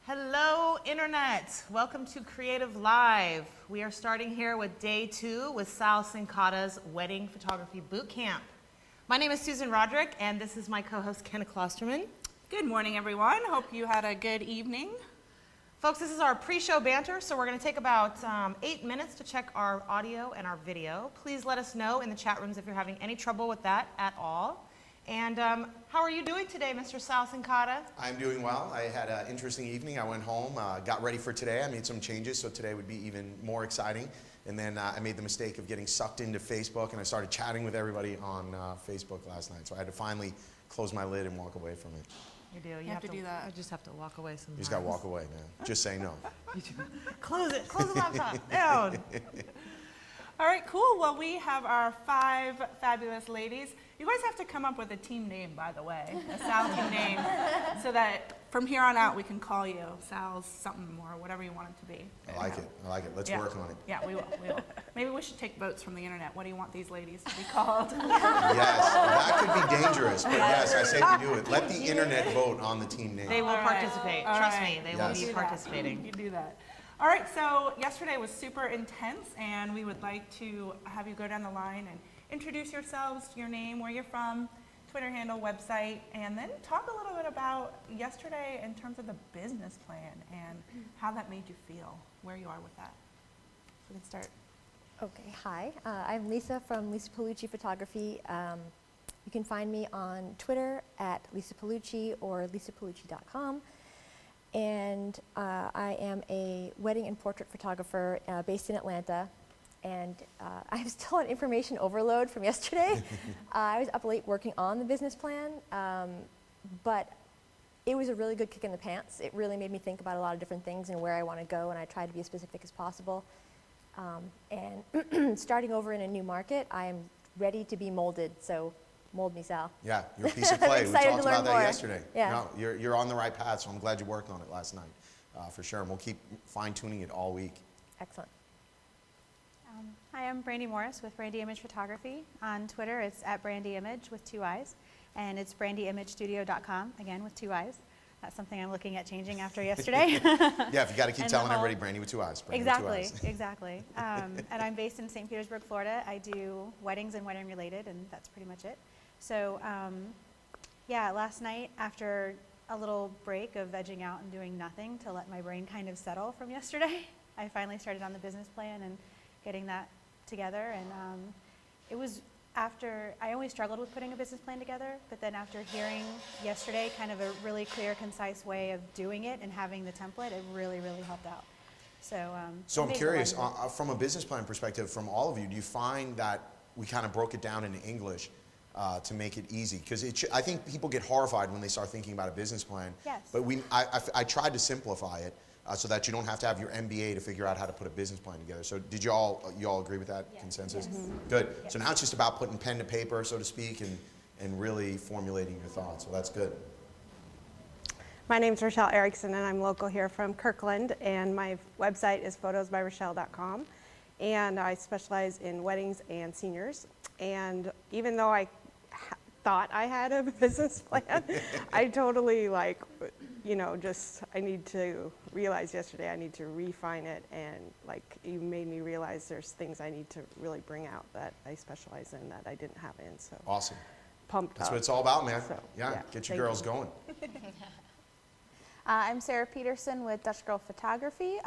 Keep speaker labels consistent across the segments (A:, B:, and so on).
A: Hello, Internet. Welcome to Creative Live. We are starting here with day 2 with Sal Cincotta's Wedding Photography Bootcamp. My name is Susan Roderick, and this is my co-host, Kenna Klosterman.
B: Good morning, everyone. Hope you had a good evening.
A: Folks, this is our pre-show banter, so we're going to take about 8 minutes to check our audio and our video. Please let us know in the chat rooms if you're having any trouble with that at all. And how are you doing today, Mr. Sal Cincotta?
C: I'm doing well. I had an interesting evening. I went home, got ready for today. I made some changes, so today would be even more exciting. And then I made the mistake of getting sucked into Facebook, and I started chatting with everybody on Facebook last night. So I had to finally close my lid and walk away from it.
A: You do. You
B: have to do that.
A: I just have to walk away sometimes.
C: You just got to walk away, man. Just say no.
A: Close it. Close the laptop. Down.
B: All right, cool. Well, we have our 5 fabulous ladies. You guys have to come up with a team name, by the way, a Sal team name, so that from here on out we can call you Sal's something or whatever you want it to be.
C: I like it. I like it. Let's work on it.
B: Yeah, we will. We will. Maybe we should take votes from the internet. What do you want these ladies to be called?
C: Yes, that could be dangerous, but yes, I say we do it. Let the internet vote on the team name.
A: They will participate. Trust me, they will
C: Yes.
A: be participating.
B: You do that. All right, so yesterday was super intense, and we would like to have you go down the line and introduce yourselves, your name, where you're from, Twitter handle, website, and then talk a little bit about yesterday in terms of the business plan and how that made you feel, where you are with that. We can start.
D: Okay, hi. I'm Lisa from Lisa Palucci Photography. You can find me on Twitter at Lisa Palucci or lisapalucci.com. And I am a wedding and portrait photographer based in Atlanta. And I'm still on information overload from yesterday. I was up late working on the business plan, but it was a really good kick in the pants. It really made me think about a lot of different things and where I want to go, and I tried to be as specific as possible. And starting over in a new market, I am ready to be molded, so mold me, Sal.
C: Yeah, you're a piece of clay. We talked about that yesterday.
D: Yeah.
C: No, you're on the right path, so I'm glad you worked on it last night, for sure. And we'll keep fine-tuning it all week.
D: Excellent.
E: Hi, I'm Brandy Morris with Brandy Image Photography. On Twitter, it's at Brandy Image with 2 I's, and it's brandyimagestudio.com, again with 2 I's. That's something I'm looking at changing after yesterday.
C: Yeah, if you got to keep
E: And
C: telling
E: the whole-
C: everybody, Brandy with 2 eyes. Brandy
E: Exactly,
C: with 2 eyes.
E: exactly. And I'm based in St. Petersburg, Florida. I do weddings and wedding related, and that's pretty much it. So, yeah, last night after a little break of vegging out and doing nothing to let my brain kind of settle from yesterday, I finally started on the business plan and getting that together. And it was after, I always struggled with putting a business plan together, but then after hearing yesterday kind of a really clear, concise way of doing it and having the template, it really, really helped out. So,
C: So I'm curious, from a business plan perspective, from all of you, do you find that we kind of broke it down into English to make it easy? Because I think people get horrified when they start thinking about a business plan.
E: Yes.
C: But I tried to simplify it so that you don't have to have your MBA to figure out how to put a business plan together. So did you all agree with that consensus?
E: Yes.
C: Good. So now it's just about putting pen to paper, so to speak, and really formulating your thoughts. So that's good.
F: My name is Rochelle Erickson, and I'm local here from Kirkland, and my website is photosbyrochelle.com, and I specialize in weddings and seniors. And even though I thought I had a business plan, I totally I need to realize yesterday I need to refine it, and you made me realize there's things I need to really bring out that I specialize in that I didn't have in. So
C: Awesome.
F: pumped
C: That's
F: up.
C: what it's all about, man.
F: So,
C: Yeah, get your
F: thank
C: girls
F: you.
C: going.
E: I'm Sarah Peterson with Dutch Girl Photography,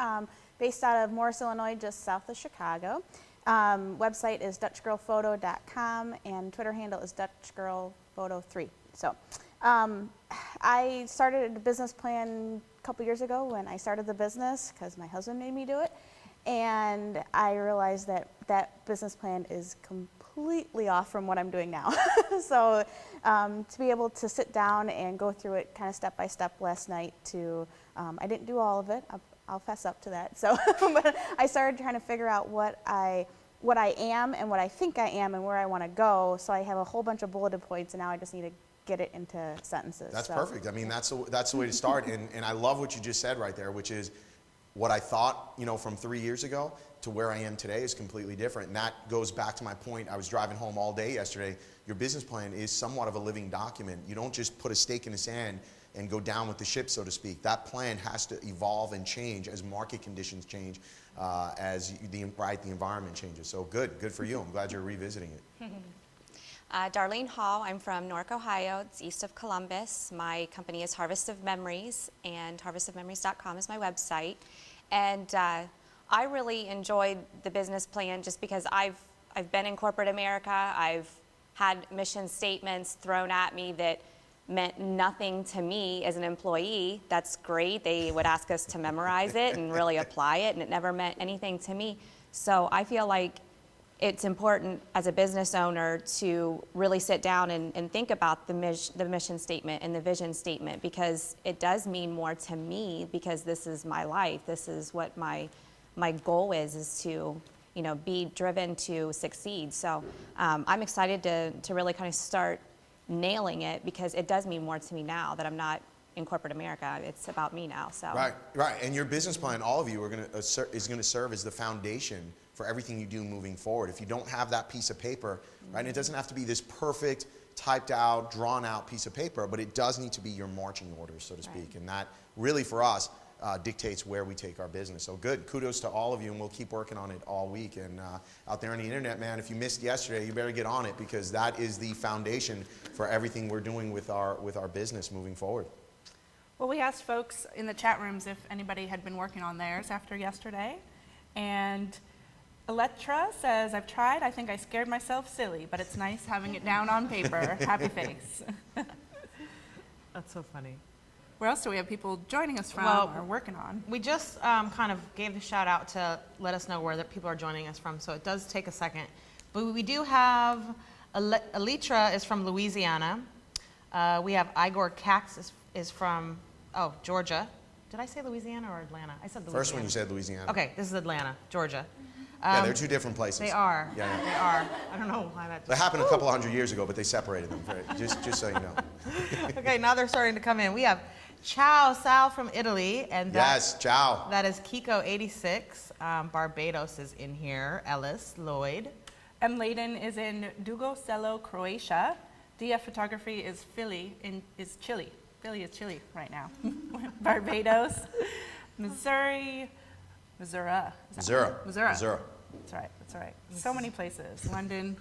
E: based out of Morris, Illinois, just south of Chicago. Website is dutchgirlphoto.com, and Twitter handle is dutchgirlphoto3. So I started a business plan a couple years ago when I started the business because my husband made me do it, and I realized that that business plan is completely off from what I'm doing now. So to be able to sit down and go through it kind of step by step last night I didn't do all of it, I'll fess up to that. So but I started trying to figure out what I am and what I think I am and where I want to go. So I have a whole bunch of bulleted points, and now I just need to get it into sentences.
C: That's
E: So,
C: perfect. I mean, that's the way to start. And I love what you just said right there, which is what I thought, from 3 years ago to where I am today is completely different. And that goes back to my point. I was driving home all day yesterday. Your business plan is somewhat of a living document. You don't just put a stake in the sand and go down with the ship, so to speak. That plan has to evolve and change as market conditions change, as the environment changes. So good for you. I'm glad you're revisiting it.
G: Darlene Hall, I'm from Newark, Ohio. It's east of Columbus. My company is Harvest of Memories, and harvestofmemories.com is my website. And I really enjoyed the business plan just because I've been in corporate America. I've had mission statements thrown at me that meant nothing to me as an employee. That's great. They would ask us to memorize it and really apply it, and it never meant anything to me. So I feel like it's important as a business owner to really sit down and think about the mission statement and the vision statement, because it does mean more to me, because this is my life. This is what my goal is to, you know, be driven to succeed. So I'm excited to really kind of start nailing it, because it does mean more to me now that I'm not in corporate America. It's about me now. So
C: right. And your business plan, all of you are is going to serve as the foundation for everything you do moving forward. If you don't have that piece of paper, right, and it doesn't have to be this perfect, typed out, drawn out piece of paper, but it does need to be your marching orders, so to speak.
G: Right.
C: And that really, for us, dictates where we take our business. So good. Kudos to all of you, and we'll keep working on it all week. And out there on the internet, man, if you missed yesterday, you better get on it, because that is the foundation for everything we're doing with our business moving forward.
B: Well, we asked folks in the chat rooms if anybody had been working on theirs after yesterday. And Electra says, I've tried. I think I scared myself silly, but it's nice having it down on paper. Happy face.
A: That's so funny.
B: Where else do we have people joining us from or working on?
A: We just kind of gave the shout out to let us know where that people are joining us from, so it does take a second. But we do have, Alitra is from Louisiana. We have Igor Cax is from, Georgia. Did I say Louisiana or Atlanta? I said Louisiana.
C: First one you said Louisiana.
A: Okay, this is Atlanta, Georgia.
C: Yeah, they're two different places.
A: They are.
C: Yeah.
A: They are. I don't know why that.
C: That happened a couple hundred years ago, but they separated them. Just so you know.
A: Okay, now they're starting to come in. We have Ciao Sal from Italy, and
C: Yes, ciao.
A: that is Kiko86. Barbados is in here. Ellis Lloyd.
B: M. Layden is in Dugo Croatia. DF Photography is is Chile. Philly is Chile right now. Barbados, Missouri. Missouri. That's right. So many places. London.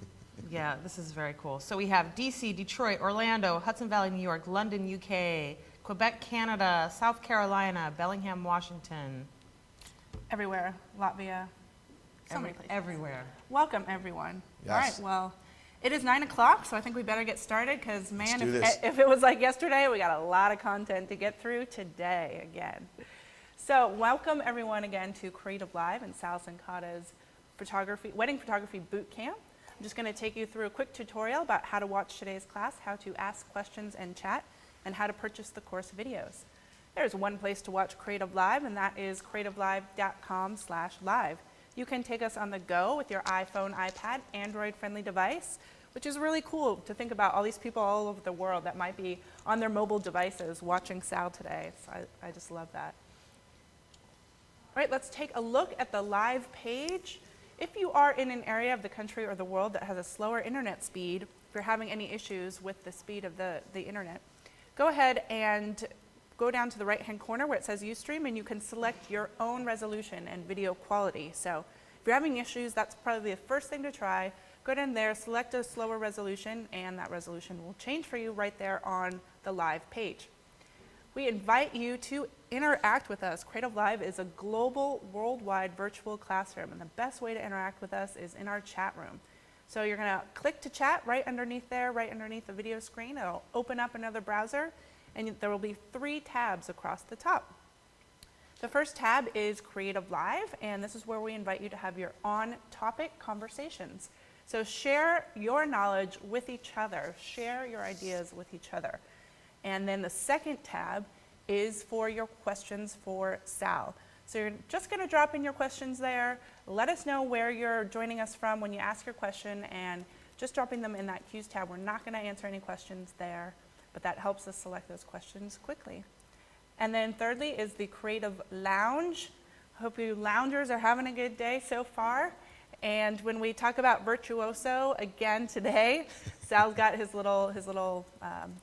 A: Yeah, this is very cool. So we have DC, Detroit, Orlando, Hudson Valley, New York, London, UK, Quebec, Canada, South Carolina, Bellingham, Washington.
B: Everywhere. Latvia. So many places.
A: Everywhere.
B: Welcome, everyone.
C: Yes.
B: All right, well, it is 9 o'clock, so I think we better get started, because, man,
C: do this.
B: if it was like yesterday, we got a lot of content to get through today again. So welcome, everyone, again to Creative Live and Sal Cincotta's Wedding Photography Bootcamp. I'm just going to take you through a quick tutorial about how to watch today's class, how to ask questions and chat, and how to purchase the course videos. There's one place to watch Creative Live, and that is creativelive.com/live. You can take us on the go with your iPhone, iPad, Android-friendly device, which is really cool to think about all these people all over the world that might be on their mobile devices watching Sal today. So I just love that. All right, let's take a look at the live page. If you are in an area of the country or the world that has a slower internet speed, if you're having any issues with the speed of the internet, go ahead and go down to the right-hand corner where it says Ustream, and you can select your own resolution and video quality. So if you're having issues, that's probably the first thing to try. Go down there, select a slower resolution, and that resolution will change for you right there on the live page. We invite you to interact with us. Creative Live is a global, worldwide virtual classroom, and the best way to interact with us is in our chat room. So you're going to click to chat right underneath there, right underneath the video screen. It'll open up another browser, and there will be 3 tabs across the top. The first tab is Creative Live, and this is where we invite you to have your on-topic conversations. So share your knowledge with each other, share your ideas with each other. And then the second tab is for your questions for Sal. So you're just going to drop in your questions there. Let us know where you're joining us from when you ask your question, and just dropping them in that Q's tab. We're not going to answer any questions there, but that helps us select those questions quickly. And then thirdly is the Creative Lounge. Hope you loungers are having a good day so far. And when we talk about virtuoso again today, Sal's got his little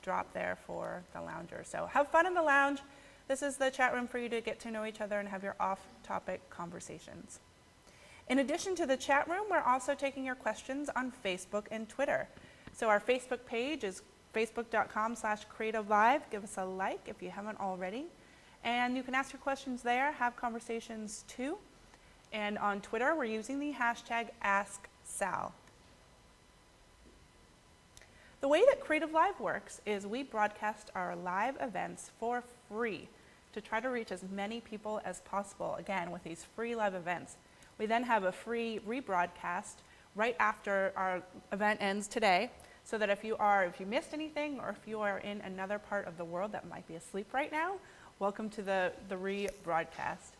B: drop there for the lounger. So have fun in the lounge. This is the chat room for you to get to know each other and have your off-topic conversations. In addition to the chat room, we're also taking your questions on Facebook and Twitter. So our Facebook page is facebook.com/creativelive. Give us a like if you haven't already. And you can ask your questions there, have conversations too. And on Twitter, we're using the hashtag AskSal. The way that Creative Live works is we broadcast our live events for free to try to reach as many people as possible, again, with these free live events. We then have a free rebroadcast right after our event ends today, so that if you missed anything or if you are in another part of the world that might be asleep right now, welcome to the rebroadcast.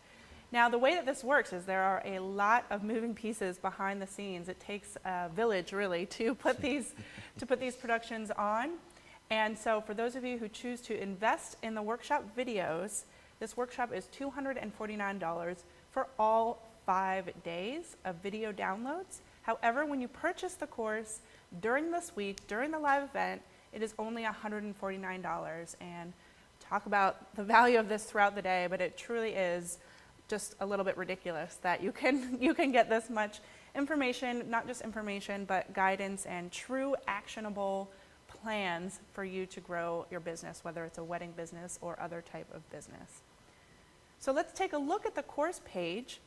B: Now, the way that this works is there are a lot of moving pieces behind the scenes. It takes a village, really, to put these productions on. And so for those of you who choose to invest in the workshop videos, this workshop is $249 for all 5 days of video downloads. However, when you purchase the course during this week, during the live event, it is only $149. And talk about the value of this throughout the day, but it truly is just a little bit ridiculous that you can get this much information, not just information, but guidance and true actionable plans for you to grow your business, whether it's a wedding business or other type of business. So let's take a look at the course page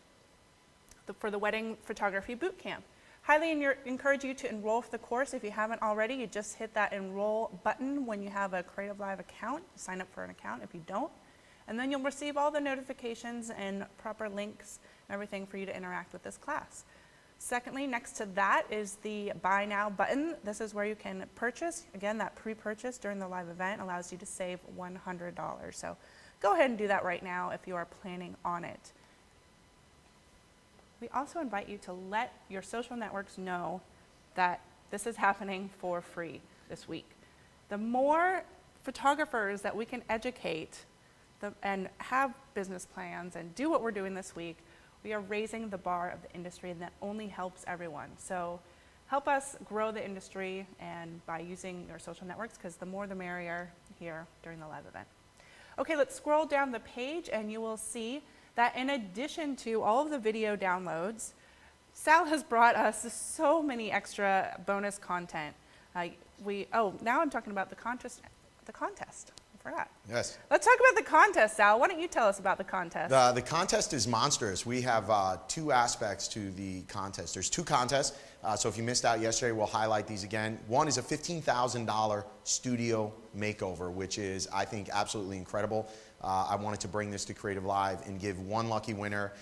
B: for the Wedding Photography Bootcamp. Highly encourage you to enroll for the course. If you haven't already, you just hit that enroll button when you have a Creative Live account. Sign up for an account if you don't. And then you'll receive all the notifications and proper links and everything for you to interact with this class. Secondly, next to that is the Buy Now button. This is where you can purchase. Again, that pre-purchase during the live event allows you to save $100. So go ahead and do that right now if you are planning on it. We also invite you to let your social networks know that this is happening for free this week. The more photographers that we can educate and have business plans and do what we're doing this week, we are raising the bar of the industry, and that only helps everyone. So help us grow the industry and by using your social networks, because the more the merrier here during the live event. Okay, let's scroll down the page and you will see that in addition to all of the video downloads, Sal has brought us so many extra bonus content. Now I'm talking about the contest. I forgot.
C: Yes.
B: Let's talk about the contest, Sal. Why don't you tell us about the contest?
C: The contest is monstrous. We have 2 aspects to the contest. There's 2 contests, so if you missed out yesterday, we'll highlight these again. One is a $15,000 studio makeover, which is, I think, absolutely incredible. I wanted to bring this to Creative Live and give one lucky winner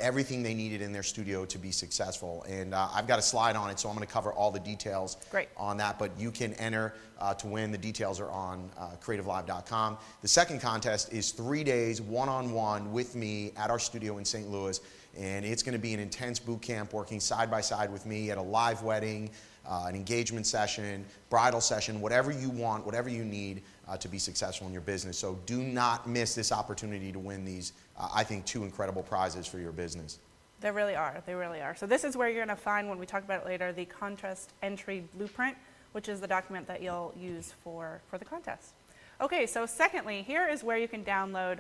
C: everything they needed in their studio to be successful. And I've got a slide on it, so I'm going to cover all the details on that. But you can enter to win. The details are on creativelive.com. The second contest is 3 days, one-on-one with me at our studio in St. Louis. And it's going to be an intense boot camp working side by side with me at a live wedding, an engagement session, bridal session, whatever you want, whatever you need to be successful in your business. So do not miss this opportunity to win these, I think, 2 incredible prizes for your business.
B: They really are. They really are. So this is where you're going to find, when we talk about it later, the contest entry blueprint, which is the document that you'll use for the contest. Okay, so secondly, here is where you can download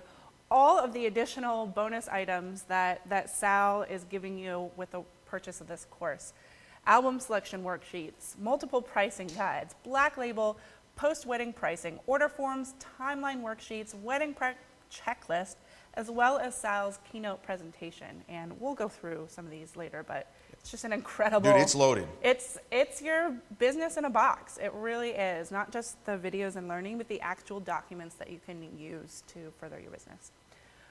B: all of the additional bonus items that Sal is giving you with the purchase of this course. Album selection worksheets, multiple pricing guides, black label, post-wedding pricing, order forms, timeline worksheets, wedding prep checklist, as well as Sal's keynote presentation. And we'll go through some of these later, but it's just an incredible...
C: Dude, it's loaded.
B: It's your business in a box. It really is. Not just the videos and learning, but the actual documents that you can use to further your business.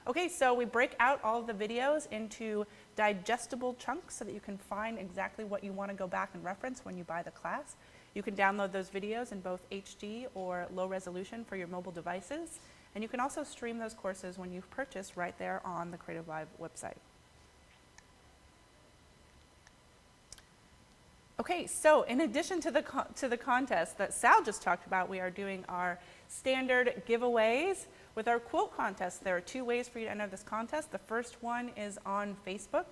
B: Okay, so we break out all of the videos into digestible chunks so that you can find exactly what you want to go back and reference when you buy the class. You can download those videos in both HD or low resolution for your mobile devices. And you can also stream those courses when you've purchased right there on the Creative Live website. Okay, so in addition to the contest that Sal just talked about, we are doing our standard giveaways. With our quote contest, there are 2 ways for you to enter this contest. The first one is on Facebook.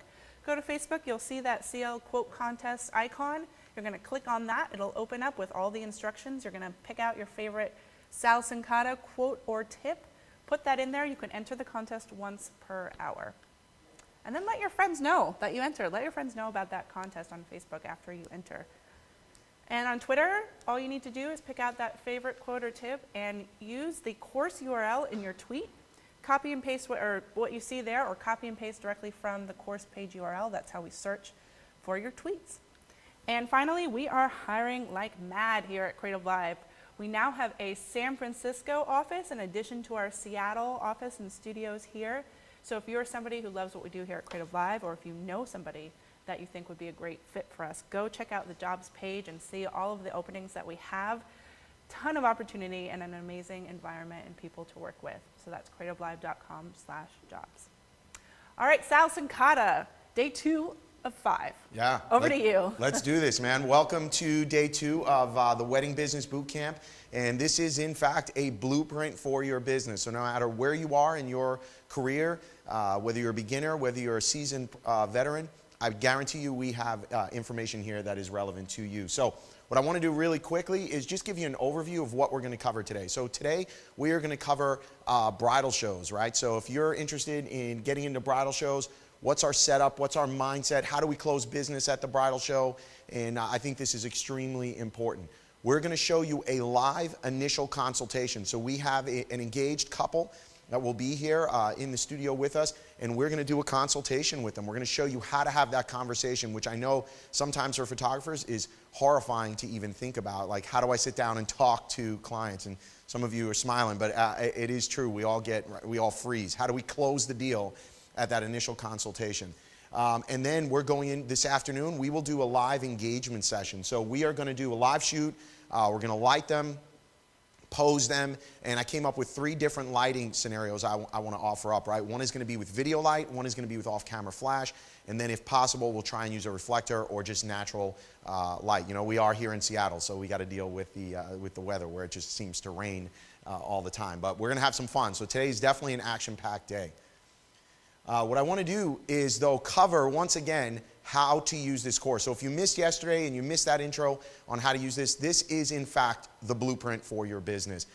B: go to Facebook, you'll see that CL quote contest icon. You're going to click on that. It'll open up with all the instructions. You're going to pick out your favorite Sal Cincotta quote or tip. Put that in there. You can enter the contest once per hour. And then let your friends know that you entered. Let your friends know about that contest on Facebook after you enter. And on Twitter, all you need to do is pick out that favorite quote or tip and use the course URL in your tweet. Copy and paste what you see there, or copy and paste directly from the course page URL. That's how we search for your tweets. And finally, we are hiring like mad here at Creative Live. We now have a San Francisco office in addition to our Seattle office and studios here. So if you're somebody who loves what we do here at Creative Live, or if you know somebody that you think would be a great fit for us, go check out the jobs page and see all of the openings that we have. Ton of opportunity and an amazing environment and people to work with. So that's creativelive.com/jobs. All right, Sal Cincotta, day 2 of 5.
C: Yeah.
B: Over to you.
C: Let's do this, man. Welcome to day 2 of the Wedding Business Bootcamp. And this is, in fact, a blueprint for your business. So no matter where you are in your career, whether you're a beginner, whether you're a seasoned veteran, I guarantee you we have information here that is relevant to you. So what I want to do really quickly is just give you an overview of what we're going to cover today. So today we are going to cover bridal shows, right? So if you're interested in getting into bridal shows, what's our setup? What's our mindset? How do we close business at the bridal show? And I think this is extremely important. We're going to show you a live initial consultation. So we have an engaged couple that will be here in the studio with us, and we're going to do a consultation with them. We're going to show you how to have that conversation, which I know sometimes for photographers is horrifying to even think about. Like, how do I sit down and talk to clients? And some of you are smiling, but it is true. We all freeze. How do we close the deal at that initial consultation? And then we're going in this afternoon, we will do a live engagement session. So we are going to do a live shoot. We're going to light them, pose them, and I came up with 3 different lighting scenarios I want to offer up, right? One is going to be with video light, one is going to be with off-camera flash, and then if possible, we'll try and use a reflector or just natural light. You know, we are here in Seattle, so we got to deal with the weather where it just seems to rain all the time. But we're going to have some fun. So today is definitely an action-packed day. What I want to do is, though, cover, once again, how to use this course. So if you missed yesterday and you missed that intro on how to use this, this is, in fact, the blueprint for your business.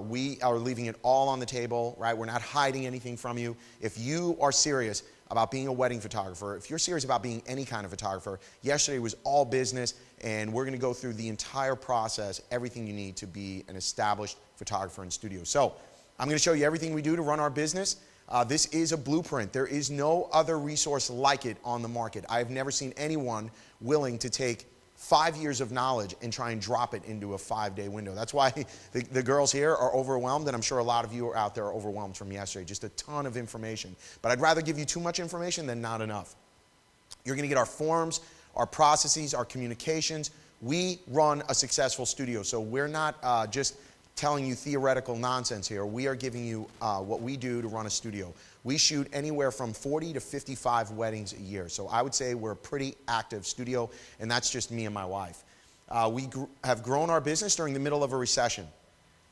C: We are leaving it all on the table, right? We're not hiding anything from you. If you are serious about being a wedding photographer, if you're serious about being any kind of photographer, yesterday was all business, and we're going to go through the entire process, everything you need to be an established photographer in studio. So I'm going to show you everything we do to run our business. This is a blueprint. There is no other resource like it on the market. I've never seen anyone willing to take 5 years of knowledge and try and drop it into a 5-day window. That's why the girls here are overwhelmed, and I'm sure a lot of you are out there overwhelmed from yesterday. Just a ton of information. But I'd rather give you too much information than not enough. You're going to get our forms, our processes, our communications. We run a successful studio, so we're not just telling you theoretical nonsense here. We are giving you what we do to run a studio. We shoot anywhere from 40 to 55 weddings a year. So I would say we're a pretty active studio, and that's just me and my wife. We have grown our business during the middle of a recession,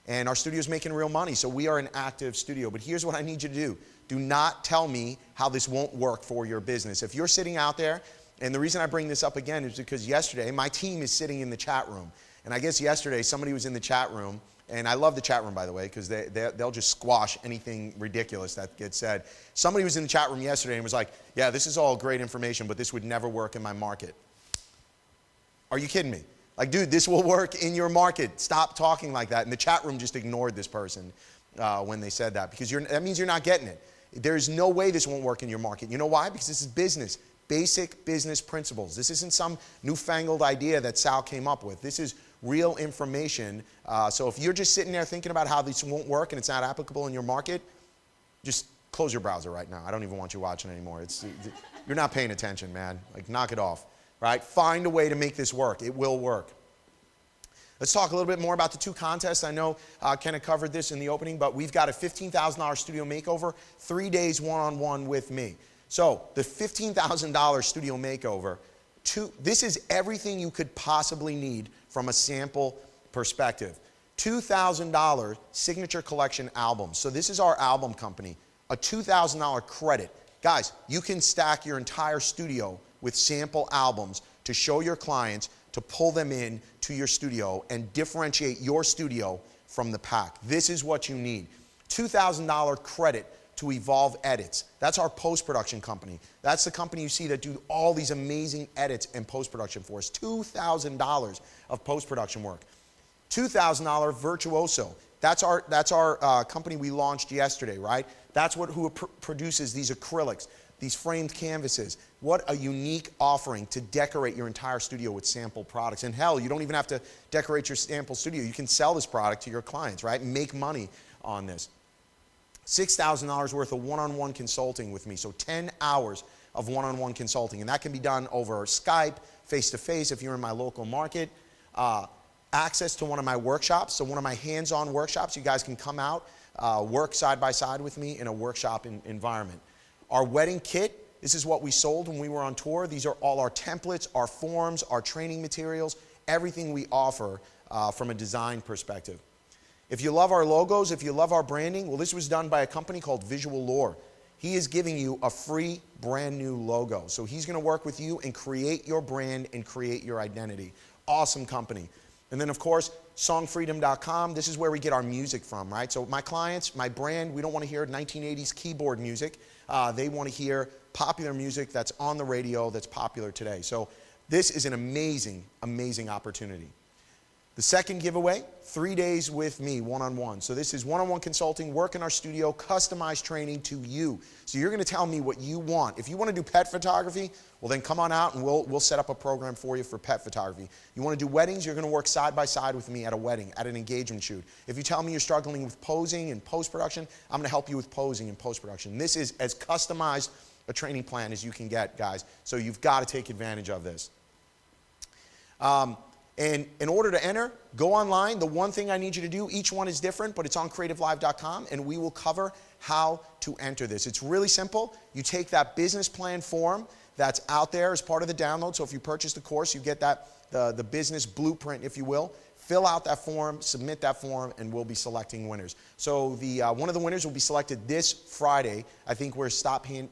C: and our studio is making real money, so we are an active studio. But here's what I need you to do. Do not tell me how this won't work for your business. If you're sitting out there, and the reason I bring this up again is because yesterday, my team is sitting in the chat room, and I guess yesterday somebody was in the chat room. And I love the chat room, by the way, because they'll just squash anything ridiculous that gets said. Somebody was in the chat room yesterday and was like, yeah, this is all great information, but this would never work in my market. Are you kidding me? Like, dude, this will work in your market. Stop talking like that. And the chat room just ignored this person when they said that, because that means you're not getting it. There's no way this won't work in your market. You know why? Because this is business. Basic business principles. This isn't some newfangled idea that Sal came up with. This is real information. So if you're just sitting there thinking about how this won't work and it's not applicable in your market, just close your browser right now. I don't even want you watching anymore. You're not paying attention, man. Like, knock it off, right? Find a way to make this work. It will work. Let's talk a little bit more about the 2 contests. I know Kenna covered this in the opening, but we've got a $15,000 studio makeover, 3 days one-on-one with me. So the $15,000 studio makeover, this is everything you could possibly need from a sample perspective. $2,000 signature collection albums. So this is our album company. A $2,000 credit Guys, you can stack your entire studio with sample albums to show your clients, to pull them in to your studio and differentiate your studio from the pack. This is what you need. $2,000 credit to Evolve Edits. That's our post-production company. That's the company you see that do all these amazing edits and post-production for us. $2,000 of post-production work. $2,000 Virtuoso. That's our company we launched yesterday, right? That's who produces these acrylics, these framed canvases. What a unique offering to decorate your entire studio with sample products. And hell, you don't even have to decorate your sample studio. You can sell this product to your clients, right? Make money on this. $6,000 worth of one-on-one consulting with me. So 10 hours of one-on-one consulting. And that can be done over Skype, face-to-face if you're in my local market. Access to one of my workshops. So one of my hands-on workshops. You guys can come out, work side by side with me in a workshop environment. Our wedding kit, this is what we sold when we were on tour. These are all our templates, our forms, our training materials, everything we offer from a design perspective. If you love our logos, if you love our branding, well, this was done by a company called Visual Lore. He is giving you a free brand new logo. So he's going to work with you and create your brand and create your identity. Awesome company. And then, of course, songfreedom.com. This is where we get our music from, right? So my clients, my brand, we don't want to hear 1980s keyboard music. They want to hear popular music that's on the radio that's popular today. So this is an amazing, amazing opportunity. The second giveaway, 3 days with me, one-on-one. So this is one-on-one consulting, work in our studio, customized training to you. So you're going to tell me what you want. If you want to do pet photography, well then come on out and we'll set up a program for you for pet photography. You want to do weddings, you're going to work side by side with me at a wedding, at an engagement shoot. If you tell me you're struggling with posing and post-production, I'm going to help you with posing and post-production. This is as customized a training plan as you can get, guys. So you've got to take advantage of this. And in order to enter, go online. The one thing I need you to do, each one is different, but it's on creativelive.com, and we will cover how to enter this. It's really simple. You take that business plan form that's out there as part of the download. So if you purchase the course, you get that the business blueprint, if you will. Fill out that form, submit that form, and we'll be selecting winners. So one of the winners will be selected this Friday. I think we're accepting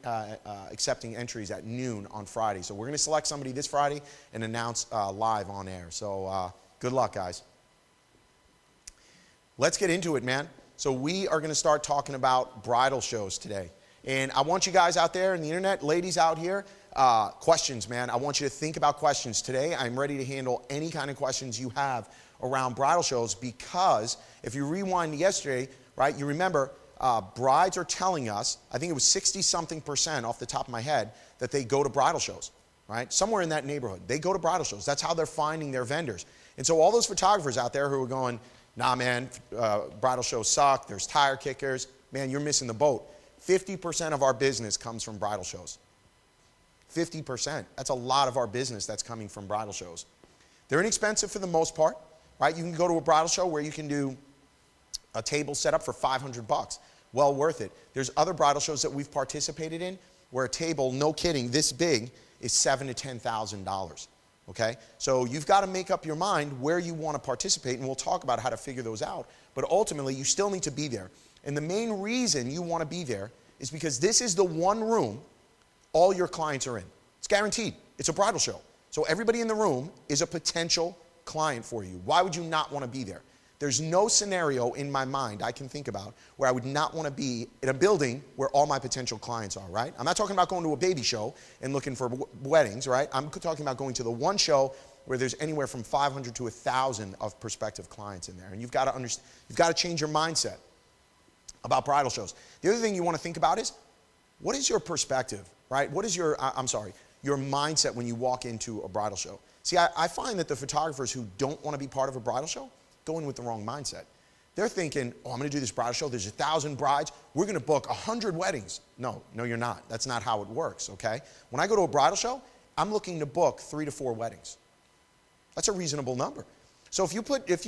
C: entries at noon on Friday. So we're going to select somebody this Friday and announce live on air. So good luck, guys. Let's get into it, man. So we are going to start talking about bridal shows today. And I want you guys out there in the internet, ladies out here, questions, man. I want you to think about questions. Today, I'm ready to handle any kind of questions you have around bridal shows, because if you rewind yesterday, right, you remember brides are telling us, I think it was 60-something% off the top of my head, that they go to bridal shows, right? Somewhere in that neighborhood. They go to bridal shows. That's how they're finding their vendors. And so all those photographers out there who are going, nah, man, bridal shows suck, there's tire kickers, man, you're missing the boat. 50% of our business comes from bridal shows. 50%. That's a lot of our business that's coming from bridal shows. They're inexpensive for the most part. Right? You can go to a bridal show where you can do a table set up for $500. Well worth it. There's other bridal shows that we've participated in where a table, no kidding, this big is $7,000 to $10,000. Okay? So you've got to make up your mind where you want to participate, and we'll talk about how to figure those out. But ultimately, you still need to be there. And the main reason you want to be there is because this is the one room all your clients are in. It's guaranteed. It's a bridal show. So everybody in the room is a potential client for you. Why would you not want to be there? There's no scenario in my mind I can think about where I would not want to be in a building where all my potential clients are, right? I'm not talking about going to a baby show and looking for weddings, right? I'm talking about going to the one show where there's anywhere from 500 to 1,000 of prospective clients in there. And you've got to understand, you've got to change your mindset about bridal shows. The other thing you want to think about is, what is your perspective, right? What is your mindset when you walk into a bridal show? See, I find that the photographers who don't want to be part of a bridal show go in with the wrong mindset. They're thinking, oh, I'm going to do this bridal show. There's 1,000 brides. We're going to book 100 weddings. No, you're not. That's not how it works, okay? When I go to a bridal show, I'm looking to book 3 to 4 weddings. That's a reasonable number. So if you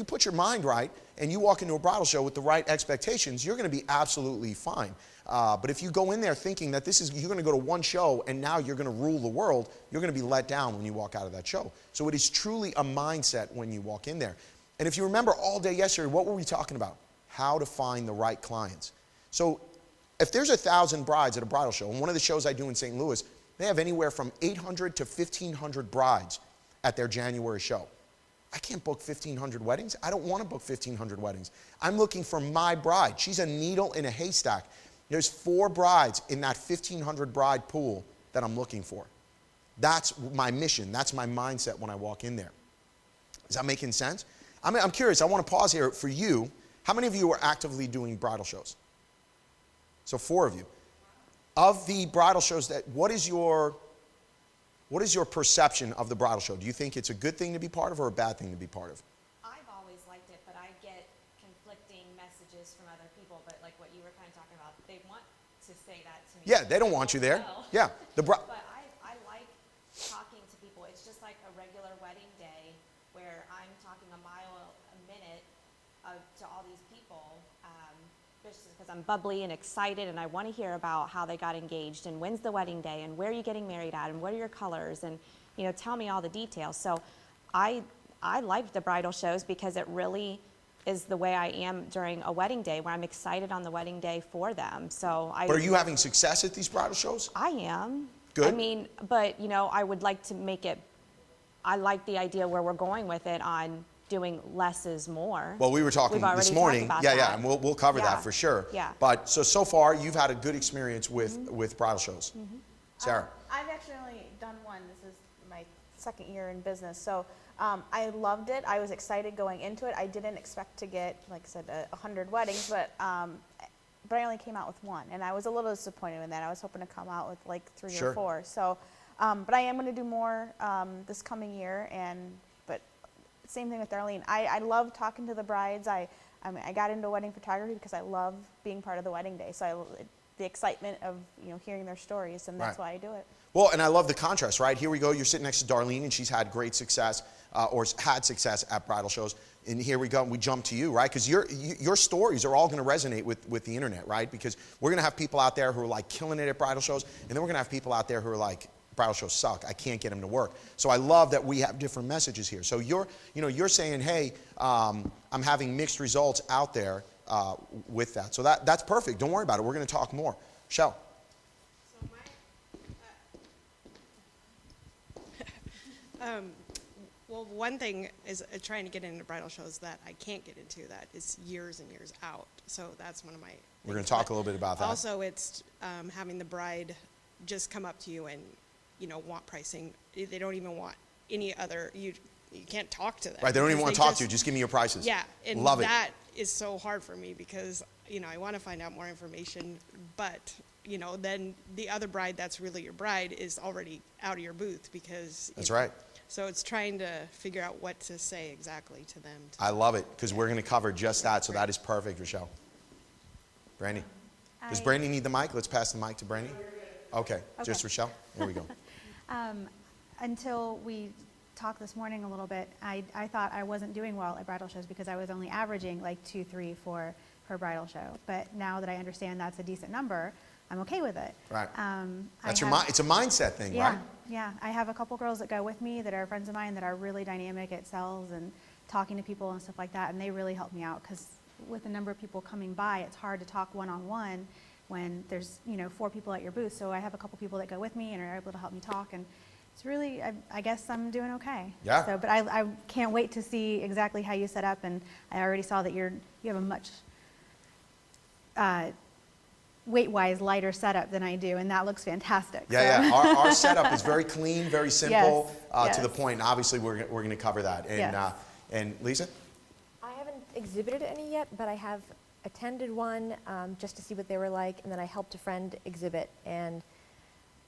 C: put your mind right and you walk into a bridal show with the right expectations, you're going to be absolutely fine. But if you go in there thinking that you're going to go to one show and now you're going to rule the world, you're going to be let down when you walk out of that show. So it is truly a mindset when you walk in there. And if you remember all day yesterday, what were we talking about? How to find the right clients. So If there's 1,000 brides at a bridal show, and one of the shows I do in St. Louis, they have anywhere from 800 to 1,500 brides at their January show. I can't book 1,500 weddings. I don't want to book 1,500 weddings. I'm looking for my bride. She's a needle in a haystack. There's 4 brides in that 1,500 bride pool that I'm looking for. That's my mission. That's my mindset when I walk in there. Is that making sense? I'm curious. I want to pause here for you. How many of you are actively doing bridal shows? So 4 of you. Of the bridal shows, what is your perception of the bridal show? Do you think it's a good thing to be part of or a bad thing to be part of?
G: I've always liked it, but I get conflicting messages from other people. But like what you were kind of talking about, they want to say that to me.
C: Yeah, they don't want you there.
G: Well.
C: Yeah.
G: But I like talking to people. It's just like a regular wedding day where I'm talking a mile a minute to all these people. Just because I'm bubbly and excited and I want to hear about how they got engaged and when's the wedding day and where are you getting married at and what are your colors and, you know, tell me all the details. So I like the bridal shows because it really is the way I am during a wedding day where I'm excited on the wedding day for them. But
C: are you having success at these bridal shows?
G: I am.
C: Good.
G: I mean, but, you know, I would like to make it, I like the idea where we're going with it on doing less is more.
C: Well, we were talking this morning. Yeah, and we'll cover that for sure.
G: Yeah.
C: But so far, you've had a good experience with bridal shows. Sarah.
E: I've actually only done one. This is my 2nd year in business. So I loved it. I was excited going into it. I didn't expect to get, like I said, 100 weddings, but I only came out with 1. And I was a little disappointed in that. I was hoping to come out with like 3 or 4. So, but I am going to do more this coming year. But same thing with Darlene. I love talking to the brides. I got into wedding photography because I love being part of the wedding day. So the excitement of, you know, hearing their stories, and that's why I do it.
C: Well, and I love the contrast, right? Here we go. You're sitting next to Darlene, and she's had great success, or had success at bridal shows. And here we go. We jump to you, right? Because your stories are all going to resonate with the internet, right? Because we're going to have people out there who are like killing it at bridal shows, and then we're going to have people out there who are like, bridal shows suck. I can't get them to work. So I love that we have different messages here. So you're saying, hey, I'm having mixed results out there with that. So that's perfect. Don't worry about it. We're going to talk more. Shell.
F: So well, one thing is trying to get into bridal shows that I can't get into that is years and years out. So that's one of my things.
C: We're going to talk a little bit about that.
F: Also, it's having the bride just come up to you and, you know, want pricing. They don't even want any other, you can't talk to them.
C: Right, they don't even want to talk to you. Just give me your prices.
F: Yeah, and
C: love
F: that is so hard for me because, you know, I want to find out more information, but, you know, then the other bride that's really your bride is already out of your booth because.
C: That's right.
F: So it's trying to figure out what to say exactly to them.
C: I love it because we're going to cover just that. So that is perfect, Rochelle. Brandy. Does Brandy need the mic? Let's pass the mic to Brandy. Okay, just Rochelle. There we go.
H: Until we talked this morning a little bit, I thought I wasn't doing well at bridal shows because I was only averaging like 2, 3, 4 per bridal show. But now that I understand that's a decent number, I'm okay with it.
C: Right. It's a mindset thing, right?
H: Yeah. I have a couple girls that go with me that are friends of mine that are really dynamic at sales and talking to people and stuff like that, and they really help me out because with the number of people coming by, it's hard to talk one-on-one when there's, you know, 4 people at your booth. So I have a couple people that go with me and are able to help me talk, and it's really, I guess I'm doing okay.
C: Yeah.
H: So, but I can't wait to see exactly how you set up, and I already saw that you have a much weight-wise lighter setup than I do, and that looks fantastic.
C: Yeah. Our setup is very clean, very simple,
H: Yes.
C: to the point. And obviously, we're going to cover that. And
H: Yes.
C: And Lisa.
D: I haven't exhibited any yet, but I have attended one just to see what they were like, and then I helped a friend exhibit. And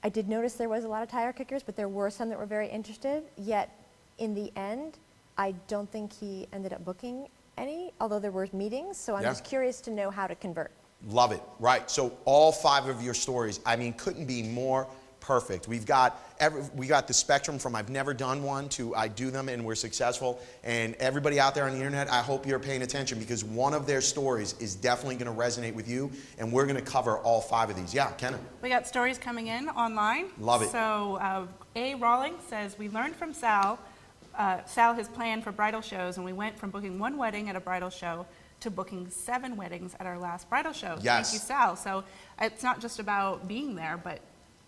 D: I did notice there was a lot of tire kickers, but there were some that were very interested. Yet, in the end, I don't think he ended up booking any, although there were meetings. So I'm just curious to know how to convert.
C: Love it. Right. So all 5 of your stories, I mean, couldn't be more perfect. We got the spectrum from I've never done one to I do them and we're successful. And everybody out there on the internet, I hope you're paying attention because one of their stories is definitely going to resonate with you, and we're going to cover all 5 of these. Yeah, Kenna.
B: We got stories coming in online.
C: Love it.
B: So A. Rawlings says, we learned from Sal. Sal has planned for bridal shows, and we went from booking 1 wedding at a bridal show to booking 7 weddings at our last bridal show.
C: Yes.
B: Thank you, Sal. So it's not just about being there, but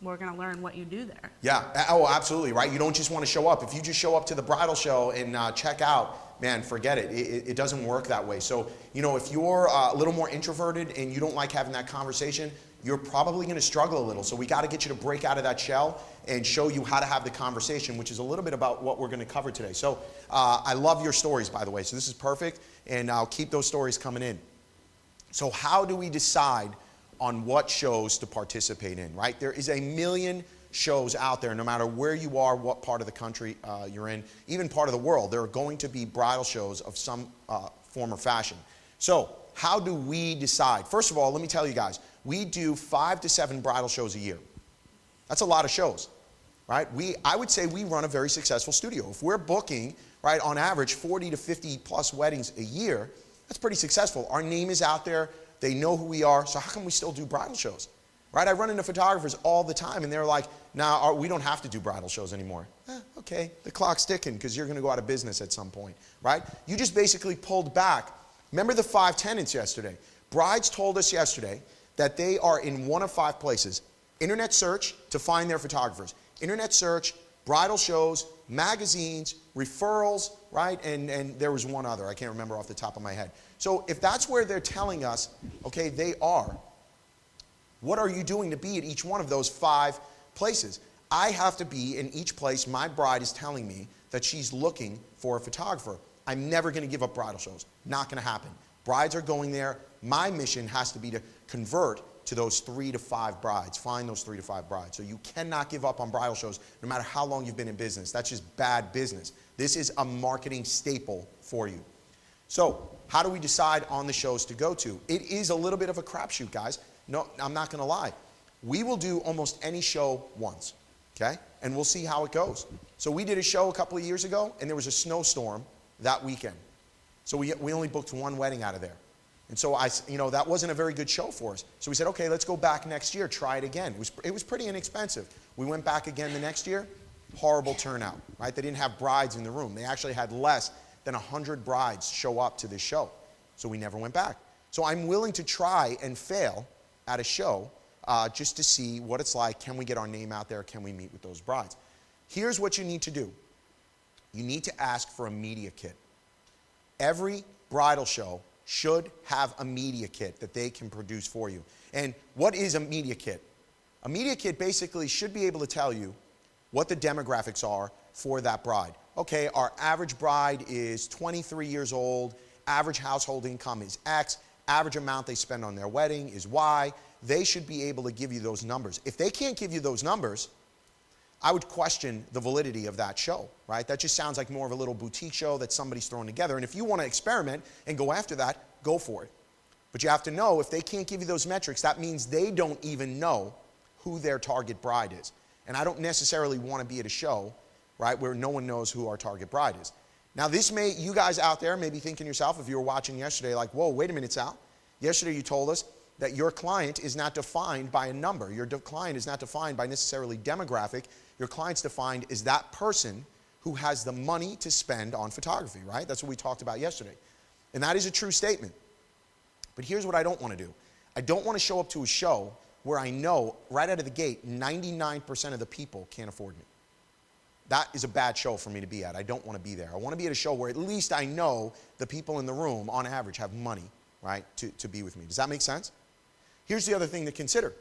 B: we're going to learn what you do there.
C: Yeah, oh, absolutely, right? You don't just want to show up. If you just show up to the bridal show and check out, man, forget it. It doesn't work that way. So, you know, if you're a little more introverted and you don't like having that conversation, you're probably going to struggle a little. So we got to get you to break out of that shell and show you how to have the conversation, which is a little bit about what we're going to cover today. So I love your stories, by the way. So this is perfect, and I'll keep those stories coming in. So how do we decide on what shows to participate in, right? There is a million shows out there, no matter where you are, what part of the country you're in, even part of the world. There are going to be bridal shows of some form or fashion. So how do we decide? First of all, let me tell you guys, we do 5 to 7 bridal shows a year. That's a lot of shows, right? I would say we run a very successful studio. If we're booking, right, on average 40 to 50 plus weddings a year, that's pretty successful. Our name is out there. They know who we are, so how come we still do bridal shows? Right? I run into photographers all the time, and they're like, nah, we don't have to do bridal shows anymore. Okay, the clock's ticking because you're going to go out of business at some point, right? You just basically pulled back. Remember the 5 tenets yesterday. Brides told us yesterday that they are in one of 5 places. Internet search to find their photographers. Internet search, bridal shows, magazines, referrals, right? And there was one other. I can't remember off the top of my head. So if that's where they're telling us, okay, they are, what are you doing to be at each one of those 5 places? I have to be in each place my bride is telling me that she's looking for a photographer. I'm never going to give up bridal shows. Not going to happen. Brides are going there. My mission has to be to convert to those 3 to 5 brides. Find those 3 to 5 brides. So you cannot give up on bridal shows no matter how long you've been in business. That's just bad business. This is a marketing staple for you. So how do we decide on the shows to go to? It is a little bit of a crapshoot, guys. No, I'm not going to lie. We will do almost any show once, okay? And we'll see how it goes. So we did a show a couple of years ago, and there was a snowstorm that weekend. So we only booked 1 wedding out of there. And so that wasn't a very good show for us. So we said, okay, let's go back next year, try it again. It was pretty inexpensive. We went back again the next year, horrible turnout, right? They didn't have brides in the room. They actually had less than 100 brides show up to this show. So we never went back. So I'm willing to try and fail at a show just to see what it's like. Can we get our name out there? Can we meet with those brides? Here's what you need to do. You need to ask for a media kit. Every bridal show should have a media kit that they can produce for you. And what is a media kit? A media kit basically should be able to tell you what the demographics are for that bride. Okay, our average bride is 23 years old, average household income is X, average amount they spend on their wedding is Y. They should be able to give you those numbers. If they can't give you those numbers, I would question the validity of that show, right? That just sounds like more of a little boutique show that somebody's thrown together. And if you want to experiment and go after that, go for it. But you have to know if they can't give you those metrics, that means they don't even know who their target bride is. And I don't necessarily want to be at a show, right, where no one knows who our target bride is. Now you guys out there may be thinking yourself, if you were watching yesterday, like, whoa, wait a minute, Sal. Yesterday you told us that your client is not defined by a number. Your client is not defined by necessarily demographic. Your client's defined as that person who has the money to spend on photography, right? That's what we talked about yesterday. And that is a true statement. But here's what I don't want to do. I don't want to show up to a show where I know right out of the gate 99% of the people can't afford me. That is a bad show for me to be at. I don't want to be there. I want to be at a show where at least I know the people in the room, on average, have money, right, to be with me. Does that make sense? Here's the other thing to consider.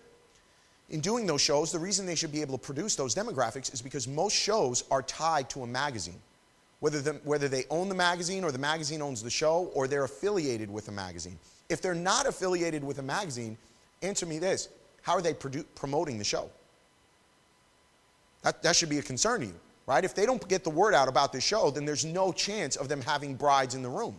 C: In doing those shows, the reason they should be able to produce those demographics is because most shows are tied to a magazine. Whether they own the magazine or the magazine owns the show or they're affiliated with a magazine. If they're not affiliated with a magazine, answer me this. How are they promoting the show? That should be a concern to you, right? If they don't get the word out about the show, then there's no chance of them having brides in the room.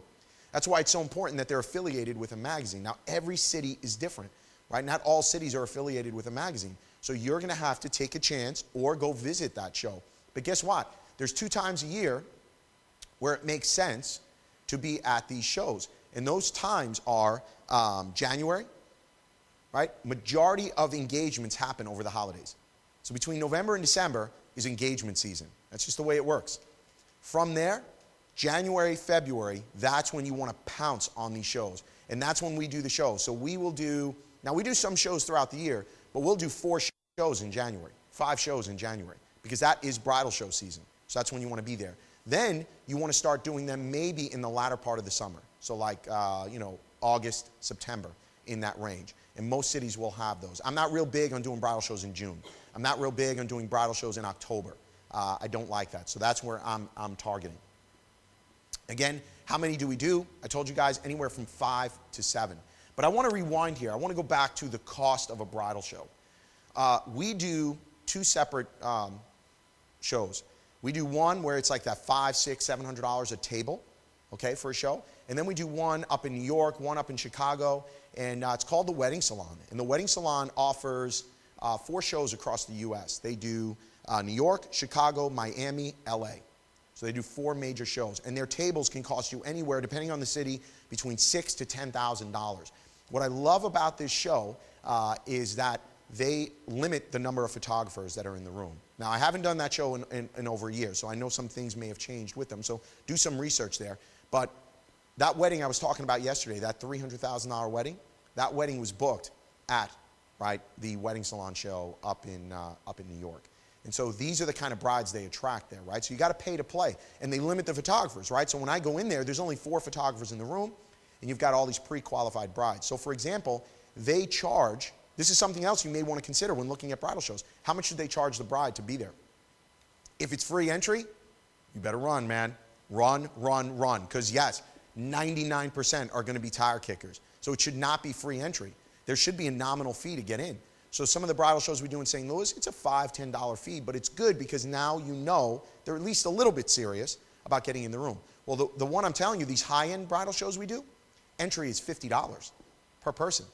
C: That's why it's so important that they're affiliated with a magazine. Now, every city is different, right? Not all cities are affiliated with a magazine. So you're going to have to take a chance or go visit that show. But guess what? There's 2 times a year where it makes sense to be at these shows. And those times are January, right? Majority of engagements happen over the holidays. So between November and December is engagement season. That's just the way it works. From there, January, February, that's when you want to pounce on these shows. And that's when we do the shows. So we will do, now we do some shows throughout the year, but we'll do 4 shows in January, 5 shows in January, because that is bridal show season. So that's when you want to be there. Then you want to start doing them maybe in the latter part of the summer. So like, August, September, in that range. And most cities will have those. I'm not real big on doing bridal shows in June. I'm not real big on doing bridal shows in October. I don't like that. So that's where I'm targeting. Again, how many do we do? I told you guys anywhere from 5 to 7. But I want to rewind here. I want to go back to the cost of a bridal show. We do 2 separate shows. We do one where it's like that $500, $600, $700 a table, okay, for a show. And then we do one up in New York, one up in Chicago, and it's called the Wedding Salon. And the Wedding Salon offers 4 shows across the U.S. They do New York, Chicago, Miami, L.A. So they do 4 major shows. And their tables can cost you anywhere, depending on the city, between $6,000 to $10,000. What I love about this show is that they limit the number of photographers that are in the room. Now, I haven't done that show in over a year, so I know some things may have changed with them. So do some research there. But that wedding I was talking about yesterday, that $300,000 wedding, that wedding was booked at the Wedding Salon show up in New York. And so these are the kind of brides they attract there, right? So you got to pay to play. And they limit the photographers, right? So when I go in there, there's only 4 photographers in the room, and you've got all these pre-qualified brides. So for example, they charge, this is something else you may want to consider when looking at bridal shows. How much should they charge the bride to be there? If it's free entry, you better run, man. Run, run, run. Because yes, 99% are going to be tire kickers. So it should not be free entry. There should be a nominal fee to get in. So some of the bridal shows we do in St. Louis, it's a $5, $10 fee, but it's good because now you know they're at least a little bit serious about getting in the room. Well, the one I'm telling you, these high-end bridal shows we do, entry is $50 per person.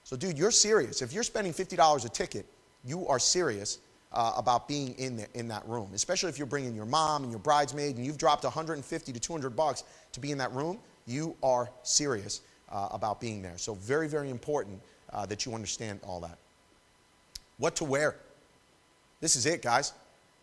C: So dude, you're serious. If you're spending $50 a ticket, you are serious about being in that room, especially if you're bringing your mom and your bridesmaid and you've dropped $150 to $200 to be in that room, you are serious about being there. So very, very important that you understand all that. What to wear. This is it, guys.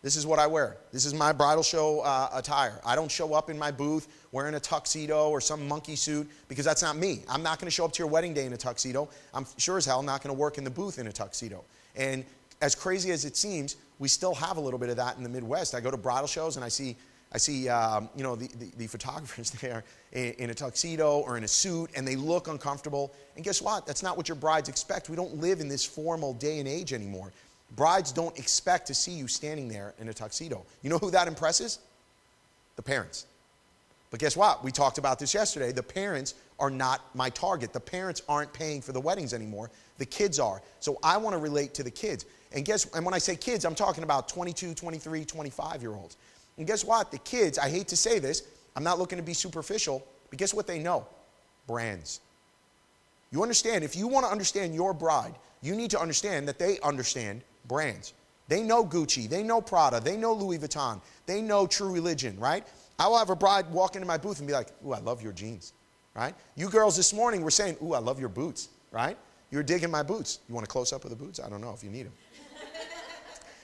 C: This is what I wear. This is my bridal show attire. I don't show up in my booth wearing a tuxedo or some monkey suit because that's not me. I'm not going to show up to your wedding day in a tuxedo. I'm sure as hell not going to work in the booth in a tuxedo. And as crazy as it seems, we still have a little bit of that in the Midwest. I go to bridal shows and I see the photographers there in a tuxedo or in a suit, and they look uncomfortable. And guess what? That's not what your brides expect. We don't live in this formal day and age anymore. Brides don't expect to see you standing there in a tuxedo. You know who that impresses? The parents. But guess what? We talked about this yesterday. The parents are not my target. The parents aren't paying for the weddings anymore. The kids are. So I want to relate to the kids. And when I say kids, I'm talking about 22, 23, 25-year-olds. And guess what? The kids, I hate to say this, I'm not looking to be superficial, but guess what they know? Brands. You understand, if you want to understand your bride, you need to understand that they understand brands. They know Gucci, they know Prada, they know Louis Vuitton, they know True Religion, right? I will have a bride walk into my booth and be like, ooh, I love your jeans, right? You girls this morning were saying, ooh, I love your boots, right? You're digging my boots. You want a close-up of the boots? I don't know if you need them.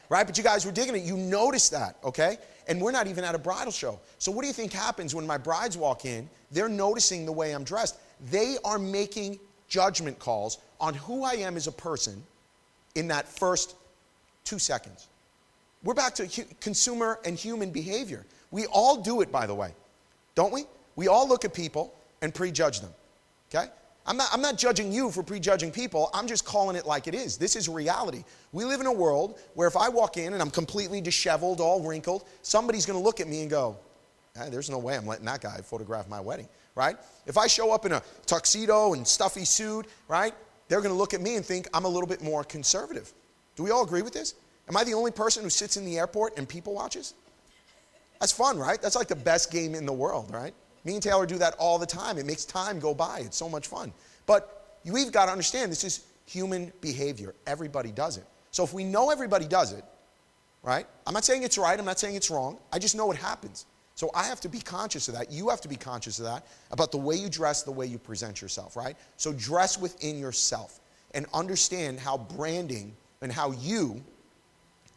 C: Right? But you guys were digging it. You noticed that, okay? And we're not even at a bridal show. So what do you think happens when my brides walk in? They're noticing the way I'm dressed. They are making judgment calls on who I am as a person in that first 2 seconds. We're back to consumer and human behavior. We all do it, by the way, don't we? We all look at people and prejudge them, okay? I'm not judging you for prejudging people. I'm just calling it like it is. This is reality. We live in a world where if I walk in and I'm completely disheveled, all wrinkled, somebody's going to look at me and go, there's no way I'm letting that guy photograph my wedding, right? If I show up in a tuxedo and stuffy suit, right, they're going to look at me and think I'm a little bit more conservative. Do we all agree with this? Am I the only person who sits in the airport and people watches? That's fun, right? That's like the best game in the world, right? Me and Taylor do that all the time. It makes time go by. It's so much fun. But we've got to understand this is human behavior. Everybody does it. So if we know everybody does it, right? I'm not saying it's right. I'm not saying it's wrong. I just know it happens. So I have to be conscious of that. You have to be conscious of that about the way you dress, the way you present yourself, right? So dress within yourself and understand how branding and how you,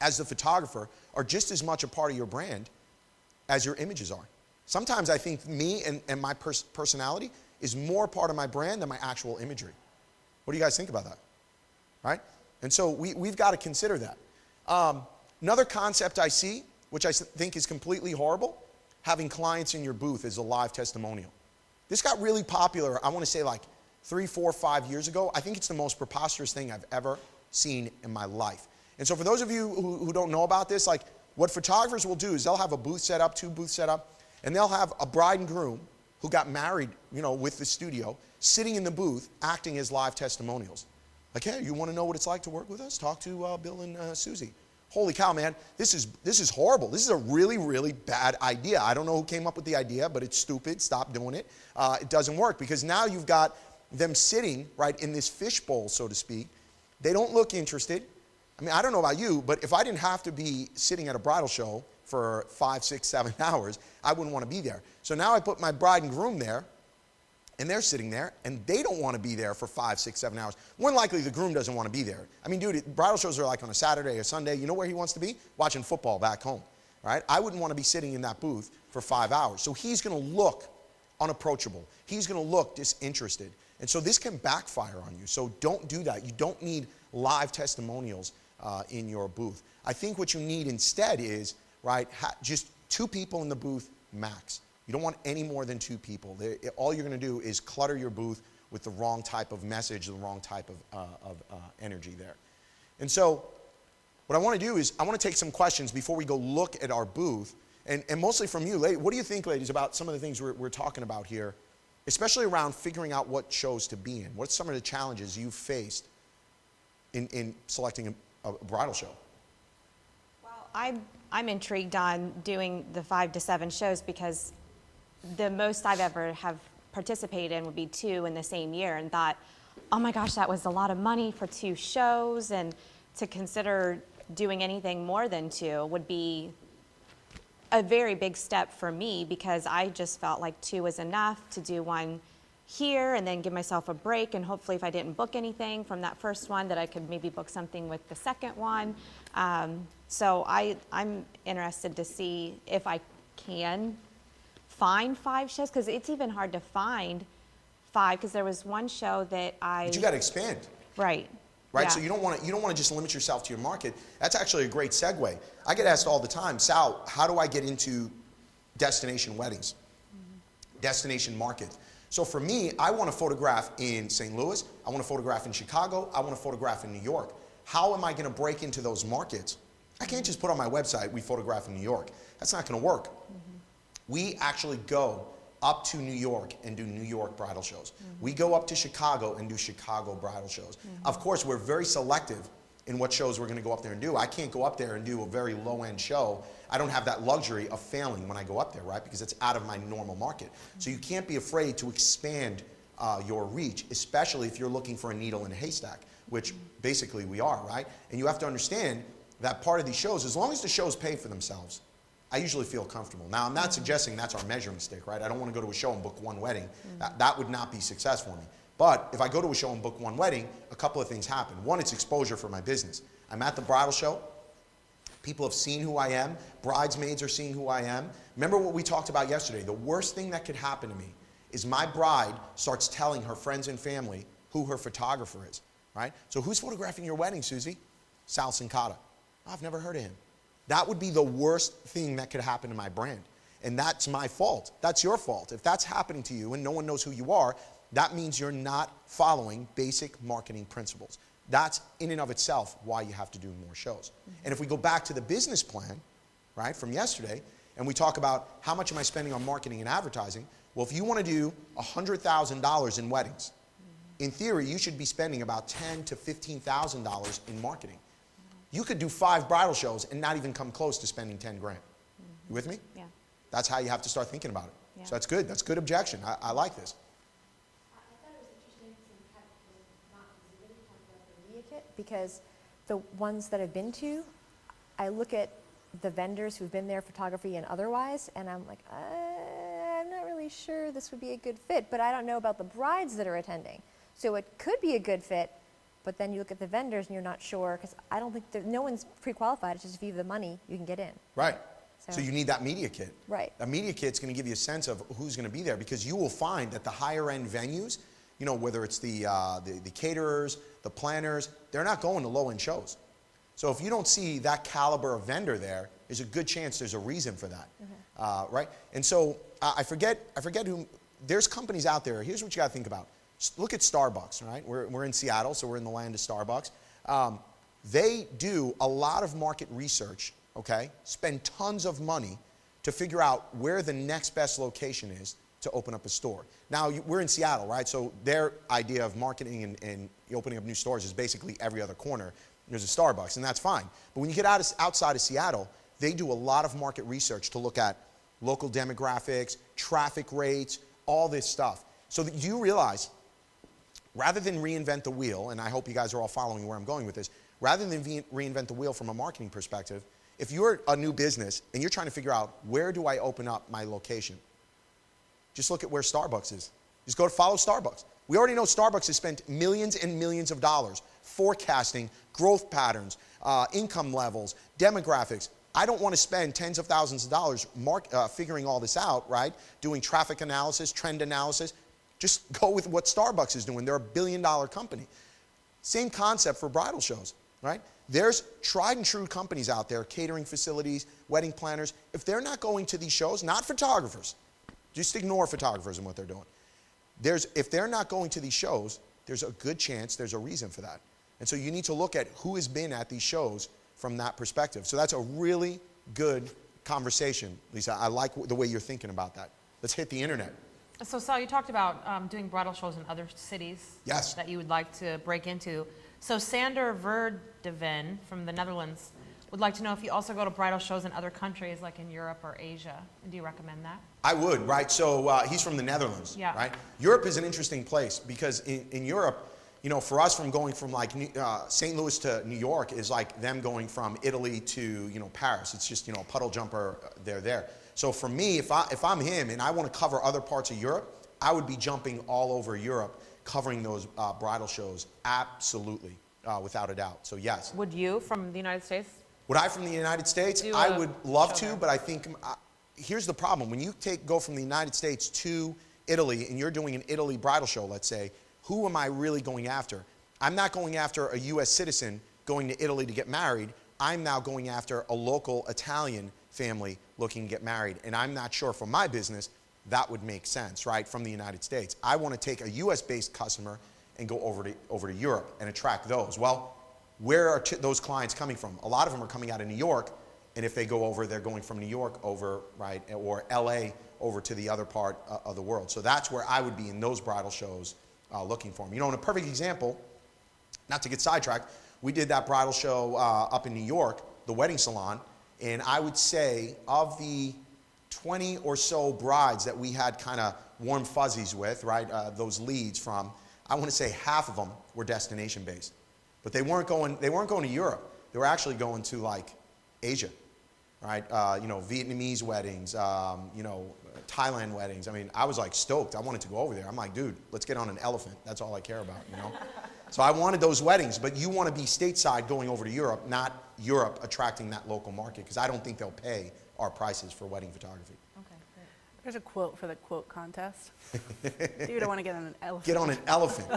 C: as the photographer, are just as much a part of your brand as your images are. Sometimes I think me and my personality is more part of my brand than my actual imagery. What do you guys think about that? Right? And so we've got to consider that. Another concept I see, which I think is completely horrible, having clients in your booth as a live testimonial. This got really popular, I want to say like 3, 4, 5 years ago. I think it's the most preposterous thing I've ever seen in my life. And so for those of you who don't know about this, like what photographers will do is they'll have a booth set up, 2 booths set up, and they'll have a bride and groom who got married, with the studio, sitting in the booth acting as live testimonials. Like, hey, you want to know what it's like to work with us? Talk to Bill and Susie. Holy cow, man, this is horrible. This is a really, really bad idea. I don't know who came up with the idea, but it's stupid. Stop doing it. It doesn't work because now you've got them sitting, right, in this fishbowl, so to speak. They don't look interested. I mean, I don't know about you, but if I didn't have to be sitting at a bridal show for 5, 6, 7 hours, I wouldn't want to be there. So now I put my bride and groom there, and they're sitting there, and they don't want to be there for 5, 6, 7 hours. More than likely, the groom doesn't want to be there. I mean, dude, bridal shows are like on a Saturday or Sunday. You know where he wants to be? Watching football back home, right? I wouldn't want to be sitting in that booth for 5 hours. So he's going to look unapproachable. He's going to look disinterested. And so this can backfire on you. So don't do that. You don't need live testimonials in your booth. I think what you need instead is, right, just 2 people in the booth max. You don't want any more than 2 people. All you're going to do is clutter your booth with the wrong type of message, the wrong type of energy there. And so what I want to do is I want to take some questions before we go look at our booth, and mostly from you. What do you think, ladies, about some of the things we're talking about here, especially around figuring out what shows to be in? What's some of the challenges you've faced in selecting a bridal show?
G: Well, I'm intrigued on doing the 5 to 7 shows because the most I've ever have participated in would be 2 in the same year, and thought, oh my gosh, that was a lot of money for 2 shows, and to consider doing anything more than 2 would be a very big step for me, because I just felt like 2 was enough to do one here and then give myself a break, and hopefully if I didn't book anything from that first one, that I could maybe book something with the second one. So I'm interested to see if I can find 5 shows, because it's even hard to find 5, because there was one show that
C: But you got to expand.
G: Right.
C: Right,
G: Yeah.
C: so you don't want to just limit yourself to your market. That's actually a great segue. I get asked all the time, Sal, how do I get into destination weddings, destination markets? So for me, I want to photograph in St. Louis, I want to photograph in Chicago, I want to photograph in New York. How am I going to break into those markets? I can't just put on my website, we photograph in New York. That's not going to work. We actually go up to New York and do New York bridal shows. We go up to Chicago and do Chicago bridal shows. Of course, we're very selective in what shows we're going to go up there and do. I can't go up there and do a very low-end show. I don't have that luxury of failing when I go up there, right? Because it's out of my normal market. So you can't be afraid to expand your reach, especially if you're looking for a needle in a haystack, which basically we are, right? And you have to understand that part of these shows, as long as the shows pay for themselves, I usually feel comfortable. Now, I'm not suggesting that's our measuring stick, right? I don't want to go to a show and book 1 wedding. That would not be success for me. But if I go to a show and book 1 wedding, a couple of things happen. One, it's exposure for my business. I'm at the bridal show. People have seen who I am. Bridesmaids are seeing who I am. Remember what we talked about yesterday. The worst thing that could happen to me is my bride starts telling her friends and family who her photographer is, right? So who's photographing your wedding, Susie? Sal Cincotta. I've never heard of him. That would be the worst thing that could happen to my brand. And that's my fault. That's your fault. If that's happening to you and no one knows who you are, that means you're not following basic marketing principles. That's in and of itself why you have to do more shows. And if we go back to the business plan, right, from yesterday, and we talk about how much am I spending on marketing and advertising, well, if you want to do $100,000 in weddings, in theory, you should be spending about $10,000 to $15,000 in marketing. You could do 5 bridal shows and not even come close to spending 10 grand. You with me?
G: Yeah.
C: That's how you have to start thinking about it.
G: Yeah.
C: So that's good. That's good objection. I like this.
D: I thought it was interesting to have not visibility talk about the media kit, because the ones that I've been to, I look at the vendors who've been there, photography and otherwise, and I'm like, I'm not really sure this would be a good fit, but I don't know about the brides that are attending. So it could be a good fit, but then you look at the vendors and you're not sure, because I don't think, no one's pre-qualified. It's just if you have the money, you can get in.
C: Right. So you need that media kit.
D: Right.
C: A media kit's going to give you a sense of who's going to be there, because you will find that the higher end venues, you know, whether it's the caterers, the planners, they're not going to low end shows. So if you don't see that caliber of vendor there, there's a good chance there's a reason for that, right? And so I forget who. There's companies out there. Here's what you got to think about. Look at Starbucks, right? We're in Seattle, so we're in the land of Starbucks. They do a lot of market research, okay? Spend tons of money to figure out where the next best location is to open up a store. Now, we're in Seattle, right? So their idea of marketing and opening up new stores is basically every other corner there's a Starbucks, and that's fine. But when you get outside of Seattle, they do a lot of market research to look at local demographics, traffic rates, all this stuff. So that you realize, rather than reinvent the wheel, and I hope you guys are all following where I'm going with this, rather than reinvent the wheel from a marketing perspective, if you're a new business and you're trying to figure out, where do I open up my location? Just look at where Starbucks is. Just go to follow Starbucks. We already know Starbucks has spent millions and millions of dollars forecasting growth patterns, income levels, demographics. I don't want to spend tens of thousands of dollars figuring all this out, right? Doing traffic analysis, trend analysis. Just go with what Starbucks is doing. They're a $1 billion company. Same concept for bridal shows, right? There's tried and true companies out there, catering facilities, wedding planners. If they're not going to these shows, not photographers, just ignore photographers and what they're doing. If they're not going to these shows, there's a good chance there's a reason for that. And so you need to look at who has been at these shows from that perspective. So that's a really good conversation, Lisa. I like the way you're thinking about that. Let's hit the internet.
A: So Sal, you talked about doing bridal shows in other cities
C: Yes.
A: that you would like to break into. So Sander Verdeven from the Netherlands would like to know if you also go to bridal shows in other countries like in Europe or Asia. Do you recommend that?
C: I would, right? So he's from the Netherlands,
A: Yeah.
C: right? Europe is an interesting place because in Europe, you know, for us from going from like St. Louis to New York is like them going from Italy to, you know, Paris. It's just, you know, a puddle jumper, they're there. So for me, if I'm him and I want to cover other parts of Europe, I would be jumping all over Europe, covering those bridal shows, absolutely, without a doubt. So yes.
A: Would you from the United States?
C: Would I from the United States?
A: Do
C: I
A: a
C: would love
A: show
C: to,
A: there.
C: but I think here's the problem. When you go from the United States to Italy and you're doing an Italy bridal show, let's say, who am I really going after? I'm not going after a U.S. citizen going to Italy to get married. I'm now going after a local Italian family looking to get married. And I'm not sure for my business that would make sense, right, from the United States. I want to take a U.S.-based customer and go over to Europe and attract those. Well, where are those clients coming from? A lot of them are coming out of New York, and if they go over, they're going from New York over, right, or L.A. over to the other part of the world. So that's where I would be in those bridal shows looking for them. You know, in a perfect example, not to get sidetracked, we did that bridal show up in New York, the wedding salon, and I would say of the 20 or so brides that we had kind of warm fuzzies with, right, those leads from, I want to say half of them were destination based. But they weren't going to Europe. They were actually going to like Asia, right? You know, Vietnamese weddings, you know, Thailand weddings. I mean, I was like stoked. I wanted to go over there. I'm like, dude, let's get on an elephant. That's all I care about, you know? So I wanted those weddings, but you want to be stateside going over to Europe, not Europe attracting that local market, because I don't think they'll pay our prices for wedding photography.
A: Okay, great.
B: There's a quote for the quote contest. Dude, I want to get on an elephant.
C: Get on an elephant.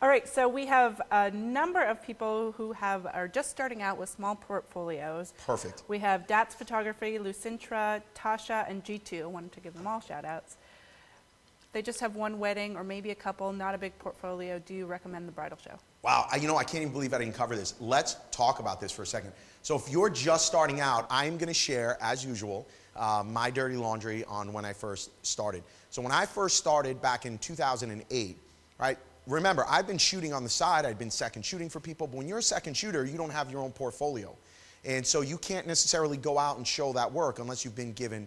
B: All right, so we have a number of people who are just starting out with small portfolios.
C: Perfect.
B: We have Dats Photography, Lucintra, Tasha, and G2. I wanted to give them all shout outs. They just have one wedding or maybe a couple, not a big portfolio. Do you recommend the bridal show?
C: Wow, you know, I can't even believe I didn't cover this. Let's talk about this for a second. So if you're just starting out, I'm going to share, as usual, my dirty laundry on when I first started. So when I first started back in 2008, right, remember, I've been shooting on the side. I've been second shooting for people. But when you're a second shooter, you don't have your own portfolio. And so you can't necessarily go out and show that work unless you've been given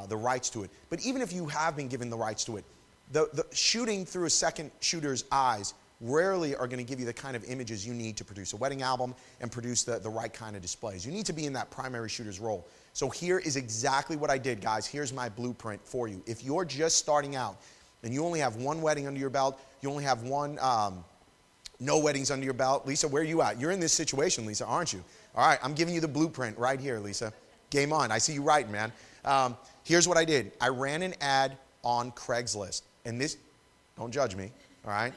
C: the rights to it. But even if you have been given the rights to it, the shooting through a second shooter's eyes rarely are going to give you the kind of images you need to produce a wedding album and produce the right kind of displays. You need to be in that primary shooter's role. So here is exactly what I did, guys. Here's my blueprint for you. If you're just starting out and you only have one wedding under your belt, you only have one no weddings under your belt. Lisa, where are you at? You're in this situation, Lisa, aren't you? All right, I'm giving you the blueprint right here, Lisa. Game on. I see you writing, man. Here's what I did. I ran an ad on Craigslist. And this, don't judge me, all right?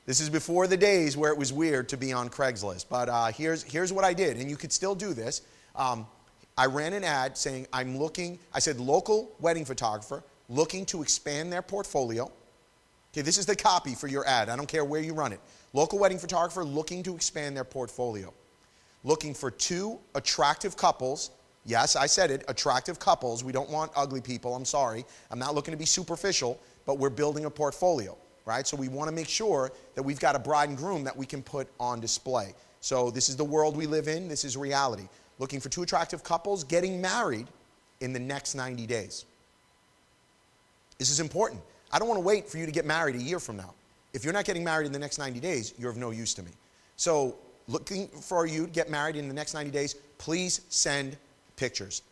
C: This is before the days where it was weird to be on Craigslist. But here's what I did, and you could still do this. I ran an ad saying, I said local wedding photographer looking to expand their portfolio. Okay, this is the copy for your ad. I don't care where you run it. Local wedding photographer looking to expand their portfolio. Looking for 2 attractive couples. Yes, I said it, attractive couples. We don't want ugly people, I'm sorry. I'm not looking to be superficial, but we're building a portfolio, right? So we want to make sure that we've got a bride and groom that we can put on display. So this is the world we live in. This is reality. Looking for 2 attractive couples getting married in the next 90 days. This is important. I don't want to wait for you to get married a year from now. If you're not getting married in the next 90 days, you're of no use to me. So looking for you to get married in the next 90 days, please send pictures.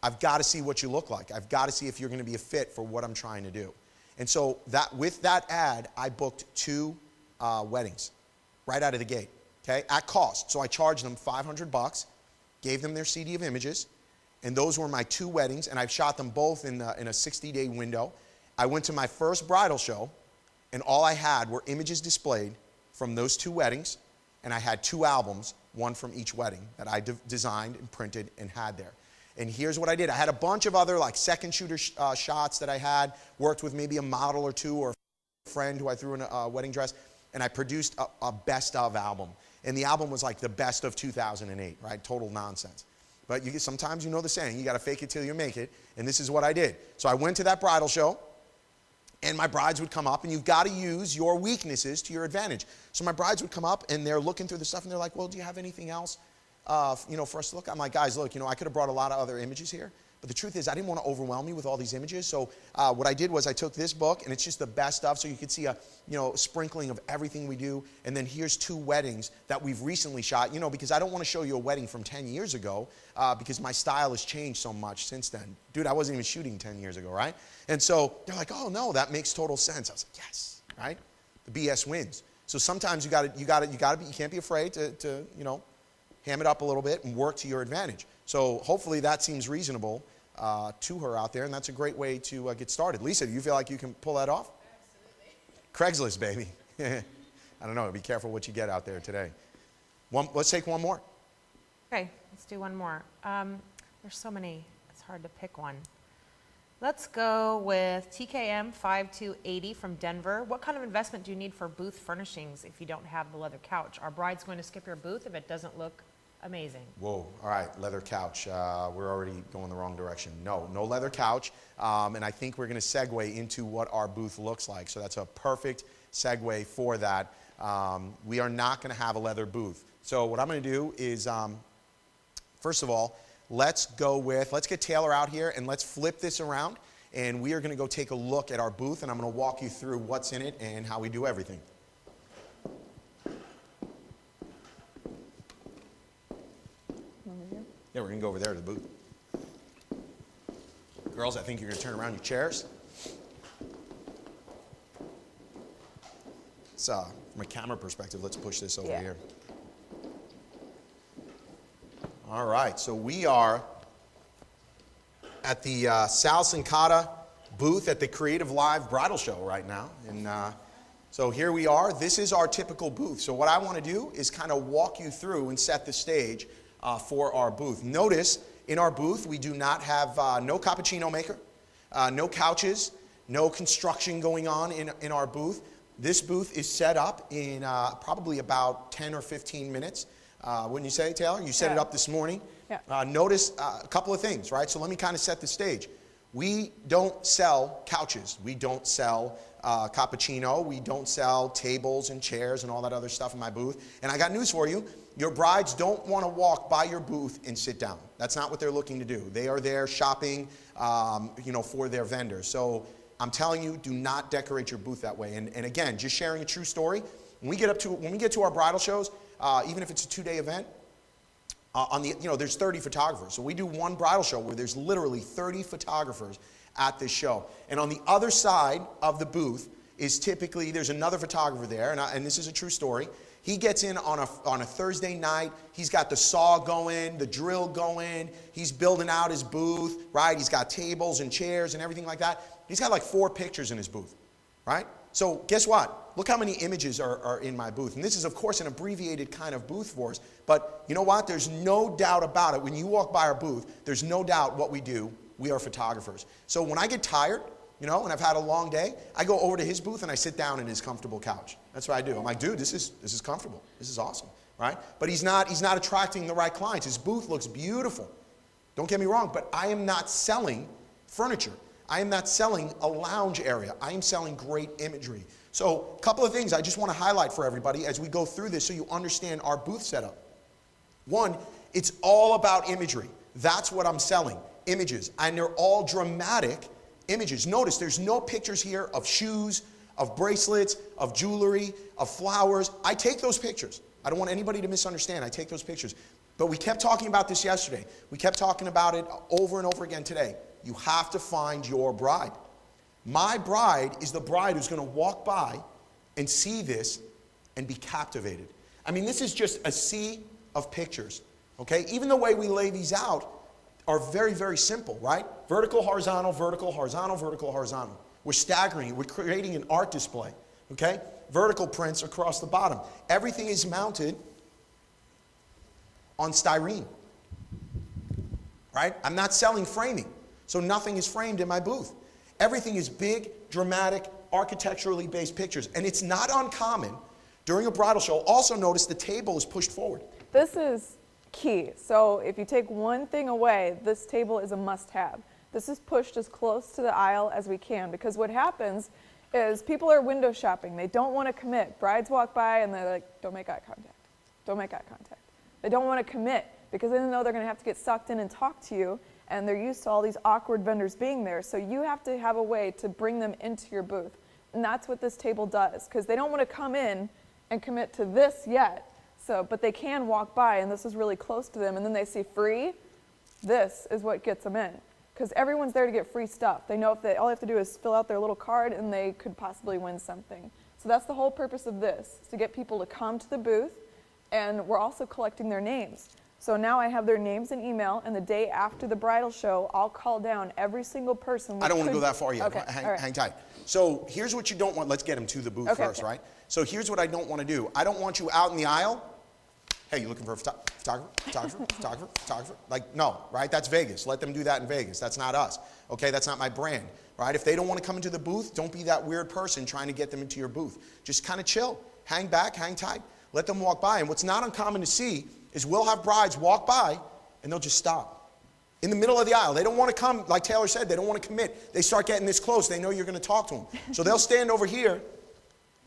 C: I've got to see what you look like. I've got to see if you're going to be a fit for what I'm trying to do. And so with that ad, I booked 2 weddings right out of the gate, okay, at cost. So I charged them $500, gave them their CD of images, and those were my 2 weddings, and I've shot them both in a 60-day window. I went to my first bridal show, and all I had were images displayed from those 2 weddings, and I had 2 albums, one from each wedding, that I designed and printed and had there. And here's what I did. I had a bunch of other like second shooter shots that I had, worked with maybe a model or 2 or a friend who I threw in a wedding dress, and I produced a best of album. And the album was like the best of 2008, right? Total nonsense. But sometimes you know the saying, you got to fake it till you make it, and this is what I did. So I went to that bridal show, and my brides would come up, and you've got to use your weaknesses to your advantage. So my brides would come up, and they're looking through the stuff, and they're like, well, do you have anything else for us to look at? I'm like, guys, look, I could have brought a lot of other images here, but the truth is I didn't want to overwhelm you with all these images. So what I did was I took this book, and it's just the best stuff, so you could see a sprinkling of everything we do. And then here's 2 weddings that we've recently shot, because I don't want to show you a wedding from 10 years ago because my style has changed so much since then. Dude, I wasn't even shooting 10 years ago, right? And so they're like, oh no, that makes total sense. I was like, yes, right? The BS wins. So sometimes you can't be afraid to ham it up a little bit and work to your advantage. So hopefully that seems reasonable to her out there, and that's a great way to get started. Lisa, do you feel like you can pull that off? Absolutely. Craigslist, baby. I don't know. Be careful what you get out there today. Let's take one more.
A: Okay, let's do one more. There's so many. It's hard to pick one. Let's go with TKM 5280 from Denver. What kind of investment do you need for booth furnishings if you don't have the leather couch? Are brides going to skip your booth if it doesn't look amazing?
C: Whoa, all right, leather couch. We're already going the wrong direction. No leather couch. And I think we're going to segue into what our booth looks like. So that's a perfect segue for that. We are not going to have a leather booth. So what I'm going to do is, first of all, let's get Taylor out here and let's flip this around. And we are going to go take a look at our booth, and I'm going to walk you through what's in it and how we do everything. Yeah, we're going to go over there to the booth. Girls, I think you're going to turn around your chairs. From a camera perspective, let's push this over here. All right, so we are at the Sal Cincotta booth at the Creative Live Bridal Show right now. And so here we are. This is our typical booth. So what I want to do is kind of walk you through and set the stage for our booth. Notice in our booth we do not have no cappuccino maker, no couches, no construction going on in our booth. This booth is set up in probably about 10 or 15 minutes. Wouldn't you say, Taylor? You set it up this morning.
F: Yeah.
C: Notice a couple of things, right? So let me kind of set the stage. We don't sell couches. We don't sell cappuccino. We don't sell tables and chairs and all that other stuff in my booth. And I got news for you. Your brides don't want to walk by your booth and sit down. That's not what they're looking to do. They are there shopping, for their vendors. So I'm telling you, do not decorate your booth that way. And again, just sharing a true story. When we get to our bridal shows, even if it's a 2-day event, there's 30 photographers. So we do one bridal show where there's literally 30 photographers at this show. And on the other side of the booth is typically, there's another photographer there, and this is a true story. He gets in on a Thursday night. He's got the saw going, the drill going. He's building out his booth, right? He's got tables and chairs and everything like that. He's got like 4 pictures in his booth, right? So guess what? Look how many images are in my booth. And this is, of course, an abbreviated kind of booth for us. But you know what? There's no doubt about it. When you walk by our booth, there's no doubt what we do. We are photographers. So when I get tired, you know, and I've had a long day, I go over to his booth and I sit down in his comfortable couch. That's what I do. I'm like, dude, this is comfortable. This is awesome, right? But he's not attracting the right clients. His booth looks beautiful. Don't get me wrong, but I am not selling furniture. I am not selling a lounge area. I am selling great imagery. So a couple of things I just want to highlight for everybody as we go through this so you understand our booth setup. One, it's all about imagery. That's what I'm selling, images. And they're all dramatic images. Notice there's no pictures here of shoes, of bracelets, of jewelry, of flowers. I take those pictures. I don't want anybody to misunderstand. I take those pictures. But we kept talking about this yesterday. We kept talking about it over and over again today. You have to find your bride. My bride is the bride who's going to walk by and see this and be captivated. I mean, this is just a sea of pictures, okay? Even the way we lay these out are very, very simple, right? Vertical, horizontal, vertical, horizontal, vertical, horizontal. We're staggering it. We're creating an art display, okay? Vertical prints across the bottom. Everything is mounted on styrene, right? I'm not selling framing, so nothing is framed in my booth. Everything is big, dramatic, architecturally based pictures. And it's not uncommon during a bridal show. Also notice the table is pushed forward.
I: This is key. So if you take one thing away, this table is a must-have. This is pushed as close to the aisle as we can, because what happens is people are window shopping. They don't want to commit. Brides walk by and they're like, don't make eye contact. Don't make eye contact. They don't want to commit because they know they're going to have to get sucked in and talk to you, and they're used to all these awkward vendors being there. So you have to have a way to bring them into your booth. And that's what this table does, because they don't want to come in and commit to this yet. So, but they can walk by, and this is really close to them, and then they see free. This is what gets them in, because everyone's there to get free stuff. They know if all they have to do is fill out their little card, and they could possibly win something. So that's the whole purpose of this, is to get people to come to the booth, and we're also collecting their names. So now I have their names and email, and the day after the bridal show, I'll call down every single person.
C: I don't want to go that far yet.
I: Okay,
C: Hang tight. So here's what you don't want. Let's get them to the booth first, right? So here's what I don't want to do. I don't want you out in the aisle. Hey, you looking for a photographer? Like, no, right? That's Vegas. Let them do that in Vegas. That's not us. Okay, that's not my brand, right? If they don't want to come into the booth, don't be that weird person trying to get them into your booth. Just kind of chill. Hang back, hang tight. Let them walk by. And what's not uncommon to see is we'll have brides walk by and they'll just stop in the middle of the aisle. They don't want to come, like Taylor said, they don't want to commit. They start getting this close. They know you're going to talk to them. So they'll stand over here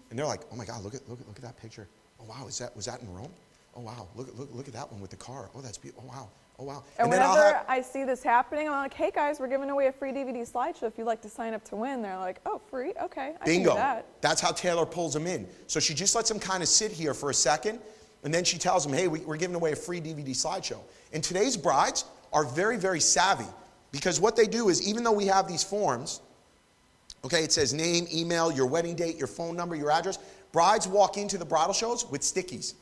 C: and they're like, oh my God, look at that picture. Oh wow, was that in Rome? Oh wow, look at that one with the car. Oh, that's beautiful. Oh wow. Oh wow.
I: And whenever I see this happening, I'm like, hey guys, we're giving away a free DVD slideshow if you'd like to sign up to win. They're like, oh, free? Okay, I
C: Bingo.
I: can do that.
C: That's how Taylor pulls them in. So she just lets them kind of sit here for a second, and then she tells them, hey, we're giving away a free DVD slideshow. And today's brides are very, very savvy, because what they do is, even though we have these forms, okay, it says name, email, your wedding date, your phone number, your address, brides walk into the bridal shows with stickies.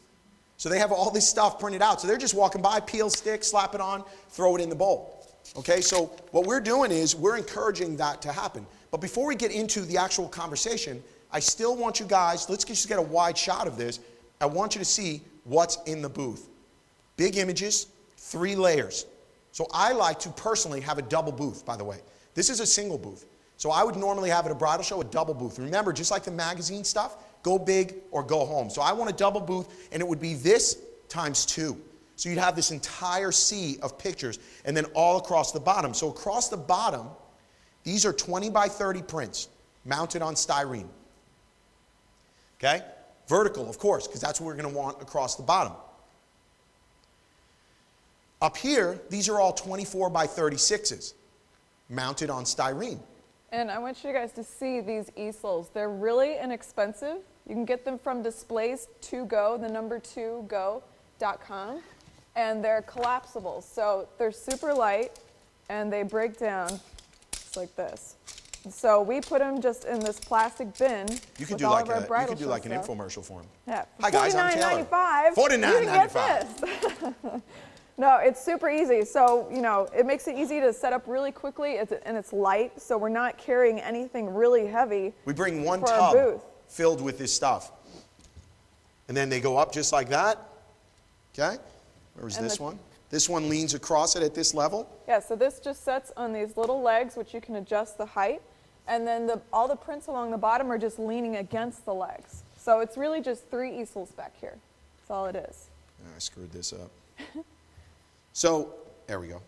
C: So they have all this stuff printed out. So they're just walking by, peel stick, slap it on, throw it in the bowl. Okay, so what we're doing is we're encouraging that to happen. But before we get into the actual conversation, I still want you guys, let's just get a wide shot of this. I want you to see what's in the booth. Big images, 3 layers. So I like to personally have a double booth, by the way. This is a single booth. So I would normally have at a bridal show a double booth. Remember, just like the magazine stuff, go big or go home. So I want a double booth, and it would be this times 2. So you'd have this entire sea of pictures, and then all across the bottom. So across the bottom, these are 20 by 30 prints mounted on styrene. Okay? Vertical, of course, because that's what we're going to want across the bottom. Up here, these are all 24 by 36s mounted on styrene.
I: And I want you guys to see these easels. They're really inexpensive. You can get them from displays2go, the number 2go.com, and they're collapsible. So they're super light, and they break down just like this. So we put them just in this plastic bin.
C: You could
I: with
C: do
I: all
C: like
I: of our
C: you
I: bridal
C: could do
I: show
C: like an
I: stuff.
C: infomercial for him.
I: Yeah.
C: Hi guys, I'm Taylor.
I: $49.95.
C: $49.95.
I: You can get this. No, it's super easy. So, you know, it makes it easy to set up really quickly, and it's light, so we're not carrying anything really heavy.
C: We bring one
I: for our
C: tub
I: booth.
C: filled with this stuff. And then they go up just like that. Okay? Where's this one? This one leans across it at this level.
I: Yeah, so this just sets on these little legs, which you can adjust the height. And then all the prints along the bottom are just leaning against the legs. So it's really just 3 easels back here. That's all it is.
C: I screwed this up. So, there we go.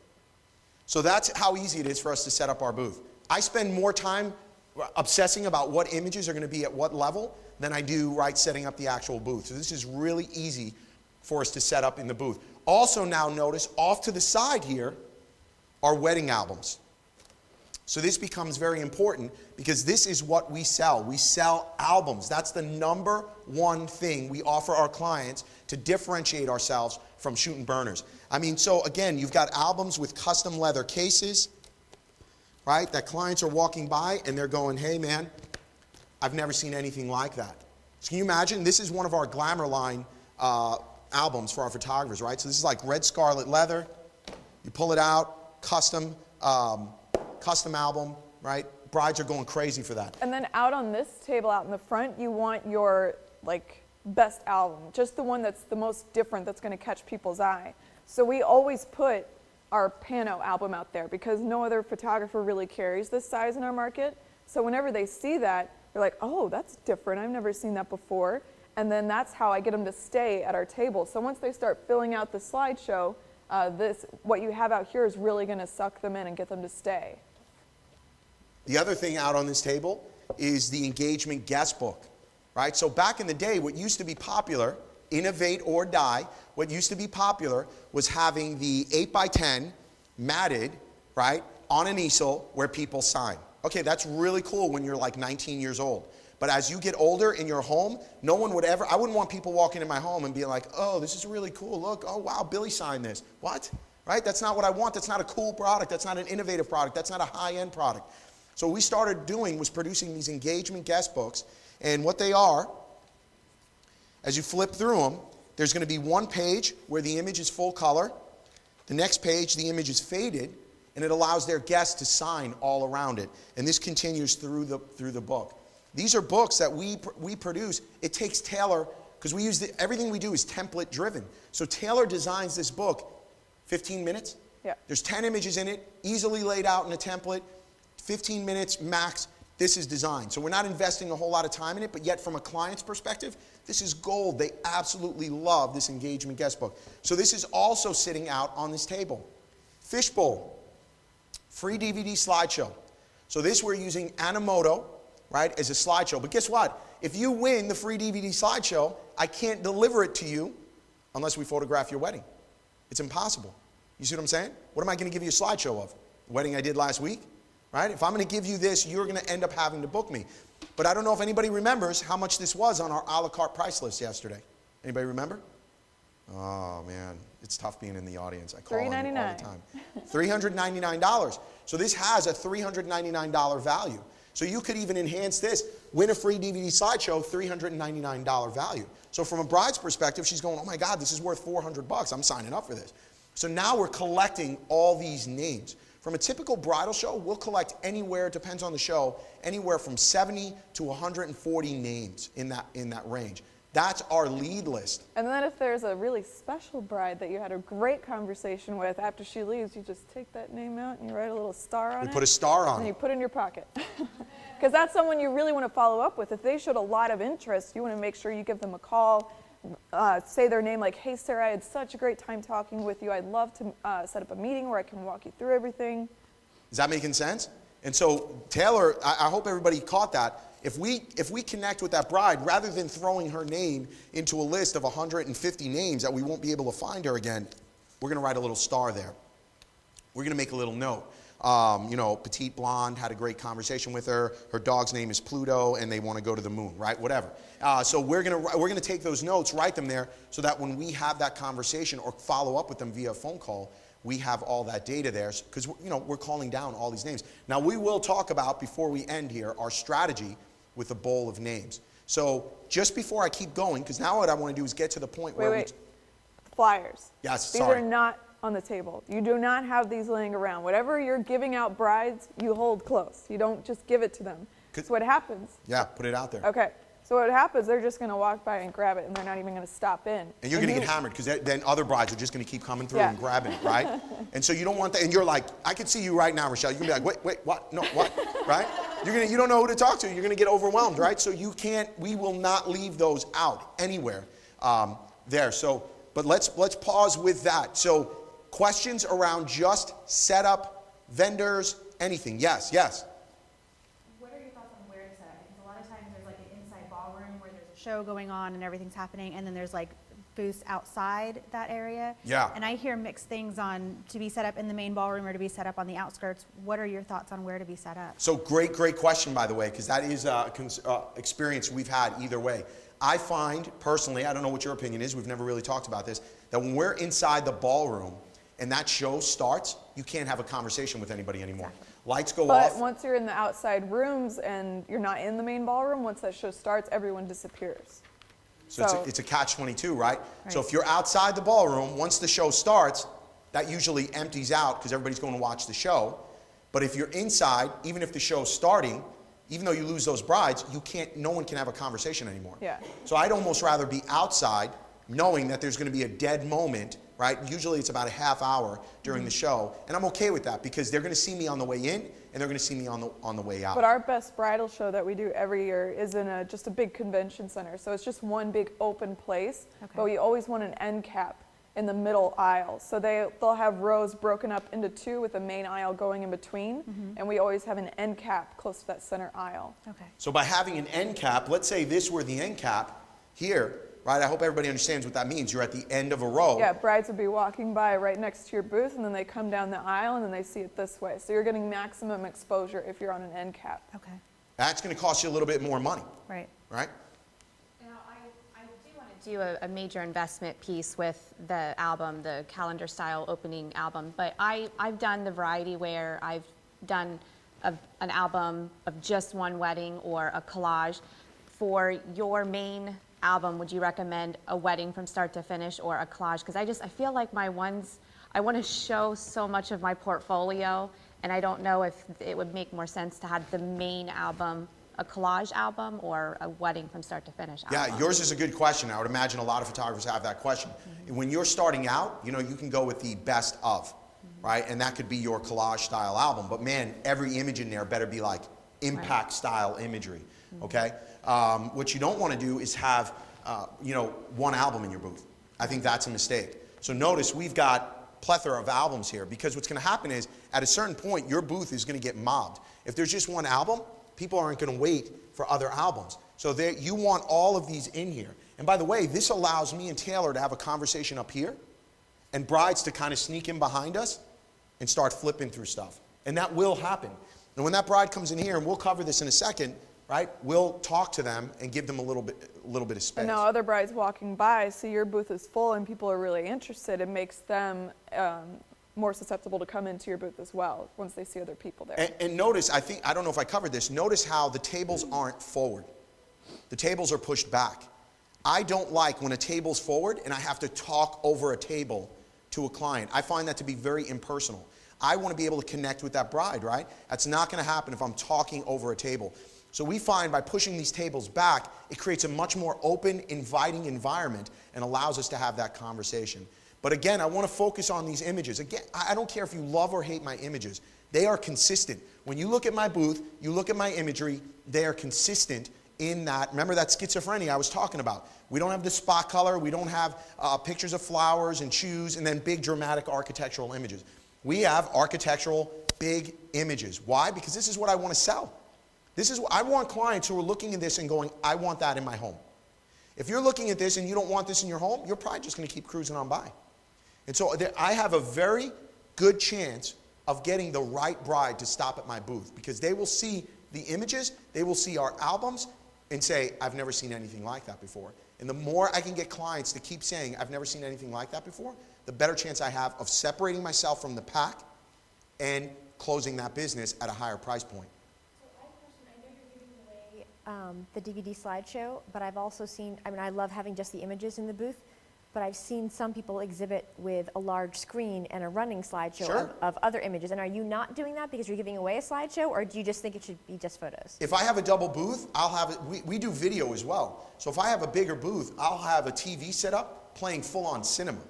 C: So that's how easy it is for us to set up our booth. I spend more time obsessing about what images are going to be at what level than I do setting up the actual booth. So this is really easy for us to set up in the booth. Also now notice off to the side here are wedding albums. So this becomes very important because this is what we sell. We sell albums. That's the number one thing we offer our clients to differentiate ourselves from shooting burners. I mean, so again, you've got albums with custom leather cases, right? That clients are walking by and they're going, hey man, I've never seen anything like that. So can you imagine? This is one of our glamour line albums for our photographers, right? So this is like red scarlet leather. You pull it out, custom album, right? Brides are going crazy for that.
I: And then out on this table out in the front, you want your best album, just the one that's the most different, that's going to catch people's eye. So we always put our Pano album out there because no other photographer really carries this size in our market. So whenever they see that, they're like, oh, that's different. I've never seen that before. And then that's how I get them to stay at our table. So once they start filling out the slideshow, what you have out here is really going to suck them in and get them to stay.
C: The other thing out on this table is the engagement guest book, right? So back in the day, what used to be popular, innovate or die, what used to be popular was having the 8x10 matted, right, on an easel where people sign. Okay, that's really cool when you're like 19 years old. But as you get older in your home, no one would ever, I wouldn't want people walking in my home and being like, oh, this is really cool. Look, oh, wow, Billy signed this. What? Right? That's not what I want. That's not a cool product. That's not an innovative product. That's not a high-end product. So what we started doing was producing these engagement guest books. And what they are, as you flip through them, there's going to be one page where the image is full color. The next page, the image is faded, and it allows their guests to sign all around it. And this continues through the book. These are books that we produce. It takes Taylor, because we use everything we do is template driven. So Taylor designs this book 15 minutes.
I: Yeah.
C: There's 10 images in it, easily laid out in a template. 15 minutes max, this is designed. So we're not investing a whole lot of time in it, but yet from a client's perspective, this is gold. They absolutely love this engagement guest book. So this is also sitting out on this table. Fishbowl, free DVD slideshow. So this we're using Animoto, right, as a slideshow. But guess what? If you win the free DVD slideshow, I can't deliver it to you unless we photograph your wedding. It's impossible. You see what I'm saying? What am I going to give you a slideshow of? The wedding I did last week? Right? If I'm going to give you this, you're going to end up having to book me. But I don't know if anybody remembers how much this was on our a la carte price list yesterday. Anybody remember? Oh, man. It's tough being in the audience. I call them all the time. $399. So this has a $399 value. So you could even enhance this, win a free DVD slideshow, $399 value. So from a bride's perspective, she's going, oh my God, this is worth $400. I'm signing up for this. So now we're collecting all these names. From a typical bridal show, we'll collect anywhere, it depends on the show, anywhere from 70 to 140 names in that range. That's our lead list.
I: And then if there's a really special bride that you had a great conversation with, after she leaves, you just take that name out and you write a little star on it.
C: We put a star on it.
I: And you put it in your pocket. Because that's someone you really want to follow up with. If they showed a lot of interest, you want to make sure you give them a call, say their name like, hey Sarah, I had such a great time talking with you. I'd love to set up a meeting where I can walk you through everything.
C: Is that making sense? And so Taylor, I hope everybody caught that. If we connect with that bride, rather than throwing her name into a list of 150 names that we won't be able to find her again, we're going to write a little star there. We're going to make a little note. Petite blonde, had a great conversation with her. Her dog's name is Pluto, and they want to go to the moon, right? Whatever. So we're gonna take those notes, write them there, so that when we have that conversation or follow up with them via phone call, we have all that data there because we're calling down all these names. Now we will talk about, before we end here, our strategy with a bowl of names. So just before I keep going, because now what I want to do is get to the point where
I: Wait. Flyers.
C: Yes,
I: These
C: sorry.
I: are not on the table. You do not have these laying around. Whatever you're giving out brides, you hold close. You don't just give it to them. So what happens?
C: Yeah, put it out there.
I: Okay. So what happens, they're just going to walk by and grab it, and they're not even going to stop in.
C: And you're going to get hammered because then other brides are just going to keep coming through
I: Yeah.
C: and grabbing it, right? And so you don't want that. And you're like, I can see you right now, Rochelle. You're going to be like, wait, what? No, what? Right? You don't know who to talk to. You're going to get overwhelmed, right? So we will not leave those out anywhere there. So, but let's pause with that. So questions around just setup, vendors, anything. Yes.
H: What are your thoughts on where to set up? Because a lot of times there's like an inside ballroom where there's a show going on and everything's happening, and then there's like booths outside that area.
C: Yeah.
H: And I hear mixed things on to be set up in the main ballroom or to be set up on the outskirts. What are your thoughts on where to be set up?
C: So great question, by the way, because that is experience we've had either way. I find, personally, I don't know what your opinion is, we've never really talked about this, that when we're inside the ballroom and that show starts, you can't have a conversation with anybody anymore. Lights go off.
I: But once you're in the outside rooms and you're not in the main ballroom, once that show starts, everyone disappears.
C: So it's a catch-22, right? So if you're outside the ballroom, once the show starts, that usually empties out because everybody's going to watch the show. But if you're inside, even if the show's starting, even though you lose those brides, no one can have a conversation anymore.
I: Yeah.
C: So I'd almost rather be outside knowing that there's going to be a dead moment, right? Usually it's about a half hour during the show, and I'm okay with that because they're going to see me on the way in and they're going to see me on the way out.
I: But our best bridal show that we do every year is in just a big convention center. So it's just one big open place, but we always want an end cap in the middle aisle. So they'll have rows broken up into two with a main aisle going in between, and we always have an end cap close to that center aisle.
H: Okay.
C: So by having an end cap, let's say this were the end cap here, right? I hope everybody understands what that means. You're at the end of a row.
I: Yeah, brides would be walking by right next to your booth, and then they come down the aisle, and then they see it this way. So you're getting maximum exposure if you're on an end cap.
H: Okay.
C: That's going to cost you a little bit more money,
H: Right.
C: right?
G: Now, I do want to do a major investment piece with the album, the calendar style opening album, but I've done the variety where I've done an album of just one wedding or a collage. For your main album, would you recommend a wedding from start to finish or a collage? Because I feel like I want to show so much of my portfolio, and I don't know if it would make more sense to have the main album a collage album or a wedding from start to finish album.
C: Yeah, yours is a good question. I would imagine a lot of photographers have that question. When you're starting out, you can go with the best of, right? And that could be your collage style album. But man, every image in there better be like impact style imagery, okay? What you don't want to do is have, one album in your booth. I think that's a mistake. So notice we've got plethora of albums here because what's going to happen is at a certain point, your booth is going to get mobbed. If there's just one album, people aren't going to wait for other albums. So you want all of these in here. And by the way, this allows me and Taylor to have a conversation up here and brides to kind of sneak in behind us and start flipping through stuff. And that will happen. And when that bride comes in here, and we'll cover this in a second, right? We'll talk to them and give them a little bit of space.
I: And now other brides walking by see your booth is full and people are really interested. It makes them more susceptible to come into your booth as well once they see other people there.
C: And notice, I don't know if I covered this, notice how the tables aren't forward. The tables are pushed back. I don't like when a table's forward and I have to talk over a table to a client. I find that to be very impersonal. I want to be able to connect with that bride, right? That's not going to happen if I'm talking over a table. So we find by pushing these tables back, it creates a much more open, inviting environment and allows us to have that conversation. But again, I want to focus on these images. Again, I don't care if you love or hate my images. They are consistent. When you look at my booth, you look at my imagery, they are consistent in that. Remember that schizophrenia I was talking about. We don't have the spot color. We don't have pictures of flowers and shoes and then big dramatic architectural images. We have architectural big images. Why? Because this is what I want to sell. I want clients who are looking at this and going, I want that in my home. If you're looking at this and you don't want this in your home, you're probably just going to keep cruising on by. And so I have a very good chance of getting the right bride to stop at my booth because they will see the images, they will see our albums and say, I've never seen anything like that before. And the more I can get clients to keep saying, I've never seen anything like that before, the better chance I have of separating myself from the pack and closing that business at a higher price point.
D: So I have a question. I know you're giving away the DVD slideshow, but I've also seen, I mean, I love having just the images in the booth, but I've seen some people exhibit with a large screen and a running slideshow
C: Sure.
D: of other images. And are you not doing that because you're giving away a slideshow, or do you just think it should be just photos?
C: If I have a double booth, I'll have it, we do video as well. So if I have a bigger booth, I'll have a TV set up playing full-on cinema,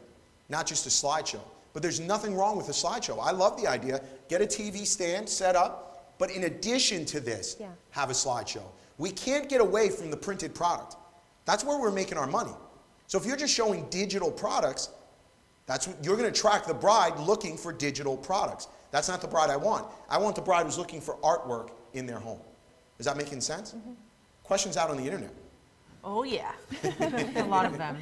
C: not just a slideshow. But there's nothing wrong with a slideshow. I love the idea. Get a TV stand set up, but in addition to this, have a slideshow. We can't get away from the printed product. That's where we're making our money. So if you're just showing digital products, that's what, you're going to attract the bride looking for digital products. That's not the bride I want. I want the bride who's looking for artwork in their home. Is that making sense? Mm-hmm. Questions out on the internet?
B: Oh, yeah.
A: A lot of them.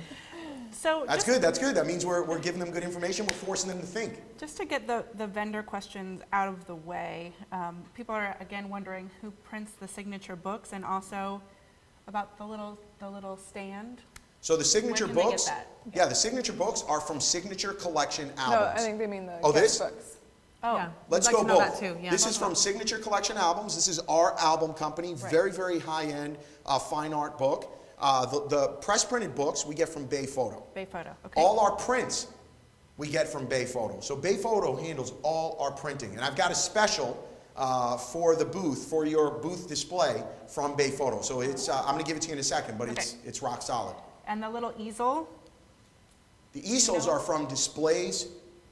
B: So
C: That's good, that's good. That means we're giving them good information, we're forcing them to think.
B: just to get the vendor questions out of the way, people are again wondering who prints the signature books, and also about the little stand.
C: So the signature
B: When can they get
C: books,
B: that?
C: yeah, the signature books are from Signature Collection albums.
I: No, I think they mean the
C: Oh, this?
I: guest books.
B: Oh,
A: Yeah.
C: Let's
A: I'd like
C: go
A: to know
C: both.
A: that too, yeah.
C: This is from Signature Collection albums. This is our album company, very, very high-end fine art book. The press printed books we get from Bay Photo.
B: Bay Photo. Okay.
C: All our prints we get from Bay Photo. So Bay Photo handles all our printing. And I've got a special for the booth, for your booth display from Bay Photo. So it's, I'm going to give it to you in a second, but it's rock solid.
B: And the little easel.
C: The easels are from displays,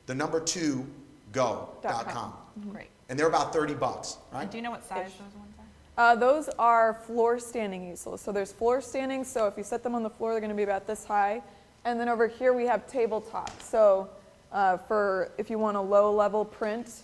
C: the number 2 go.com.
B: Great.
C: And they're about $30, right?
B: Do you know what size those ones are?
I: Those are floor standing easels. So there's floor standing, so if you set them on the floor, they're going to be about this high. And then over here we have tabletop. So for if you want a low level print,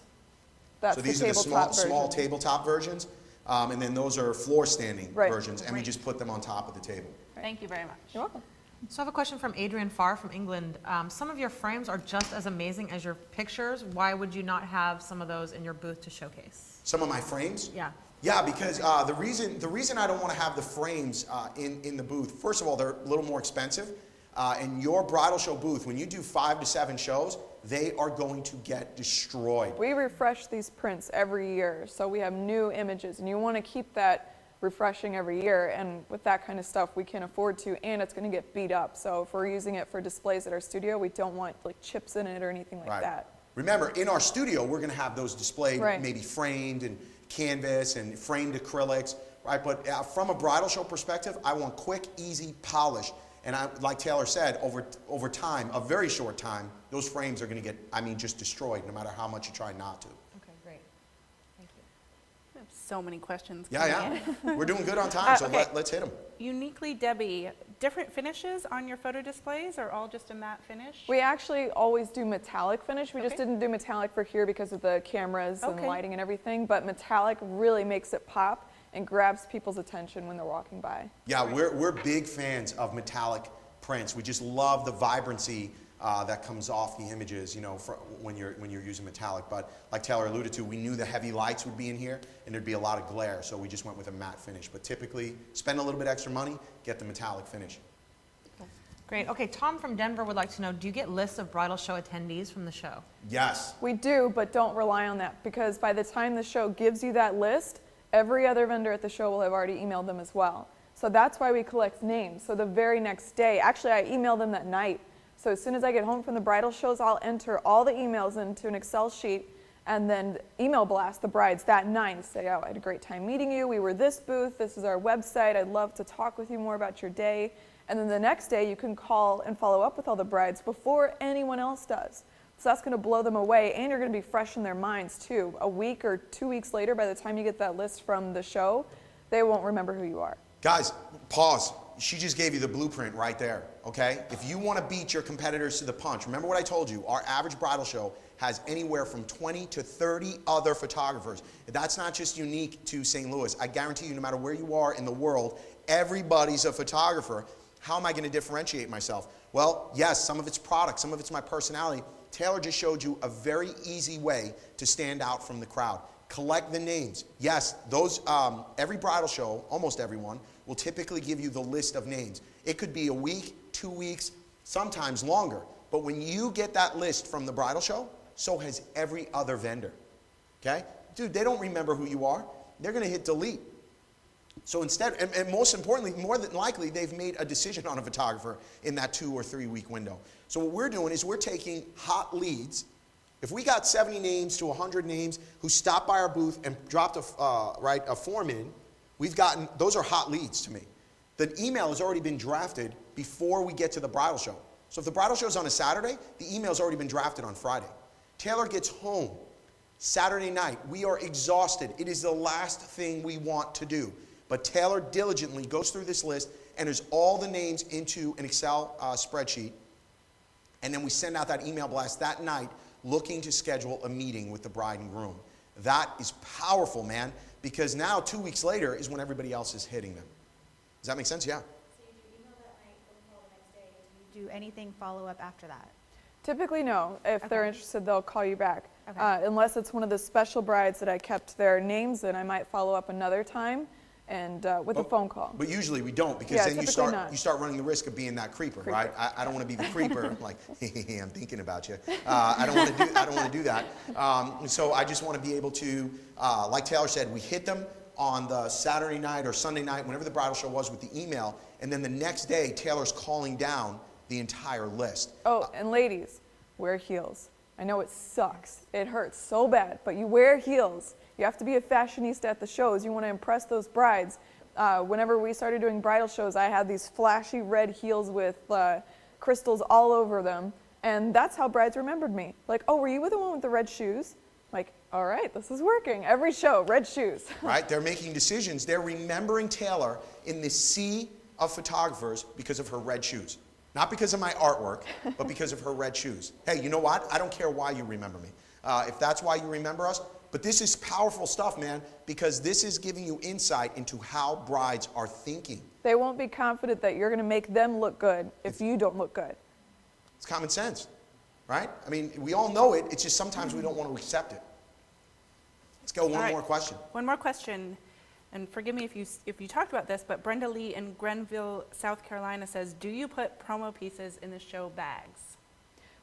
I: that's
C: So
I: the
C: these are the
I: tabletop
C: small
I: version.
C: tabletop versions, and then those are floor standing
I: Right.
C: versions, and we just put them on top of the table.
B: Thank you very much.
I: You're welcome.
A: So I have a question from Adrian Farr from England. Some of your frames are just as amazing as your pictures. Why would you not have some of those in your booth to showcase?
C: Some of my frames?
A: Yeah.
C: Yeah, because the reason I don't want to have the frames in the booth, first of all, they're a little more expensive. In your bridal show booth, when you do 5 to 7 shows, they are going to get destroyed.
I: We refresh these prints every year, so we have new images, and you want to keep that refreshing every year, and with that kind of stuff we can afford to, and it's going to get beat up. So if we're using it for displays at our studio, we don't want like chips in it or anything like that.
C: Remember, in our studio, we're going to have those displayed,
I: Right.
C: maybe framed and canvas and framed acrylics, right? But from a bridal show perspective, I want quick, easy polish. And like Taylor said, over time, a very short time, those frames are going to get, just destroyed, no matter how much you try not to.
A: Okay, great. Thank you.
B: I have so many questions.
C: Yeah,
B: coming
C: yeah.
B: in.
C: We're doing good on time, so
B: okay.
C: let's hit them.
B: Uniquely Debbie, different finishes on your photo displays, or all just a matte finish?
I: We actually always do metallic finish. We just
B: Okay.
I: didn't do metallic for here because of the cameras and
B: Okay.
I: lighting and everything, but metallic really makes it pop and grabs people's attention when they're walking by.
C: Yeah, we're big fans of metallic prints. We just love the vibrancy that comes off the images, when you're using metallic. But like Taylor alluded to, we knew the heavy lights would be in here and there'd be a lot of glare, so we just went with a matte finish. But typically, spend a little bit extra money, get the metallic finish.
A: Great. Okay, Tom from Denver would like to know, do you get lists of bridal show attendees from the show?
C: Yes.
I: We do, but don't rely on that because by the time the show gives you that list, every other vendor at the show will have already emailed them as well. So that's why we collect names. So the very next day, actually I email them that night. So as soon as I get home from the bridal shows, I'll enter all the emails into an Excel sheet and then email blast the brides that night and say, oh, I had a great time meeting you. We were this booth. This is our website. I'd love to talk with you more about your day. And then the next day you can call and follow up with all the brides before anyone else does. So that's going to blow them away, and you're going to be fresh in their minds too. A week or 2 weeks later, by the time you get that list from the show, they won't remember who you are.
C: Guys, pause. She just gave you the blueprint right there, okay? If you want to beat your competitors to the punch, remember what I told you, our average bridal show has anywhere from 20 to 30 other photographers. That's not just unique to St. Louis. I guarantee you, no matter where you are in the world, everybody's a photographer. How am I going to differentiate myself? Well, yes, some of it's product, some of it's my personality. Taylor just showed you a very easy way to stand out from the crowd. Collect the names. Yes, those every bridal show, almost everyone, will typically give you the list of names. It could be a week, 2 weeks, sometimes longer. But when you get that list from the bridal show, so has every other vendor. Okay? Dude, they don't remember who you are. They're going to hit delete. So instead, and most importantly, more than likely, they've made a decision on a photographer in that 2 or 3 week window. So what we're doing is we're taking hot leads. If we got 70 names to 100 names who stopped by our booth and dropped a form in, those are hot leads to me. The email has already been drafted before we get to the bridal show. So if the bridal show is on a Saturday, the email's already been drafted on Friday. Taylor gets home Saturday night. We are exhausted. It is the last thing we want to do. But Taylor diligently goes through this list and enters all the names into an Excel spreadsheet. And then we send out that email blast that night looking to schedule a meeting with the bride and groom. That is powerful, man, because now 2 weeks later is when everybody else is hitting them. Does that make sense? Yeah.
H: So you do email that night, phone call the next day. Do you do anything follow-up after that?
I: Typically, no. If they're interested, they'll call you back.
H: Okay.
I: Unless it's one of the special brides that I kept their names in, I might follow up another time and with a phone call.
C: But usually we don't, because
I: Yeah,
C: then you
I: typically not.
C: start running the risk of being that creeper. Right? I don't want to be the creeper. Like, hey, I'm thinking about you. I don't want to do that. So I just want to be able to, like Taylor said, we hit them on the Saturday night or Sunday night, whenever the bridal show was, with the email, and then the next day Taylor's calling down the entire list.
I: Oh, and ladies, wear heels. I know it sucks. It hurts so bad, but you wear heels. You have to be a fashionista at the shows. You want to impress those brides. Whenever we started doing bridal shows, I had these flashy red heels with crystals all over them, and that's how brides remembered me. Like, oh, were you the one with the red shoes? Like, all right, this is working. Every show, red shoes.
C: Right? They're making decisions. They're remembering Taylor in this sea of photographers because of her red shoes. Not because of my artwork, but because of her red shoes. Hey, you know what? I don't care why you remember me. If that's why you remember us. But this is powerful stuff, man, because this is giving you insight into how brides are thinking.
I: They won't be confident that you're going to make them look good if you don't look good.
C: It's common sense, right? I mean, we all know it. It's just sometimes we don't want to accept it. Let's go one more question.
B: One more question, and forgive me if you talked about this, but Brenda Lee in Grenville, South Carolina says, do you put promo pieces in the show bags?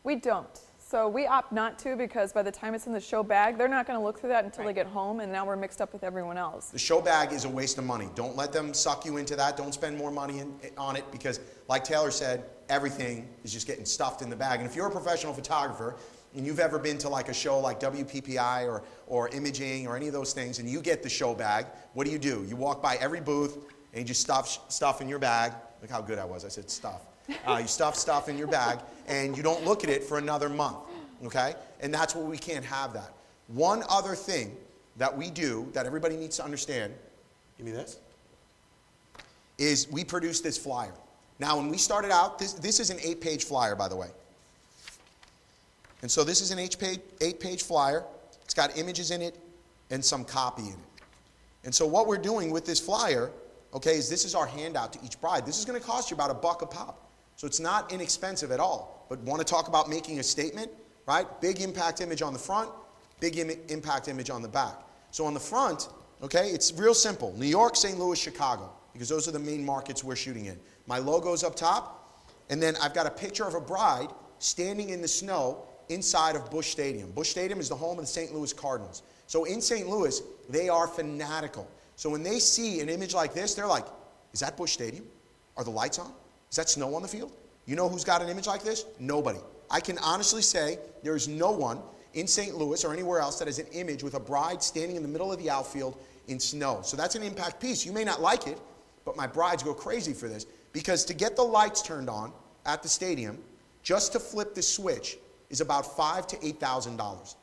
I: We don't. So we opt not to, because by the time it's in the show bag, they're not going to look through that until they get home, and now we're mixed up with everyone else.
C: The show bag is a waste of money. Don't let them suck you into that. Don't spend more money on it, because like Taylor said, everything is just getting stuffed in the bag. And if you're a professional photographer and you've ever been to like a show like WPPI or Imaging or any of those things, and you get the show bag, what do? You walk by every booth and you just stuff in your bag. Look how good I was. I said stuff. You stuff stuff in your bag, and you don't look at it for another month, okay? And that's what we can't have that. One other thing that we do that everybody needs to understand, give me this, is we produce this flyer. Now, when we started out, this is an 8-page flyer, by the way. And so this is an 8-page flyer. It's got images in it and some copy in it. And so what we're doing with this flyer, okay, is this is our handout to each bride. This is going to cost you about $1 a pop. So it's not inexpensive at all. But want to talk about making a statement, right? Big impact image on the front, big impact image on the back. So on the front, okay, it's real simple. New York, St. Louis, Chicago, because those are the main markets we're shooting in. My logo's up top, and then I've got a picture of a bride standing in the snow inside of Busch Stadium. Busch Stadium is the home of the St. Louis Cardinals. So in St. Louis, they are fanatical. So when they see an image like this, they're like, is that Busch Stadium? Are the lights on? Is that snow on the field? You know who's got an image like this? Nobody. I can honestly say there's no one in St. Louis or anywhere else that has an image with a bride standing in the middle of the outfield in snow. So that's an impact piece. You may not like it, but my brides go crazy for this, because to get the lights turned on at the stadium, just to flip the switch, is about $5,000 to $8,000.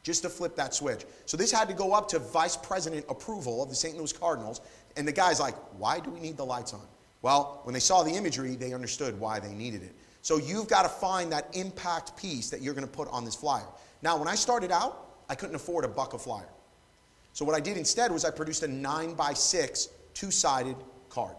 C: Just to flip that switch. So this had to go up to vice president approval of the St. Louis Cardinals, and the guy's like, why do we need the lights on? Well, when they saw the imagery, they understood why they needed it. So you've got to find that impact piece that you're going to put on this flyer. Now, when I started out, I couldn't afford $1 a flyer. So what I did instead was I produced a 9x6 two-sided card.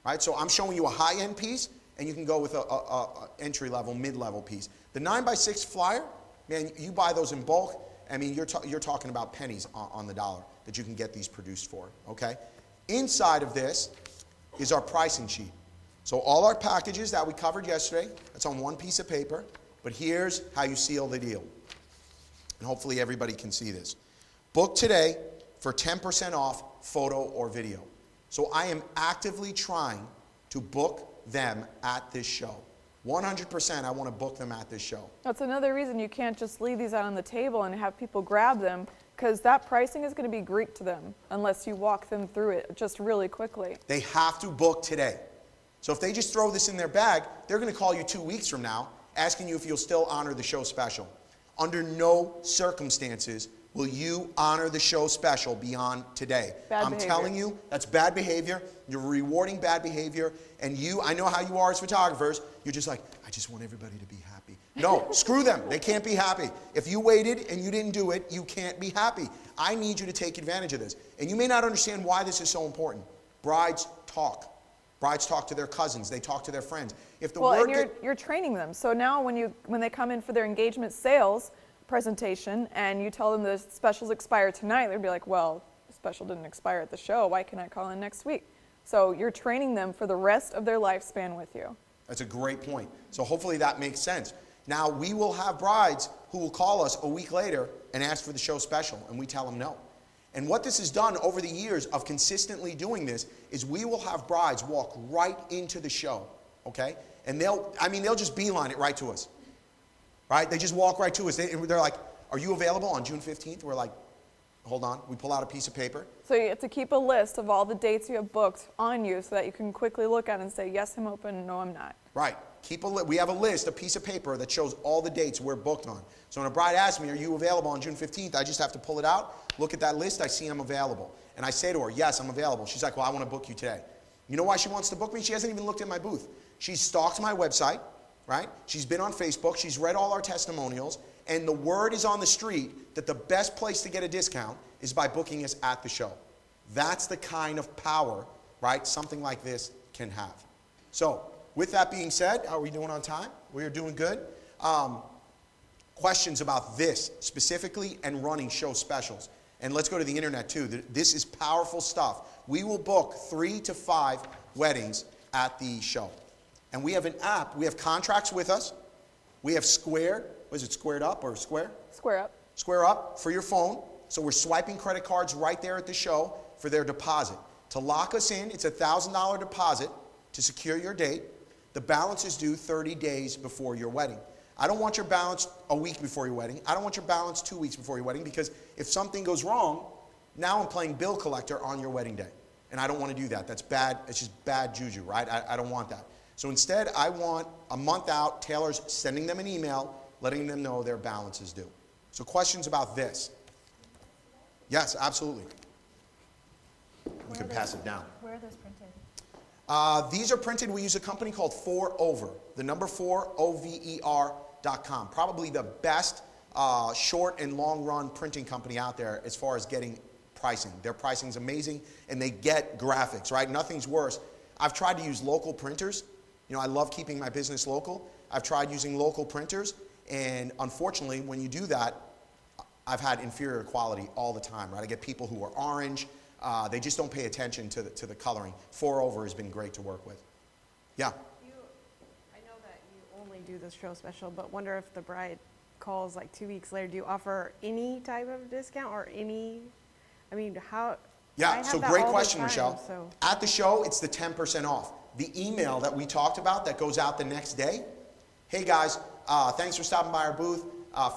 C: Right? So I'm showing you a high-end piece, and you can go with a entry-level, mid-level piece. The 9x6 flyer, man, you buy those in bulk. I mean, you're talking about pennies on the dollar that you can get these produced for, okay? Inside of this is our pricing sheet. So all our packages that we covered yesterday, that's on one piece of paper, but here's how you seal the deal. And hopefully everybody can see this. Book today for 10% off photo or video. So I am actively trying to book them at this show. 100% I want to book them at this show.
I: That's another reason you can't just leave these out on the table and have people grab them, because that pricing is going to be Greek to them unless you walk them through it just really quickly.
C: They have to book today. So if they just throw this in their bag, they're going to call you 2 weeks from now asking you if you'll still honor the show special. Under no circumstances will you honor the show special beyond today. I'm telling you, that's bad behavior. You're rewarding bad behavior. And you, I know how you are as photographers. You're just like, I just want everybody to be happy. No, screw them. They can't be happy. If you waited and you didn't do it, you can't be happy. I need you to take advantage of this. And you may not understand why this is so important. Brides talk. Brides talk to their cousins. They talk to their friends. If the word
I: and you're training them. So now when they come in for their engagement sales presentation and you tell them the specials expire tonight, they'll be like, well, the special didn't expire at the show. Why can't I call in next week? So you're training them for the rest of their lifespan with you.
C: That's a great point. So hopefully that makes sense. Now, we will have brides who will call us a week later and ask for the show special, and we tell them no. And what this has done over the years of consistently doing this is we will have brides walk right into the show, okay? And they'll just beeline it right to us, right? They just walk right to us. They're like, are you available on June 15th? We're like, hold on. We pull out a piece of paper.
I: So you have to keep a list of all the dates you have booked on you so that you can quickly look at it and say, yes, I'm open, no, I'm not.
C: Right. We have a list, a piece of paper that shows all the dates we're booked on. So when a bride asks me, are you available on June 15th? I just have to pull it out, look at that list, I see I'm available. And I say to her, yes, I'm available. She's like, well, I want to book you today. You know why she wants to book me? She hasn't even looked at my booth. She's stalked my website, right? She's been on Facebook. She's read all our testimonials. And the word is on the street that the best place to get a discount is by booking us at the show. That's the kind of power, right, something like this can have. So, with that being said, how are we doing on time? We are doing good. Questions about this specifically and running show specials. And let's go to the internet too. This is powerful stuff. We will book 3 to 5 weddings at the show. And we have an app. We have contracts with us. We have Square. Was it Squared Up or Square?
I: Square Up.
C: Square Up for your phone. So we're swiping credit cards right there at the show for their deposit. To lock us in, it's a $1,000 deposit to secure your date. The balance is due 30 days before your wedding. I don't want your balance a week before your wedding. I don't want your balance 2 weeks before your wedding, because if something goes wrong, now I'm playing bill collector on your wedding day. And I don't want to do that. That's bad. It's just bad juju, right? I don't want that. So instead, I want a month out, tailors sending them an email, letting them know their balance is due. So questions about this? Yes, absolutely. You can pass it down.
H: Where are those printed?
C: These are printed. We use a company called 4over. The number 4, over.com. Probably the best short and long run printing company out there as far as getting pricing. Their pricing is amazing, and they get graphics, right? Nothing's worse. I've tried to use local printers. You know, I love keeping my business local. I've tried using local printers, and unfortunately, when you do that, I've had inferior quality all the time, right? I get people who are orange. They just don't pay attention to the coloring. 4over has been great to work with. Yeah?
F: I know that you only do this show special, but wonder if the bride calls like 2 weeks later, do you offer any type of discount or any, I mean, how?
C: Yeah, so great question, Michelle.
F: So.
C: At the show, it's the 10% off. The email that we talked about that goes out the next day, hey guys, thanks for stopping by our booth.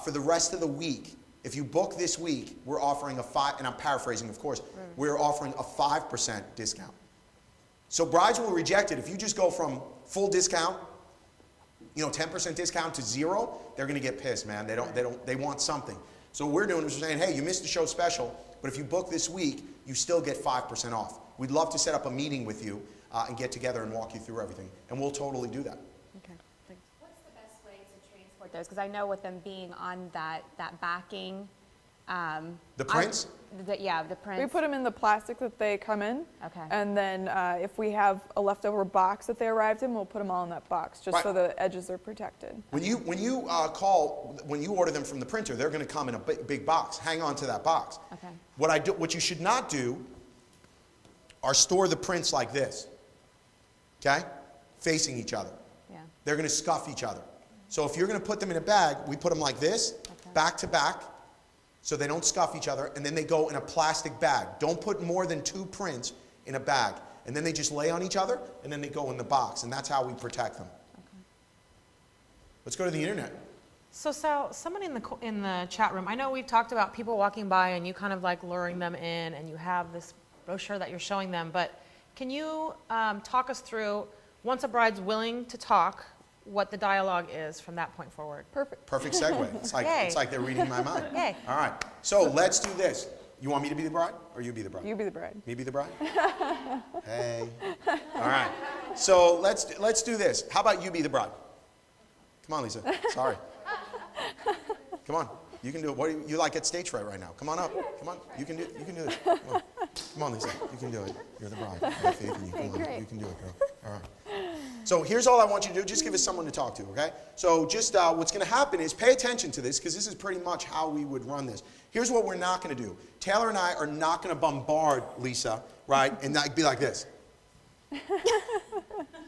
C: For the rest of the week, if you book this week, we're offering a 5%, and I'm paraphrasing, of course, we're offering a 5% discount. So brides will reject it. If you just go from full discount, 10% discount to 0, they're going to get pissed, man. They want something. So what we're doing is we're saying, hey, you missed the show special, but if you book this week, you still get 5% off. We'd love to set up a meeting with you and get together and walk you through everything, and we'll totally do that.
F: Okay, thanks.
G: What's the best way to transport those? Because I know with them being on that backing.
C: The prints?
G: The prints.
I: We put them in the plastic that they come in.
G: Okay.
I: And then if we have a leftover box that they arrived in, we'll put them all in that box just so the edges are protected.
C: When you order them from the printer, they're going to come in a big box. Hang on to that box.
G: Okay.
C: What you should not do are store the prints like this. Okay? facing each other.
G: Yeah.
C: They're going to scuff each other. So if you're going to put them in a bag, we put them like this, back to back, so they don't scuff each other, and then they go in a plastic bag. Don't put more than 2 prints in a bag. And then they just lay on each other, and then they go in the box, and that's how we protect them.
G: Okay.
C: Let's go to the internet.
A: So Sal, somebody in the chat room, I know we've talked about people walking by and you kind of like luring them in, and you have this brochure that you're showing them, but can you talk us through, once a bride's willing to talk, what the dialogue is from that point forward?
I: Perfect.
C: Perfect segue. It's like they're reading my mind.
A: Yay.
C: All right. So let's do this. You want me to be the bride, or you be the bride?
I: You be the bride.
C: Me be the bride? Hey. All right. So let's do this. How about you be the bride? Come on, Lisa. Sorry. Come on. You can do it. What are you like at stage fright right now? Come on up. Come on. You can do it. Come on, Lisa. You can do it. You're the bride. I have faith in you. Come on. You can do it, girl. All right. So here's all I want you to do. Just give us someone to talk to, okay? So just what's going to happen is pay attention to this, because this is pretty much how we would run this. Here's what we're not going to do. Taylor and I are not going to bombard Lisa, right, and be like this.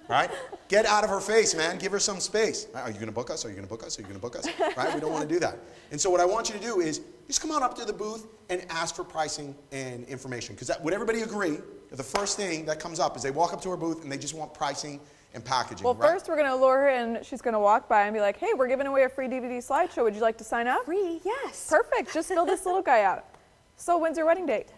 C: Right? Get out of her face, man. Give her some space. Are you going to book us? Are you going to book us? Are you going to book us? Right? We don't want to do that. And so what I want you to do is just come on up to the booth and ask for pricing and information. Because would everybody agree that the first thing that comes up is they walk up to her booth and they just want pricing and packaging,
I: Well,
C: right?
I: first we're going to lure her in. She's going to walk by and be like, hey, we're giving away a free DVD slideshow. Would you like to sign up?
D: Free, yes.
I: Perfect. Just fill this little guy out. So when's your wedding date?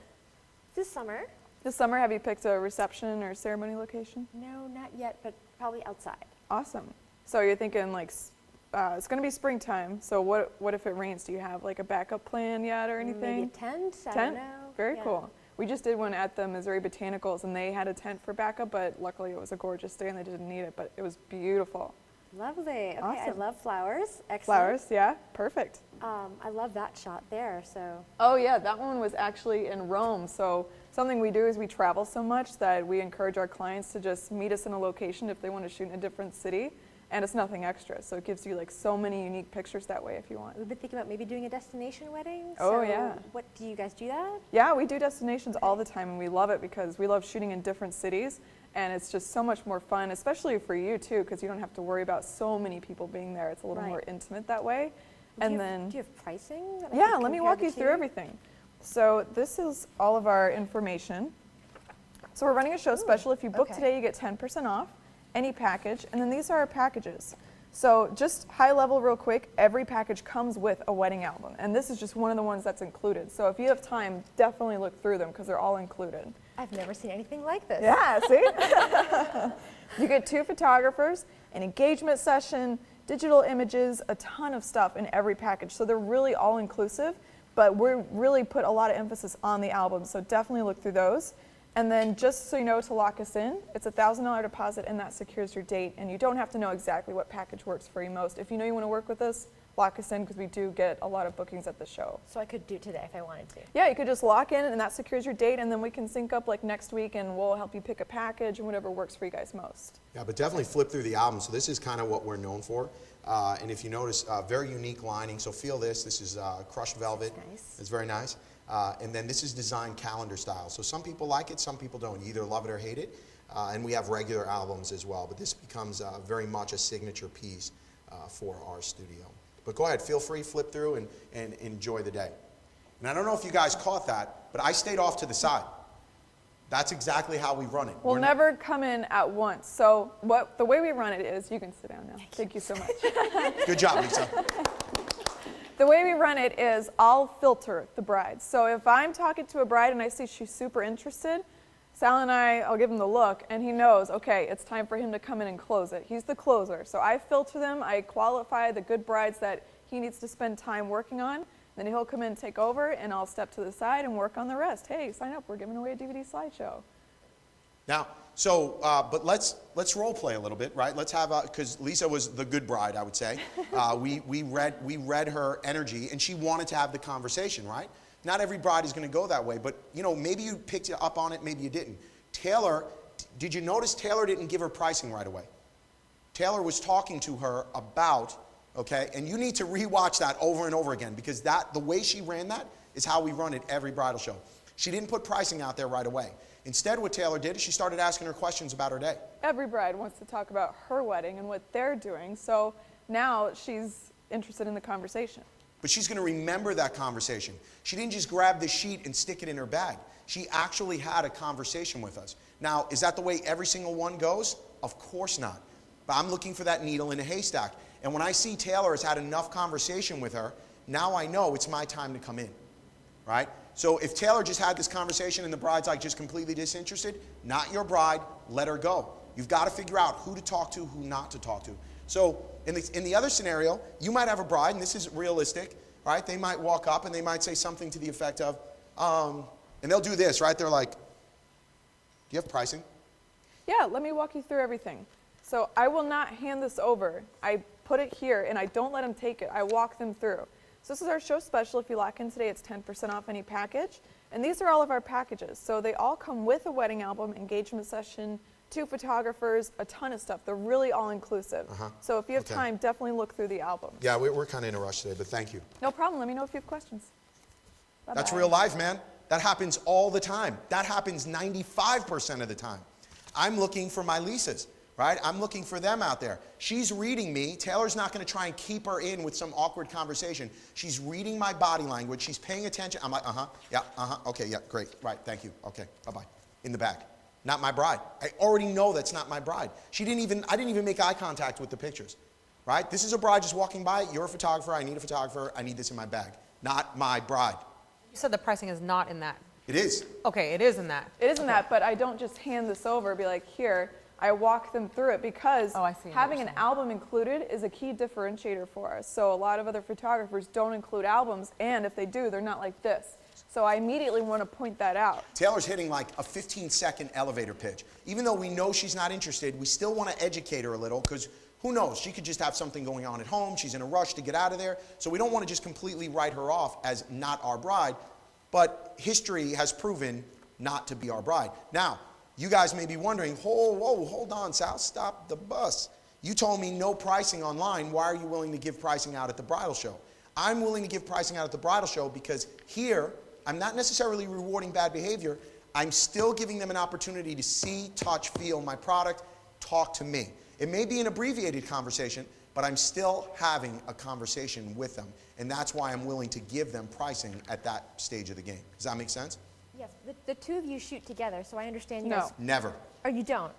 D: This summer?
I: This summer, have you picked a reception or ceremony location?
D: No, not yet, but probably outside.
I: Awesome. So you're thinking like, it's going to be springtime. So what if it rains? Do you have like a backup plan yet or anything?
D: Maybe a tent? I don't
I: Tent?
D: know.
I: Very
D: Yeah.
I: cool. We just did one at the Missouri Botanicals, and they had a tent for backup, but luckily it was a gorgeous day and they didn't need it, but it was beautiful.
D: Lovely. Okay, I
I: Awesome.
D: love flowers. Excellent.
I: Flowers, yeah, perfect.
D: I love that shot there, so.
I: Oh yeah, that one was actually in Rome. So something we do is we travel so much that we encourage our clients to just meet us in a location if they want to shoot in a different city, and it's nothing extra. So it gives you like so many unique pictures that way if you want.
D: We've been thinking about maybe doing a destination wedding.
I: Oh,
D: so
I: yeah.
D: What, do you guys do that?
I: Yeah, we do destinations all the time, and we love it because we love shooting in different cities, and it's just so much more fun, especially for you too, because you don't have to worry about so many people being there. It's a little
D: Right.
I: more intimate that way.
D: Do you have pricing? that I
I: Yeah,
D: could
I: let me
D: compare
I: walk
D: the
I: you through
D: two?
I: everything. So this is all of our information. So we're running a show special. If you book
D: okay.
I: today, you get 10% off any package. And then these are our packages. So just high level real quick, every package comes with a wedding album. And this is just one of the ones that's included. So if you have time, definitely look through them because they're all included.
D: I've never seen anything like this.
I: Yeah, see? You get 2 photographers, an engagement session, digital images, a ton of stuff in every package. So they're really all inclusive, but we really put a lot of emphasis on the album. So definitely look through those. And then just so you know, to lock us in, it's a $1,000 deposit and that secures your date. And you don't have to know exactly what package works for you most. If you know you want to work with us, lock us in because we do get a lot of bookings at the show.
D: So I could do it today if I wanted to.
I: Yeah, you could just lock in and that secures your date, and then we can sync up like next week and we'll help you pick a package and whatever works for you guys most.
C: Yeah, but definitely flip through the album. So this is kind of what we're known for. And if you notice, very unique lining. So feel this. This is crushed velvet.
D: That's nice.
C: It's very nice. And then this is design calendar style. So some people like it, some people don't. You either love it or hate it. And we have regular albums as well. But this becomes very much a signature piece for our studio. But go ahead, feel free, flip through and enjoy the day. And I don't know if you guys caught that, but I stayed off to the side. That's exactly how we run it.
I: We'll never come in at once. So the way we run it is, you can sit down now. Thank you so much.
C: Good job, Lisa.
I: The way we run it is I'll filter the bride. So if I'm talking to a bride and I see she's super interested, Sal and I'll give him the look, and he knows, okay, it's time for him to come in and close it. He's the closer. So I filter them, I qualify the good brides that he needs to spend time working on, then he'll come in and take over, and I'll step to the side and work on the rest. Hey, sign up, we're giving away a DVD slideshow.
C: Now, so, but let's role play a little bit, right? Let's have, because Lisa was the good bride, I would say. We read her energy, and she wanted to have the conversation, right? Not every bride is going to go that way, but you know, maybe you picked up on it, maybe you didn't. Taylor, did you notice Taylor didn't give her pricing right away? Taylor was talking to her about, okay, and you need to rewatch that over and over again because the way she ran that is how we run it every bridal show. She didn't put pricing out there right away. Instead, what Taylor did is she started asking her questions about her day.
I: Every bride wants to talk about her wedding and what they're doing, so now she's interested in the conversation.
C: But she's going to remember that conversation. She didn't just grab the sheet and stick it in her bag. She actually had a conversation with us. Now, is that the way every single one goes? Of course not. But I'm looking for that needle in a haystack. And when I see Taylor has had enough conversation with her, now I know it's my time to come in, right? So if Taylor just had this conversation and the bride's like just completely disinterested, not your bride, let her go. You've got to figure out who to talk to, who not to talk to. So in the other scenario, you might have a bride, and this is realistic, right? They might walk up and they might say something to the effect of, and they'll do this, right? They're like, do you have pricing?
I: Yeah, let me walk you through everything. So I will not hand this over. I put it here, and I don't let them take it. I walk them through. So this is our show special. If you lock in today, it's 10% off any package. And these are all of our packages. So they all come with a wedding album, engagement session, 2 photographers, a ton of stuff. They're really all-inclusive. So if you have time, definitely look through the album.
C: Yeah, we're kind of in a rush today, but thank you.
I: No problem. Let me know if you have questions. Bye-bye.
C: That's real life, man. That happens all the time. That happens 95% of the time. I'm looking for my Lisas, right? I'm looking for them out there. She's reading me. Taylor's not going to try and keep her in with some awkward conversation. She's reading my body language. She's paying attention. I'm like, yeah, okay, yeah, great, right, thank you, okay, bye-bye. In the back. Not my bride. I already know that's not my bride. I didn't even make eye contact with the pictures, right? This is a bride just walking by. You're a photographer. I need a photographer. I need this in my bag. Not my bride.
A: You said the pricing is not in that.
C: It is.
A: Okay, it is in that.
I: It isn't that, but I don't just hand this over and be like, here. I walk them through it because having an album included is a key differentiator for us. So a lot of other photographers don't include albums, and if they do, they're not like this. So I immediately want to point that out.
C: Taylor's hitting like a 15-second elevator pitch. Even though we know she's not interested, we still want to educate her a little because who knows? She could just have something going on at home. She's in a rush to get out of there. So we don't want to just completely write her off as not our bride. But history has proven not to be our bride. Now, you guys may be wondering, whoa, hold on, Sal, stop the bus. You told me no pricing online. Why are you willing to give pricing out at the bridal show? I'm willing to give pricing out at the bridal show because here, I'm not necessarily rewarding bad behavior. I'm still giving them an opportunity to see, touch, feel my product, talk to me. It may be an abbreviated conversation, but I'm still having a conversation with them. And that's why I'm willing to give them pricing at that stage of the game. Does that make sense?
D: Yes, the two of you shoot together, so I understand you guys.
C: Never.
D: Or you don't?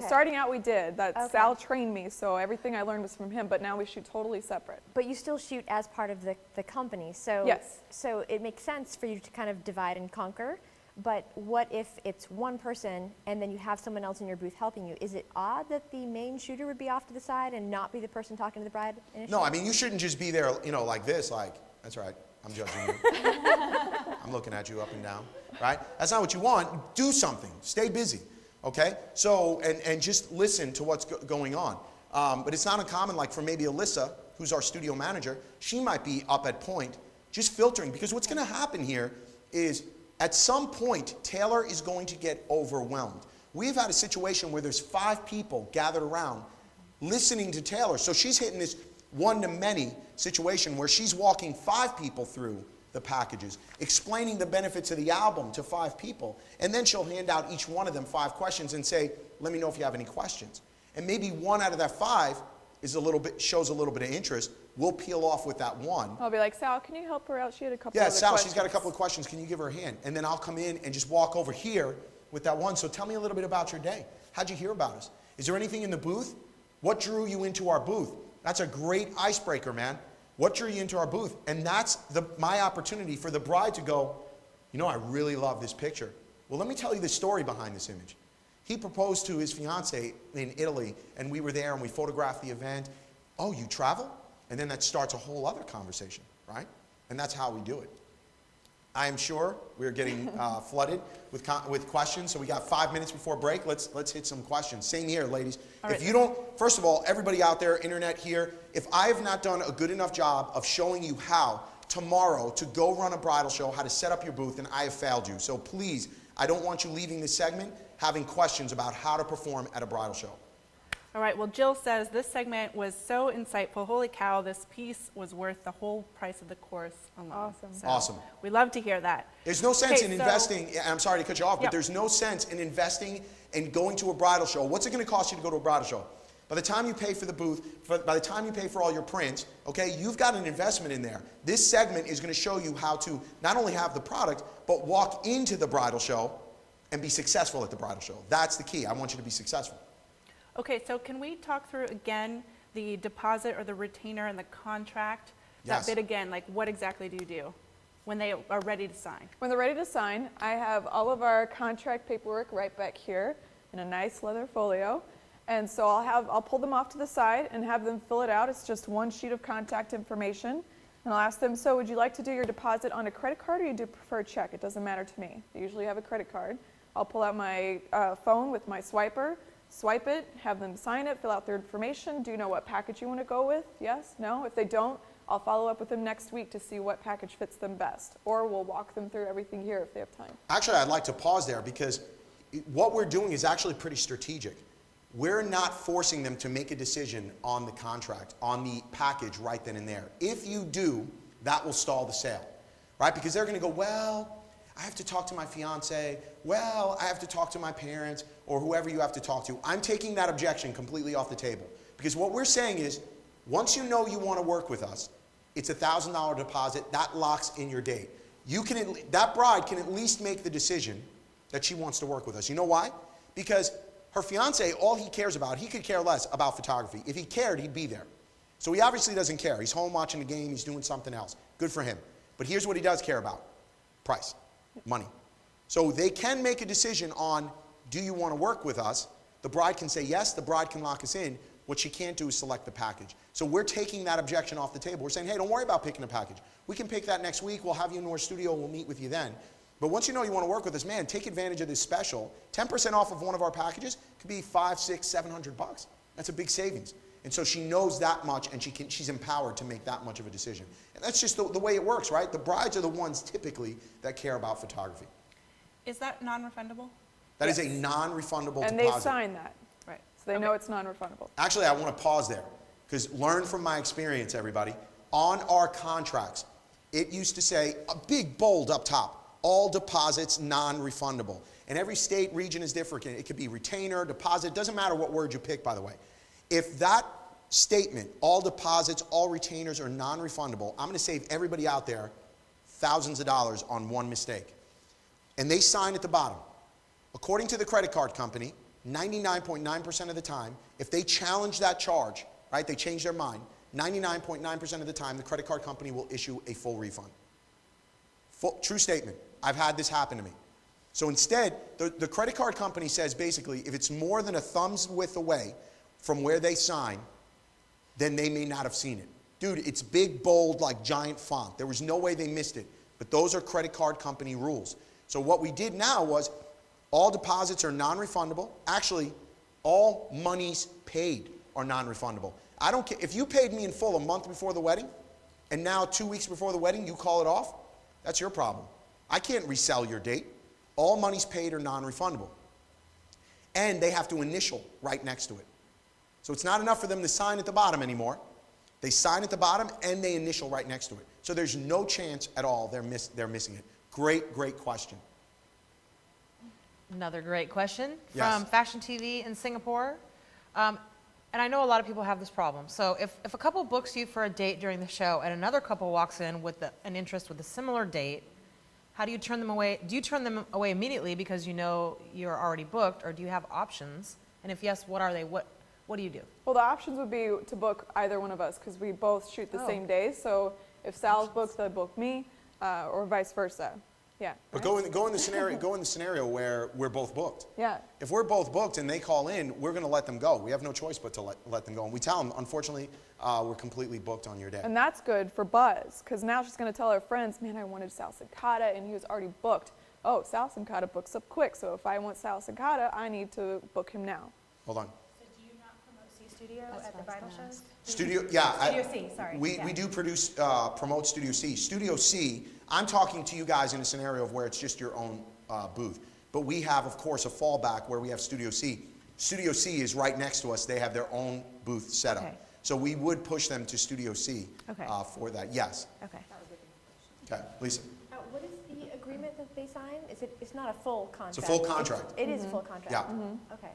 I: Starting out we did. Sal trained me, so everything I learned was from him, but now we shoot totally separate.
D: But you still shoot as part of the company, so,
I: yes.
D: So it makes sense for you to kind of divide and conquer, but what if it's one person and then you have someone else in your booth helping you? Is it odd that the main shooter would be off to the side and not be the person talking to the bride initially?
C: No, I mean, you shouldn't just be there, you know, like this, like, that's right, I'm judging you. I'm looking at you up and down, right? That's not what you want. Do something. Stay busy, okay? So, and just listen to what's going on. But it's not uncommon, like for maybe Alyssa, who's our studio manager, she might be up at point, just filtering, because what's going to happen here is at some point, Taylor is going to get overwhelmed. We've had a situation where there's 5 people gathered around listening to Taylor. So she's hitting this one-to-many situation where she's walking 5 people through the packages, explaining the benefits of the album to 5 people, and then she'll hand out each one of them 5 questions and say, let me know if you have any questions. And maybe 1 out of that 5 is shows a little bit of interest. We'll peel off with that 1.
I: I'll be like, Sal, can you help her out? She had a couple
C: of
I: other
C: Sal,
I: questions.
C: she's got a couple of questions. Can you give her a hand? And then I'll come in and just walk over here with that 1. So tell me a little bit about your day. How'd you hear about us? Is there anything in the booth? What drew you into our booth? That's a great icebreaker, man. What drew you into our booth? And that's my opportunity for the bride to go, you know, I really love this picture. Well, let me tell you the story behind this image. He proposed to his fiancée in Italy, and we were there, and we photographed the event. Oh, you travel? And then that starts a whole other conversation, right? And that's how we do it. I am sure we're getting flooded with questions, so we got 5 minutes before break. Let's hit some questions. Same here, ladies. If you don't, first of all, everybody out there, internet here, if I have not done a good enough job of showing you how tomorrow to go run a bridal show, how to set up your booth, then I have failed you. So please, I don't want you leaving this segment having questions about how to perform at a bridal show.
B: All right, well, Jill says this segment was so insightful. Holy cow, this piece was worth the whole price of the course alone.
I: Awesome.
B: So
C: Awesome.
B: We love to hear that.
C: There's no sense
B: Okay,
C: in
B: so-
C: investing, I'm sorry to cut you off, but
B: Yep.
C: there's no sense in investing and going to a bridal show. What's it going to cost you to go to a bridal show? By the time you pay for the booth, by the time you pay for all your prints, okay, you've got an investment in there. This segment is going to show you how to not only have the product, but walk into the bridal show and be successful at the bridal show. That's the key. I want you to be successful.
B: Okay, so can we talk through again the deposit or the retainer and the contract?
C: Yes.
B: That bit again, like what exactly do you do when they are ready to sign?
I: When they're ready to sign, I have all of our contract paperwork right back here in a nice leather folio. And so I'll pull them off to the side and have them fill it out. It's just one sheet of contact information. And I'll ask them, so would you like to do your deposit on a credit card or do you prefer a check? It doesn't matter to me. They usually have a credit card. I'll pull out my phone with my swiper, swipe it, have them sign it, fill out their information. Do you know what package you want to go with? Yes? No? If they don't, I'll follow up with them next week to see what package fits them best. Or we'll walk them through everything here if they have time.
C: Actually, I'd like to pause there because what we're doing is actually pretty strategic. We're not forcing them to make a decision on the contract, on the package right then and there. If you do, that will stall the sale, right? Because they're going to go, well, I have to talk to my fiance. Well, I have to talk to my parents or whoever you have to talk to. I'm taking that objection completely off the table. Because what we're saying is, once you know you want to work with us, it's a $1,000 deposit. That locks in your date. That bride can at least make the decision that she wants to work with us. You know why? Because her fiance, all he cares about, he could care less about photography. If he cared, he'd be there. So he obviously doesn't care. He's home watching the game. He's doing something else. Good for him. But here's what he does care about. Price. Money. So they can make a decision on, do you want to work with us? The bride can say yes. The bride can lock us in. What she can't do is select the package. So we're taking that objection off the table. We're saying, hey, don't worry about picking a package. We can pick that next week. We'll have you in our studio. We'll meet with you then. But once you know you want to work with us, man, take advantage of this special. 10% off of one of our packages could be $500, $600, $700. That's a big savings. And so she knows that much, and she's empowered to make that much of a decision. And that's just the way it works, right? The brides are the ones typically that care about photography.
B: Is that non-refundable?
C: That is a non-refundable deposit.
I: And they sign that.
B: Right.
I: So they know it's non-refundable.
C: Actually, I want to pause there because learn from my experience, everybody. On our contracts, it used to say a big bold up top, all deposits non-refundable. And every state, region is different. It could be retainer, deposit, doesn't matter what word you pick, by the way. If that statement, all deposits, all retainers are non-refundable, I'm going to save everybody out there thousands of dollars on one mistake. And they sign at the bottom. According to the credit card company, 99.9% of the time, if they challenge that charge, right, they change their mind, 99.9% of the time, the credit card company will issue a full refund. True statement. I've had this happen to me. So instead, the credit card company says basically, if it's more than a thumb's width away from where they sign, then they may not have seen it. Dude, it's big, bold, like giant font. There was no way they missed it. But those are credit card company rules. So what we did now was all deposits are non-refundable. Actually, all monies paid are non-refundable. I don't care. If you paid me in full a month before the wedding, and now 2 weeks before the wedding, you call it off, that's your problem. I can't resell your date. All monies paid are non-refundable. And they have to initial right next to it. So it's not enough for them to sign at the bottom anymore. They sign at the bottom and they initial right next to it. So there's no chance at all they're missing it. Great, great question.
A: Another great question
C: Yes.
A: from Fashion TV in Singapore. And I know a lot of people have this problem. So if a couple books you for a date during the show and another couple walks in with an interest with a similar date, how do you turn them away? Do you turn them away immediately because you know you're already booked, or do you have options? And if yes, what are they? What do you do?
I: Well, the options would be to book either one of us because we both shoot the same day. So if Sal's booked, they'll book me, or vice versa. Yeah.
C: But go in the scenario where we're both booked.
I: Yeah.
C: If we're both booked and they call in, we're going to let them go. We have no choice but to let them go. And we tell them, unfortunately, we're completely booked on your day.
I: And that's good for Buzz because now she's going to tell her friends, man, I wanted Sal Cincotta and he was already booked. Oh, Sal Cincotta books up quick. So if I want Sal Cincotta, I need to book him now.
C: Hold on.
H: So do you not promote C Studio at the bridal shows?
C: Studio, yeah.
H: Studio C, sorry.
C: We do promote Studio C. Studio C, I'm talking to you guys in a scenario of where it's just your own booth. But we have, of course, a fallback where we have Studio C. Studio C is right next to us. They have their own booth set up.
H: Okay.
C: So we would push them to Studio C
H: Okay.
C: for that, yes.
H: Okay.
C: Okay, Lisa.
D: What is the agreement that they sign? It's not a full contract?
C: It's a full contract.
D: It is a full contract?
C: Yeah.
D: Okay.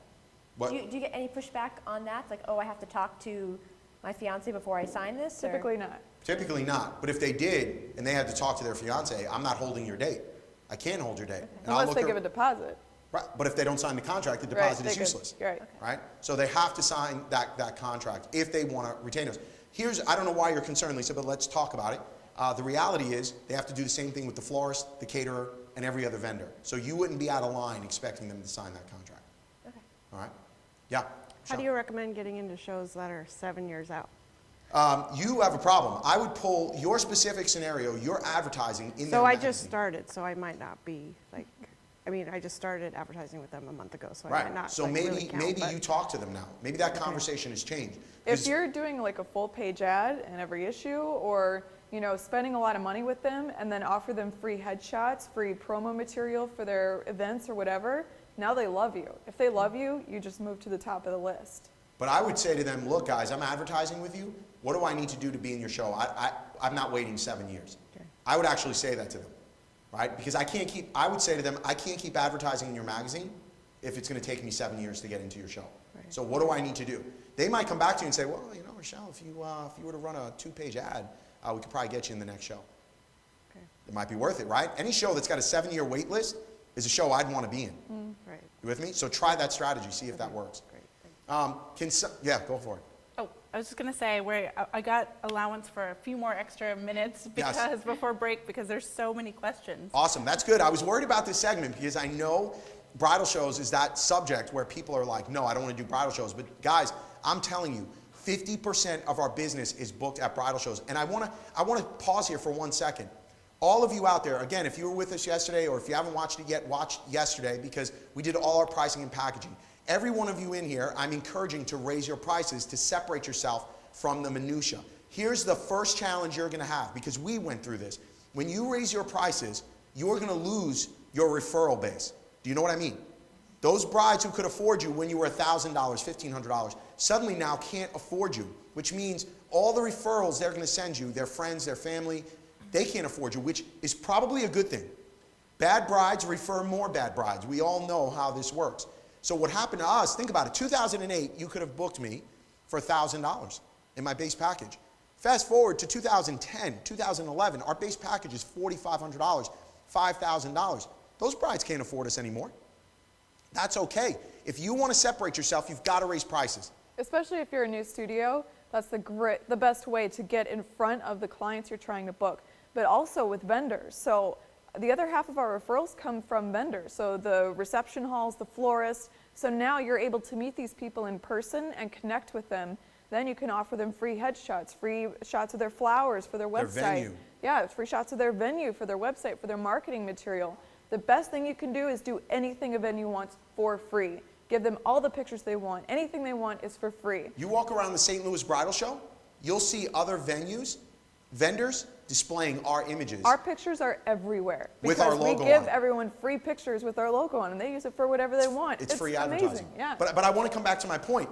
C: What-
D: Do you get any pushback on that? Like, oh, I have to talk to my fiance before I sign this? or-
I: Typically not.
C: Typically not, but if they did and they had to talk to their fiance, I'm not holding your date. I can't hold your date. And I'll
I: Unless
C: look
I: they
C: her-
I: give a deposit.
C: Right, but if they don't sign the contract, the
I: Right,
C: deposit
I: they
C: is
I: could-
C: useless.
I: Right.
C: Right? So they have to sign that contract if they want to retain us. I don't know why you're concerned, Lisa, but let's talk about it. The reality is they have to do the same thing with the florist, the caterer, and every other vendor. So you wouldn't be out of line expecting them to sign that contract.
D: Okay.
C: All right? Yeah?
F: How
C: Sean?
F: do you recommend getting into shows that are 7 years out?
C: You have a problem. I would pull your specific scenario, your advertising in their
F: So I
C: magazine.
F: just started, so I might not be like, I mean, I just started advertising with them a month ago, so I might
C: Right.
F: not
C: So
F: like,
C: maybe
F: really count,
C: maybe
F: but-
C: you talk to them now. Maybe that conversation has changed.
I: If
C: 'Cause-
I: you're doing like a full page ad in every issue, or spending a lot of money with them and then offer them free headshots, free promo material for their events or whatever, now they love you. If they love you, you just move to the top of the list.
C: But I would say to them, look, guys, I'm advertising with you. What do I need to do to be in your show? I'm not waiting 7 years.
F: Okay.
C: I would actually say that to them, right? Because I would say to them, I can't keep advertising in your magazine if it's going to take me 7 years to get into your show.
F: Right.
C: So what do I need to do? They might come back to you and say, well, Rochelle, if you were to run a 2-page ad, we could probably get you in the next show.
F: Okay.
C: It might be worth it, right? Any show that's got a 7-year wait list is a show I'd want to be in.
F: Right,
C: You with me? So try that strategy, see if that works.
F: great, thanks.
C: Yeah, go for it.
B: Oh, I was just gonna say, I got allowance for a few more extra minutes
C: Yes.
B: before break, because there's so many questions.
C: Awesome, that's good. I was worried about this segment because I know bridal shows is that subject where people are like, no, I don't want to do bridal shows. But guys, I'm telling you, 50% of our business is booked at bridal shows. And I want to pause here for 1 second. All of you out there, again, if you were with us yesterday or if you haven't watched it yet, watch yesterday because we did all our pricing and packaging. Every one of you in here, I'm encouraging to raise your prices to separate yourself from the minutia. Here's the first challenge you're going to have because we went through this. When you raise your prices, you're going to lose your referral base. Do you know what I mean? Those brides who could afford you when you were $1,000, $1,500, suddenly now can't afford you, which means all the referrals they're going to send you, their friends, their family, they can't afford you, which is probably a good thing. Bad brides refer more bad brides. We all know how this works. So what happened to us, think about it, 2008, you could have booked me for $1,000 in my base package. Fast forward to 2010, 2011, our base package is $4,500, $5,000. Those brides can't afford us anymore. That's okay. If you want to separate yourself, you've got to raise prices.
I: Especially if you're a new studio, that's the best way to get in front of the clients you're trying to book, but also with vendors. So the other half of our referrals come from vendors, so the reception halls, the florists. So now you're able to meet these people in person and connect with them. Then you can offer them free headshots, free shots of their flowers for their website.
C: Their venue.
I: Yeah, free shots of their venue for their website, for their marketing material. The best thing you can do is do anything a venue wants for free. Give them all the pictures they want. Anything they want is for free.
C: You walk around the St. Louis Bridal Show, you'll see other venues, vendors, displaying our images.
I: Our pictures are everywhere.
C: With our
I: because
C: logo
I: we give
C: on it.
I: everyone free pictures with our logo on them. They use it for whatever they want.
C: It's free
I: amazing.
C: advertising.
I: Yeah.
C: But I want to come back to my point.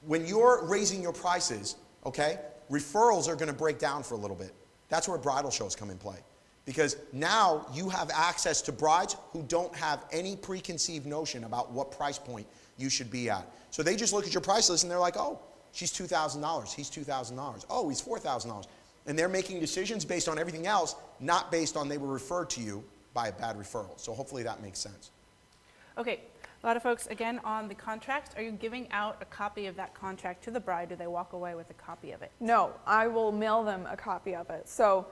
C: When you're raising your prices, okay, referrals are going to break down for a little bit. That's where bridal shows come in play. Because now you have access to brides who don't have any preconceived notion about what price point you should be at. So they just look at your price list and they're like, oh, she's $2,000, he's $2,000, oh, he's $4,000. And they're making decisions based on everything else, not based on they were referred to you by a bad referral. So hopefully that makes sense.
B: Okay, a lot of folks, again, on the contract, are you giving out a copy of that contract to the bride? Do they walk away with a copy of it?
I: No, I will mail them a copy of it. So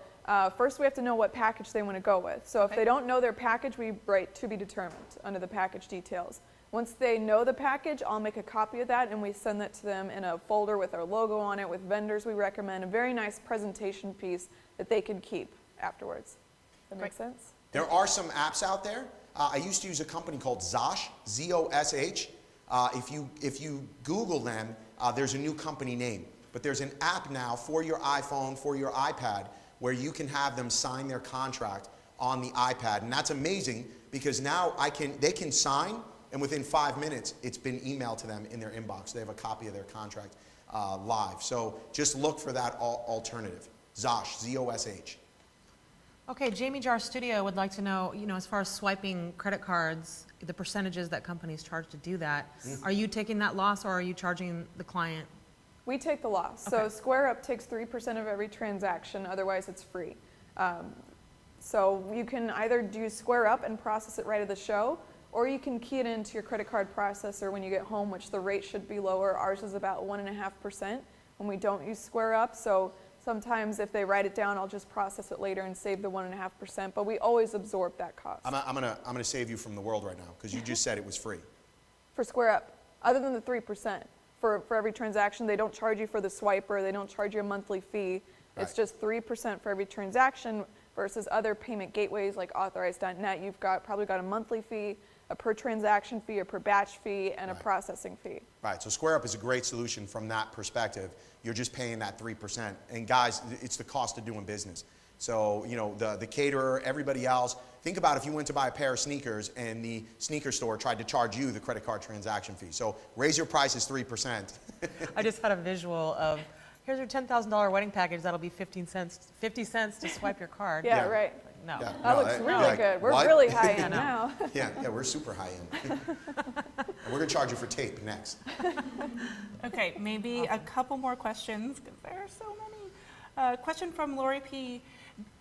I: first we have to know what package they want to go with. So if
B: Okay.
I: they don't know their package, we write to be determined under the package details. Once they know the package, I'll make a copy of that and we send that to them in a folder with our logo on it, with vendors we recommend, a very nice presentation piece that they can keep afterwards. That make sense?
C: There are some apps out there. I used to use a company called Zosh, Z-O-S-H. If you Google them, there's a new company name. But there's an app now for your iPhone, for your iPad, where you can have them sign their contract on the iPad. And that's amazing because now they can sign and within 5 minutes, it's been emailed to them in their inbox. They have a copy of their contract live. So just look for that alternative. Zosh, Z-O-S-H.
A: Okay, Jamie Jar Studio would like to know, as far as swiping credit cards, the percentages that companies charge to do that. Are you taking that loss, or are you charging the client?
I: We take the loss.
A: Okay.
I: So SquareUp takes 3% of every transaction, otherwise it's free. So you can either do SquareUp and process it right at the show, or you can key it into your credit card processor when you get home, which the rate should be lower. Ours is about 1.5% when we don't use SquareUp. So sometimes if they write it down, I'll just process it later and save the 1.5%, but we always absorb that cost.
C: I'm gonna save you from the world right now, because you just said it was free.
I: For SquareUp, other than the 3%. For every transaction, they don't charge you for the swiper, they don't charge you a monthly fee. It's
C: Right.
I: just 3% for every transaction versus other payment gateways like Authorize.net. You've probably got a monthly fee, a per transaction fee, a per batch fee, and a
C: Right.
I: processing fee.
C: Right, so SquareUp is a great solution from that perspective. You're just paying that 3%. And guys, it's the cost of doing business. So, the caterer, everybody else, think about if you went to buy a pair of sneakers and the sneaker store tried to charge you the credit card transaction fee. So raise your prices 3%.
A: I just had a visual of, here's your $10,000 wedding package, that'll be 50 cents to swipe your card.
I: Yeah,
C: Yeah.
I: right.
A: No.
C: Yeah.
I: That
C: No,
I: looks
C: that-
I: really
C: like,
I: good. We're
C: what?
I: really high end
A: know.
I: now.
C: Yeah, we're super high end. And we're gonna charge you for tape next.
B: Okay, maybe a couple more questions, because there are so many. Question from Lori P.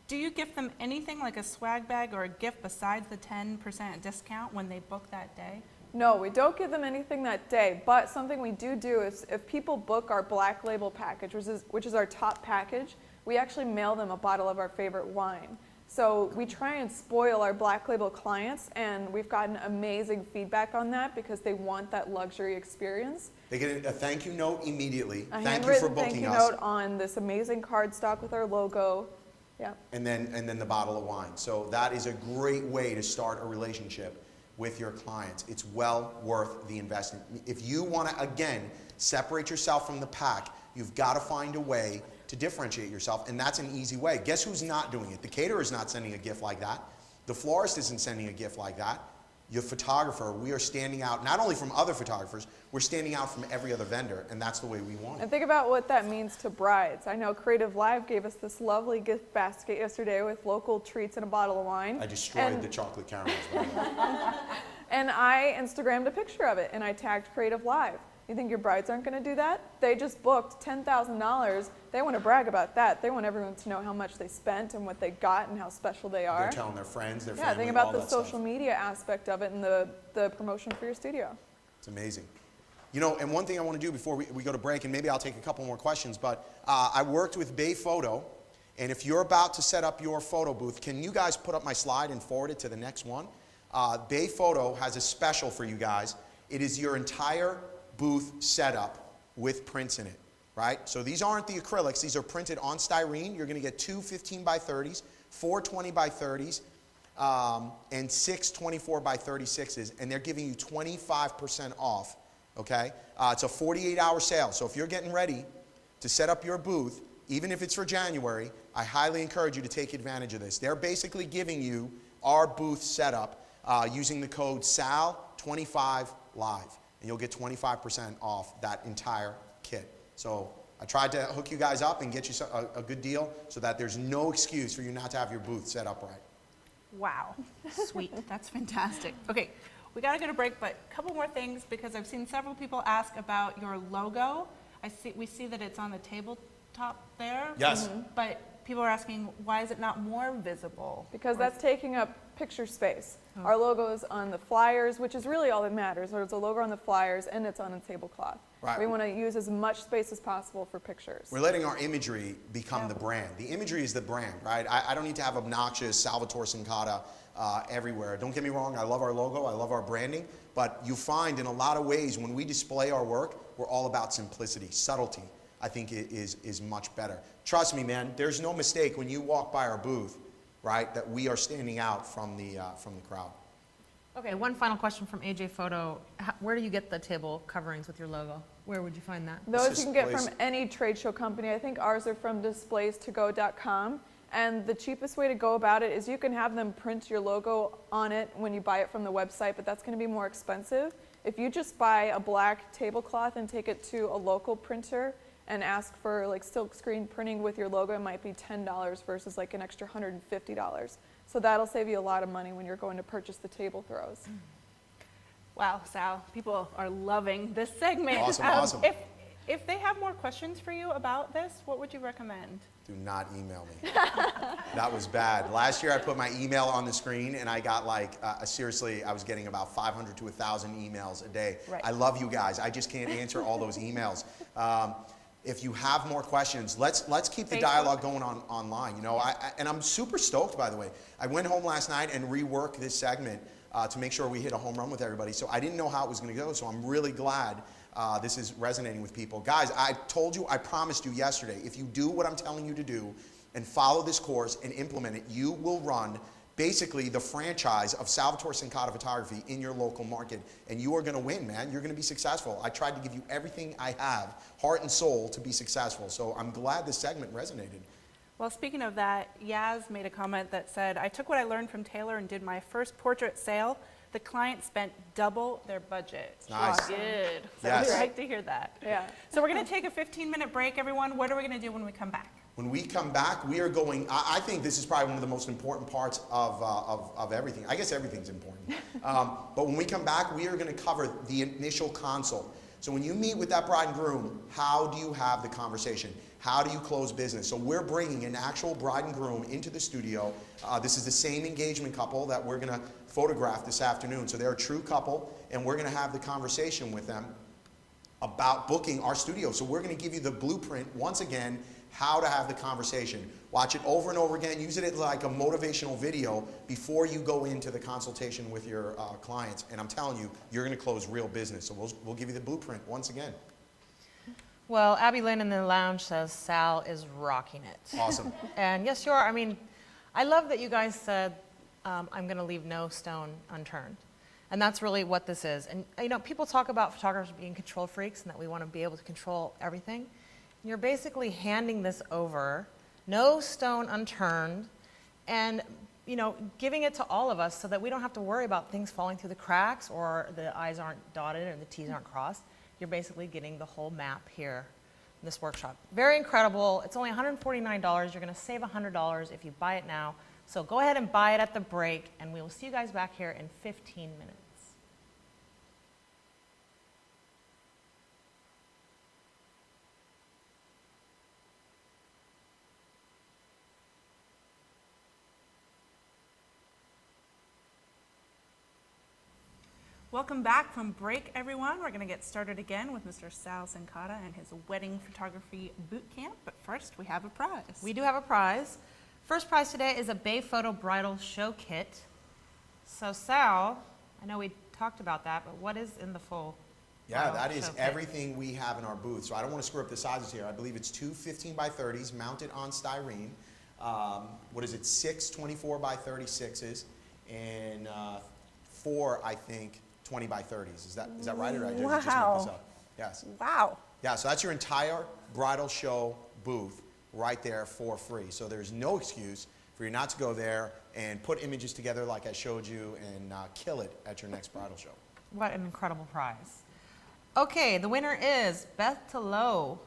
B: Do you gift them anything like a swag bag or a gift besides the 10% discount when they book that day?
I: No, we don't give them anything that day, but something we do is if people book our Black Label package, which is our top package, we actually mail them a bottle of our favorite wine. So we try and spoil our Black Label clients, and we've gotten amazing feedback on that because they want that luxury experience.
C: They get a thank you note immediately.
I: A
C: Thank you for
I: handwritten
C: booking
I: thank you
C: us.
I: note on this amazing cardstock with our logo. Yeah.
C: And then the bottle of wine. So that is a great way to start a relationship with your clients. It's well worth the investment. If you want to, again, separate yourself from the pack, you've got to find a way to differentiate yourself, and that's an easy way. Guess who's not doing it? The caterer is not sending a gift like that. The florist isn't sending a gift like that. Your photographer, we are standing out, not only from other photographers, we're standing out from every other vendor, and that's the way we want it.
I: And think about what that means to brides. I know Creative Live gave us this lovely gift basket yesterday with local treats and a bottle of wine.
C: I destroyed the chocolate caramels, by the way.
I: And I Instagrammed a picture of it, and I tagged Creative Live. You think your brides aren't going to do that? They just booked $10,000. They want to brag about that. They want everyone to know how much they spent and what they got and how special they are.
C: They're telling their friends, their
I: Yeah,
C: family,
I: think
C: all
I: about the
C: that
I: social
C: stuff.
I: media aspect of it and the promotion for your studio.
C: It's amazing. And one thing I want to do before we go to break, and maybe I'll take a couple more questions, but I worked with Bay Photo, and if you're about to set up your photo booth, can you guys put up my slide and forward it to the next one? Bay Photo has a special for you guys. It is your entire booth setup with prints in it, right? So these aren't the acrylics. These are printed on styrene. You're going to get 2 15 by 30s, 4 20 by 30s, and 6 24 by 36s, and they're giving you 25% off, okay? It's a 48-hour sale, so if you're getting ready to set up your booth, even if it's for January, I highly encourage you to take advantage of this. They're basically giving you our booth setup using the code SAL25LIVE, and you'll get 25% off that entire kit. So I tried to hook you guys up and get you a good deal so that there's no excuse for you not to have your booth set up right.
B: Wow, sweet, that's fantastic. Okay, we gotta go to break, but a couple more things because I've seen several people ask about your logo. We see that it's on the tabletop there.
C: Yes.
B: But people are asking, why is it not more visible?
I: Because
B: Or
I: that's taking up picture space. Our logo is on the flyers, which is really all that matters. There's a logo on the flyers and it's on a tablecloth.
C: Right.
I: We want to use as much space as possible for pictures.
C: We're letting our imagery become the brand. The imagery is the brand, right? I don't need to have obnoxious Salvatore Cincotta everywhere. Don't get me wrong, I love our logo, I love our branding, but you find in a lot of ways when we display our work, we're all about simplicity, subtlety. I think it is much better. Trust me, man, there's no mistake when you walk by our booth, right, that we are standing out from the crowd.
A: Okay, one final question from AJ Photo. Where do you get the table coverings with your logo? Where would you find that?
I: Those
C: This
I: you can get
C: displays-
I: from any trade show company. I think ours are from displays2go.com. And the cheapest way to go about it is you can have them print your logo on it when you buy it from the website, but that's going to be more expensive. If you just buy a black tablecloth and take it to a local printer and ask for like silk screen printing with your logo, it might be $10 versus like an extra $150. So that'll save you a lot of money when you're going to purchase the table throws.
B: Wow, Sal, people are loving this segment.
C: Awesome, awesome.
B: If they have more questions for you about this, what would you recommend?
C: Do not email me. That was bad. Last year I put my email on the screen and I got like, seriously, I was getting about 500 to 1,000 emails a day.
B: Right.
C: I love you guys. I just can't answer all those emails. If you have more questions, let's keep the dialogue going on online. You know, and I'm super stoked, by the way. I went home last night and reworked this segment to make sure we hit a home run with everybody. So I didn't know how it was going to go, so I'm really glad this is resonating with people. Guys, I told you, I promised you yesterday, if you do what I'm telling you to do and follow this course and implement it, you will run basically the franchise of Salvatore Cincotta Photography in your local market, and you are going to win, man. You're going to be successful. I tried to give you everything I have, heart and soul, to be successful. So I'm glad this segment resonated.
B: Well, speaking of that, Yaz made a comment that said, I took what I learned from Taylor and did my first portrait sale. The client spent double their budget.
C: Nice.
B: Good. So
C: Yes.
B: we like to hear that.
I: Yeah.
B: So we're going to take a 15-minute break, everyone. What are we going to do when we come back?
C: When we come back, we are going, I think this is probably one of the most important parts of everything. I guess everything's important. But when we come back, we are going to cover the initial consult. So when you meet with that bride and groom, how do you have the conversation? How do you close business? So we're bringing an actual bride and groom into the studio. This is the same engagement couple that we're going to photograph this afternoon. So they're a true couple, and we're going to have the conversation with them about booking our studio. So we're going to give you the blueprint once again, how to have the conversation. Watch it over and over again. Use it as like a motivational video before you go into the consultation with your clients. And I'm telling you, you're going to close real business. So we'll give you the blueprint once again.
A: Well, Abby Lynn in the lounge says Sal is rocking it.
C: Awesome.
A: And yes, you are. I mean, I love that you guys said, I'm going to leave no stone unturned. And that's really what this is. And, you know, people talk about photographers being control freaks and that we want to be able to control everything. You're basically handing this over, no stone unturned, and, you know, giving it to all of us so that we don't have to worry about things falling through the cracks or the I's aren't dotted or the T's aren't crossed. You're basically getting the whole map here in this workshop. Very incredible. It's only $149. You're going to save $100 if you buy it now. So go ahead and buy it at the break, and we will see you guys back here in 15 minutes.
B: Welcome back from break, everyone. We're going to get started again with Mr. Sal Cincotta and his wedding photography boot camp. But first, we have a prize.
A: We do have a prize. First prize today is a Bay Photo Bridal Show Kit. So Sal, I know we talked about that, but what is in the full
C: Yeah,
A: bridal
C: that is
A: show kit?
C: everything we have in our booth. So I don't want to screw up the sizes here. I believe it's two 15x30s mounted on styrene. What is it, 6 24x36s, and 4, I think, 20x30s. Is that right, or did I just make this up? Yes.
F: Wow.
C: Yeah, so that's your entire bridal show booth right there for free. So there's no excuse for you not to go there and put images together like I showed you and kill it at your next bridal show.
A: What an incredible prize. Okay, the winner is Beth Telo,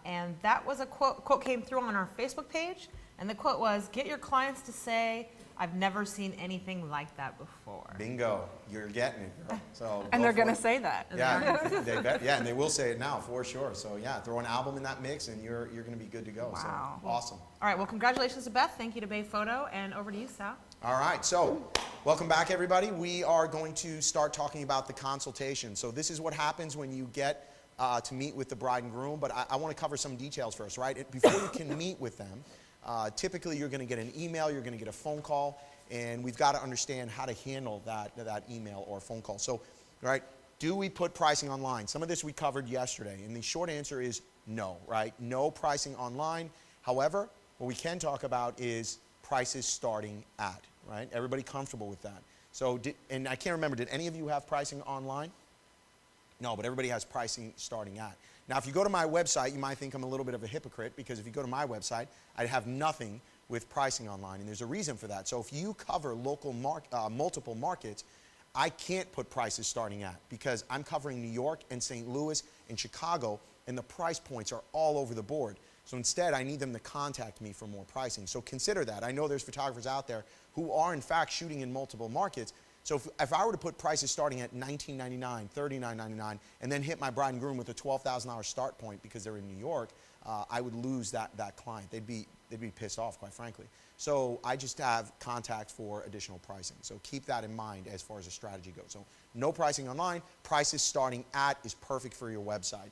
A: and that was a quote came through on our Facebook page, and the quote was, "Get your clients to say, I've never seen anything like that before."
C: Bingo, you're getting it, girl. So
B: And
C: go
B: they're
C: for
B: going to
C: it.
B: say that.
C: Yeah, and they will say it now for sure. So yeah, throw an album in that mix, and you're going to be good to go.
B: Wow.
C: So awesome.
A: All right, well, congratulations to Beth. Thank you to Bay Photo, and over to you, Sal.
C: All right, so welcome back, everybody. We are going to start talking about the consultation. So this is what happens when you get to meet with the bride and groom, but I want to cover some details first, right? Before you can meet with them, typically you're going to get an email, you're going to get a phone call, and we've got to understand how to handle that email or phone call. So, right, do we put pricing online? Some of this we covered yesterday, and the short answer is no, right? No pricing online. However, what we can talk about is prices starting at, right? Everybody comfortable with that? So, and I can't remember, did any of you have pricing online? No, but everybody has pricing starting at. Now, if you go to my website, you might think I'm a little bit of a hypocrite, because if you go to my website, I have nothing with pricing online, and there's a reason for that. So if you cover multiple markets, I can't put prices starting at, because I'm covering New York and St. Louis and Chicago, and the price points are all over the board. So instead, I need them to contact me for more pricing. So consider that. I know there's photographers out there who are in fact shooting in multiple markets. So if I were to put prices starting at $19.99, $39.99, and then hit my bride and groom with a $12,000 start point because they're in New York, I would lose that client. They'd be pissed off, quite frankly. So I just have contact for additional pricing. So keep that in mind as far as the strategy goes. So no pricing online. Prices starting at is perfect for your website.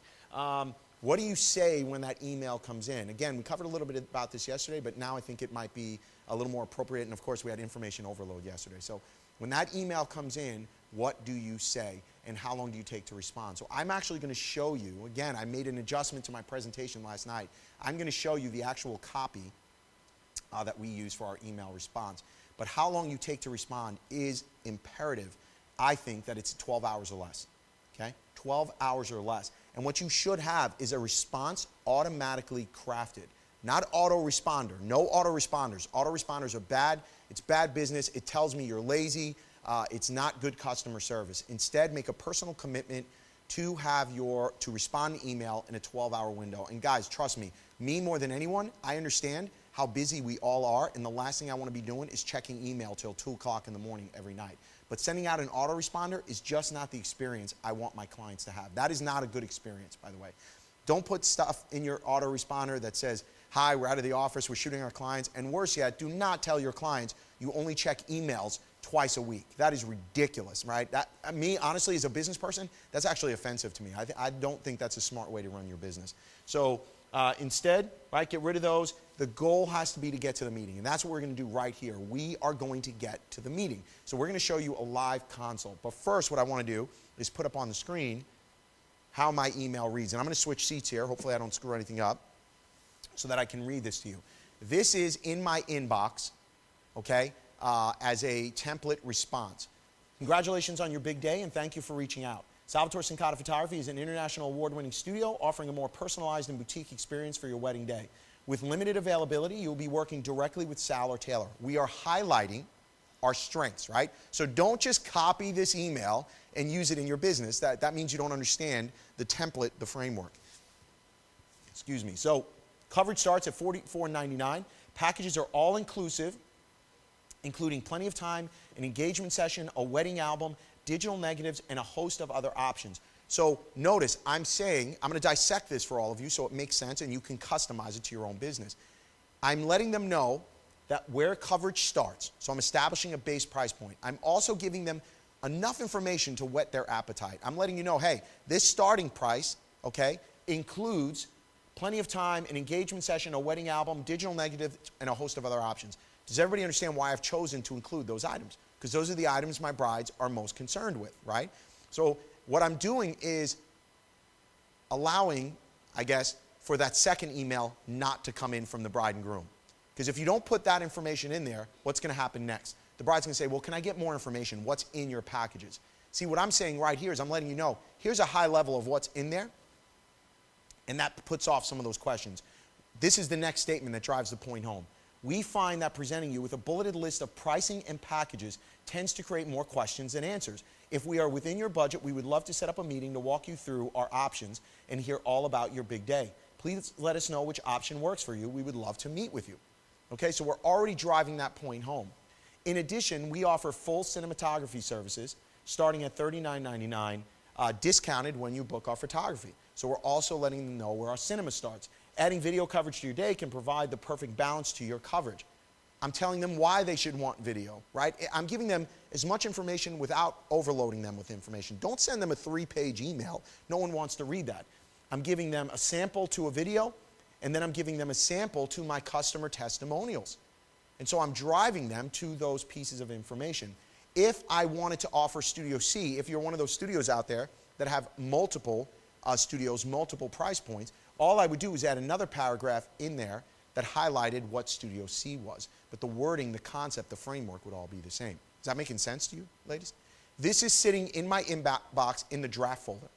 C: What do you say when that email comes in? Again, we covered a little bit about this yesterday, but now I think it might be a little more appropriate. And of course, we had information overload yesterday. So when that email comes in, what do you say and how long do you take to respond? So I'm actually going to show you, again, I made an adjustment to my presentation last night. I'm going to show you the actual copy that we use for our email response. But how long you take to respond is imperative. I think that it's 12 hours or less, okay? 12 hours or less. And what you should have is a response automatically crafted. Not autoresponder. No autoresponders. Autoresponders are bad. It's bad business. It tells me you're lazy. It's not good customer service. Instead, make a personal commitment to respond to email in a 12-hour window. And guys, trust me more than anyone, I understand how busy we all are, and the last thing I want to be doing is checking email till 2 o'clock in the morning every night. But sending out an autoresponder is just not the experience I want my clients to have. That is not a good experience, by the way. Don't put stuff in your autoresponder that says, hi, we're out of the office, we're shooting our clients. And worse yet, do not tell your clients you only check emails twice a week. That is ridiculous, right? Me, honestly, as a business person, that's actually offensive to me. I don't think that's a smart way to run your business. So instead, right, get rid of those. The goal has to be to get to the meeting, and that's what we're going to do right here. We are going to get to the meeting. So we're going to show you a live consult. But first, what I want to do is put up on the screen how my email reads. And I'm going to switch seats here. Hopefully I don't screw anything up so that I can read this to you. This is in my inbox, okay, as a template response. Congratulations on your big day, and thank you for reaching out. Salvatore Cincotta Photography is an international award-winning studio offering a more personalized and boutique experience for your wedding day. With limited availability, you'll be working directly with Sal or Taylor. We are highlighting our strengths, right? So don't just copy this email and use it in your business. That means you don't understand the template, the framework. Excuse me. So coverage starts at $44.99. Packages are all inclusive, including plenty of time, an engagement session, a wedding album, digital negatives, and a host of other options. So notice, I'm going to dissect this for all of you so it makes sense and you can customize it to your own business. I'm letting them know that where coverage starts. So I'm establishing a base price point. I'm also giving them enough information to whet their appetite. I'm letting you know, hey, this starting price, okay, includes plenty of time, an engagement session, a wedding album, digital negative, and a host of other options. Does everybody understand why I've chosen to include those items? Because those are the items my brides are most concerned with, right? So what I'm doing is allowing, I guess, for that second email not to come in from the bride and groom. Because if you don't put that information in there, what's going to happen next? The bride's going to say, well, can I get more information? What's in your packages? See, what I'm saying right here is I'm letting you know, here's a high level of what's in there, and that puts off some of those questions. This is the next statement that drives the point home. We find that presenting you with a bulleted list of pricing and packages tends to create more questions than answers. If we are within your budget, we would love to set up a meeting to walk you through our options and hear all about your big day. Please let us know which option works for you. We would love to meet with you. Okay, so we're already driving that point home. In addition, we offer full cinematography services starting at $39.99, discounted when you book our photography. So we're also letting them know where our cinema starts. Adding video coverage to your day can provide the perfect balance to your coverage. I'm telling them why they should want video, right? I'm giving them as much information without overloading them with information. Don't send them a 3-page email. No one wants to read that. I'm giving them a sample to a video, and then I'm giving them a sample to my customer testimonials. And so I'm driving them to those pieces of information. If I wanted to offer Studio C, if you're one of those studios out there that have multiple studios, multiple price points, all I would do is add another paragraph in there that highlighted what Studio C was. But the wording, the concept, the framework would all be the same. Is that making sense to you, ladies? This is sitting in my inbox in the draft folder.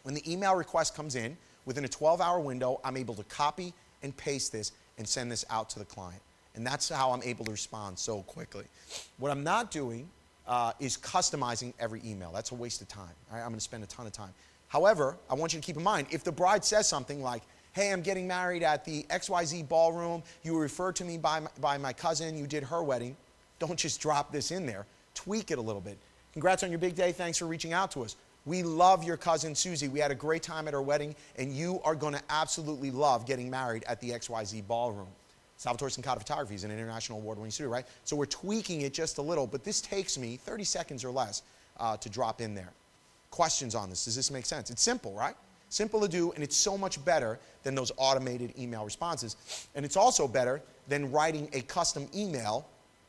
C: When the email request comes in, within a 12-hour window, I'm able to copy and paste this and send this out to the client. And that's how I'm able to respond so quickly. What I'm not doing is customizing every email. That's a waste of time. Right? I'm going to spend a ton of time. However, I want you to keep in mind, if the bride says something like, hey, I'm getting married at the XYZ ballroom, you were referred to me by my cousin, you did her wedding, don't just drop this in there. Tweak it a little bit. Congrats on your big day. Thanks for reaching out to us. We love your cousin Susie. We had a great time at her wedding, and you are going to absolutely love getting married at the XYZ ballroom. Salvatore Cincotta Photography is an international award-winning studio, right? So we're tweaking it just a little, but this takes me 30 seconds or less to drop in there. Questions on this? Does this make sense? It's simple, right? Simple to do, and it's so much better than those automated email responses. And it's also better than writing a custom email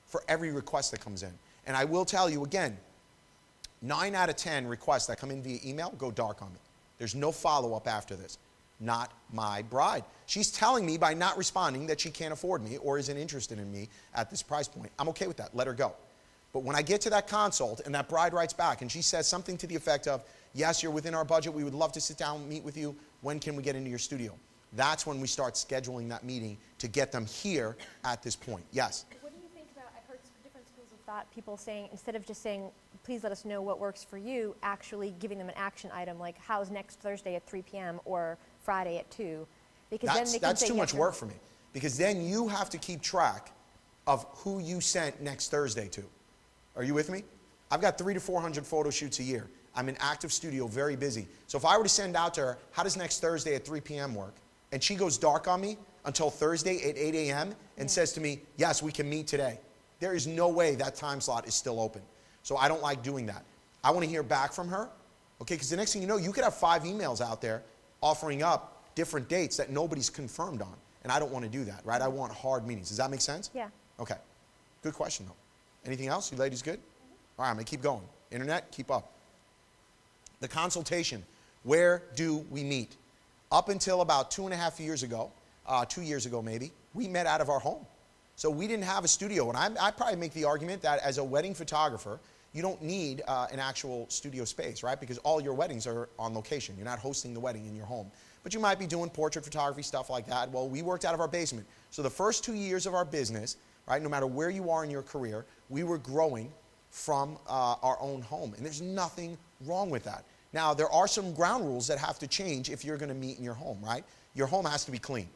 C: for every request that comes in. And I will tell you again, 9 out of 10 requests that come in via email go dark on me. There's no follow-up after this. Not my bride. She's telling me by not responding that she can't afford me or isn't interested in me at this price point. I'm okay with that. Let her go. But when I get to that consult and that bride writes back and she says something to the effect of, yes, you're within our budget. We would love to sit down and meet with you. When can we get into your studio? That's when we start scheduling that meeting to get them here at this point. Yes?
D: What do you think about, I've heard different schools of thought, people saying, instead of just saying, please let us know what works for you, actually giving them an action item like, how's next Thursday at 3 p.m. or Friday at 2? Because then they can
C: That's
D: say
C: too
D: yes
C: much
D: or
C: work for me. Because then you have to keep track of who you sent next Thursday to. Are you with me? I've got 300 to 400 photo shoots a year. I'm in active studio, very busy. So if I were to send out to her, how does next Thursday at 3 p.m. work? And she goes dark on me until Thursday at 8 a.m. and says to me, yes, we can meet today. There is no way that time slot is still open. So I don't like doing that. I want to hear back from her, okay? Because the next thing you know, you could have 5 emails out there offering up different dates that nobody's confirmed on. And I don't want to do that, right? I want hard meetings. Does that make sense?
D: Yeah.
C: Okay. Good question, though. Anything else? You ladies good? All right, I'm going to keep going. Internet, keep up. The consultation. Where do we meet? Up until about 2.5 years ago, 2 years ago maybe, we met out of our home. So we didn't have a studio. And I probably make the argument that as a wedding photographer, you don't need an actual studio space, right? Because all your weddings are on location. You're not hosting the wedding in your home. But you might be doing portrait photography, stuff like that. Well, we worked out of our basement. So the first 2 years of our business, right, no matter where you are in your career, we were growing from our own home. And there's nothing wrong with that. Now, there are some ground rules that have to change if you're going to meet in your home, right? Your home has to be clean.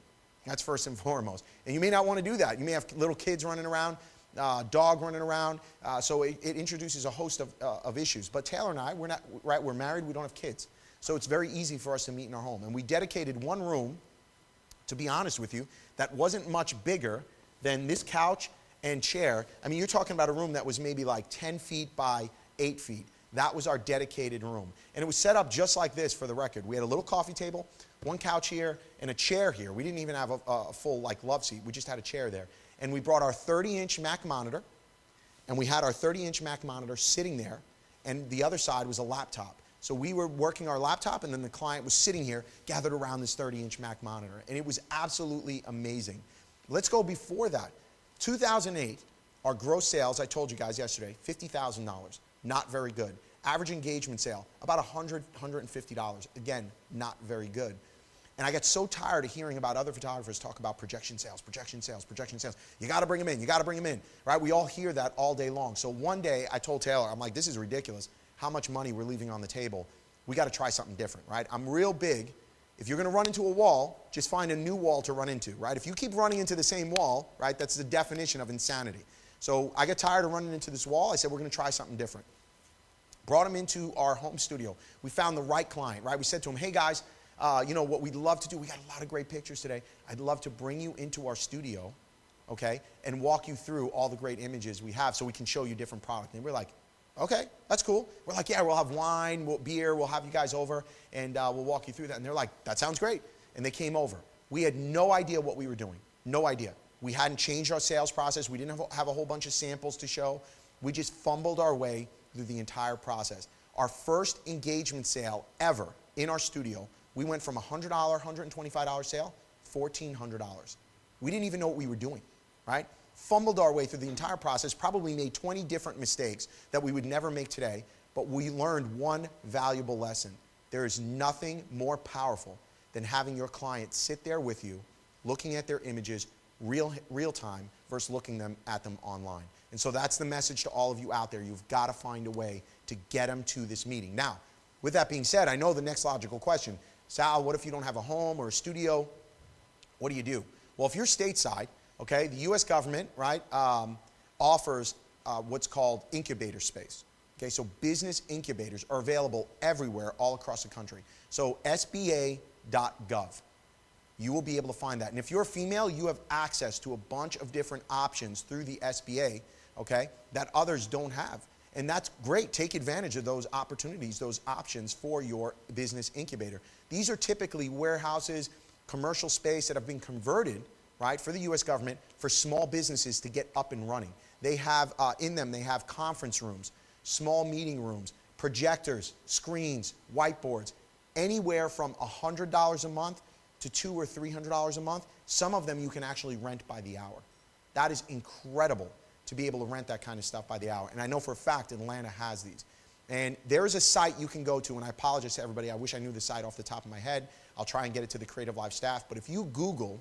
C: That's first and foremost. And you may not want to do that. You may have little kids running around, dog running around. So it introduces a host of issues. But Taylor and I, we're married, we don't have kids. So it's very easy for us to meet in our home. And we dedicated one room, to be honest with you, that wasn't much bigger than this couch and chair. I mean, you're talking about a room that was maybe like 10 feet by 8 feet. That was our dedicated room. And it was set up just like this, for the record. We had a little coffee table, one couch here, and a chair here. We didn't even have a full like love seat. We just had a chair there. And we brought our 30-inch Mac monitor, and we had our 30-inch Mac monitor sitting there, and the other side was a laptop. So we were working our laptop, and then the client was sitting here, gathered around this 30-inch Mac monitor. And it was absolutely amazing. Let's go before that. 2008, our gross sales, I told you guys yesterday, $50,000. Not very good. Average engagement sale, about $100, $150. Again, not very good. And I got so tired of hearing about other photographers talk about projection sales, projection sales, projection sales. You got to bring them in. You got to bring them in, right? We all hear that all day long. So one day I told Taylor, I'm like, this is ridiculous how much money we're leaving on the table. We got to try something different, right? I'm real big. If you're going to run into a wall, just find a new wall to run into, right? If you keep running into the same wall, right, that's the definition of insanity. So I got tired of running into this wall. I said, we're going to try something different. Brought him into our home studio. We found the right client, right? We said to him, hey guys, you know what we'd love to do, we got a lot of great pictures today. I'd love to bring you into our studio, okay, and walk you through all the great images we have so we can show you different product. And we're like, okay, that's cool. We're like, yeah, we'll have wine, beer, we'll have you guys over, and we'll walk you through that. And they're like, that sounds great. And they came over. We had no idea what we were doing. No idea. We hadn't changed our sales process. We didn't have a whole bunch of samples to show. We just fumbled our way through the entire process. Our first engagement sale ever in our studio, we went from $100, $125 sale, $1,400. We didn't even know what we were doing, right? Fumbled our way through the entire process, probably made 20 different mistakes that we would never make today, but we learned one valuable lesson. There is nothing more powerful than having your client sit there with you, looking at their images, real time versus looking at them online. And so that's the message to all of you out there. You've got to find a way to get them to this meeting. Now, with that being said, I know the next logical question, Sal, what if you don't have a home or a studio? What do you do? Well, if you're stateside, okay, the U.S. government, right, offers what's called incubator space. Okay, so business incubators are available everywhere, all across the country. So SBA.gov. You will be able to find that. And if you're a female, you have access to a bunch of different options through the SBA, okay, that others don't have. And that's great. Take advantage of those opportunities, those options for your business incubator. These are typically warehouses, commercial space that have been converted, right, for the U.S. government for small businesses to get up and running. They have, in them, they have conference rooms, small meeting rooms, projectors, screens, whiteboards, anywhere from $100 a month to $200 or $300 a month. Some of them you can actually rent by the hour. That is incredible to be able to rent that kind of stuff by the hour. And I know for a fact Atlanta has these. And there is a site you can go to, and I apologize to everybody, I wish I knew the site off the top of my head. I'll try and get it to the Creative Life staff. But if you Google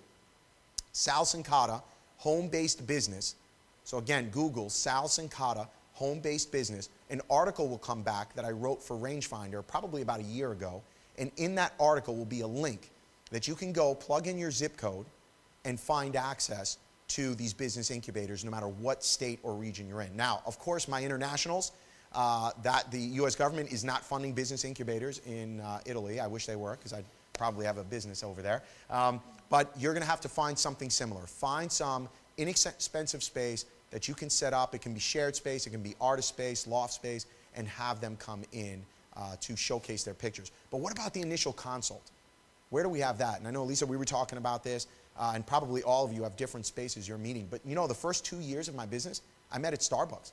C: Sal Cincotta, home-based business, so again, Google Sal Cincotta, home-based business, an article will come back that I wrote for Rangefinder probably about a year ago. And in that article will be a link that you can go plug in your zip code and find access to these business incubators no matter what state or region you're in. Now, of course, my internationals, that the U.S. government is not funding business incubators in Italy. I wish they were, because I'd probably have a business over there. But you're going to have to find something similar. Find some inexpensive space that you can set up. It can be shared space, it can be artist space, loft space, and have them come in to showcase their pictures. But what about the initial consult? Where do we have that? And I know, Lisa, we were talking about this, and probably all of you have different spaces you're meeting. But you know, the first 2 years of my business, I met at Starbucks.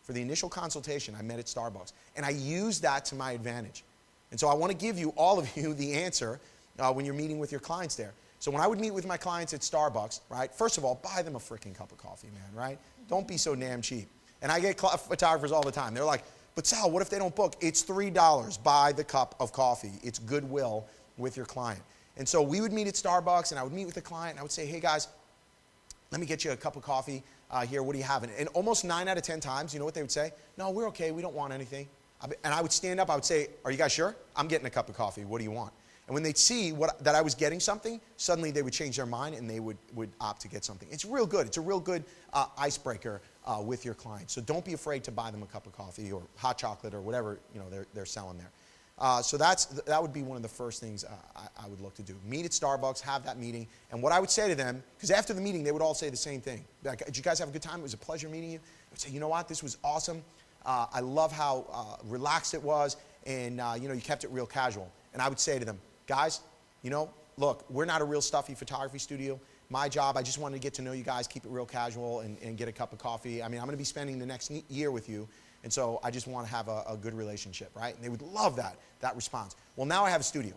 C: For the initial consultation, I met at Starbucks. And I used that to my advantage. And so I want to give you, all of you, the answer when you're meeting with your clients there. So when I would meet with my clients at Starbucks, right, first of all, buy them a freaking cup of coffee, man, right? Don't be so damn cheap. And I get photographers all the time. They're like, but Sal, what if they don't book? It's $3. Buy the cup of coffee. It's goodwill with your client. And so we would meet at Starbucks, and I would meet with the client, and I would say, hey, guys, let me get you a cup of coffee here. What do you have? And almost 9 out of 10 times, you know what they would say? No, we're okay. We don't want anything. And I would stand up. I would say, are you guys sure? I'm getting a cup of coffee. What do you want? And when they'd see that I was getting something, suddenly they would change their mind, and they would opt to get something. It's real good. It's a real good icebreaker with your clients. So don't be afraid to buy them a cup of coffee or hot chocolate or whatever they're selling there. So that would be one of the first things I would look to do. Meet at Starbucks, have that meeting. And what I would say to them, because after the meeting, they would all say the same thing. Like, did you guys have a good time? It was a pleasure meeting you. I would say, you know what? This was awesome. I love how relaxed it was. And, you kept it real casual. And I would say to them, guys, look, we're not a real stuffy photography studio. My job, I just wanted to get to know you guys, keep it real casual, and get a cup of coffee. I mean, I'm going to be spending the next year with you. And so I just want to have a good relationship, right? And they would love that response. Well, now I have a studio,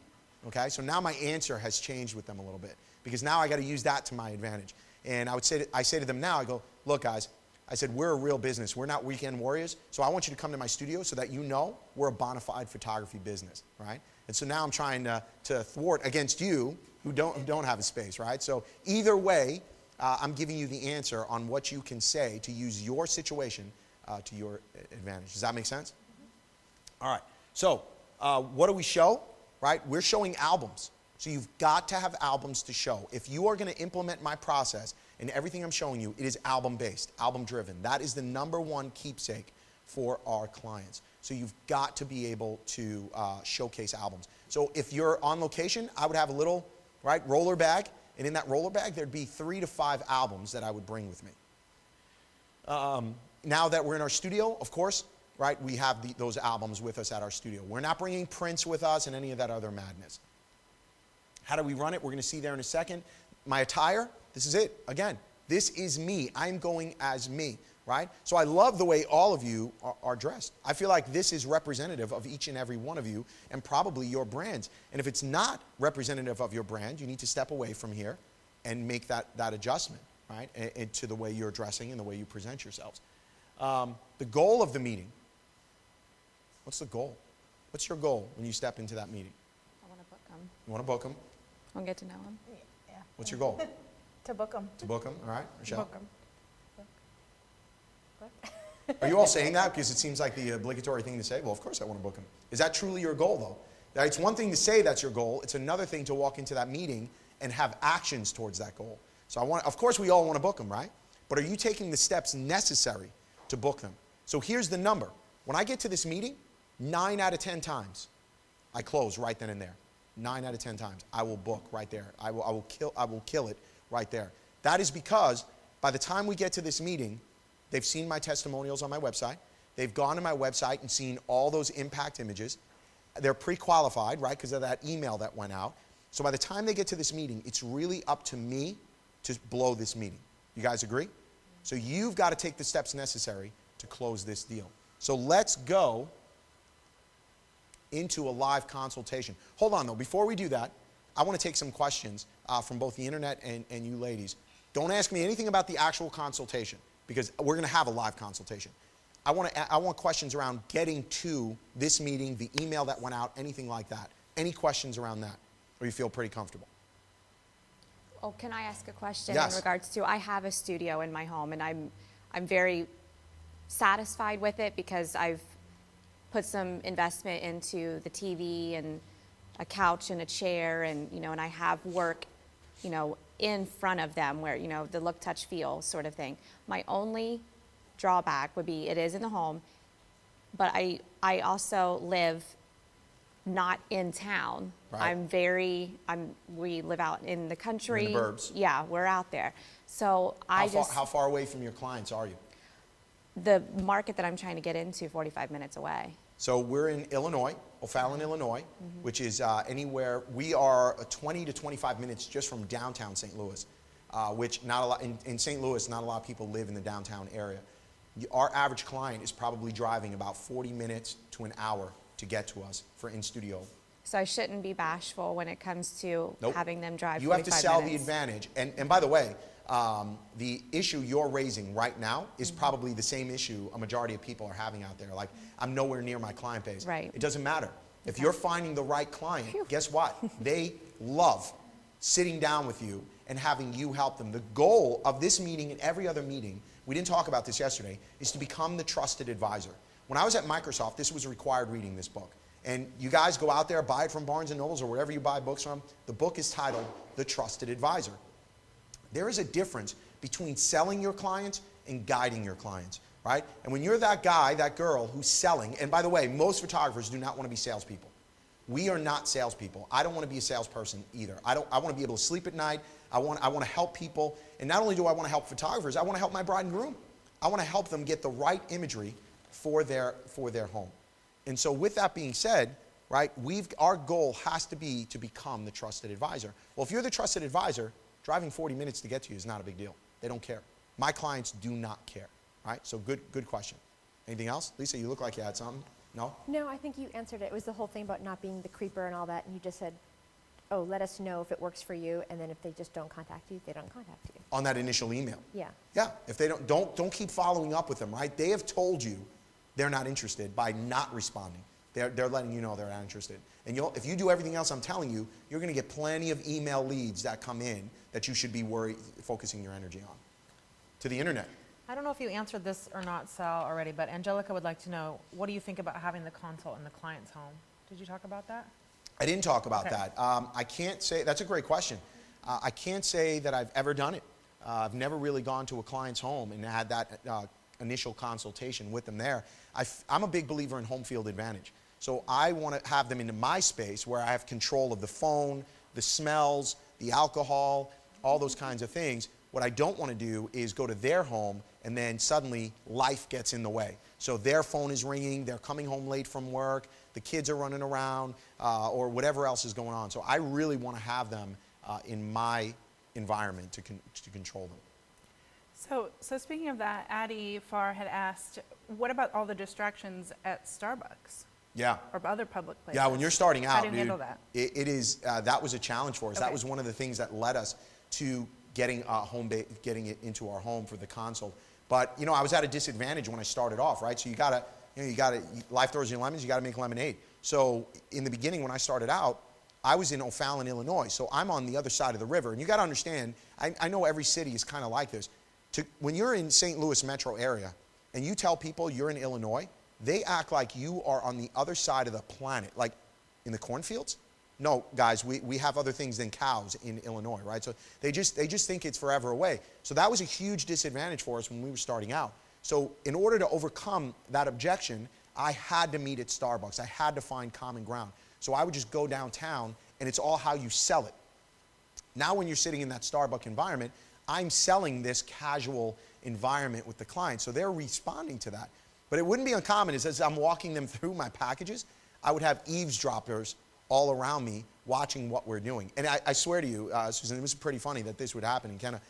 C: okay? So now my answer has changed with them a little bit, because now I got to use that to my advantage. And I say to them now, I go, look, guys, I said, we're a real business. We're not weekend warriors. So I want you to come to my studio so that you know we're a bona fide photography business, right? And so now I'm trying to thwart against you who don't have a space, right? So either way, I'm giving you the answer on what you can say to use your situation to your advantage. Does that make sense? All right. So what do we show? Right? We're showing albums. So you've got to have albums to show. If you are going to implement my process and everything I'm showing you, it is album-based, album-driven. That is the #1 keepsake for our clients. So you've got to be able to showcase albums. So if you're on location, I would have a little, roller bag. And in that roller bag, there'd be 3 to 5 albums that I would bring with me. Now that we're in our studio, of course, right, we have those albums with us at our studio. We're not bringing prints with us and any of that other madness. How do we run it? We're going to see there in a second. My attire, this is it. Again, this is me. I'm going as me, right? So I love the way all of you are dressed. I feel like this is representative of each and every one of you and probably your brands. And if it's not representative of your brand, you need to step away from here and make that adjustment, right, and to the way you're dressing and the way you present yourselves. The goal of the meeting. What's the goal? What's your goal when you step into that meeting?
G: I want to book them.
C: You want to book them?
G: I want to get to know them.
C: What's your goal?
B: To book them.
C: To book them, all right, Michelle?
B: Book 'em.
C: Are you all saying that because it seems like the obligatory thing to say? Well, of course I want to book them. Is that truly your goal, though? Now, it's one thing to say that's your goal. It's another thing to walk into that meeting and have actions towards that goal. So of course we all want to book them, right? But are you taking the steps necessary to book them? So here's the number. When I get to this meeting, 9 out of 10 times, I close right then and there. 9 out of 10 times, I will book right there. I will kill it right there. That is because by the time we get to this meeting, they've seen my testimonials on my website. They've gone to my website and seen all those impact images. They're pre-qualified, right, because of that email that went out. So by the time they get to this meeting, it's really up to me to blow this meeting. You guys agree? So you've got to take the steps necessary to close this deal. So let's go into a live consultation. Hold on, though. Before we do that, I want to take some questions from both the internet and you ladies. Don't ask me anything about the actual consultation, because we're going to have a live consultation. I want questions around getting to this meeting, the email that went out, anything like that. Any questions around that? Or you feel pretty comfortable?
G: Oh, can I ask a question
C: Yes.
G: in regards to, I have a studio in my home and I'm very satisfied with it because I've put some investment into the TV and a couch and a chair and, and I have work, in front of them where, the look, touch, feel sort of thing. My only drawback would be it is in the home, but I also live not in town.
C: Right.
G: We live out in the country.
C: You're in the burbs.
G: Yeah, we're out there. So
C: How far away from your clients are you?
G: The market that I'm trying to get into, 45 minutes away.
C: So we're in Illinois, O'Fallon, Illinois, which is anywhere. We are 20 to 25 minutes just from downtown St. Louis, which not a lot, in St. Louis, not a lot of people live in the downtown area. Our average client is probably driving about 40 minutes to an hour to get to us for in-studio.
G: So I shouldn't be bashful when it comes to
C: Nope.
G: having them drive 45 minutes.
C: You have to sell the advantage. And by the way, the issue you're raising right now is probably the same issue a majority of people are having out there. Like, I'm nowhere near my client base.
G: Right.
C: It doesn't matter. If you're finding the right client, guess what? They love sitting down with you and having you help them. The goal of this meeting and every other meeting, we didn't talk about this yesterday, is to become the trusted advisor. When I was at Microsoft, this was required reading, this book. And you guys go out there, buy it from Barnes & Nobles or wherever you buy books from. The book is titled The Trusted Advisor. There is a difference between selling your clients and guiding your clients, right? And when you're that guy, that girl who's selling, and by the way, most photographers do not want to be salespeople. We are not salespeople. I don't want to be a salesperson either. I want to be able to sleep at night. I want to help people. And not only do I want to help photographers, I want to help my bride and groom. I want to help them get the right imagery for their home. And so with that being said, right, our goal has to be to become the trusted advisor. Well, if you're the trusted advisor, driving 40 minutes to get to you is not a big deal. They don't care. My clients do not care, right? So good question. Anything else? Lisa, you look like you had something. No?
D: No, I think you answered it. It was the whole thing about not being the creeper and all that, and you just said, oh, let us know if it works for you, and then if they just don't contact you, they don't contact you.
C: On that initial email.
D: Yeah.
C: Yeah. If they don't keep following up with them, right? They have told you they're not interested by not responding. They're letting you know they're not interested. And if you do everything else I'm telling you, you're going to get plenty of email leads that come in that you should be focusing your energy on. To the internet.
A: I don't know if you answered this or not, Sal, already, but Angelica would like to know, what do you think about having the consult in the client's home? Did you talk about that?
C: I didn't talk about
A: Okay.
C: that. I can't say, that's a great question. I can't say that I've ever done it. I've never really gone to a client's home and had that initial consultation with them there. I'm a big believer in home field advantage. So I want to have them into my space where I have control of the phone, the smells, the alcohol, all those kinds of things. What I don't want to do is go to their home and then suddenly life gets in the way. So their phone is ringing, they're coming home late from work, the kids are running around, or whatever else is going on. So I really want to have them in my environment to control them.
B: So speaking of that, Addie Farr had asked, what about all the distractions at Starbucks
C: Yeah.
B: or other public places?
C: Yeah, when you're starting out,
B: How do you
C: dude,
B: handle that?
C: it is, that was a challenge for us. That
B: Okay.
C: was one of the things that led us to getting getting it into our home for the console. But, I was at a disadvantage when I started off, right? So you gotta, life throws you lemons, you gotta make lemonade. So in the beginning when I started out, I was in O'Fallon, Illinois, so I'm on the other side of the river. And you got to understand, I know every city is kind of like this. When you're in St. Louis metro area and you tell people you're in Illinois, they act like you are on the other side of the planet, like in the cornfields. No, guys, we have other things than cows in Illinois, right? So they just think it's forever away. So that was a huge disadvantage for us when we were starting out. So in order to overcome that objection, I had to meet at Starbucks. I had to find common ground. So I would just go downtown, and it's all how you sell it. Now when you're sitting in that Starbucks environment, I'm selling this casual environment with the client. So they're responding to that. But it wouldn't be uncommon is as I'm walking them through my packages, I would have eavesdroppers all around me watching what we're doing. And I swear to you, Susan, it was pretty funny that this would happen. And Kenna,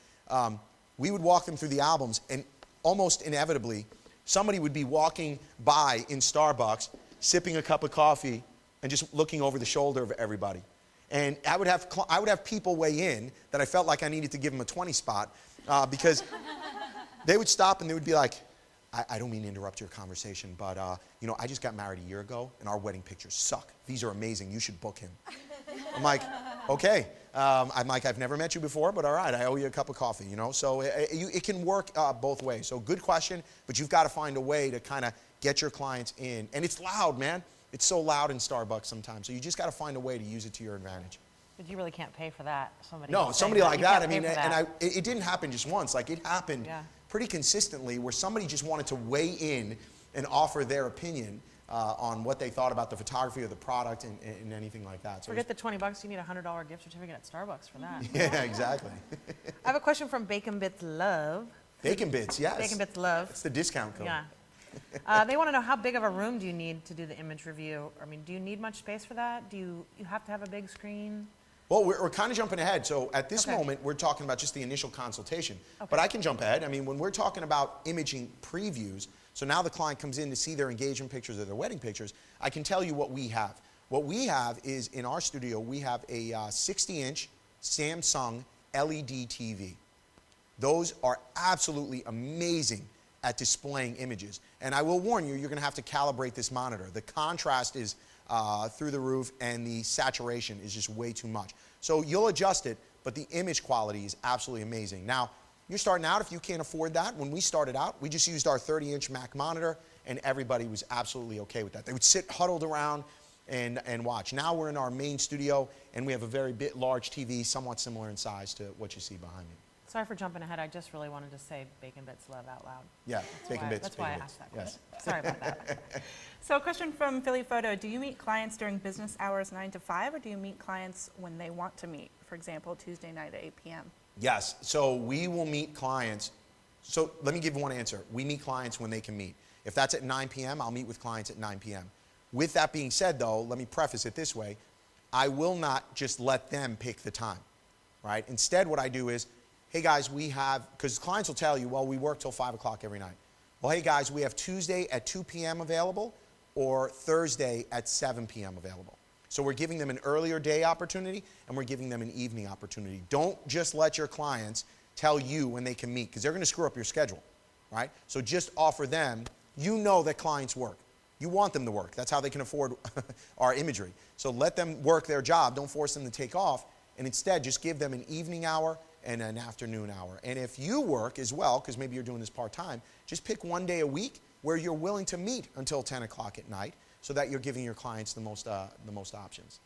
C: we would walk them through the albums, and almost inevitably, somebody would be walking by in Starbucks, sipping a cup of coffee, and just looking over the shoulder of everybody. And I would have people weigh in that I felt like I needed to give them a 20 spot because they would stop and they would be like, I don't mean to interrupt your conversation, but you know, I just got married a year ago and our wedding pictures suck. These are amazing. You should book him. I'm like, okay. I'm like, I've never met you before, but all right, I owe you a cup of coffee, you know? So it can work both ways. So good question, but you've got to find a way to kind of get your clients in. And it's loud, man. It's so loud in Starbucks sometimes. So you just got to find a way to use it to your advantage.
A: But you really can't pay for that. Somebody
C: like that. I mean,
A: and
C: it didn't happen just once. Like it happened pretty consistently where somebody just wanted to weigh in and offer their opinion on what they thought about the photography or the product and anything like that. So
A: forget the $20, you need a $100 gift certificate at Starbucks for that.
C: Yeah, exactly.
A: I have a question from Bacon Bits Love.
C: Bacon Bits, yes.
A: Bacon Bits Love.
C: It's the discount code.
A: Yeah. They want to know how big of a room do you need to do the image review? I mean, do you need much space for that? Do you have to have a big screen?
C: Well, we're kind of jumping ahead. So at this moment, we're talking about just the initial consultation. But I can jump ahead. I mean, when we're talking about imaging previews, so now the client comes in to see their engagement pictures or their wedding pictures, I can tell you what we have. What we have is, in our studio, we have a 60-inch Samsung LED TV. Those are absolutely amazing at displaying images. And I will warn you, you're going to have to calibrate this monitor. The contrast is through the roof, and the saturation is just way too much. So you'll adjust it, but the image quality is absolutely amazing. Now, you're starting out, if you can't afford that. When we started out, we just used our 30-inch Mac monitor, and everybody was absolutely okay with that. They would sit huddled around and watch. Now we're in our main studio, and we have a very large TV, somewhat similar in size to what you see behind me.
A: Sorry for jumping ahead. I just really wanted to say Bacon Bits Love out loud.
C: Yeah, Bacon Bits.
A: That's why I asked that question.
C: Yes.
A: Sorry about that.
B: So a question from Philly Photo. Do you meet clients during business hours 9 to 5, or do you meet clients when they want to meet? For example, Tuesday night at 8 p.m.
C: Yes, so we will meet clients. So let me give one answer. We meet clients when they can meet. If that's at 9 p.m., I'll meet with clients at 9 p.m. With that being said, though, let me preface it this way. I will not just let them pick the time, right? Instead, what I do is, hey guys, we have, because clients will tell you, well, we work till 5 o'clock every night. Well, hey guys, we have Tuesday at 2 p.m. available or Thursday at 7 p.m. available. So we're giving them an earlier day opportunity and we're giving them an evening opportunity. Don't just let your clients tell you when they can meet because they're going to screw up your schedule, right? So just offer them, you know that clients work. You want them to work. That's how they can afford our imagery. So let them work their job. Don't force them to take off. And instead, just give them an evening hour and an afternoon hour. And if you work as well, because maybe you're doing this part-time, just pick one day a week where you're willing to meet until 10 o'clock at night so that you're giving your clients the most options.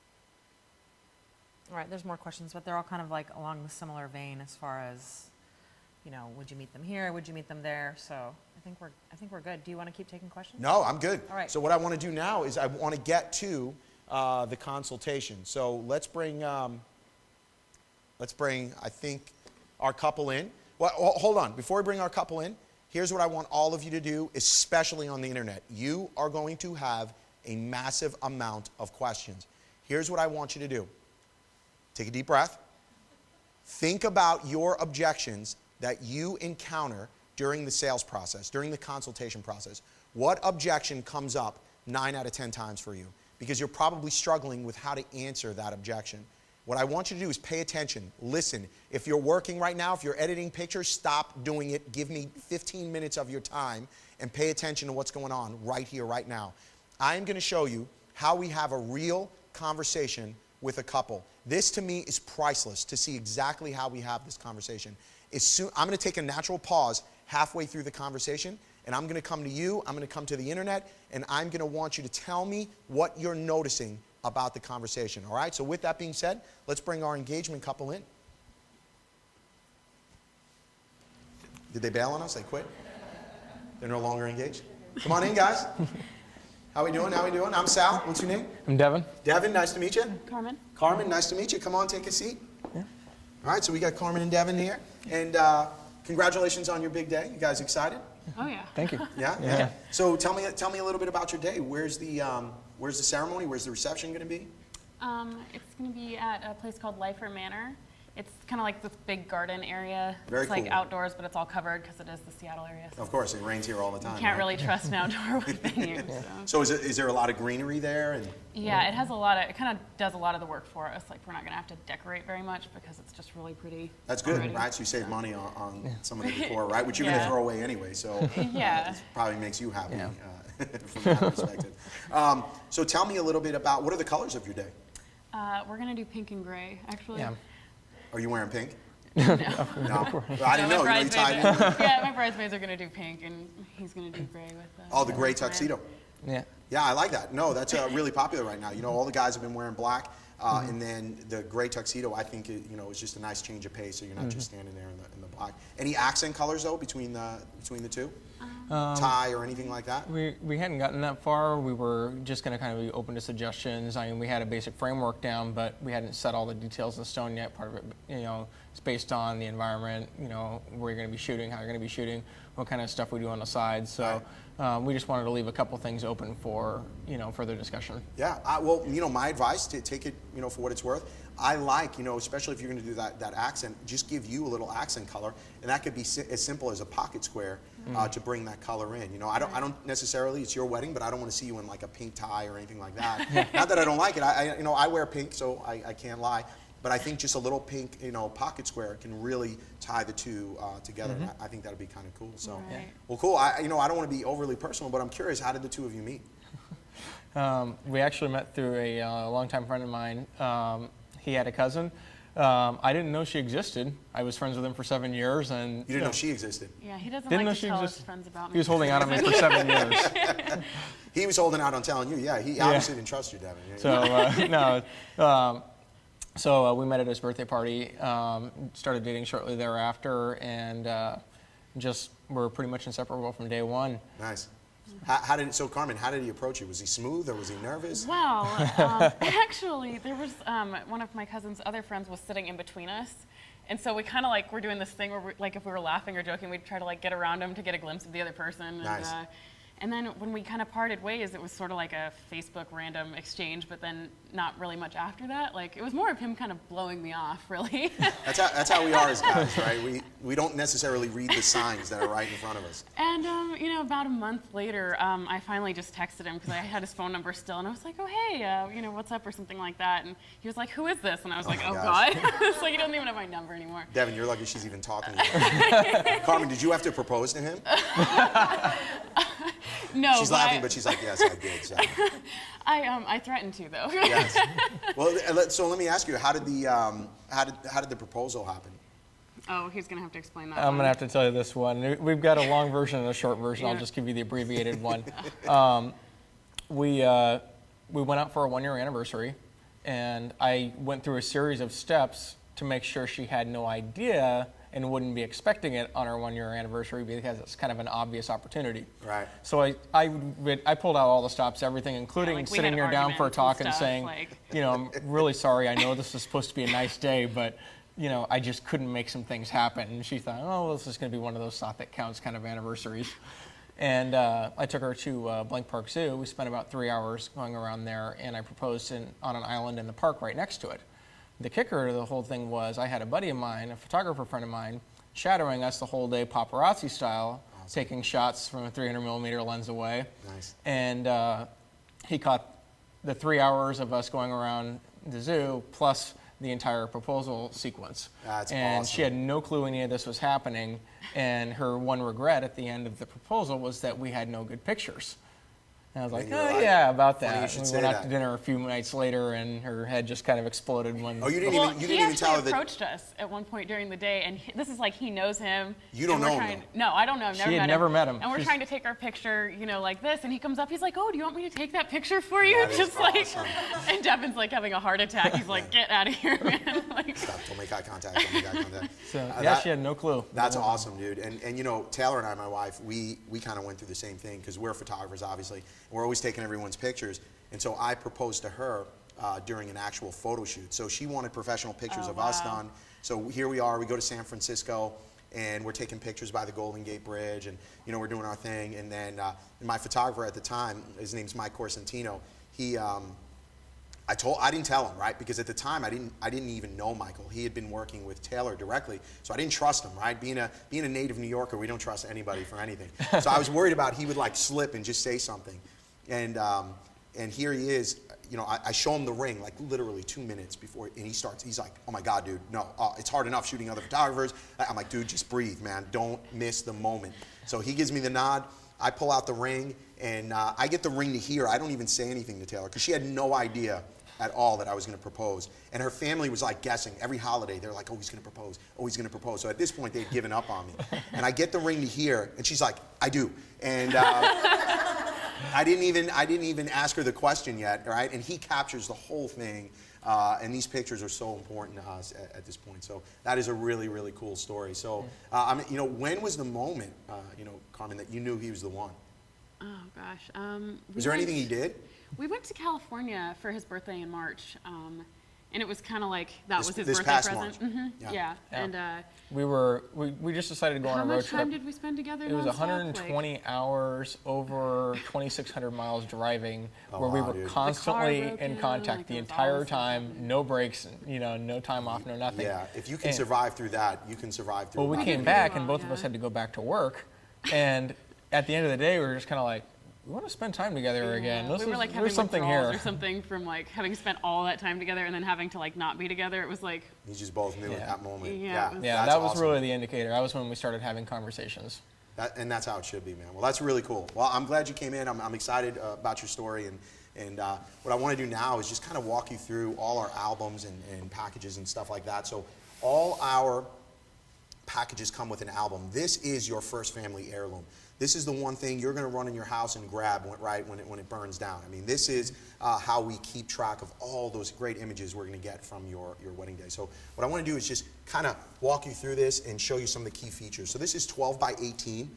A: All right, there's more questions, but they're all kind of like along the similar vein as far as, you know, would you meet them here? Would you meet them there? So I think we're good. Do you want to keep taking questions?
C: No, I'm good.
A: All right.
C: So what I want to do now is I want to get to the consultation. So let's bring, I think, our couple in. Well, hold on. Before we bring our couple in, here's what I want all of you to do, especially on the internet. You are going to have a massive amount of questions. Here's what I want you to do. Take a deep breath. Think about your objections that you encounter during the sales process, during the consultation process. What objection comes up 9 out of 10 times for you? Because you're probably struggling with how to answer that objection. What I want you to do is pay attention, listen. If you're working right now, if you're editing pictures, stop doing it. Give me 15 minutes of your time and pay attention to what's going on right here, right now. I'm going to show you how we have a real conversation with a couple. This to me is priceless, to see exactly how we have this conversation. I'm going to take a natural pause halfway through the conversation, and I'm going to come to you, I'm going to come to the internet, and I'm going to want you to tell me what you're noticing about the conversation, all right? So with that being said, let's bring our engagement couple in. Did they bail on us? They quit? They're no longer engaged? Come on in, guys. How we doing? How we doing? I'm Sal. What's your name?
J: I'm Devin.
C: Devin, nice to meet you.
B: Carmen.
C: Carmen, nice to meet you. Come on, take a seat.
J: Yeah.
C: All right, so we got Carmen and Devin here. And congratulations on your big day. You guys excited?
B: Oh yeah.
J: Thank you.
C: Yeah?
J: Yeah.
C: So tell me a little bit about your day. Where's the ceremony? Where's the reception going to be?
K: It's going to be at a place called Lifer Manor. It's kind of like this big garden area.
C: Very
K: it's like
C: cool.
K: outdoors, but it's all covered because it is the Seattle area. So
C: Of course, it rains here all the time.
K: you can't
C: right?
K: really trust an outdoor venue. So.
C: So is there a lot of greenery there? And
K: Yeah, it has a lot of, it kind of does a lot of the work for us. Like we're not going to have to decorate very much because it's just really pretty.
C: that's good,
K: already.
C: right? So you save money on some of the decor, right? Which you're going to
K: Yeah.
C: throw away anyway. So
K: Yeah.
C: it probably makes you happy
J: Yeah.
C: from that perspective. So tell me a little bit about, what are the colors of your day?
K: We're going to do pink and gray, actually.
J: Yeah.
C: Are you wearing pink?
K: No.
C: No. Well, I didn't know.
K: My
C: You tied in.
K: bridesmaids yeah, my bridesmaids are going to do pink, and he's going to do gray with the.
C: Oh, the gray tuxedo.
J: Yeah.
C: Yeah, I like that. No, that's really popular right now. You know, all the guys have been wearing black, and then the gray tuxedo, I think, is just a nice change of pace, so you're not just standing there in the black. Any accent colors, though, between the two? Tie or anything like that?
J: We hadn't gotten that far. We were just going to kind of be open to suggestions. I mean, we had a basic framework down, but we hadn't set all the details in stone yet. Part of it, it's based on the environment, where you're going to be shooting, how you're going to be shooting, what kind of stuff we do on the side. So we just wanted to leave a couple things open for, further discussion.
C: Yeah, well, my advice, to take it, for what it's worth, I like, especially if you're going to do that accent, just give you a little accent color, and that could be as simple as a pocket square to bring that color in. I don't necessarily, it's your wedding, but I don't want to see you in like a pink tie or anything like that. Not that I don't like it. I wear pink, so I can't lie. But I think just a little pink, pocket square can really tie the two together. And I think that would be kind of cool. So,
K: Right.
C: well, cool. I don't want to be overly personal, but I'm curious, how did the two of you meet?
J: We actually met through a longtime friend of mine. He had a cousin. I didn't know she existed. I was friends with him for 7 years, and
C: You didn't know she existed.
K: Yeah, he doesn't
J: Didn't know
K: like to
J: she
K: tell his
J: existed.
K: friends about me.
J: he was holding out on me for 7 years.
C: He was holding out on telling you. Yeah, he obviously didn't trust you, Devin. Yeah.
J: So So we met at his birthday party, started dating shortly thereafter, and just were pretty much inseparable from day one.
C: Nice. So Carmen, how did he approach you? Was he smooth or was he nervous?
K: Well, actually, there was one of my cousin's other friends was sitting in between us. And so we kind of like were doing this thing where if we were laughing or joking, we'd try to like get around him to get a glimpse of the other person.
C: Nice.
K: And then when we kind of parted ways, it was sort of like a Facebook random exchange, but then not really much after that. Like it was more of him kind of blowing me off, really.
C: That's how we are as guys, right? We don't necessarily read the signs that are right in front of us.
K: And about a month later, I finally just texted him because I had his phone number still, and I was like, oh hey, what's up or something like that. And he was like, who is this? And I was like, oh
C: gosh.
K: God. It's like he doesn't even have my number anymore.
C: Devin, you're lucky she's even talking to you. Carmen, did you have to propose to him?
K: No.
C: She's laughing, but she's like, yes, I did. So.
K: I threatened to though.
C: Yes. Well, so let me ask you, how did the proposal happen?
K: Oh, he's gonna have to explain that.
J: I'm going to have to tell you this one. We've got a long version and a short version. I'll just give you the abbreviated one. We went out for a 1-year anniversary, and I went through a series of steps to make sure she had no idea and wouldn't be expecting it on our 1-year anniversary because it's kind of an obvious opportunity.
C: Right.
J: So I pulled out all the stops, everything, including
K: we
J: sitting
K: had
J: her down for a
K: arguments
J: talk
K: and
J: and
K: stuff,
J: saying,
K: like-
J: I'm really sorry. I know this is supposed to be a nice day, but I just couldn't make some things happen. And she thought, oh, well, this is going to be one of those thought that counts kind of anniversaries. And I took her to Blank Park Zoo. We spent about 3 hours going around there, and I proposed on an island in the park right next to it. The kicker to the whole thing was I had a buddy of mine, a photographer friend of mine, shadowing us the whole day paparazzi style, taking shots from a 300 millimeter lens away.
C: Nice.
J: And he caught the 3 hours of us going around the zoo plus the entire proposal sequence.
C: That's
J: and
C: awesome.
J: she had no clue any of this was happening, and her one regret at the end of the proposal was that we had no good pictures. And I was like,
C: And you're
J: oh
C: like,
J: yeah, about
C: funny you
J: that.
C: should
J: And we
C: say
J: went out
C: that.
J: to dinner a few nights later, and her head just kind of exploded when.
C: Oh, you didn't
K: Well,
C: even you
K: he
C: didn't even tell her
K: actually
C: that.
K: approached us at one point during the day, and this is like he knows him.
C: You don't
K: and we're
C: know him,
K: trying- No, I don't know him.
J: She had never met him.
K: And we're
J: She's-
K: trying to take our picture, you know, like this, and he comes up. He's like, "Oh, do you want me to take that picture for you?"
C: That is
K: Just like,
C: awesome.
K: and Devin's like having a heart attack. He's like, "Get out of here, man!" Like,
C: Stop, don't make eye contact. Don't make eye contact.
J: So yeah,
C: that-
J: she had no clue.
C: That's awesome, dude. And you know, Taylor and I, my wife, we kind of went through the same thing because we're photographers, obviously. And we're always taking everyone's pictures. And so I proposed to her during an actual photo shoot. So she wanted professional pictures of us done. So here we are. We go to San Francisco, and we're taking pictures by the Golden Gate Bridge, and you know, we're doing our thing. And then my photographer at the time, his name's Mike Corsentino. He I didn't tell him, right? Because at the time I didn't even know Michael. He had been working with Taylor directly, so I didn't trust him, right? Being a native New Yorker, we don't trust anybody for anything. So I was worried about he would like slip and just say something. And here he is, you know, I show him the ring like literally 2 minutes before, and he's like, oh my God, dude, no, it's hard enough shooting other photographers. I'm like, dude, just breathe, man. Don't miss the moment. So he gives me the nod. I pull out the ring, and I get the ring to here. I don't even say anything to Taylor because she had no idea at all that I was going to propose. And her family was like guessing every holiday. They're like, oh, he's going to propose. Oh, he's going to propose. So at this point, they'd given up on me. And I get the ring to here, and she's like, I do. And I didn't even ask her the question yet, right? And he captures the whole thing. And these pictures are so important to us at this point. So that is a really, really cool story. So, you know, when was the moment, you know, Carmen, that you knew he was the one?
K: oh gosh.
C: Was there anything he did?
K: We went to California for his birthday in March, and it was kind of like that was his
C: this
K: birthday
C: past
K: present.
C: March.
K: Mm-hmm.
C: Yeah.
K: Yeah. And
J: We just decided to go on
K: how
J: a road
K: much
J: trip.
K: time did we spend together?
J: It was
K: nonstop?
J: 120 hours over 2,600 miles driving, where we
C: wow,
J: were
C: dude.
J: constantly
K: broke
J: in
K: down,
J: contact
K: like,
J: the
K: it was
J: entire
K: awesome.
J: time, no breaks, you know, no time off, no nothing.
C: Yeah, if you can
J: And-
C: survive through that, you can survive through
J: Well, we
C: about
J: came
C: anything.
J: back,
K: well,
J: and both of
K: yeah.
J: us had to go back to work, and at the end of the day, we were just kind of like, we want to spend time together again.
K: Yeah,
J: This
K: we were
J: is-
K: like
J: there's
K: having
J: something
K: withdrawals
J: here.
K: or something from like having spent all that time together and then having to like not be together. It was like,
C: You just both knew at
J: Yeah.
C: that moment.
K: Yeah, it was-
J: Yeah,
C: that's
J: that was
C: awesome.
J: really the indicator. That was when we started having conversations.
C: And that's how it should be, man. Well, that's really cool. Well, I'm glad you came in. I'm excited about your story. And what I want to do now is just kind of walk you through all our albums and packages and stuff like that. So all our packages come with an album. This is your first family heirloom. This is the one thing you're going to run in your house and grab right when it burns down. I mean, this is how we keep track of all those great images we're going to get from your wedding day. So what I want to do is just kind of walk you through this and show you some of the key features. So this is 12 by 18,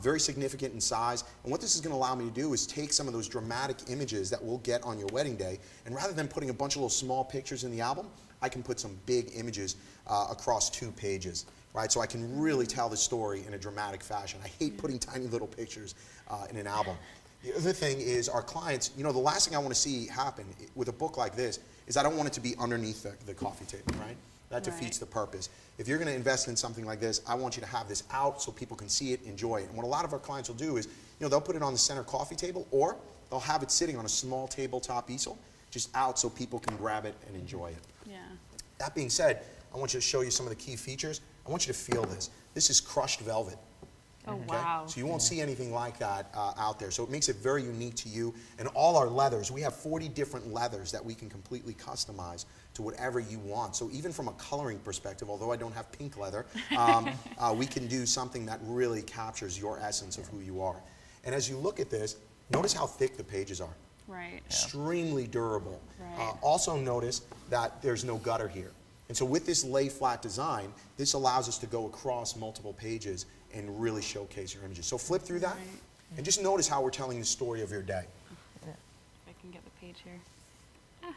C: very significant in size. And what this is going to allow me to do is take some of those dramatic images that we'll get on your wedding day, and rather than putting a bunch of little small pictures in the album, I can put some big images across 2 pages. Right, so I can really tell the story in a dramatic fashion. I hate putting tiny little pictures in an album. The other thing is our clients, you know, the last thing I want to see happen with a book like this is I don't want it to be underneath the coffee table, right? That defeats the purpose. If you're going to invest in something like this, I want you to have this out so people can see it, enjoy it. And what a lot of our clients will do is, you know, they'll put it on the center coffee table, or they'll have it sitting on a small tabletop easel, just out so people can grab it and enjoy it.
K: yeah.
C: That being said, I want you to show you some of the key features. I want you to feel this. This is crushed velvet.
K: Oh,
C: Okay?
K: wow.
C: So you won't see anything like that out there. So it makes it very unique to you. And all our leathers, we have 40 different leathers that we can completely customize to whatever you want. So even from a coloring perspective, although I don't have pink leather, we can do something that really captures your essence of who you are. And as you look at this, notice how thick the pages are.
K: Right.
C: Extremely durable.
K: Right.
C: Also notice that there's no gutter here. And so with this lay flat design, this allows us to go across multiple pages and really showcase your images. So flip through that and just notice how we're telling the story of your day.
K: If I can get the page here. I'm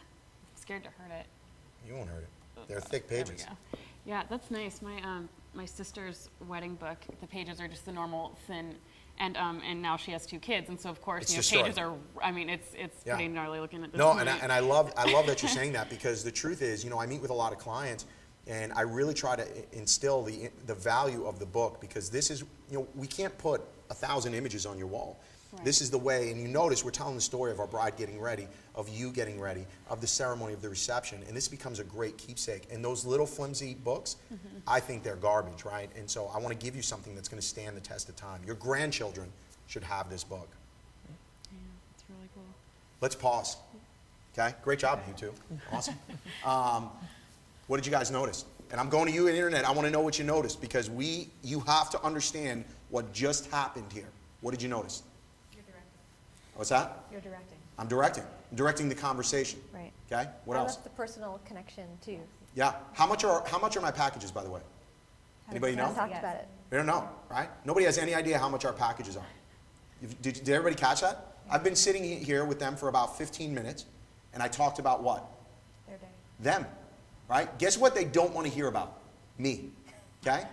K: scared to hurt it.
C: You won't hurt it. They're thick
K: There we
C: pages.
K: go. Yeah, that's nice. My sister's wedding book, the pages are just the normal thin, and now she has 2 kids, and so of course,
C: It's
K: you know,
C: destroyed.
K: pages are. I mean, it's
C: Yeah.
K: pretty gnarly looking at this.
C: No,
K: point.
C: and I love that you're saying that, because the truth is, you know, I meet with a lot of clients, and I really try to instill the value of the book, because this is, you know, we can't put 1,000 images on your wall.
K: Right.
C: This is the way, and you notice we're telling the story of our bride getting ready, of you getting ready, of the ceremony of the reception, and this becomes a great keepsake. And those little flimsy books, I think they're garbage, right? And so I want to give you something that's going to stand the test of time. Your grandchildren should have this book.
K: It's really cool.
C: Let's pause. Okay, great job, you two. Awesome. What did you guys notice? And I'm going to you on the internet. I want to know what you noticed because you have to understand what just happened here. What did you notice?
H: You're directing.
C: What's that?
H: You're directing.
C: I'm directing. I'm directing the conversation.
H: Right.
C: Okay. What
D: I
C: else?
D: left the personal connection too.
C: Yeah. How much are my packages, by the way? Anybody
D: We
C: know?
D: talked about it.
C: We don't know, right? Nobody has any idea how much our packages are. Did everybody catch that? I've been sitting here with them for about 15 minutes, and I talked about what?
H: Their day.
C: Them, right? Guess what they don't want to hear about? Me, okay?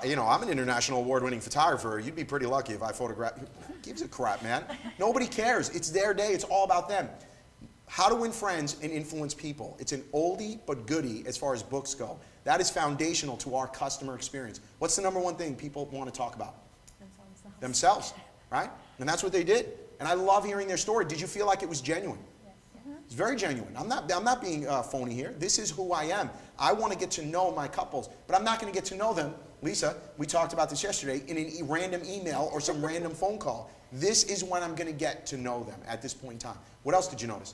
C: You know, I'm an international award-winning photographer. You'd be pretty lucky if I photographed. Who gives a crap, man? Nobody cares. It's their day. It's all about them. How to Win Friends and Influence People. It's an oldie but goodie as far as books go. That is foundational to our customer experience. What's the number one thing people want to talk about? Themselves, right? And that's what they did. And I love hearing their story. Did you feel like it was genuine?
H: Yes.
C: It's very genuine. I'm not being phony here. This is who I am. I want to get to know my couples, but I'm not going to get to know them. Lisa, we talked about this yesterday, in a random email or some random phone call. This is when I'm going to get to know them at this point in time. What else did you notice?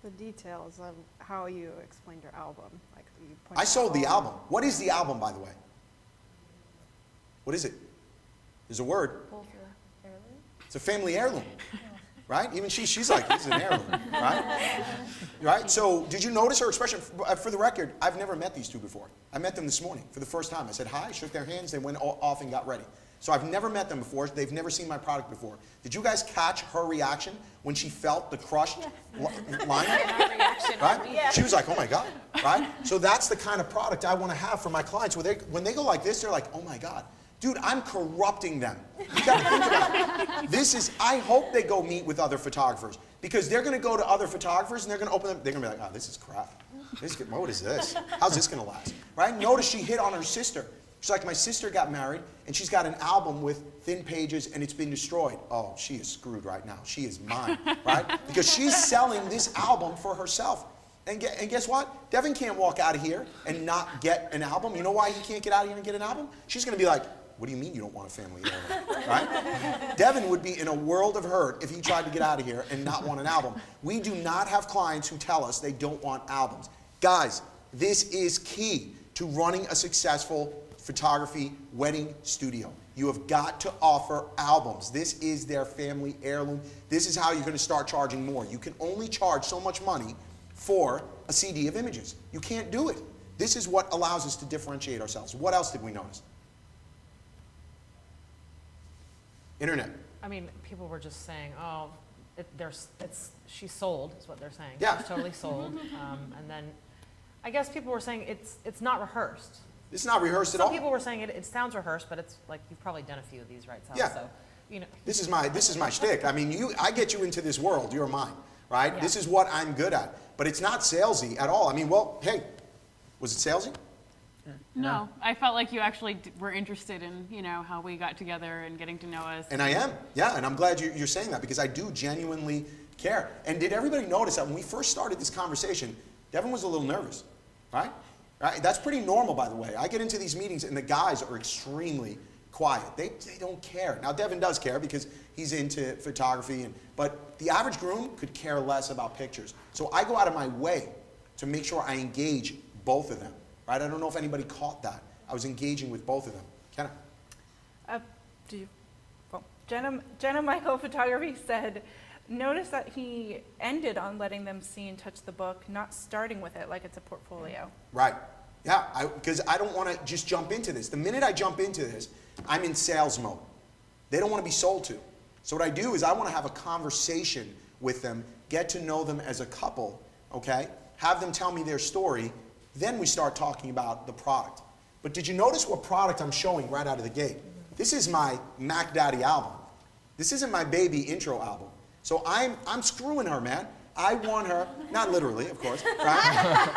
F: The details of how you explained your album. Like you pointed
C: I sold
F: out
C: the
F: all-
C: album. What is the album, by the way? What is it? There's a word. It's a family heirloom, right? Even she's like, this is an heirloom, right? Right? So did you notice her expression? For the record, I've never met these two before. I met them this morning for the first time. I said hi, shook their hands, they went off and got ready. So I've never met them before. They've never seen my product before. Did you guys catch her reaction when she felt the crushed line? Right?
B: Yeah.
C: She was like, oh my God, right? So that's the kind of product I want to have for my clients. When they go like this, they're like, oh my God. Dude, I'm corrupting them. You gotta think about it. This is, I hope they go meet with other photographers because they're gonna go to other photographers and they're gonna open them, they're gonna be like, oh, this is crap. What is this? How's this gonna last? Right? Notice she hit on her sister. She's like, my sister got married and she's got an album with thin pages and it's been destroyed. Oh, she is screwed right now. She is mine, right? Because she's selling this album for herself. And guess what? Devin can't walk out of here and not get an album. You know why he can't get out of here and get an album? She's gonna be like, what do you mean you don't want a family heirloom, right? Devin would be in a world of hurt if he tried to get out of here and not want an album. We do not have clients who tell us they don't want albums. Guys, this is key to running a successful photography wedding studio. You have got to offer albums. This is their family heirloom. This is how you're going to start charging more. You can only charge so much money for a CD of images. You can't do it. This is what allows us to differentiate ourselves. What else did we notice? Internet.
A: I mean, people were just saying, oh, she's sold, is what they're saying.
C: Yeah.
A: She's totally sold. And then I guess people were saying it's not rehearsed.
C: It's not rehearsed at all.
A: Some people were saying it sounds rehearsed, but it's like you've probably done a few of these, right, Sal?
C: Yeah.
A: So, you know.
C: This is my shtick. I mean, I get you into this world. You're mine, right?
A: Yeah.
C: This is what I'm good at. But it's not salesy at all. I mean, well, hey, was it salesy?
K: No, I felt like you actually were interested in, you know, how we got together and getting to know us.
C: And I am, yeah. And I'm glad you're saying that because I do genuinely care. And did everybody notice that when we first started this conversation, Devin was a little nervous, right? Right? That's pretty normal, by the way. I get into these meetings and the guys are extremely quiet. They don't care. Now, Devin does care because he's into photography, but the average groom could care less about pictures. So I go out of my way to make sure I engage both of them, right? I don't know if anybody caught that. I was engaging with both of them. Kenna?
B: Jenna Michael Photography said, notice that he ended on letting them see and touch the book, not starting with it like it's a portfolio.
C: Right. Yeah, because I don't want to just jump into this. The minute I jump into this, I'm in sales mode. They don't want to be sold to. So what I do is I want to have a conversation with them, get to know them as a couple, okay? Have them tell me their story, then we start talking about the product. But did you notice what product I'm showing right out of the gate? This is my Mac Daddy album. This isn't my baby intro album. So I'm screwing her, man. I want her, not literally, of course, right?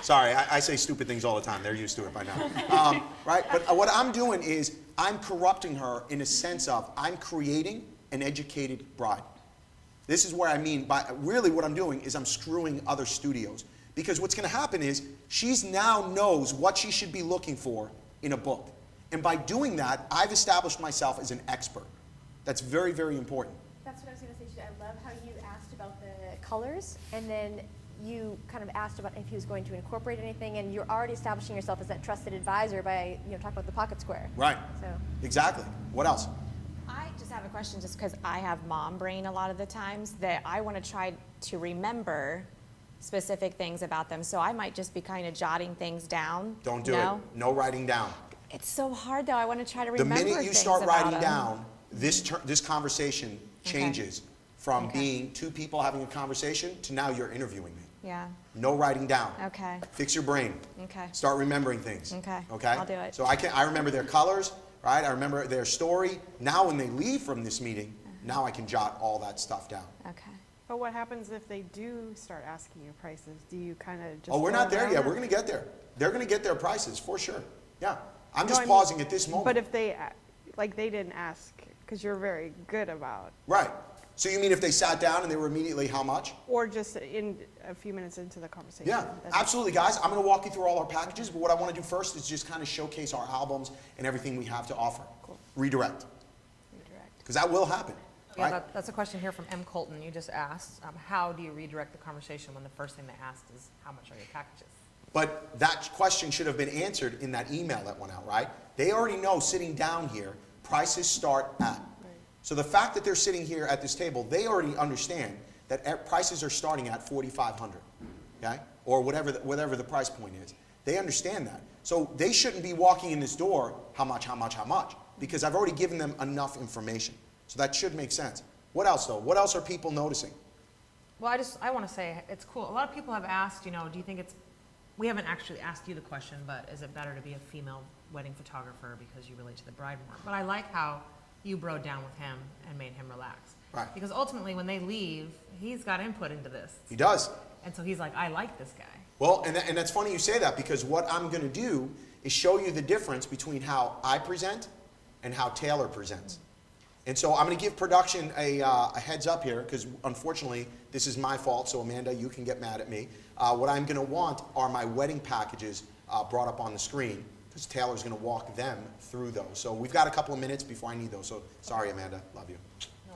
C: Sorry, I say stupid things all the time. They're used to it by now, right? But what I'm doing is I'm corrupting her in a sense of I'm creating an educated bride. This is where I mean by really what I'm doing is I'm screwing other studios. Because what's going to happen is she's now knows what she should be looking for in a book. And by doing that, I've established myself as an expert. That's very, very important.
D: That's what I was going to say too. I love how you asked about the colors, and then you kind of asked about if he was going to incorporate anything, and you're already establishing yourself as that trusted advisor by talking about the pocket square.
C: Right.
D: So
C: Exactly. What else?
G: I just have a question just because I have mom brain a lot of the times that I want to try to remember specific things about them. So I might just be kind of jotting things down.
C: Don't do it. No writing down.
G: It's so hard though. I want to try to
C: The
G: remember
C: minute you
G: things
C: start
G: about
C: writing
G: them.
C: down, this conversation changes from
G: Okay.
C: being two people having a conversation to now you're interviewing me.
G: Yeah.
C: No writing down.
G: Okay.
C: Fix your brain.
G: Okay.
C: Start remembering things.
G: Okay.
C: Okay?
G: I'll do it.
C: So I remember their colors, right? I remember their story. Now when they leave from this meeting, now I can jot all that stuff down.
G: Okay.
F: But what happens if they do start asking you prices? Do you kind of just
C: Oh, we're
F: go
C: not there
F: around
C: yet.
F: it?
C: We're going to get there. They're going to get their prices for sure. Yeah. I'm
F: No,
C: just
F: I mean,
C: pausing at this moment.
F: But if they, like they didn't ask, because you're very good about,
C: Right. So you mean if they sat down and they were immediately how much?
F: or just in a few minutes into the conversation.
C: Yeah,
F: That's-
C: absolutely, guys. I'm going to walk you through all our packages, but what I want to do first is just kind of showcase our albums and everything we have to offer.
F: Cool.
C: Redirect,
F: Redirect.
C: because that will happen,
A: Yeah,
C: right?
A: that's a question here from M. Colton. You just asked, how do you redirect the conversation when the first thing they asked is, how much are your packages?
C: But that question should have been answered in that email that went out, right? They already know sitting down here, prices start at. So the fact that they're sitting here at this table, they already understand that prices are starting at $4,500, okay? Or whatever the price point is. They understand that. So they shouldn't be walking in this door, how much, how much, how much? Because I've already given them enough information. So that should make sense. What else though? What else are people noticing?
A: Well, I want to say it's cool. A lot of people have asked, do you think we haven't actually asked you the question, but is it better to be a female wedding photographer because you relate to the bride more? But I like how you broke down with him and made him relax.
C: Right.
A: Because ultimately, when they leave, he's got input into this.
C: He does.
A: And so he's like, I like this guy.
C: Well, and that's funny you say that, because what I'm going to do is show you the difference between how I present and how Taylor presents. And so I'm going to give production a heads up here, because unfortunately this is my fault, so Amanda, you can get mad at me. What I'm going to want are my wedding packages brought up on the screen, because Taylor's going to walk them through those. So we've got a couple of minutes before I need those, so sorry Amanda, love you.
A: No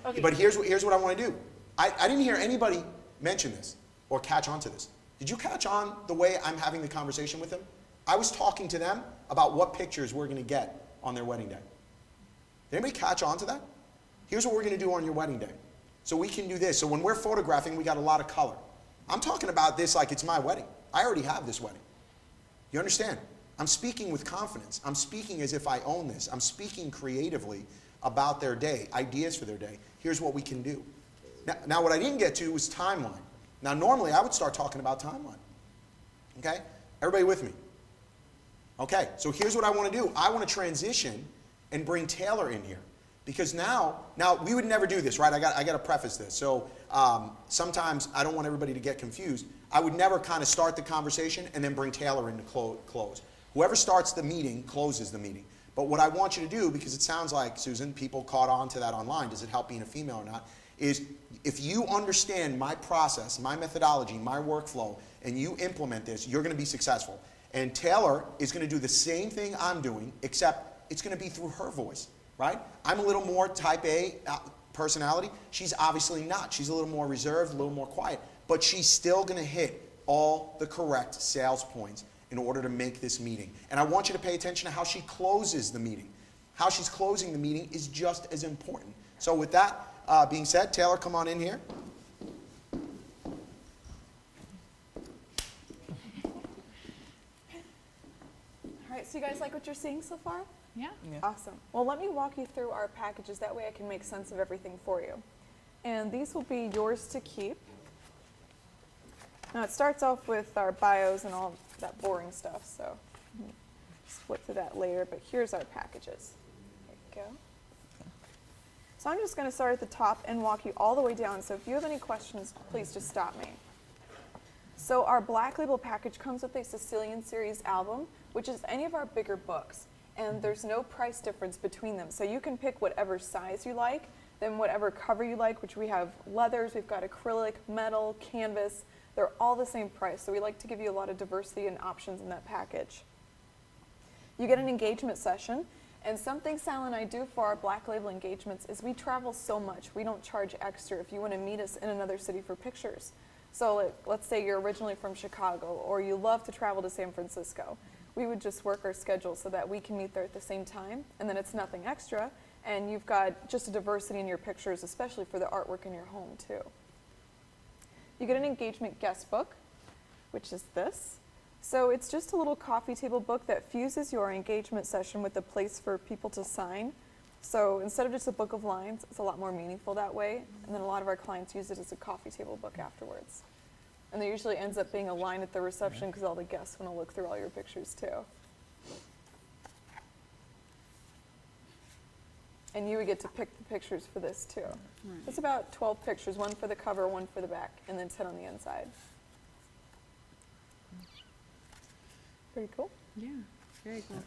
A: worries.
C: But here's what I want to do. I didn't hear anybody mention this or catch on to this. Did you catch on the way I'm having the conversation with them? I was talking to them about what pictures we're going to get on their wedding day. Did anybody catch on to that? Here's what we're going to do on your wedding day. So we can do this. So when we're photographing, we got a lot of color. I'm talking about this like it's my wedding. I already have this wedding. You understand? I'm speaking with confidence. I'm speaking as if I own this. I'm speaking creatively about their day, ideas for their day. Here's what we can do. Now what I didn't get to was timeline. Now normally I would start talking about timeline. Okay? Everybody with me? Okay, so here's what I want to do. I want to transition and bring Taylor in here. Because now we would never do this, right? I got to preface this. So sometimes I don't want everybody to get confused. I would never kind of start the conversation and then bring Taylor in to close. Whoever starts the meeting closes the meeting. But what I want you to do, because it sounds like, Susan, people caught on to that online, does it help being a female or not, is if you understand my process, my methodology, my workflow, and you implement this, you're going to be successful. And Taylor is going to do the same thing I'm doing, except it's going to be through her voice, right? I'm a little more type A personality. She's obviously not. She's a little more reserved, a little more quiet. But she's still going to hit all the correct sales points in order to make this meeting. And I want you to pay attention to how she closes the meeting. How she's closing the meeting is just as important. So with that being said, Taylor, come on in here.
I: All right, so you guys like what you're seeing so far?
K: Yeah.
I: Awesome. Well, let me walk you through our packages. That way I can make sense of everything for you. And these will be yours to keep. Now it starts off with our bios and all that boring stuff, so flip through that later, but here's our packages. There you go. So I'm just going to start at the top and walk you all the way down, so if you have any questions, please just stop me. So our Black Label package comes with a Sicilian Series album, which is any of our bigger books, and there's no price difference between them. So you can pick whatever size you like, then whatever cover you like, which we have leathers, we've got acrylic, metal, canvas. They're all the same price, so we like to give you a lot of diversity and options in that package. You get an engagement session, And something Sal and I do for our Black Label engagements is we travel so much. We don't charge extra if you want to meet us in another city for pictures. So let's say you're originally from Chicago or you love to travel to San Francisco. We would just work our schedule so that we can meet there at the same time, and then it's nothing extra, and you've got just a diversity in your pictures, especially for the artwork in your home too. You get an engagement guest book, which is this. So it's just a little coffee table book that fuses your engagement session with a place for people to sign. So instead of just a book of lines, it's a lot more meaningful that way. And then a lot of our clients use it as a coffee table book afterwards. And there usually ends up being a line at the reception because all the guests want to look through all your pictures too. And you would get to pick the pictures for this too. It's about 12 pictures, one for the cover, one for the back, and then 10 on the inside. Pretty cool.
K: Yeah, very cool.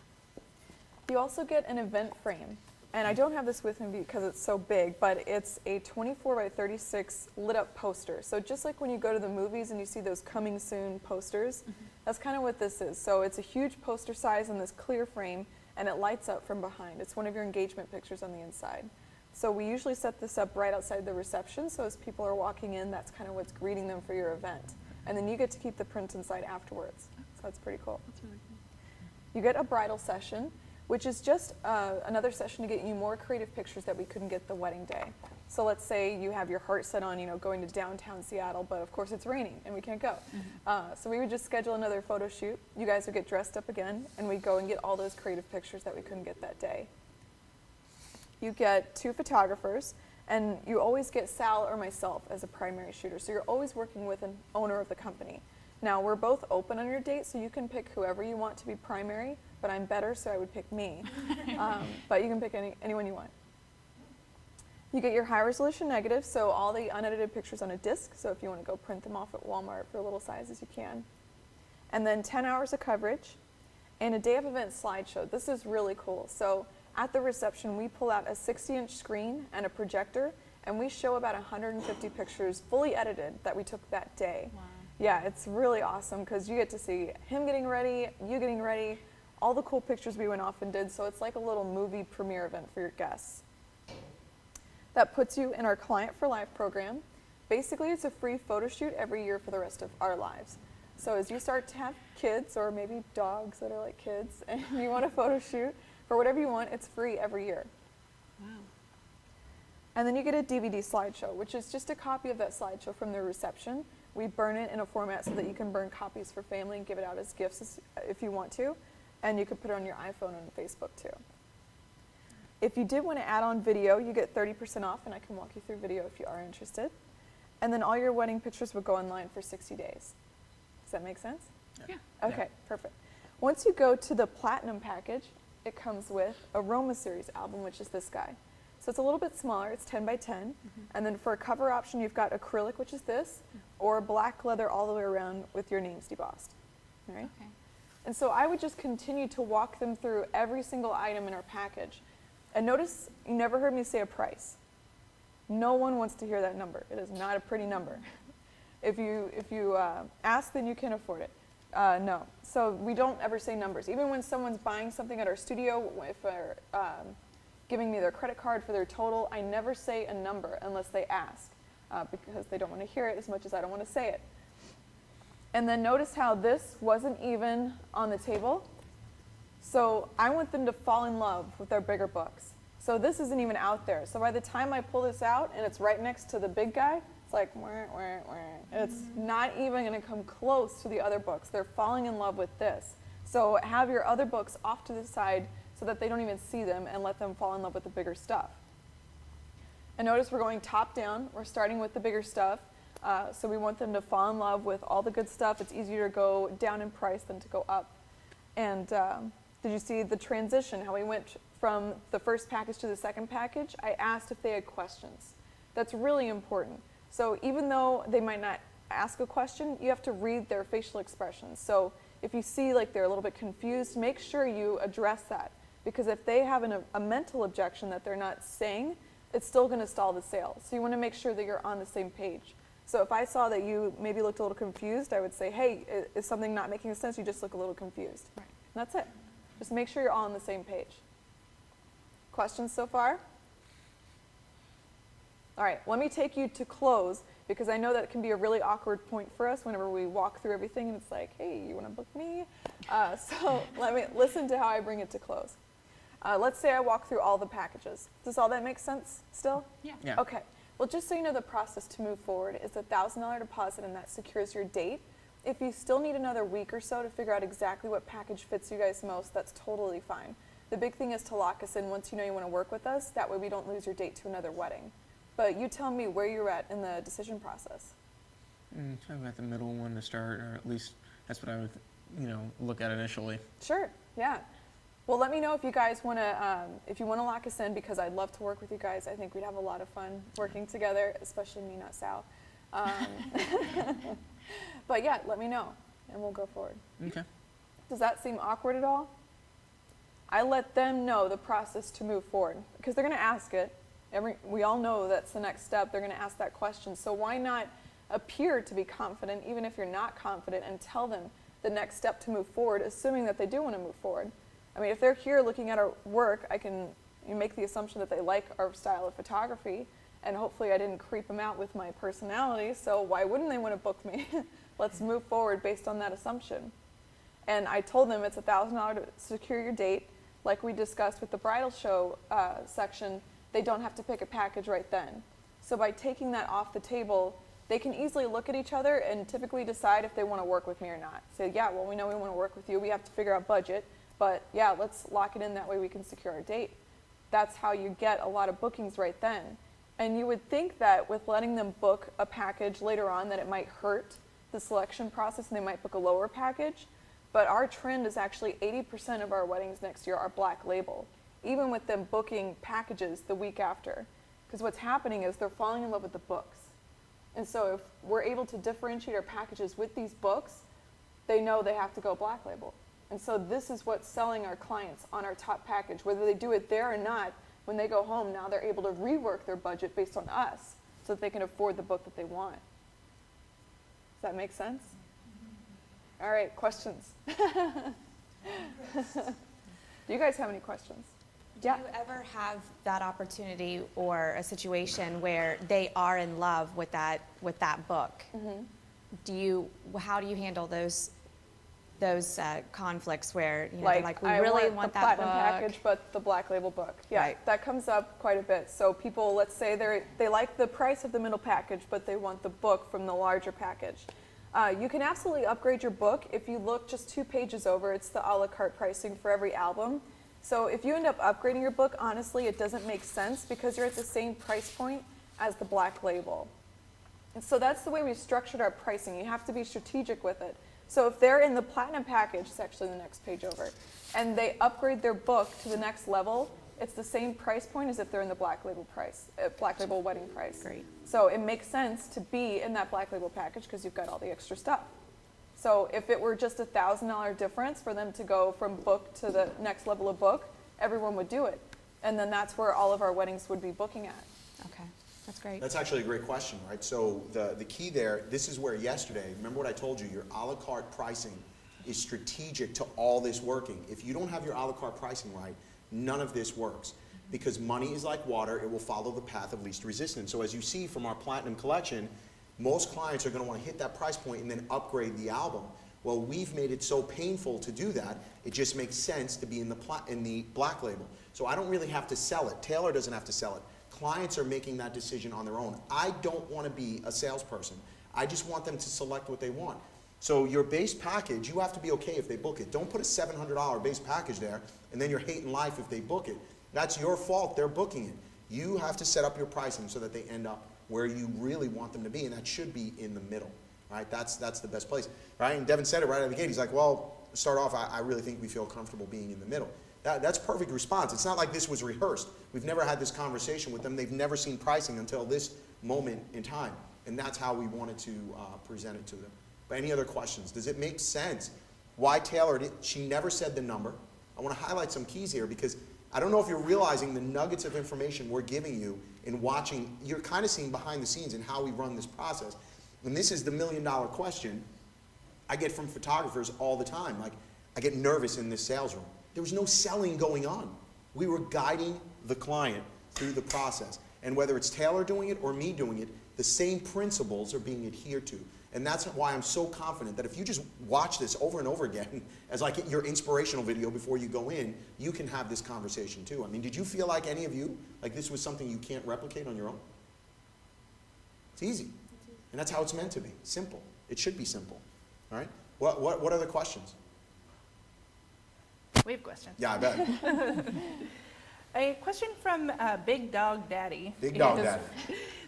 I: You also get an event frame. And I don't have this with me because it's so big, but it's a 24 by 36 lit up poster. So just like when you go to the movies and you see those coming soon posters, that's kind of what this is. So it's a huge poster size in this clear frame, and it lights up from behind. It's one of your engagement pictures on the inside. So we usually set this up right outside the reception, so as people are walking in, that's kind of what's greeting them for your event. And then you get to keep the print inside afterwards. So that's pretty cool.
K: That's really cool.
I: You get a bridal session, which is just another session to get you more creative pictures that we couldn't get the wedding day. So let's say you have your heart set on, going to downtown Seattle, but of course it's raining and we can't go. So we would just schedule another photo shoot. You guys would get dressed up again, and we'd go and get all those creative pictures that we couldn't get that day. You get 2 photographers, and you always get Sal or myself as a primary shooter. So you're always working with an owner of the company. Now, we're both open on your date, so you can pick whoever you want to be primary, but I'm better, so I would pick me. But you can pick anyone you want. You get your high resolution negative, so all the unedited pictures on a disc, so if you want to go print them off at Walmart for little sizes, you can. And then 10 hours of coverage, and a day of event slideshow. This is really cool. So at the reception, we pull out a 60-inch screen and a projector, and we show about 150 pictures fully edited that we took that day.
K: Wow.
I: Yeah, it's really awesome because you get to see him getting ready, you getting ready, all the cool pictures we went off and did, so it's like a little movie premiere event for your guests. That puts you in our Client for Life program. Basically, it's a free photo shoot every year for the rest of our lives. So as you start to have kids, or maybe dogs that are like kids, and you want a photo shoot, for whatever you want, it's free every year.
K: Wow.
I: And then you get a DVD slideshow, which is just a copy of that slideshow from the reception. We burn it in a format so that you can burn copies for family and give it out as gifts if you want to. And you could put it on your iPhone and Facebook too. If you did want to add on video, you get 30% off, and I can walk you through video if you are interested. And then all your wedding pictures will go online for 60 days. Does that make sense?
K: Yeah.
I: Okay, perfect. Once you go to the Platinum package, it comes with a Roma Series album, which is this guy. So it's a little bit smaller, it's 10 by 10. And then for a cover option, you've got acrylic, which is this, or black leather all the way around with your names debossed. All right?
K: Okay.
I: And so I would just continue to walk them through every single item in our package. And notice you never heard me say a price. No one wants to hear that number. It is not a pretty number. If you ask, then you can afford it. No. So we don't ever say numbers. Even when someone's buying something at our studio, if they're giving me their credit card for their total, I never say a number unless they ask, because they don't want to hear it as much as I don't want to say it. And then notice how this wasn't even on the table. So I want them to fall in love with their bigger books. So this isn't even out there. So by the time I pull this out and it's right next to the big guy, it's like, wah, wah, wah. It's not even going to come close to the other books. They're falling in love with this. So have your other books off to the side so that they don't even see them, and let them fall in love with the bigger stuff. And notice we're going top down. We're starting with the bigger stuff. So we want them to fall in love with all the good stuff. It's easier to go down in price than to go up. And did you see the transition, how we went from the first package to the second package? I asked if they had questions. That's really important. So even though they might not ask a question, you have to read their facial expressions. So if you see like they're a little bit confused, make sure you address that. Because if they have a mental objection that they're not saying, it's still going to stall the sale. So you want to make sure that you're on the same page. So if I saw that you maybe looked a little confused, I would say, hey, is something not making sense? You just look a little confused.
K: Right.
I: And that's it. Just make sure you're all on the same page. Questions so far? All right, let me take you to close, because I know that can be a really awkward point for us whenever we walk through everything and it's like, hey, you want to book me? So let me listen to how I bring it to close. Let's say I walk through all the packages. Does all that make sense still?
K: Yeah.
J: Yeah.
I: Okay. Well, just so you know, the process to move forward is a $1,000 deposit, and that secures your date. If you still need another week or so to figure out exactly what package fits you guys most, that's totally fine. The big thing is to lock us in once you know you want to work with us. That way we don't lose your date to another wedding. But you tell me where you're at in the decision process.
J: I'm at the middle one to start, or at least that's what I would, look at initially.
I: Sure, yeah. Well, let me know if you guys want to, if you want to lock us in, because I'd love to work with you guys. I think we'd have a lot of fun working together, especially me, not Sal. But yeah, let me know, and we'll go forward.
J: Okay.
I: Does that seem awkward at all? I let them know the process to move forward, because they're going to ask it. We all know that's the next step. They're going to ask that question. So why not appear to be confident, even if you're not confident, and tell them the next step to move forward, assuming that they do want to move forward. I mean, if they're here looking at our work, you make the assumption that they like our style of photography, and hopefully I didn't creep them out with my personality, so why wouldn't they want to book me? Let's move forward based on that assumption. And I told them it's $1,000 to secure your date. Like we discussed with the bridal show section, they don't have to pick a package right then. So by taking that off the table, they can easily look at each other and typically decide if they want to work with me or not. Say, yeah, well, we know we want to work with you. We have to figure out budget. But yeah, let's lock it in, that way we can secure our date. That's how you get a lot of bookings right then. And you would think that with letting them book a package later on that it might hurt the selection process and they might book a lower package. But our trend is actually 80% of our weddings next year are black label, even with them booking packages the week after. Because what's happening is they're falling in love with the books. And so if we're able to differentiate our packages with these books, they know they have to go black label. And so this is what's selling our clients on our top package. Whether they do it there or not, when they go home, now they're able to rework their budget based on us so that they can afford the book that they want. Does that make sense? All right, questions? Do you guys have any questions?
G: Do you ever have that opportunity or a situation where they are in love with that book? Mm-hmm. How do you handle those conflicts where like we really want that book?
I: The platinum package, but the black label book. Yeah,
G: right.
I: That comes up quite a bit. So people, let's say they like the price of the middle package, but they want the book from the larger package. You can absolutely upgrade your book. If you look just 2 pages over, it's the a la carte pricing for every album. So if you end up upgrading your book, honestly, it doesn't make sense because you're at the same price point as the black label. And so that's the way we structured our pricing. You have to be strategic with it. So if they're in the platinum package, it's actually the next page over, and they upgrade their book to the next level, it's the same price point as if they're in the black label wedding price.
G: Great.
I: So it makes sense to be in that black label package because you've got all the extra stuff. So if it were just $1,000 difference for them to go from book to the next level of book, everyone would do it. And then that's where all of our weddings would be booking at.
G: Okay, that's great.
C: That's actually a great question, right? So the key there, this is where yesterday, remember what I told you, your a la carte pricing is strategic to all this working. If you don't have your a la carte pricing right, none of this works. Because money is like water, it will follow the path of least resistance. So as you see from our platinum collection, most clients are going to want to hit that price point and then upgrade the album. Well, we've made it so painful to do that, it just makes sense to be in the black label. So I don't really have to sell it. Taylor doesn't have to sell it. Clients are making that decision on their own. I don't want to be a salesperson. I just want them to select what they want. So your base package, you have to be okay if they book it. Don't put a $700 base package there and then you're hating life if they book it. That's your fault, they're booking it. You have to set up your pricing so that they end up where you really want them to be, and that should be in the middle, right? That's the best place, right? And Devin said it right out of the gate. He's like, well, start off, I really think we feel comfortable being in the middle. That's perfect response. It's not like this was rehearsed. We've never had this conversation with them. They've never seen pricing until this moment in time, and that's how we wanted to present it to them. But any other questions? Does it make sense? Why Taylor, she never said the number. I want to highlight some keys here because I don't know if you're realizing the nuggets of information we're giving you in watching. You're kind of seeing behind the scenes and how we run this process. And this is the million-dollar question I get from photographers all the time. Like, I get nervous in this sales room. There was no selling going on. We were guiding the client through the process. And whether it's Taylor doing it or me doing it, the same principles are being adhered to. And that's why I'm so confident that if you just watch this over and over again as like your inspirational video before you go in, you can have this conversation too. I mean, did you feel like any of you, like this was something you can't replicate on your own? It's easy. And that's how it's meant to be. Simple. It should be simple. All right? What other questions?
B: We have questions.
C: Yeah, I bet.
B: A question from Big Dog Daddy.
C: Big Dog Daddy.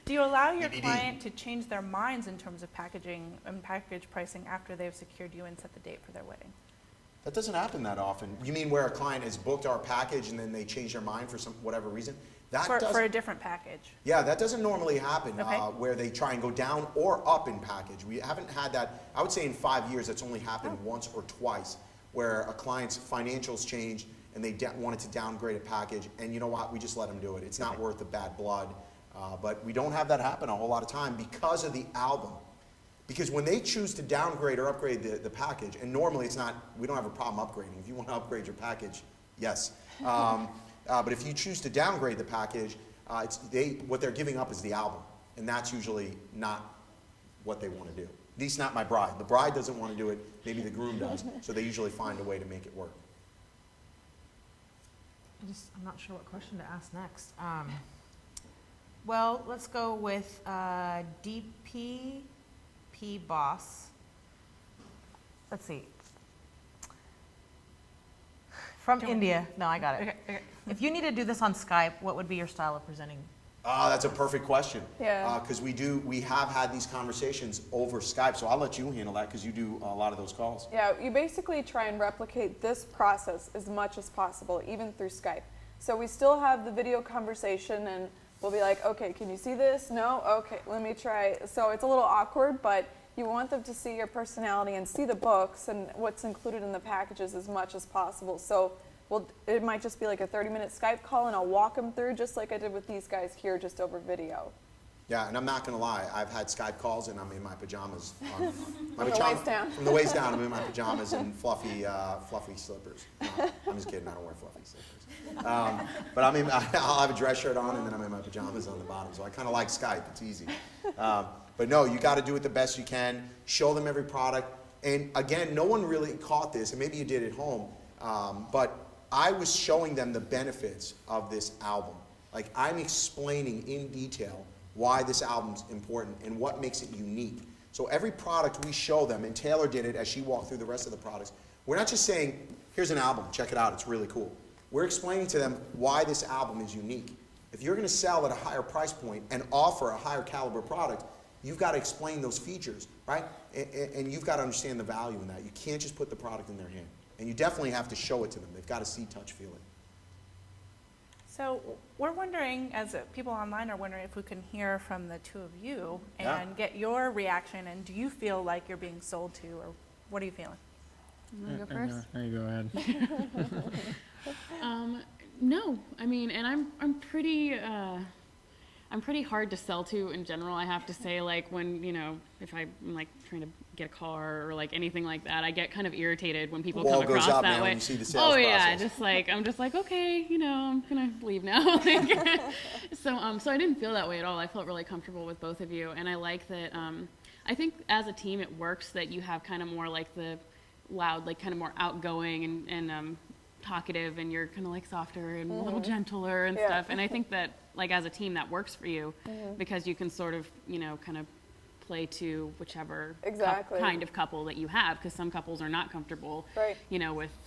B: Do you allow your
C: BDD.
B: client to change their minds in terms of packaging and package pricing after they've secured you and set the date for their wedding?
C: That doesn't happen that often. You mean where a client has booked our package and then they change their mind for some whatever reason? That
B: For a different package.
C: Yeah, that doesn't normally happen
B: Okay.
C: where they try and go down or up in package. We haven't had that. I would say in 5 years, that's only happened once or twice, where a client's financials changed and they wanted to downgrade a package, and you know what? We just let them do it. It's not worth the bad blood. But we don't have that happen a whole lot of time because of the album. Because when they choose to downgrade or upgrade the package, and normally it's not, we don't have a problem upgrading. If you want to upgrade your package, yes. But if you choose to downgrade the package, what they're giving up is the album. And that's usually not what they want to do. At least not my bride. The bride doesn't want to do it. Maybe the groom does. So they usually find a way to make it work.
A: I'm not sure what question to ask next. Well, let's go with DPP Boss. Let's see. From India. No, I got it.
B: Okay.
A: If you need to do this on Skype, what would be your style of presenting?
C: That's a perfect question.
I: Yeah.
C: Because we have had these conversations over Skype, so I'll let you handle that because you do a lot of those calls.
I: Yeah, you basically try and replicate this process as much as possible, even through Skype. So we still have the video conversation, and we'll be like, okay, can you see this? No? Okay, let me try. So it's a little awkward, but you want them to see your personality and see the books and what's included in the packages as much as possible. So it might just be like a 30-minute Skype call, and I'll walk them through just like I did with these guys here, just over video.
C: Yeah, and I'm not going to lie. I've had Skype calls, and I'm in my pajamas.
I: From the waist down.
C: From the waist down, I'm in my pajamas and fluffy slippers. No, I'm just kidding. I don't wear fluffy slippers. But I'll have a dress shirt on, and then I'm in my pajamas on the bottom. So I kind of like Skype. It's easy. But no, you got to do it the best you can. Show them every product. And again, no one really caught this, and maybe you did at home. But I was showing them the benefits of this album. Like, I'm explaining in detail why this album's important and what makes it unique. So every product we show them, and Taylor did it as she walked through the rest of the products, we're not just saying, here's an album, check it out, it's really cool. We're explaining to them why this album is unique. If you're going to sell at a higher price point and offer a higher caliber product, you've got to explain those features, right? And you've got to understand the value in that. You can't just put the product in their hand. And you definitely have to show it to them. They've got to see, touch, feel it.
B: So we're wondering, as people online are wondering, if we can hear from the two of you and
C: Yeah.
B: get your reaction. And do you feel like you're being sold to, or what are you feeling?
K: You wanna go first?
J: There you go, ahead.
K: No, I mean, and I'm pretty hard to sell to in general. I have to say, like when if I'm like trying to get a car or like anything like that, I get kind of irritated when people
C: Wall
K: come
C: goes
K: across
C: up,
K: that
C: man,
K: way.
C: when you see the sales
K: Oh yeah,
C: process.
K: I'm just like okay, I'm gonna leave now. So I didn't feel that way at all. I felt really comfortable with both of you, and I like that. I think as a team it works that you have kind of more like the loud, like kind of more outgoing and talkative, and you're kind of like softer and a little gentler and stuff. And I think that like as a team that works for you because you can sort of kind of play to whichever
I: Exactly.
K: kind of couple that you have, because some couples are not comfortable
I: Right.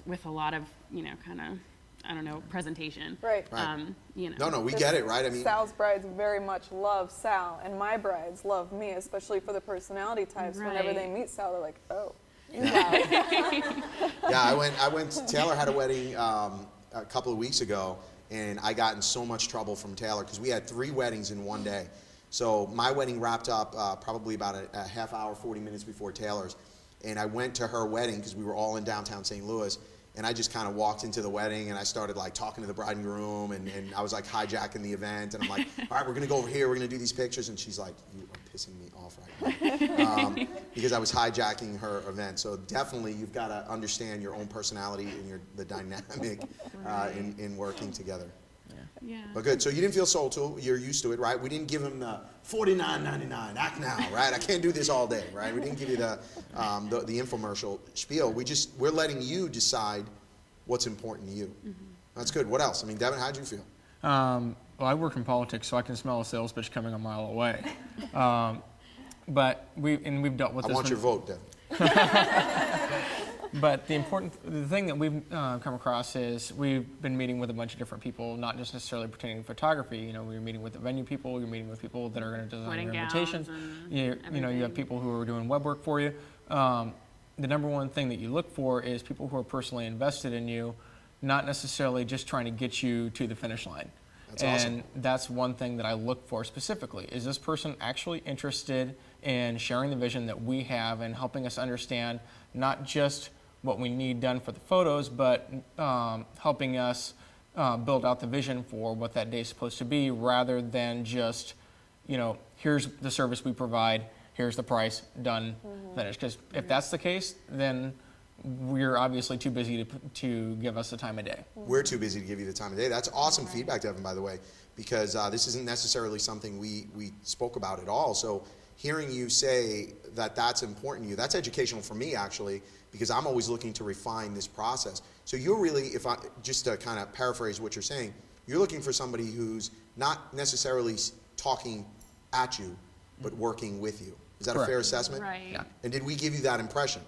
K: with a lot of kind of I don't know presentation.
I: Right.
C: Right.
K: No,
C: we get it, right? I mean,
I: Sal's brides very much love Sal, and my brides love me, especially for the personality types. Whenever
K: Right.
I: they meet Sal, they're like, oh.
C: yeah, I went. Taylor had a wedding a couple of weeks ago, and I got in so much trouble from Taylor because we had 3 weddings in one day. So my wedding wrapped up probably about a half hour, 40 minutes before Taylor's, and I went to her wedding because we were all in downtown St. Louis, and I just kind of walked into the wedding and I started like talking to the bride and groom, and I was like hijacking the event, and I'm like, all right, we're gonna go over here, we're gonna do these pictures, and she's like, you are pissing me off right now, because I was hijacking her event. So definitely you've got to understand your own personality and the dynamic in working together.
K: Yeah.
C: But good. So you didn't feel sold to it. You're used to it, right? We didn't give him the $49.99. Act now, right? I can't do this all day, right? We didn't give you the infomercial spiel. We're letting you decide what's important to you. Mm-hmm. That's good. What else? I mean, Devin, how'd you feel?
J: Well, I work in politics, so I can smell a sales pitch coming a mile away. But we've dealt with this.
C: I want your vote, Devin.
J: But the thing that we've come across is we've been meeting with a bunch of different people, not just necessarily pertaining to photography. You know, we're meeting with the venue people, you're meeting with people that are going to design
K: Wedding
J: your
K: gowns
J: invitations. You have people who are doing web work for you. The number one thing that you look for is people who are personally invested in you, not necessarily just trying to get you to the finish line.
C: That's awesome.
J: And that's one thing that I look for specifically. Is this person actually interested in sharing the vision that we have and helping us understand not just what we need done for the photos, but helping us build out the vision for what that day is supposed to be, rather than just, here's the service we provide, here's the price, done, finished. Because if that's the case, then we're obviously too busy to give us the time of day.
C: We're too busy to give you the time of day. That's awesome feedback, Devin, by the way, because this isn't necessarily something we spoke about at all. So hearing you say that that's important to you, that's educational for me, actually, because I'm always looking to refine this process. So you're really, just to kind of paraphrase what you're saying, you're looking for somebody who's not necessarily talking at you, but working with you. Is that
J: Correct.
C: a fair assessment?
K: Right.
J: Yeah.
C: And did we give you that impression?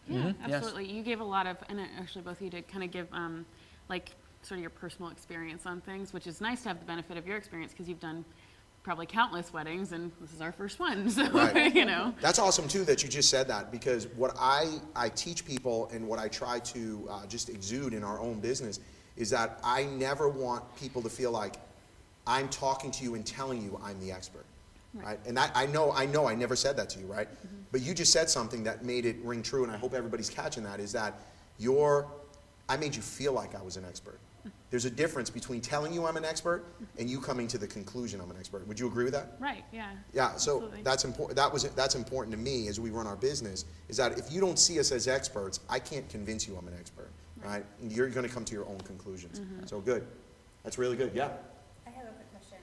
K: Yeah,
J: Yes.
K: absolutely. You gave a lot of, and actually both of you did kind of give sort of your personal experience on things, which is nice to have the benefit of your experience because you've done probably countless weddings, and this is our first one, so
C: Right.
K: That's
C: awesome too that you just said that, because what I teach people and what I try to just exude in our own business is that I never want people to feel like I'm talking to you and telling you I'm the expert, right? And I know I never said that to you, right? Mm-hmm. But you just said something that made it ring true, and I hope everybody's catching that, is that I made you feel like I was an expert. There's a difference between telling you I'm an expert and you coming to the conclusion I'm an expert. Would you agree with that?
K: right, yeah.
C: Yeah, so
K: Absolutely.
C: that's important. That's important to me as we run our business, is that if you don't see us as experts, I can't convince you I'm an expert, right? You're going to come to your own conclusions. So good. That's really good. Yeah.
H: I have a quick question.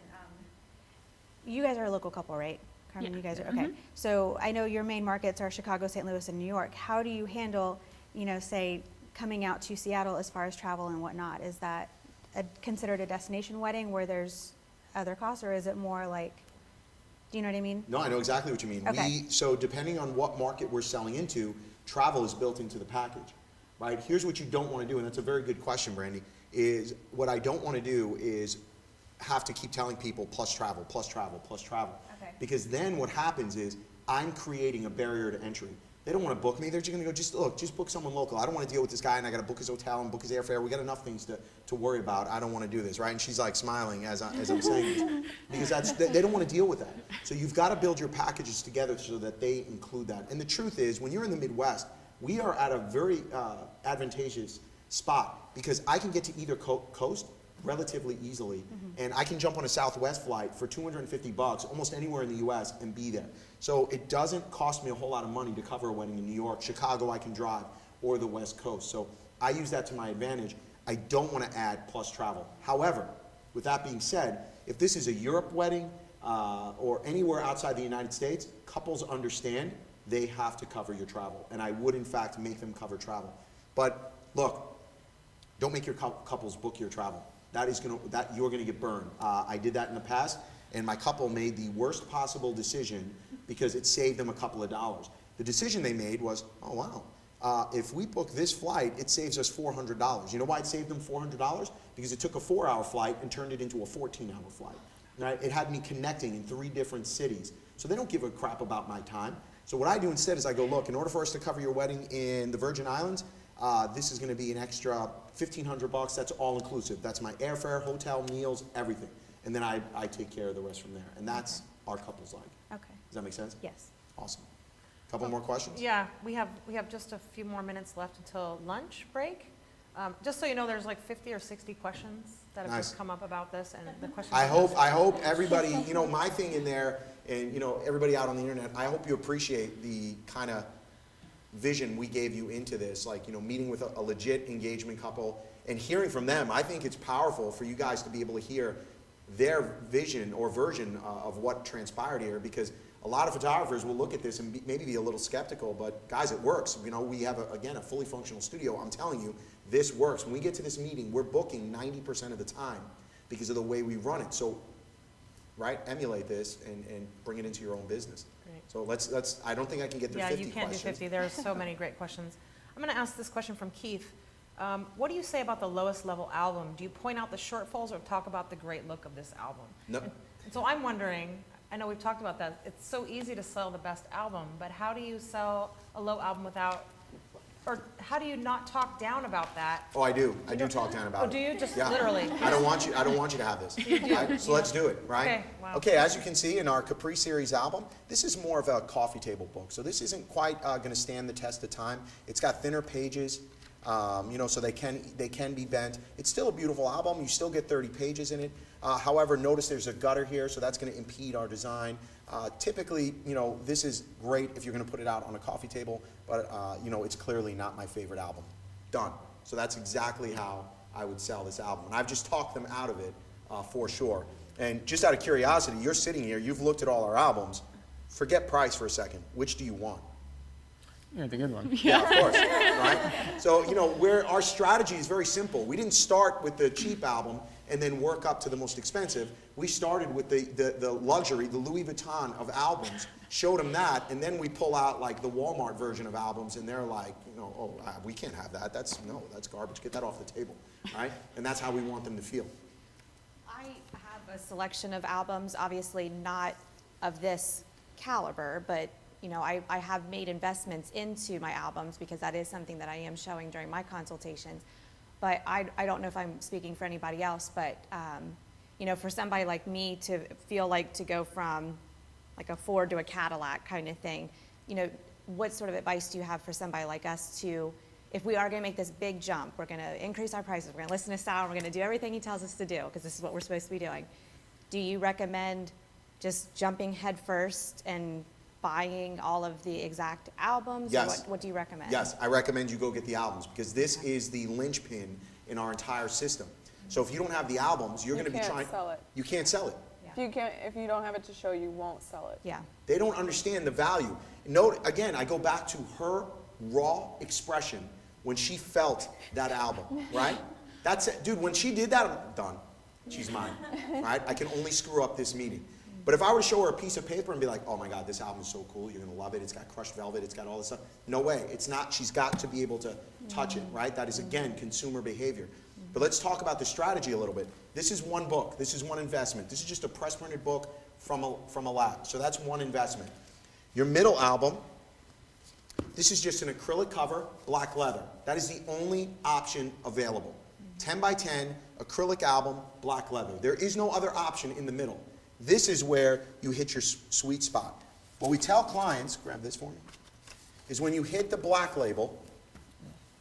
H: You guys are a local couple, right? Carmen,
K: Yeah.
H: you guys are, okay. So I know your main markets are Chicago, St. Louis, and New York. How do you handle, say, coming out to Seattle as far as travel and whatnot? Is that considered a destination wedding where there's other costs, or is it more like, do you know what I mean?
C: No, I know exactly what you mean.
H: Okay.
C: So depending on what market we're selling into, travel is built into the package, right? Here's what you don't want to do, and that's a very good question, Brandy, is what I don't want to do is have to keep telling people plus travel, plus travel, plus travel.
H: Okay.
C: Because then what happens is I'm creating a barrier to entry. They don't want to book me. They're just going to go, just book someone local. I don't want to deal with this guy, and I got to book his hotel and book his airfare. We got enough things to worry about. I don't want to do this, right? And she's like smiling as I'm saying this, because they don't want to deal with that. So you've got to build your packages together so that they include that. And the truth is, when you're in the Midwest, we are at a very advantageous spot, because I can get to either coast relatively easily, and I can jump on a Southwest flight for $250 almost anywhere in the U.S. and be there. So it doesn't cost me a whole lot of money to cover a wedding in New York. Chicago I can drive, or the West Coast. So I use that to my advantage. I don't want to add plus travel. However, with that being said, if this is a Europe wedding or anywhere outside the United States, couples understand they have to cover your travel, and I would in fact make them cover travel. But look, don't make your couples book your travel. You're gonna get burned. I did that in the past, and my couple made the worst possible decision because it saved them a couple of dollars. The decision they made was, oh wow, if we book this flight, it saves us $400. You know why it saved them $400? Because it took a 4-hour flight and turned it into a 14-hour flight. Right? It had me connecting in 3 different cities. So they don't give a crap about my time. So what I do instead is I go, look, in order for us to cover your wedding in the Virgin Islands, this is going to be an extra $1,500. That's all inclusive. That's my airfare, hotel, meals, everything. And then I take care of the rest from there. And that's our couples like.
H: Okay.
C: Does that make sense?
H: Yes.
C: Awesome. Couple more questions?
A: Yeah, we have just a few more minutes left until lunch break. Just so you know, there's like 50 or 60 questions that have
C: Nice.
A: just come up about this, and the questions.
C: I hope everybody, you know, my thing in there, and you know, everybody out on the internet, I hope you appreciate the kind of vision we gave you into this, like, you know, meeting with a legit engagement couple and hearing from them. I think it's powerful for you guys to be able to hear their vision or version of what transpired here, because a lot of photographers will look at this and maybe be a little skeptical, but guys, it works. You know, we have, again, a fully functional studio. I'm telling you, this works. When we get to this meeting, we're booking 90% of the time because of the way we run it. So, right, emulate this and bring it into your own business.
A: Great.
C: So let's, I don't think I can get through 50
A: Yeah, you can't
C: questions.
A: do 50. There are so many great questions. I'm going to ask this question from Keith. What do you say about the lowest level album? Do you point out the shortfalls or talk about the great look of this album?
C: No.
A: And so I'm wondering, I know we've talked about that, it's so easy to sell the best album, but how do you sell a low album without, or how do you not talk down about that?
C: Oh, I do. I do talk down about it.
A: Oh, do you? Just
C: Yeah.
A: literally?
C: I don't want you to have this. Right? So let's do it, right?
A: Okay, wow.
C: Okay, as you can see in our Capri Series album, this is more of a coffee table book. So this isn't quite going to stand the test of time. It's got thinner pages, you know, so they can be bent. It's still a beautiful album. You still get 30 pages in it. However, notice there's a gutter here, so that's going to impede our design. Typically, you know, this is great if you're going to put it out on a coffee table, but, you know, it's clearly not my favorite album. Done. So that's exactly how I would sell this album. And I've just talked them out of it for sure. And just out of curiosity, you're sitting here, you've looked at all our albums. Forget price for a second. Which do you want?
J: Yeah, the good one.
C: Yeah, of course, right? So, you know, our strategy is very simple. We didn't start with the cheap album and then work up to the most expensive. We started with the luxury, the Louis Vuitton of albums, showed them that, and then we pull out like the Walmart version of albums, and they're like, you know, oh, we can't have that. That's garbage. Get that off the table, right? And that's how we want them to feel.
G: I have a selection of albums, obviously not of this caliber, but you know, I have made investments into my albums because that is something that I am showing during my consultations. But I don't know if I'm speaking for anybody else, but you know, for somebody like me to feel like to go from like a Ford to a Cadillac kind of thing, you know, what sort of advice do you have for somebody like us to, if we are going to make this big jump, we're going to increase our prices, we're going to listen to style, we're going to do everything he tells us to do, because this is what we're supposed to be doing. Do you recommend just jumping head first and buying all of the exact albums?
C: Yes.
G: Or what do you recommend?
C: Yes, I recommend you go get the albums because this is the linchpin in our entire system. So if you don't have the albums, you're going to be trying.
I: You can't sell it.
C: You can't sell it.
I: If you don't have it to show, you won't sell it.
G: Yeah.
C: They don't understand the value. Note, again, I go back to her raw expression when she felt that album, right? That's it. Dude, when she did that, I'm done. She's mine, right? I can only screw up this meeting. But if I were to show her a piece of paper and be like, oh my God, this album is so cool, you're going to love it, it's got crushed velvet, it's got all this stuff. No way. It's not. She's got to be able to touch it, right? That is, again, consumer behavior. But let's talk about the strategy a little bit. This is one book. This is one investment. This is just a press printed book from a lab. So that's one investment. Your middle album, this is just an acrylic cover, black leather. That is the only option available. 10 by 10, acrylic album, black leather. There is no other option in the middle. This is where you hit your sweet spot. What we tell clients, grab this for me, is when you hit the black label,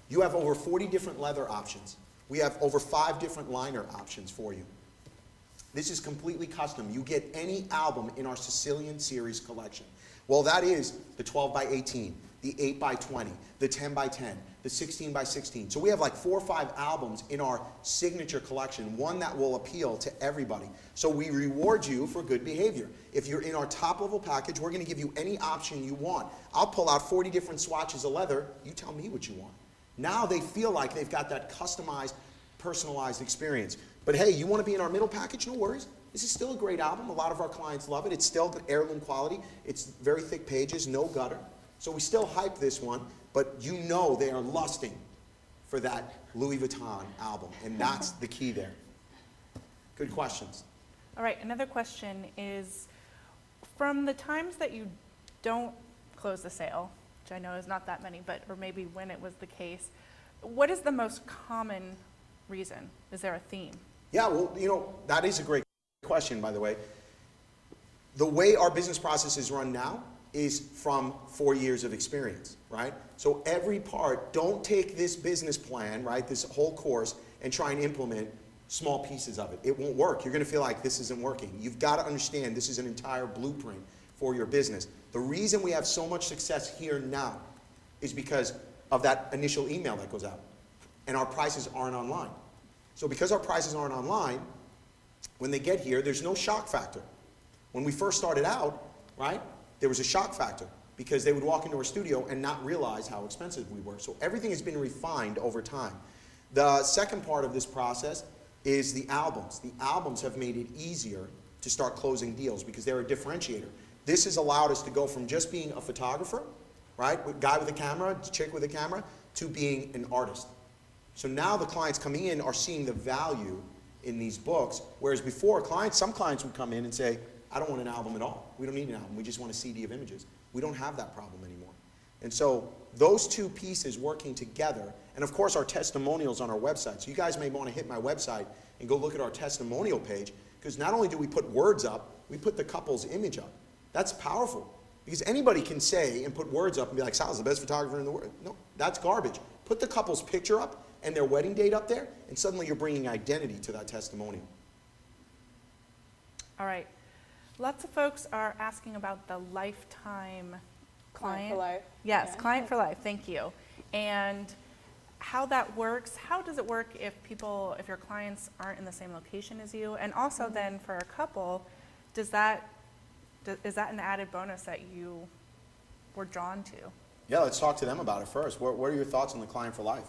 C: you have over 40 different leather options. We have over 5 different liner options for you. This is completely custom. You get any album in our Sicilian series collection. Well, that is the 12 by 18, the 8 by 20, the 10 by 10, the 16 by 16. So we have like 4 or 5 albums in our signature collection, one that will appeal to everybody. So we reward you for good behavior. If you're in our top level package, we're going to give you any option you want. I'll pull out 40 different swatches of leather. You tell me what you want. Now they feel like they've got that customized, personalized experience. But hey, you want to be in our middle package? No worries. This is still a great album. A lot of our clients love it. It's still heirloom quality. It's very thick pages, no gutter. So we still hype this one, but you know they are lusting for that Louis Vuitton album, and that's the key there. Good questions.
B: All right, another question is, from the times that you don't close the sale, which I know is not that many, but or maybe when it was the case, what is the most common reason? Is there a theme?
C: Yeah, well, you know, that is a great question, by the way. The way our business process is run now, is from 4 years of experience, right? So every part, don't take this business plan, right, this whole course, and try and implement small pieces of it. It won't work. You're going to feel like this isn't working. You've got to understand this is an entire blueprint for your business. The reason we have so much success here now is because of that initial email that goes out. And our prices aren't online. So because our prices aren't online, when they get here, there's no shock factor. When we first started out, right, there was a shock factor because they would walk into our studio and not realize how expensive we were. So everything has been refined over time. The second part of this process is the albums. The albums have made it easier to start closing deals because they're a differentiator. This has allowed us to go from just being a photographer, right, guy with a camera, chick with a camera, to being an artist. So now the clients coming in are seeing the value in these books, whereas before some clients would come in and say, I don't want an album at all. We don't need an album. We just want a CD of images. We don't have that problem anymore. And so those two pieces working together, and of course our testimonials on our website. So you guys may want to hit my website and go look at our testimonial page, because not only do we put words up, we put the couple's image up. That's powerful, because anybody can say and put words up and be like, Sal's the best photographer in the world. No, that's garbage. Put the couple's picture up and their wedding date up there, and suddenly you're bringing identity to that testimonial.
B: All right. Lots of folks are asking about the lifetime client.
I: For life.
B: Yes,
I: Yeah.
B: client for life. Thank you. And how that works. How does it work if your clients aren't in the same location as you? And also then for a couple, is that an added bonus that you were drawn to?
C: Yeah, let's talk to them about it first. What are your thoughts on the client for life?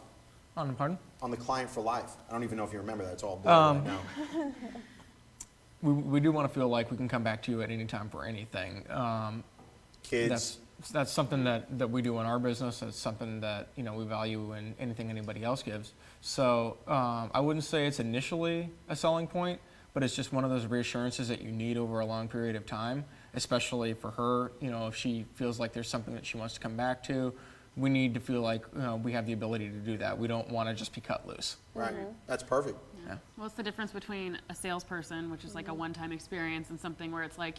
J: Pardon?
C: On the client for life. I don't even know if you remember that. It's all blurred right now.
J: We do want to feel like we can come back to you at any time for anything.
C: Kids.
J: That's something that we do in our business. It's something that we value in anything anybody else gives. So I wouldn't say it's initially a selling point, but it's just one of those reassurances that you need over a long period of time, especially for her. If she feels like there's something that she wants to come back to, we need to feel like we have the ability to do that. We don't want to just be cut loose.
C: Right. That's perfect.
K: Yeah. Well, it's the difference between a salesperson, which is like a one-time experience, and something where it's like,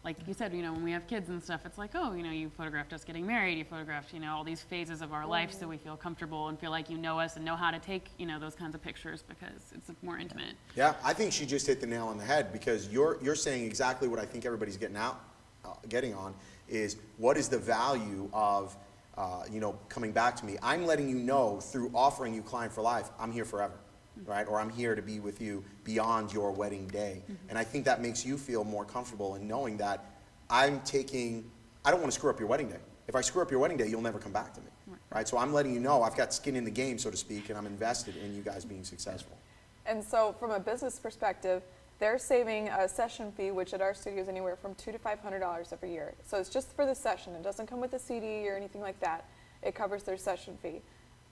K: like you said, when we have kids and stuff, it's like, oh, you photographed us getting married, you photographed, all these phases of our life, so we feel comfortable and feel like you know us and know how to take, those kinds of pictures because it's more intimate.
C: Yeah, I think she just hit the nail on the head, because you're saying exactly what I think everybody's getting on is what is the value of coming back to me. I'm letting you know through offering you client for life, I'm here forever. Right? Or I'm here to be with you beyond your wedding day. And I think that makes you feel more comfortable in knowing that I don't want to screw up your wedding day. If I screw up your wedding day, you'll never come back to me. Right? So I'm letting you know I've got skin in the game, so to speak, and I'm invested in you guys being successful.
I: And so from a business perspective, they're saving a session fee, which at our studio is anywhere from $200 to $500 every year. So it's just for the session. It doesn't come with a CD or anything like that. It covers their session fee.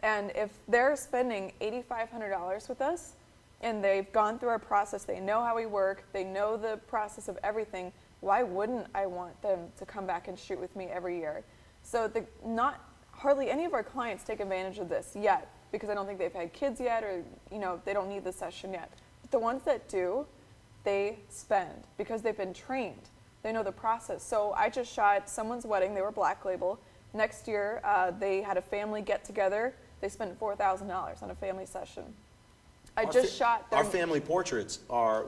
I: And if they're spending $8,500 with us and they've gone through our process, they know how we work, they know the process of everything, why wouldn't I want them to come back and shoot with me every year? So hardly any of our clients take advantage of this yet, because I don't think they've had kids yet, or they don't need the session yet. But the ones that do, they spend because they've been trained. They know the process. So I just shot someone's wedding. They were Black Label. Next year, they had a family get together. They spent $4,000 on a family session.
C: Our family portraits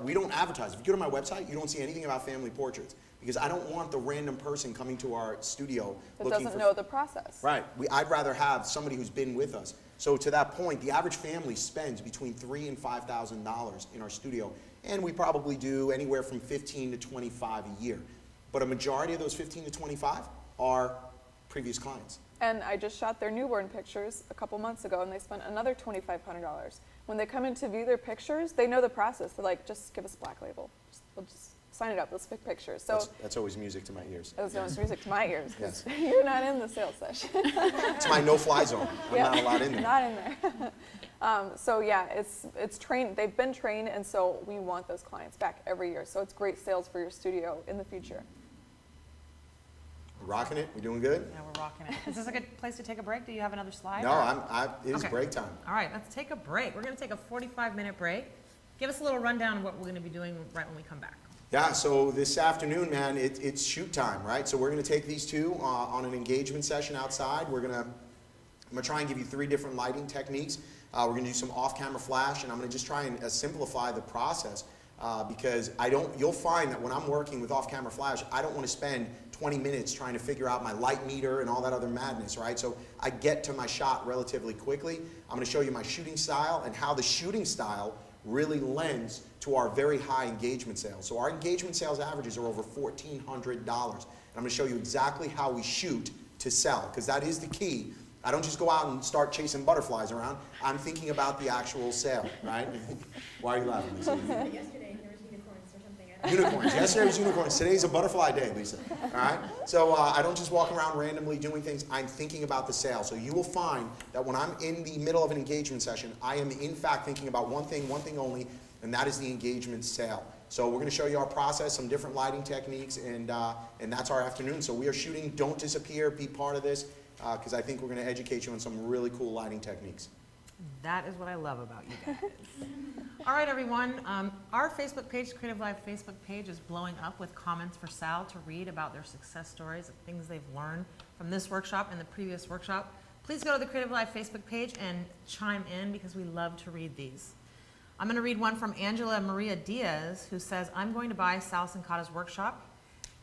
C: we don't advertise. If you go to my website, you don't see anything about family portraits, because I don't want the random person coming to our studio
I: that doesn't know the process.
C: Right. I'd rather have somebody who's been with us. So to that point, the average family spends between $3,000 and $5,000 in our studio, and we probably do anywhere from 15 to 25 a year. But a majority of those 15 to 25 are previous clients.
I: And I just shot their newborn pictures a couple months ago, and they spent another $2,500. When they come in to view their pictures, they know the process. They're like, just give us Black Label. We'll just sign it up. Let's pick pictures. So
C: that's always music to my ears.
I: That's always music to my ears, because you're not in the sales session.
C: It's my no-fly zone. I'm not allowed in there.
I: Not in there. So yeah, it's trained. They've been trained, and so we want those clients back every year. So it's great sales for your studio in the future.
C: We're rocking it? We doing good?
A: Yeah, we're rocking it. Is this a good place to take a break? Do you have another slide?
C: No, it is break time.
A: All right, let's take a break. We're going to take a 45-minute break. Give us a little rundown of what we're going to be doing right when we come back.
C: Yeah, so this afternoon, man, it's shoot time, right? So we're going to take these two on an engagement session outside. I'm going to try and give you 3 different lighting techniques. We're going to do some off-camera flash, and I'm going to just try and simplify the process because you'll find that when I'm working with off-camera flash, I don't want to spend 20 minutes trying to figure out my light meter and all that other madness, right? So I get to my shot relatively quickly. I'm going to show you my shooting style and how the shooting style really lends to our very high engagement sales. So our engagement sales averages are over $1,400. And I'm going to show you exactly how we shoot to sell, because that is the key. I don't just go out and start chasing butterflies around. I'm thinking about the actual sale, right? Why are you laughing, Lisa?
D: Yesterday there was unicorns or something.
C: Unicorns. Yesterday was unicorns. Today's a butterfly day, Lisa. All right? So I don't just walk around randomly doing things. I'm thinking about the sale. So you will find that when I'm in the middle of an engagement session, I am in fact thinking about one thing only, and that is the engagement sale. So we're going to show you our process, some different lighting techniques, and that's our afternoon. So we are shooting. Don't disappear. Be part of this, because I think we're going to educate you on some really cool lighting techniques.
A: That is what I love about you guys. All right, everyone. Our Facebook page, Creative Live Facebook page, is blowing up with comments for Sal to read about their success stories and things they've learned from this workshop and the previous workshop. Please go to the Creative Live Facebook page and chime in, because we love to read these. I'm going to read one from Angela Maria Diaz, who says, I'm going to buy Sal Cincotta's workshop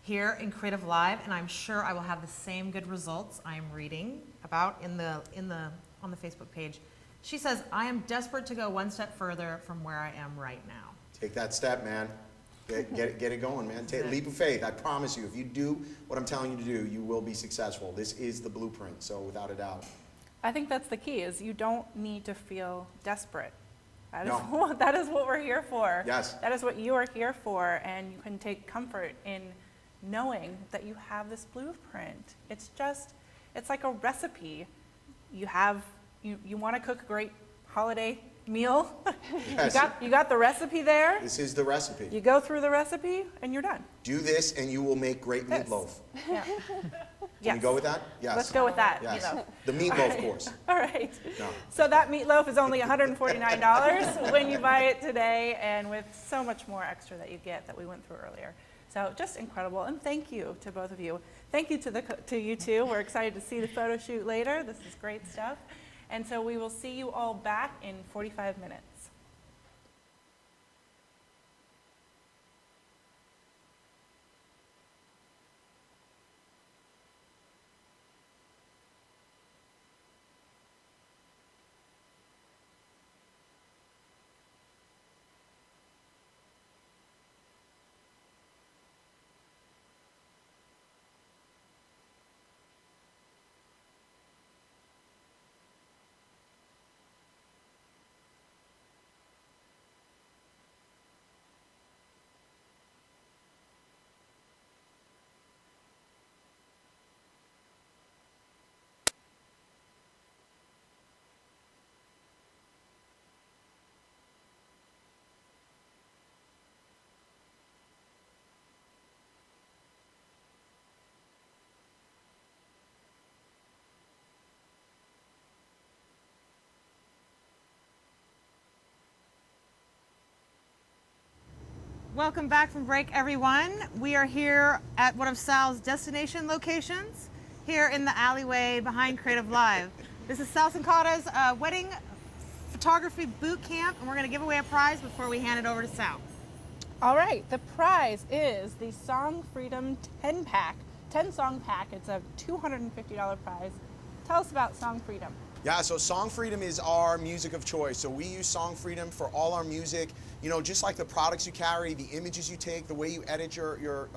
A: here in Creative Live, and I'm sure I will have the same good results I'm reading about on the Facebook page. She says, I am desperate to go one step further from where I am right now.
C: Take that step, man. Get it going, man. Take a leap of faith. I promise you, if you do what I'm telling you to do, you will be successful. This is the blueprint, so without a doubt.
B: I think that's the key, is you don't need to feel desperate. That is,
C: No.
B: that is what we're here for.
C: Yes.
B: That is what you are here for, and you can take comfort in knowing that you have this blueprint. It's like a recipe. You want to cook a great holiday meal.
C: Yes.
B: You got the recipe there.
C: This is the recipe.
B: You go through the recipe and you're done.
C: Do this and you will make great meatloaf.
B: Yeah.
C: Can we go with that? Yes.
B: Let's go with that.
C: Yes.
B: Meatloaf.
C: The meatloaf course.
B: All right.
C: No.
B: So that meatloaf is only $149 when you buy it today, and with so much more extra that you get that we went through earlier. So just incredible, and thank you to both of you. Thank you to you too. We're excited to see the photo shoot later. This is great stuff. And so we will see you all back in 45 minutes.
A: Welcome back from break, everyone. We are here at one of Sal's destination locations, here in the alleyway behind Creative Live. This is Sal Cincotta's wedding photography boot camp, and we're going to give away a prize before we hand it over to Sal.
B: All right, the prize is the Song Freedom 10-pack, 10-song pack. It's a $250 prize. Tell us about Song Freedom.
C: Yeah, so Song Freedom is our music of choice. So we use Song Freedom for all our music. You know, just like the products you carry, the images you take, the way you edit your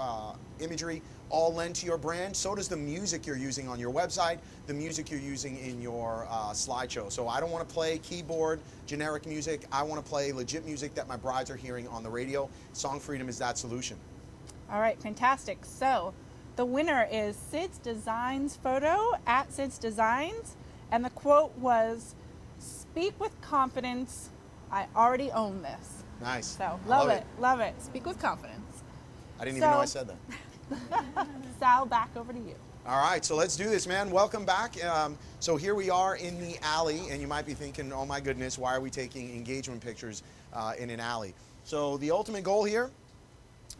C: imagery, all lend to your brand. So does the music you're using on your website, the music you're using in your slideshow. So I don't want to play keyboard, generic music. I want to play legit music that my brides are hearing on the radio. Song Freedom is that solution.
B: All right, fantastic. So the winner is Sid's Designs Photo at Sid's Designs. And the quote was, "Speak with confidence. I already own this."
C: Nice.
B: So love it. Love it. Speak with confidence.
C: I didn't even know I said that.
B: Sal, back over to you.
C: All right, so let's do this, man. Welcome back. So here we are in the alley, and you might be thinking, oh my goodness, why are we taking engagement pictures in an alley? So the ultimate goal here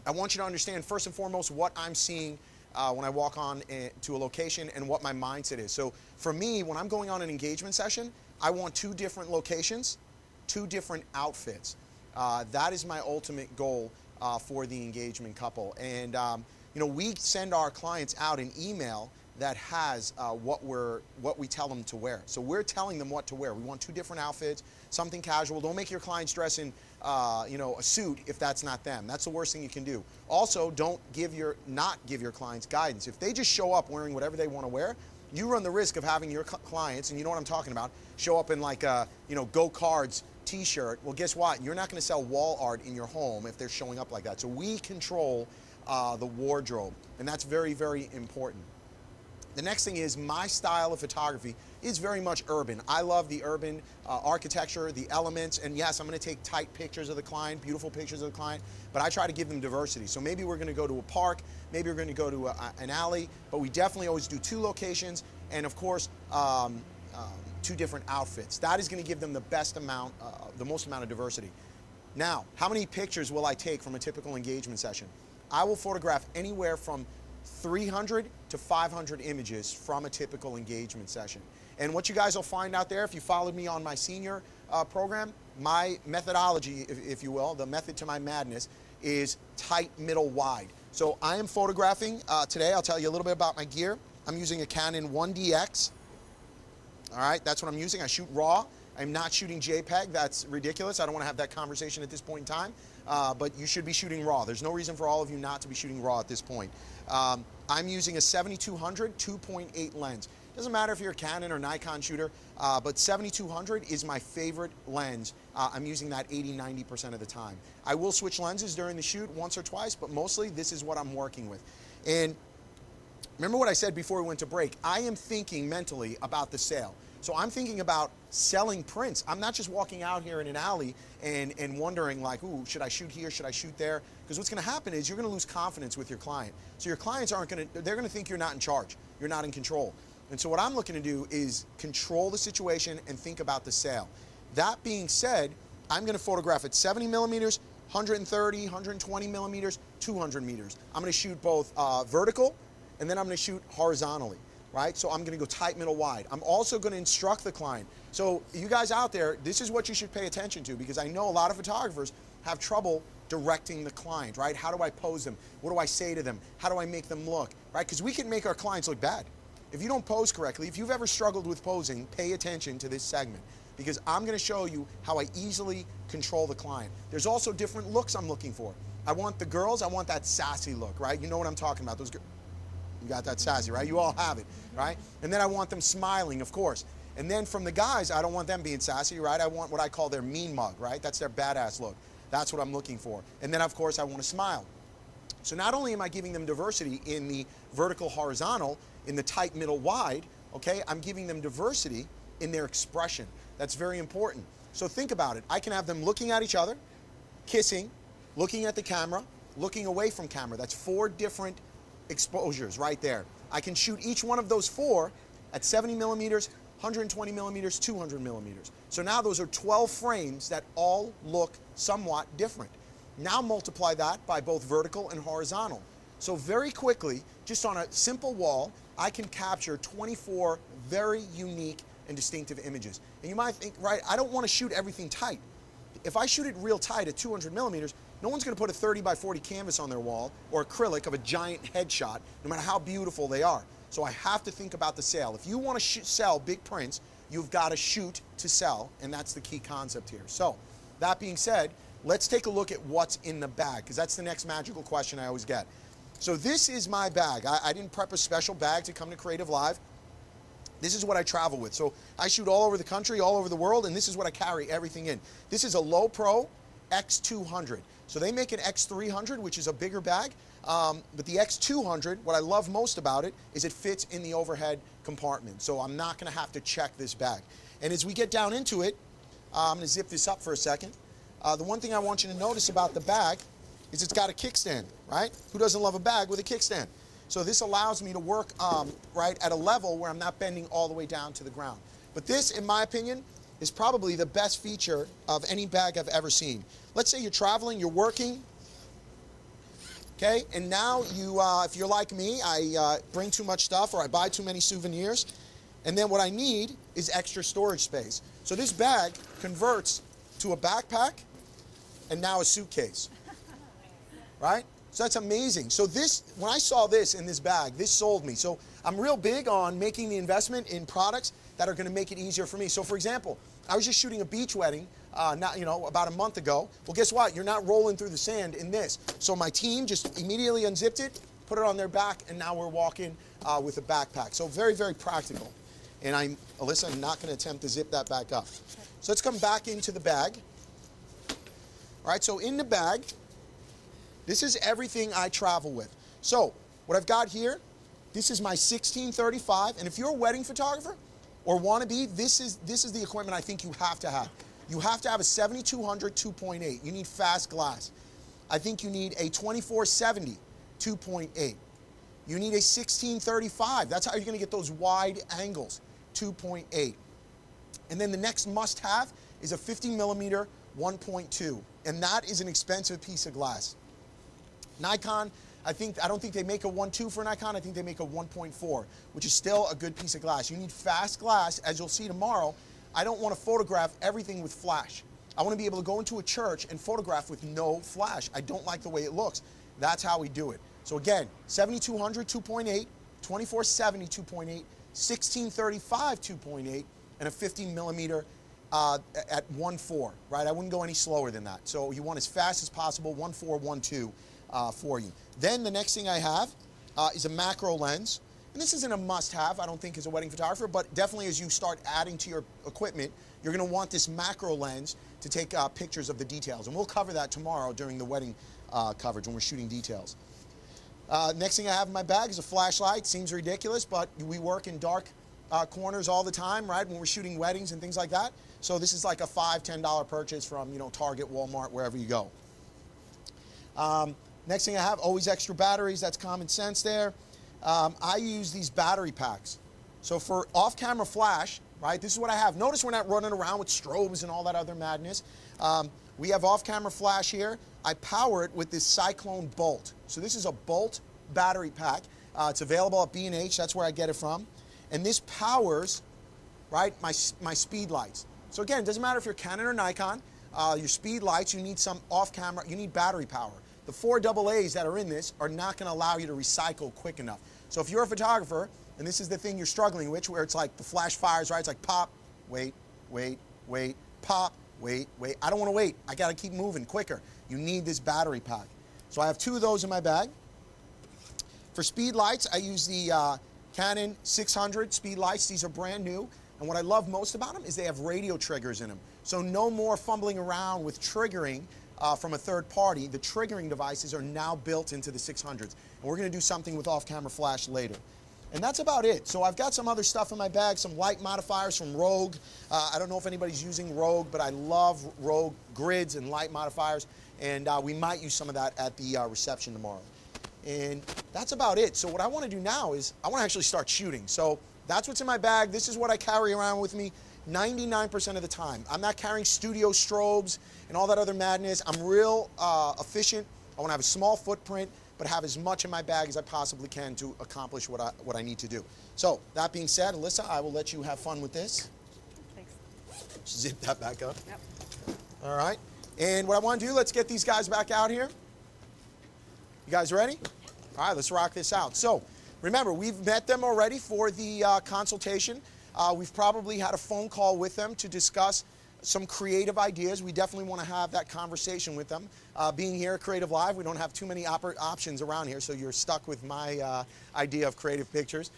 C: I want you to understand first and foremost what I'm seeing when I walk on to a location and what my mindset is. So for me, when I'm going on an engagement session, I want 2 different locations, 2 different outfits. That is my ultimate goal for the engagement couple. And you know, we send our clients out an email that has what we tell them to wear. So we're telling them what to wear. We want 2 different outfits, something casual. Don't make your clients dress in you know, a suit if that's not them. That's the worst thing you can do. Also, don't not give your clients guidance. If they just show up wearing whatever they want to wear, you run the risk of having your clients, and you know what I'm talking about, show up in like a, you know, Go Cards t-shirt. Well, guess what? You're not going to sell wall art in your home if they're showing up like that. So we control the wardrobe, and that's very, very important. The next thing is my style of photography is very much urban. I love the urban architecture, the elements, and yes, I'm going to take tight pictures of the client, beautiful pictures of the client, but I try to give them diversity. So maybe we're going to go to a park, maybe we're going to go to an alley, but we definitely always do 2 locations, and of course, 2 different outfits. That is going to give them the most amount of diversity. Now, how many pictures will I take from a typical engagement session? I will photograph anywhere from 300 to 500 images from a typical engagement session. And what you guys will find out there, if you followed me on my senior program, my methodology, if you will, the method to my madness, is tight, middle, wide. So I am photographing today. I'll tell you a little bit about my gear. I'm using a Canon 1DX. All right, that's what I'm using. I shoot RAW. I'm not shooting JPEG. That's ridiculous. I don't want to have that conversation at this point in time. But you should be shooting RAW. There's no reason for all of you not to be shooting RAW at this point. I'm using a 7200 2.8 lens. Doesn't matter if you're a Canon or Nikon shooter, but 7200 is my favorite lens. I'm using that 80-90% of the time. I will switch lenses during the shoot once or twice, but mostly this is what I'm working with. And remember what I said before we went to break. I am thinking mentally about the sale. So I'm thinking about selling prints. I'm not just walking out here in an alley and wondering like, ooh, should I shoot here, should I shoot there? Because what's going to happen is you're going to lose confidence with your client. So your clients they're going to think you're not in charge. You're not in control. And so what I'm looking to do is control the situation and think about the sale. That being said, I'm going to photograph at 70 millimeters, 130, 120 millimeters, 200 meters. I'm going to shoot both vertical, and then I'm going to shoot horizontally. Right? So I'm going to go tight, middle, wide. I'm also going to instruct the client. So you guys out there, this is what you should pay attention to, because I know a lot of photographers have trouble directing the client, right? How do I pose them? What do I say to them? How do I make them look, right? Because we can make our clients look bad. If you don't pose correctly, if you've ever struggled with posing, pay attention to this segment, because I'm going to show you how I easily control the client. There's also different looks I'm looking for. I want the girls, I want that sassy look, right? You know what I'm talking about. Those girls. You got that sassy, right? You all have it, right? And then I want them smiling, of course. And then from the guys, I don't want them being sassy, right? I want what I call their mean mug, right? That's their badass look. That's what I'm looking for. And then, of course, I want to smile. So not only am I giving them diversity in the vertical, horizontal, in the tight, middle, wide, okay? I'm giving them diversity in their expression. That's very important. So think about it. I can have them looking at each other, kissing, looking at the camera, looking away from camera. That's 4 different exposures right there. I can shoot each one of those 4 at 70 millimeters, 120 millimeters, 200 millimeters. So now those are 12 frames that all look somewhat different. Now multiply that by both vertical and horizontal. So very quickly, just on a simple wall, I can capture 24 very unique and distinctive images. And you might think, right, I don't want to shoot everything tight. If I shoot it real tight at 200 millimeters, no one's going to put a 30 by 40 canvas on their wall or acrylic of a giant headshot, no matter how beautiful they are. So I have to think about the sale. If you want to sell big prints, you've got to shoot to sell, and that's the key concept here. So that being said, let's take a look at what's in the bag, because that's the next magical question I always get. So this is my bag. I didn't prep a special bag to come to Creative Live. This is what I travel with. So I shoot all over the country, all over the world, and this is what I carry everything in. This is a Low Pro X200. So they make an X300, which is a bigger bag, but the X200, what I love most about it is it fits in the overhead compartment. So I'm not going to have to check this bag. And as we get down into it, I'm going to zip this up for a second. The one thing I want you to notice about the bag is it's got a kickstand, right? Who doesn't love a bag with a kickstand? So this allows me to work right at a level where I'm not bending all the way down to the ground. But this, in my opinion, is probably the best feature of any bag I've ever seen. Let's say you're traveling, you're working, Okay, and now you, if you're like me, I bring too much stuff or I buy too many souvenirs, and then what I need is extra storage space. So this bag converts to a backpack and now a suitcase, right? So that's amazing. So this, when I saw this in this bag, this sold me. So I'm real big on making the investment in products that are going to make it easier for me. So for example, I was just shooting a beach wedding about a month ago. Well, guess what? You're not rolling through the sand in this. So my team just immediately unzipped it, put it on their back, and now we're walking with a backpack. So very, very practical. And Alyssa, I'm not going to attempt to zip that back up. So let's come back into the bag. All right, so in the bag, this is everything I travel with. So what I've got here, this is my 1635, and if you're a wedding photographer or want to be, this is the equipment I think you have to have. You have to have a 7200 2.8. You need fast glass. I think you need a 2470 2.8. You need a 1635. That's how you're going to get those wide angles, 2.8. And then the next must-have is a 50 millimeter 1.2, and that is an expensive piece of glass. Nikon, I don't think they make a 1.2 for Nikon. I think they make a 1.4, which is still a good piece of glass. You need fast glass, as you'll see tomorrow. I don't want to photograph everything with flash. I want to be able to go into a church and photograph with no flash. I don't like the way it looks. That's how we do it. So again, 7200 2.8, 2470 2.8, 1635 2.8, and a 50 millimeter at 1.4, right? I wouldn't go any slower than that. So you want as fast as possible, 1.4, 1.2 for you. Then the next thing I have is a macro lens. And this isn't a must-have, I don't think, as a wedding photographer, but definitely as you start adding to your equipment, you're going to want this macro lens to take pictures of the details. And we'll cover that tomorrow during the wedding coverage when we're shooting details. Next thing I have in my bag is a flashlight. Seems ridiculous, but we work in dark corners all the time, right, when we're shooting weddings and things like that. So this is like a $5, $10 purchase from, Target, Walmart, wherever you go. Next thing I have, always extra batteries. That's common sense there. I use these battery packs. So for off-camera flash, right, this is what I have. Notice we're not running around with strobes and all that other madness. We have off-camera flash here. I power it with this Cyclone Bolt. So this is a Bolt battery pack. It's available at B&H. That's where I get it from. And this powers, right, my speed lights. So again, it doesn't matter if you're Canon or Nikon. Your speed lights, you need some off-camera, you need battery power. The 4 AA's that are in this are not going to allow you to recycle quick enough. So if you're a photographer, and this is the thing you're struggling with, where it's like the flash fires, right? It's like pop, wait, wait, wait, pop, wait, wait. I don't want to wait. I got to keep moving quicker. You need this battery pack. So I have 2 of those in my bag. For speed lights, I use the Canon 600 speed lights. These are brand new. And what I love most about them is they have radio triggers in them. So no more fumbling around with triggering from a third party. The triggering devices are now built into the 600s. And we're going to do something with off-camera flash later. And that's about it. So I've got some other stuff in my bag, some light modifiers from Rogue. I don't know if anybody's using Rogue, but I love Rogue grids and light modifiers. And we might use some of that at the reception tomorrow. And that's about it. So what I want to do now is I want to actually start shooting. So that's what's in my bag. This is what I carry around with me 99% of the time. I'm not carrying studio strobes and all that other madness. I'm real efficient. I want to have a small footprint, but have as much in my bag as I possibly can to accomplish what I need to do. So that being said, Alyssa, I will let you have fun with this.
B: Thanks.
C: Zip that back up.
B: Yep.
C: All right. And what I want to do, let's get these guys back out here. You guys ready? All right, let's rock this out. So remember, we've met them already for the consultation. We've probably had a phone call with them to discuss some creative ideas. We definitely want to have that conversation with them. Being here at Creative Live, we don't have too many options around here, so you're stuck with my idea of creative pictures.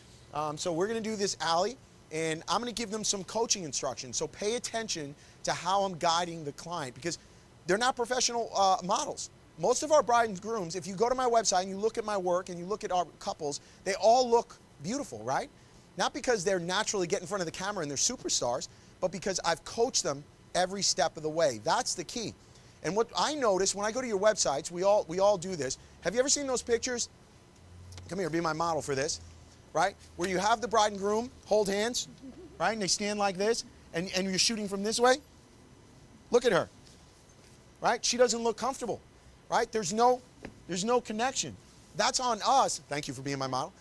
C: So we're going to do this alley, and I'm going to give them some coaching instructions. So pay attention to how I'm guiding the client, because they're not professional models. Most of our bride and grooms, if you go to my website and you look at my work and you look at our couples, they all look beautiful, right? Not because they're naturally get in front of the camera and they're superstars, but because I've coached them every step of the way. That's the key. And what I notice when I go to your websites, we all do this. Have you ever seen those pictures? Come here, be my model for this, right? Where you have the bride and groom hold hands, right? And they stand like this, and you're shooting from this way. Look at her, right? She doesn't look comfortable, right? There's no There's no connection. That's on us. Thank you for being my model.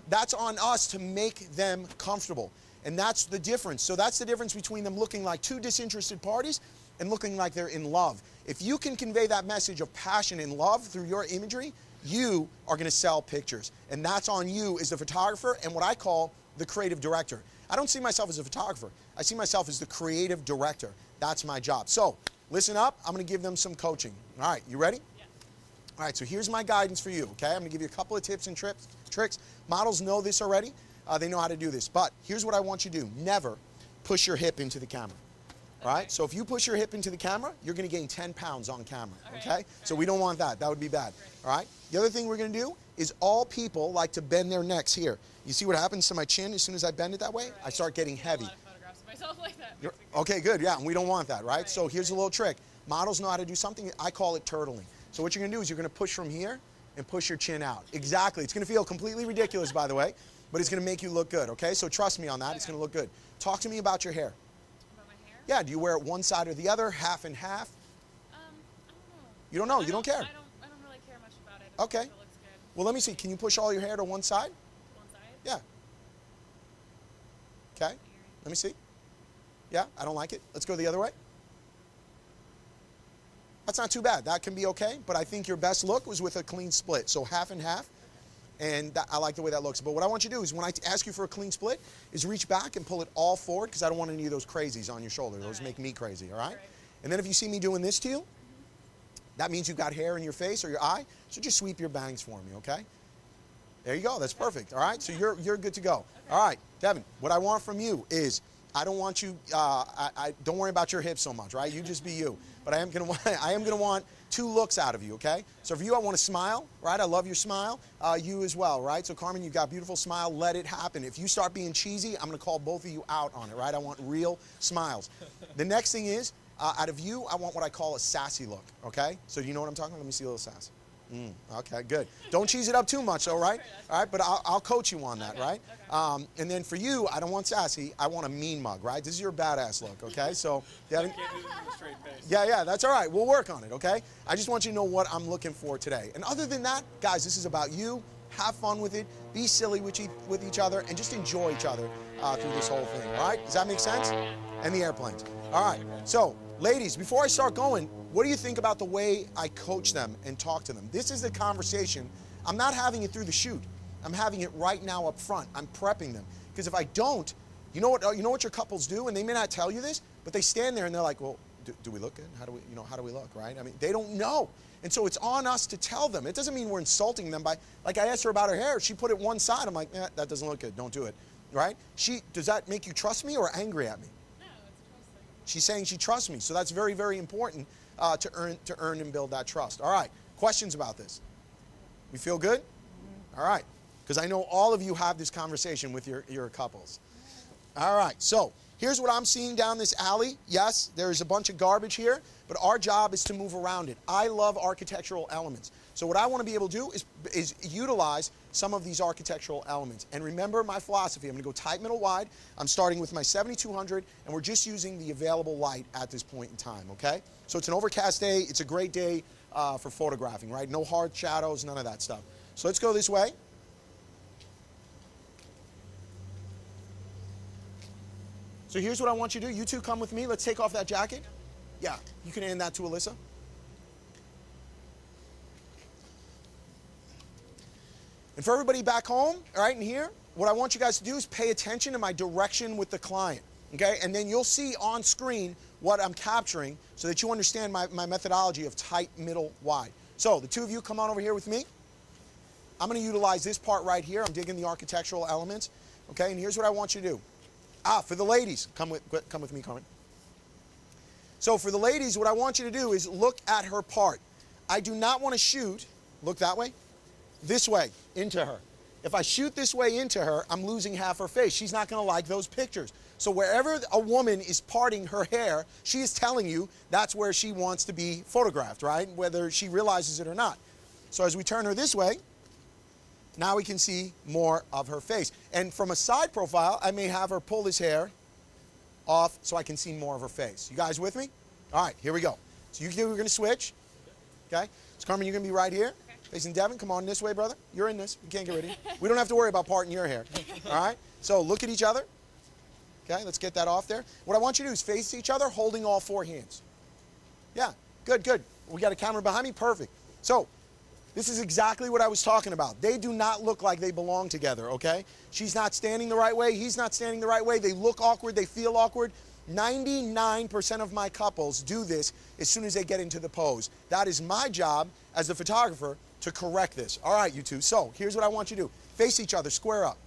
C: That's on us to make them comfortable. And that's the difference. So that's the difference between them looking like two disinterested parties and looking like they're in love. If you can convey that message of passion and love through your imagery, you are going to sell pictures. And that's on you as the photographer and what I call the creative director. I don't see myself as a photographer. I see myself as the creative director. That's my job. So listen up. I'm going to give them some coaching. All right, you ready? Yeah. All right, so here's my guidance for you, okay? I'm going to give you a couple of tips and tricks. Models know this already. They know how to do this. But here's what I want you to do. Never push your hip into the camera. All right? So if you push your hip into the camera, you're going to gain 10 pounds on camera, okay? So we don't want that. That would be bad. All right? The other thing we're going to do is all people like to bend their necks here. You see what happens to my chin as soon as I bend it that way? I start getting heavy.
K: A lot of photographs of myself like that.
C: Okay, good. Yeah, and we don't want that, right? So here's a little trick. Models know how to do something. I call it turtling. So what you're going to do is you're going to push from here and push your chin out. Exactly. It's going to feel completely ridiculous, by the way, but it's going to make you look good, okay? So trust me on that. It's going to look good. Talk to me about your hair.
K: About my hair?
C: Yeah, do you wear it one side or the other, half and half?
K: I don't know.
C: You don't know? You don't care?
K: I don't really care much about it.
C: Okay.
K: It looks good.
C: Well, let me see. Can you push all your hair to one side?
K: One side?
C: Yeah. Okay. Let me see. Yeah, I don't like it. Let's go the other way. That's not too bad. That can be okay, but I think your best look was with a clean split. So half and half, and I like the way that looks. But what I want you to do is when I ask you for a clean split, is reach back and pull it all forward because I don't want any of those crazies on your shoulder. Those make me crazy, all right? And then if you see me doing this to you, that means you've got hair in your face or your eye, so just sweep your bangs for me, okay? There you go. That's perfect, all right? So you're good to go. All right, Devin, what I want from you is I don't want you, don't worry about your hips so much, right? You just be you. But I am gonna want two looks out of you, okay? So for you, I want to smile, right? I love your smile. You as well, right? So Carmen, you've got a beautiful smile. Let it happen. If you start being cheesy, I'm gonna call both of you out on it, right? I want real smiles. The next thing is, out of you, I want what I call a sassy look, okay? So do you know what I'm talking about? Let me see a little sass. Okay, good. Don't cheese it up too much, though, right? All right, but I'll coach you on that, right? And then for you, I don't want sassy. I want a mean mug, right? This is your badass look, okay? So, yeah, that's all right. We'll work on it, okay? I just want you to know what I'm looking for today. And other than that, guys, this is about you. Have fun with it. Be silly with each other, and just enjoy each other through this whole thing, all right? Does that make sense? And the airplanes. All right. So, ladies, before I start going, what do you think about the way I coach them and talk to them? This is the conversation. I'm not having it through the shoot. I'm having it right now up front. I'm prepping them. Because if I don't, you know what your couples do? And they may not tell you this, but they stand there and they're like, well, do we look good? How do we look, right? I mean, they don't know. And so it's on us to tell them. It doesn't mean we're insulting them by, like I asked her about her hair. She put it one side. I'm like, that doesn't look good. Don't do it, right? Does that make you trust me or angry at me?
K: No, it's trusting.
C: She's saying she trusts me. So that's very, very important to earn and build that trust. All right, questions about this? We feel good? All right, because I know all of you have this conversation with your couples. All right, so here's what I'm seeing down this alley. Yes, there's a bunch of garbage here, but our job is to move around it. I love architectural elements. So what I want to be able to do is utilize some of these architectural elements. And remember my philosophy. I'm going to go tight, middle, wide. I'm starting with my 7200, and we're just using the available light at this point in time, okay? So it's an overcast day. It's a great day for photographing, right? No hard shadows, none of that stuff. So let's go this way. So here's what I want you to do. You two come with me. Let's take off that jacket. Yeah, you can hand that to Alyssa. And for everybody back home, all right, in here, what I want you guys to do is pay attention to my direction with the client, okay? And then you'll see on screen what I'm capturing so that you understand my methodology of tight, middle, wide. So the two of you come on over here with me. I'm going to utilize this part right here. I'm digging the architectural elements, okay? And here's what I want you to do. For the ladies, come with me, Carmen. So for the ladies, what I want you to do is look at her part. I do not want to shoot, look that way, this way, into her. If I shoot this way into her, I'm losing half her face. She's not going to like those pictures. So wherever a woman is parting her hair, she is telling you that's where she wants to be photographed, right? Whether she realizes it or not. So as we turn her this way, now we can see more of her face. And from a side profile, I may have her pull this hair off so I can see more of her face. You guys with me? All right, here we go. So we're going to switch. Okay? So Carmen, you're going to be right here, facing Devin. Come on this way, brother. You're in this. You can't get rid of it. We don't have to worry about parting your hair. All right? So look at each other. Okay, let's get that off there. What I want you to do is face each other, holding all 4 hands. Yeah, good, good. We got a camera behind me. Perfect. So this is exactly what I was talking about. They do not look like they belong together, okay? She's not standing the right way. He's not standing the right way. They look awkward. They feel awkward. 99% of my couples do this as soon as they get into the pose. That is my job as the photographer to correct this. All right, you two. So here's what I want you to do. Face each other. Square up.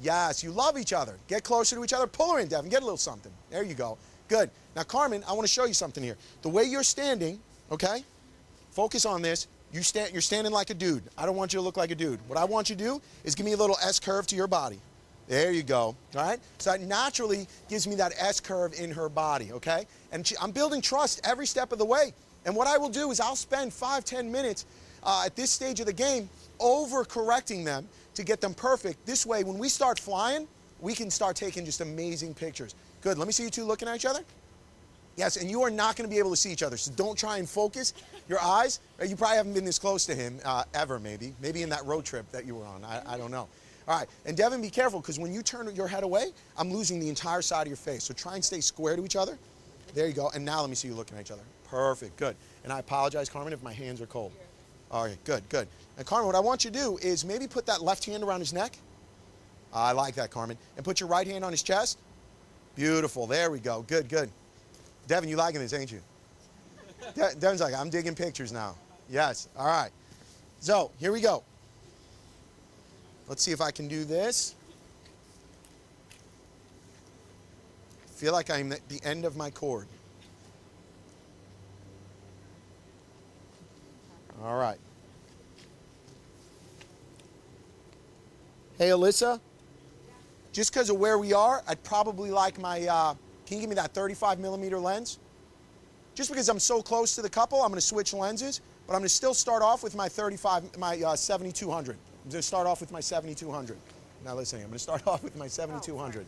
C: Yes, you love each other. Get closer to each other. Pull her in, Devin. Get a little something. There you go. Good. Now, Carmen, I want to show you something here. The way you're standing, okay? Focus on this. You're standing like a dude. I don't want you to look like a dude. What I want you to do is give me a little S curve to your body. There you go. All right? So that naturally gives me that S curve in her body, okay? And I'm building trust every step of the way. And what I will do is I'll spend 5-10 minutes at this stage of the game over-correcting them to get them perfect. This way, when we start flying, we can start taking just amazing pictures. Good. Let me see you two looking at each other. Yes, and you are not going to be able to see each other, so don't try and focus your eyes. You probably haven't been this close to him ever, maybe. Maybe in that road trip that you were on. I don't know. All right, and Devin, be careful, because when you turn your head away, I'm losing the entire side of your face. So try and stay square to each other. There you go. And now let me see you looking at each other. Perfect. Good. And I apologize, Carmen, if my hands are cold. All right, good, good. And Carmen, what I want you to do is maybe put that left hand around his neck. I like that, Carmen. And put your right hand on his chest. Beautiful. There we go. Good, good. Devin, you liking this, ain't you? Devin's like, I'm digging pictures now. Yes. All right. So here we go. Let's see if I can do this. I feel like I'm at the end of my cord. All right. Hey, Alyssa. Just because of where we are, I'd probably like my, can you give me that 35mm lens? Just because I'm so close to the couple, I'm going to switch lenses, but I'm going to still start off with my 7200. I'm going to start off with my 7200. Now listening, I'm going to start off with my 7200.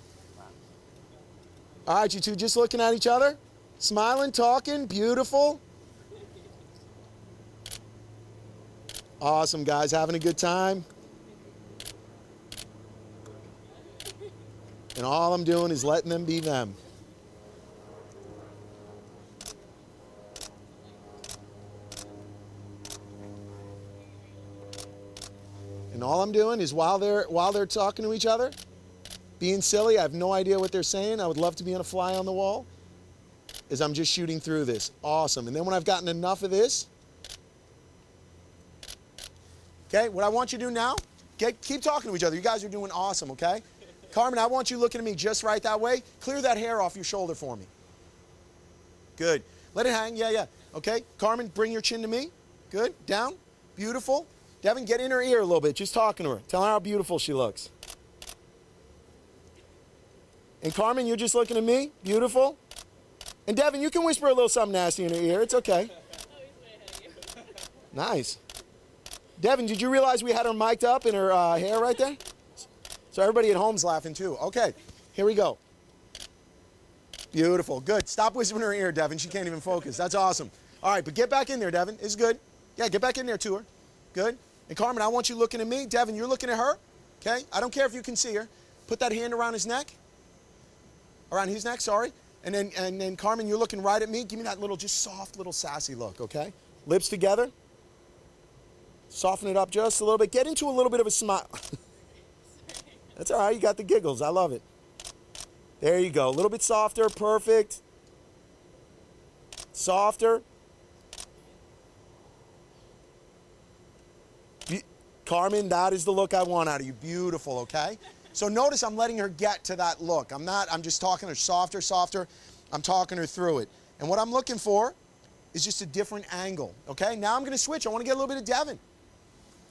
C: All right, you two just looking at each other, smiling, talking, beautiful. Awesome, guys, having a good time. And all I'm doing is letting them be them. And all I'm doing is while they're talking to each other, being silly, I have no idea what they're saying. I would love to be on a fly on the wall, is I'm just shooting through this. Awesome. And then when I've gotten enough of this, okay, what I want you to do now, keep talking to each other. You guys are doing awesome, okay? Carmen, I want you looking at me just right that way. Clear that hair off your shoulder for me. Good. Let it hang. Yeah, yeah. Okay. Carmen, bring your chin to me. Good. Down. Beautiful. Devin, get in her ear a little bit. Just talking to her. Tell her how beautiful she looks. And Carmen, you're just looking at me. Beautiful. And Devin, you can whisper a little something nasty in her ear. It's okay. Nice. Devin, did you realize we had her mic'd up in her hair right there? So everybody at home's laughing too. Okay, here we go. Beautiful, good. Stop whispering in her ear, Devin. She can't even focus. That's awesome. All right, but get back in there, Devin. It's good. Yeah, get back in there to her. Good. And Carmen, I want you looking at me. Devin, you're looking at her. Okay, I don't care if you can see her. Put that hand around his neck. Around his neck, sorry. And then Carmen, you're looking right at me. Give me that little, just soft, little sassy look, okay? Lips together. Soften it up just a little bit. Get into a little bit of a smile. That's all right. You got the giggles. I love it. There you go. A little bit softer. Perfect. Softer. Carmen, that is the look I want out of you. Beautiful, okay? So notice I'm letting her get to that look. I'm just talking to her softer, softer. I'm talking her through it. And what I'm looking for is just a different angle, okay? Now I'm going to switch. I want to get a little bit of Devin.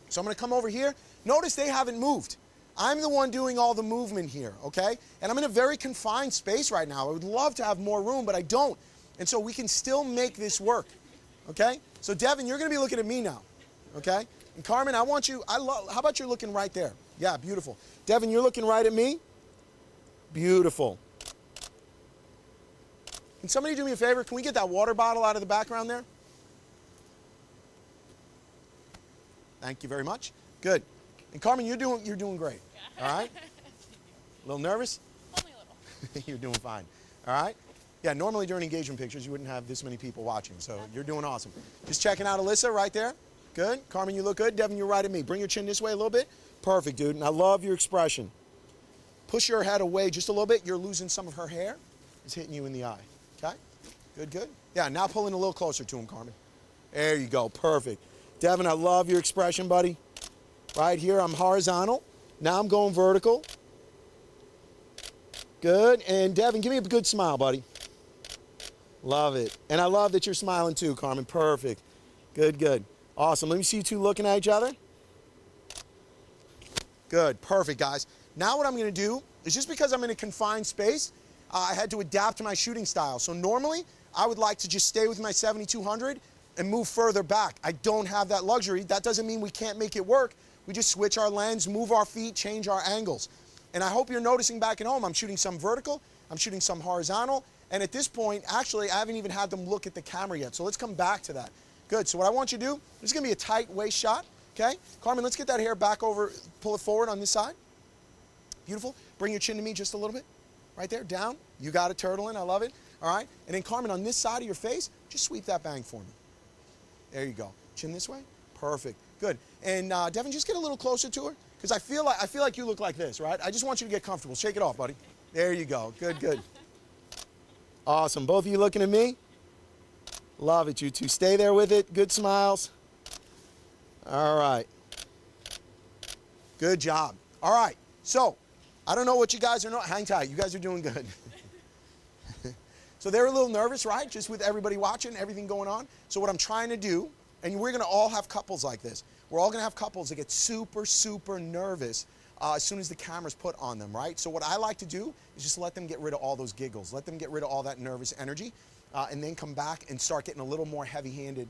C: So I'm going to come over here. Notice they haven't moved. I'm the one doing all the movement here, okay? And I'm in a very confined space right now. I would love to have more room, but I don't. And so we can still make this work, okay? So Devin, you're going to be looking at me now, okay? And Carmen, I want you, how about you're looking right there? Yeah, beautiful. Devin, you're looking right at me. Beautiful. Can somebody do me a favor? Can we get that water bottle out of the background there? Thank you very much. Good. And Carmen, you're doing great. All right? A little nervous?
K: Only a little.
C: You're doing fine. All right? Yeah, normally during engagement pictures, you wouldn't have this many people watching, so you're doing awesome. Just checking out Alyssa right there. Good. Carmen, you look good. Devin, you're right at me. Bring your chin this way a little bit. Perfect, dude. And I love your expression. Push your head away just a little bit. You're losing some of her hair. It's hitting you in the eye. Okay? Good, good. Yeah, now pull in a little closer to him, Carmen. There you go. Perfect. Devin, I love your expression, buddy. Right here, I'm horizontal. Now I'm going vertical. Good. And Devin, give me a good smile, buddy. Love it. And I love that you're smiling too, Carmen. Perfect. Good, good. Awesome. Let me see you two looking at each other. Good. Perfect, guys. Now what I'm going to do is, just because I'm in a confined space, I had to adapt to my shooting style. So normally, I would like to just stay with my 7200 and move further back. I don't have that luxury. That doesn't mean we can't make it work. We just switch our lens, move our feet, change our angles. And I hope you're noticing back at home, I'm shooting some vertical, I'm shooting some horizontal, and at this point, actually, I haven't even had them look at the camera yet. So let's come back to that. Good. So what I want you to do, this is going to be a tight waist shot, okay? Carmen, let's get that hair back over, pull it forward on this side. Beautiful. Bring your chin to me just a little bit. Right there, down. You got it, turtling. I love it. All right. And then, Carmen, on this side of your face, just sweep that bang for me. There you go. Chin this way. Perfect. Good. And Devin, just get a little closer to her, because I feel like you look like this, right? I just want you to get comfortable. Shake it off, buddy. There you go. Good, good. Awesome. Both of you looking at me? Love it, you two. Stay there with it. Good smiles. All right. Good job. All right. So, I don't know what you guys are not. Hang tight. You guys are doing good. So they're a little nervous, right? Just with everybody watching, everything going on. So what I'm trying to do, and we're going to all have couples like this. We're all going to have couples that get super, super nervous as soon as the camera's put on them, right? So what I like to do is just let them get rid of all those giggles. Let them get rid of all that nervous energy. And then come back and start getting a little more heavy-handed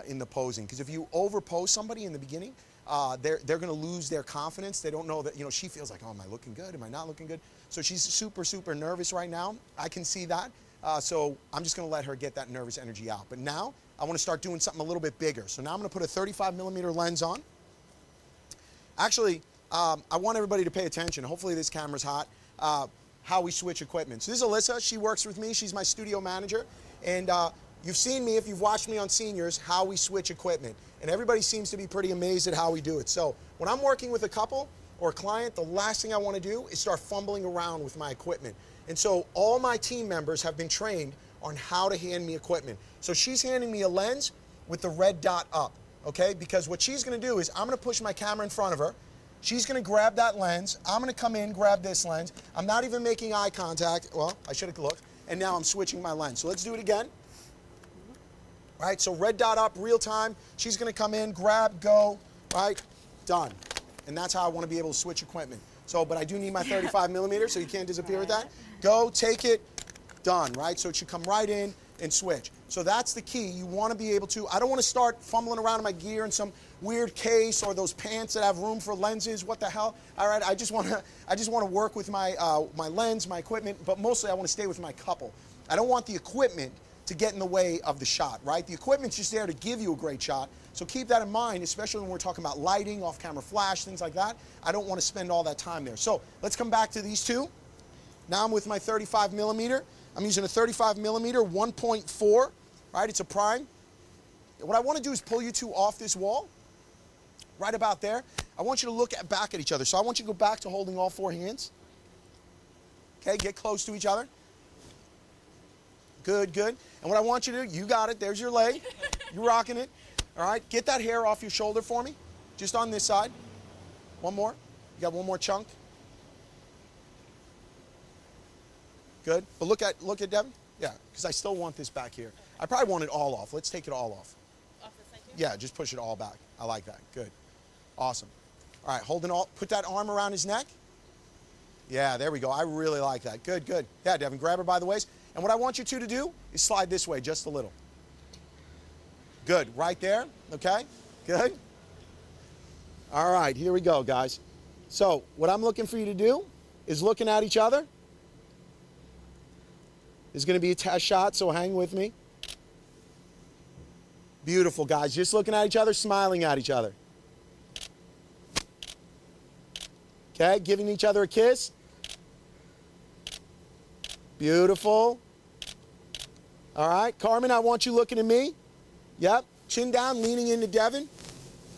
C: in the posing. Because if you overpose somebody in the beginning, they're going to lose their confidence. They don't know that, she feels like, oh, am I looking good? Am I not looking good? So she's super, super nervous right now. I can see that. So I'm just going to let her get that nervous energy out. But now I want to start doing something a little bit bigger. So now I'm going to put a 35mm lens on. Actually, I want everybody to pay attention. Hopefully this camera's hot. How we switch equipment. So this is Alyssa. She works with me. She's my studio manager. And you've seen me, if you've watched me on Seniors, how we switch equipment. And everybody seems to be pretty amazed at how we do it. So when I'm working with a couple or a client, the last thing I want to do is start fumbling around with my equipment. And so all my team members have been trained on how to hand me equipment. So she's handing me a lens with the red dot up, okay? Because what she's going to do is, I'm going to push my camera in front of her. She's going to grab that lens. I'm going to come in, grab this lens. I'm not even making eye contact. Well, I should have looked. And now I'm switching my lens. So let's do it again. Right, so red dot up, real time. She's going to come in, grab, go, right, done. And that's how I want to be able to switch equipment. So, but I do need my 35mm, so you can't disappear with that. Go, take it, done, right? So it should come right in and switch. So that's the key. You want to be able to, I don't want to start fumbling around in my gear in some weird case or those pants that have room for lenses. What the hell? All right, I just want to work with my my lens, my equipment, but mostly I want to stay with my couple. I don't want the equipment to get in the way of the shot, right? The equipment's just there to give you a great shot. So keep that in mind, especially when we're talking about lighting, off-camera flash, things like that. I don't want to spend all that time there. So let's come back to these two. Now I'm with my 35mm. I'm using a 35mm 1.4, right? It's a prime. What I want to do is pull you two off this wall, right about there. I want you to look back at each other. So I want you to go back to holding all four hands. Okay, get close to each other. Good, good. And what I want you to do, you got it. There's your leg. You're rocking it. All right, get that hair off your shoulder for me. Just on this side. One more. You got one more chunk. Good. But look at Devin. Yeah, because I still want this back here. I probably want it all off. Let's take it all off.
K: Off this side too?
C: Yeah, just push it all back. I like that. Good. Awesome. All right, holding all. Put that arm around his neck. Yeah, there we go. I really like that. Good, good. Yeah, Devin, grab her by the waist. And what I want you two to do is slide this way just a little. Good. Right there. Okay. Good. All right, here we go, guys. So what I'm looking for you to do is looking at each other. There's going to be a test shot, so hang with me. Beautiful, guys. Just looking at each other, smiling at each other. Okay, giving each other a kiss. Beautiful. All right, Carmen, I want you looking at me. Yep, chin down, leaning into Devin.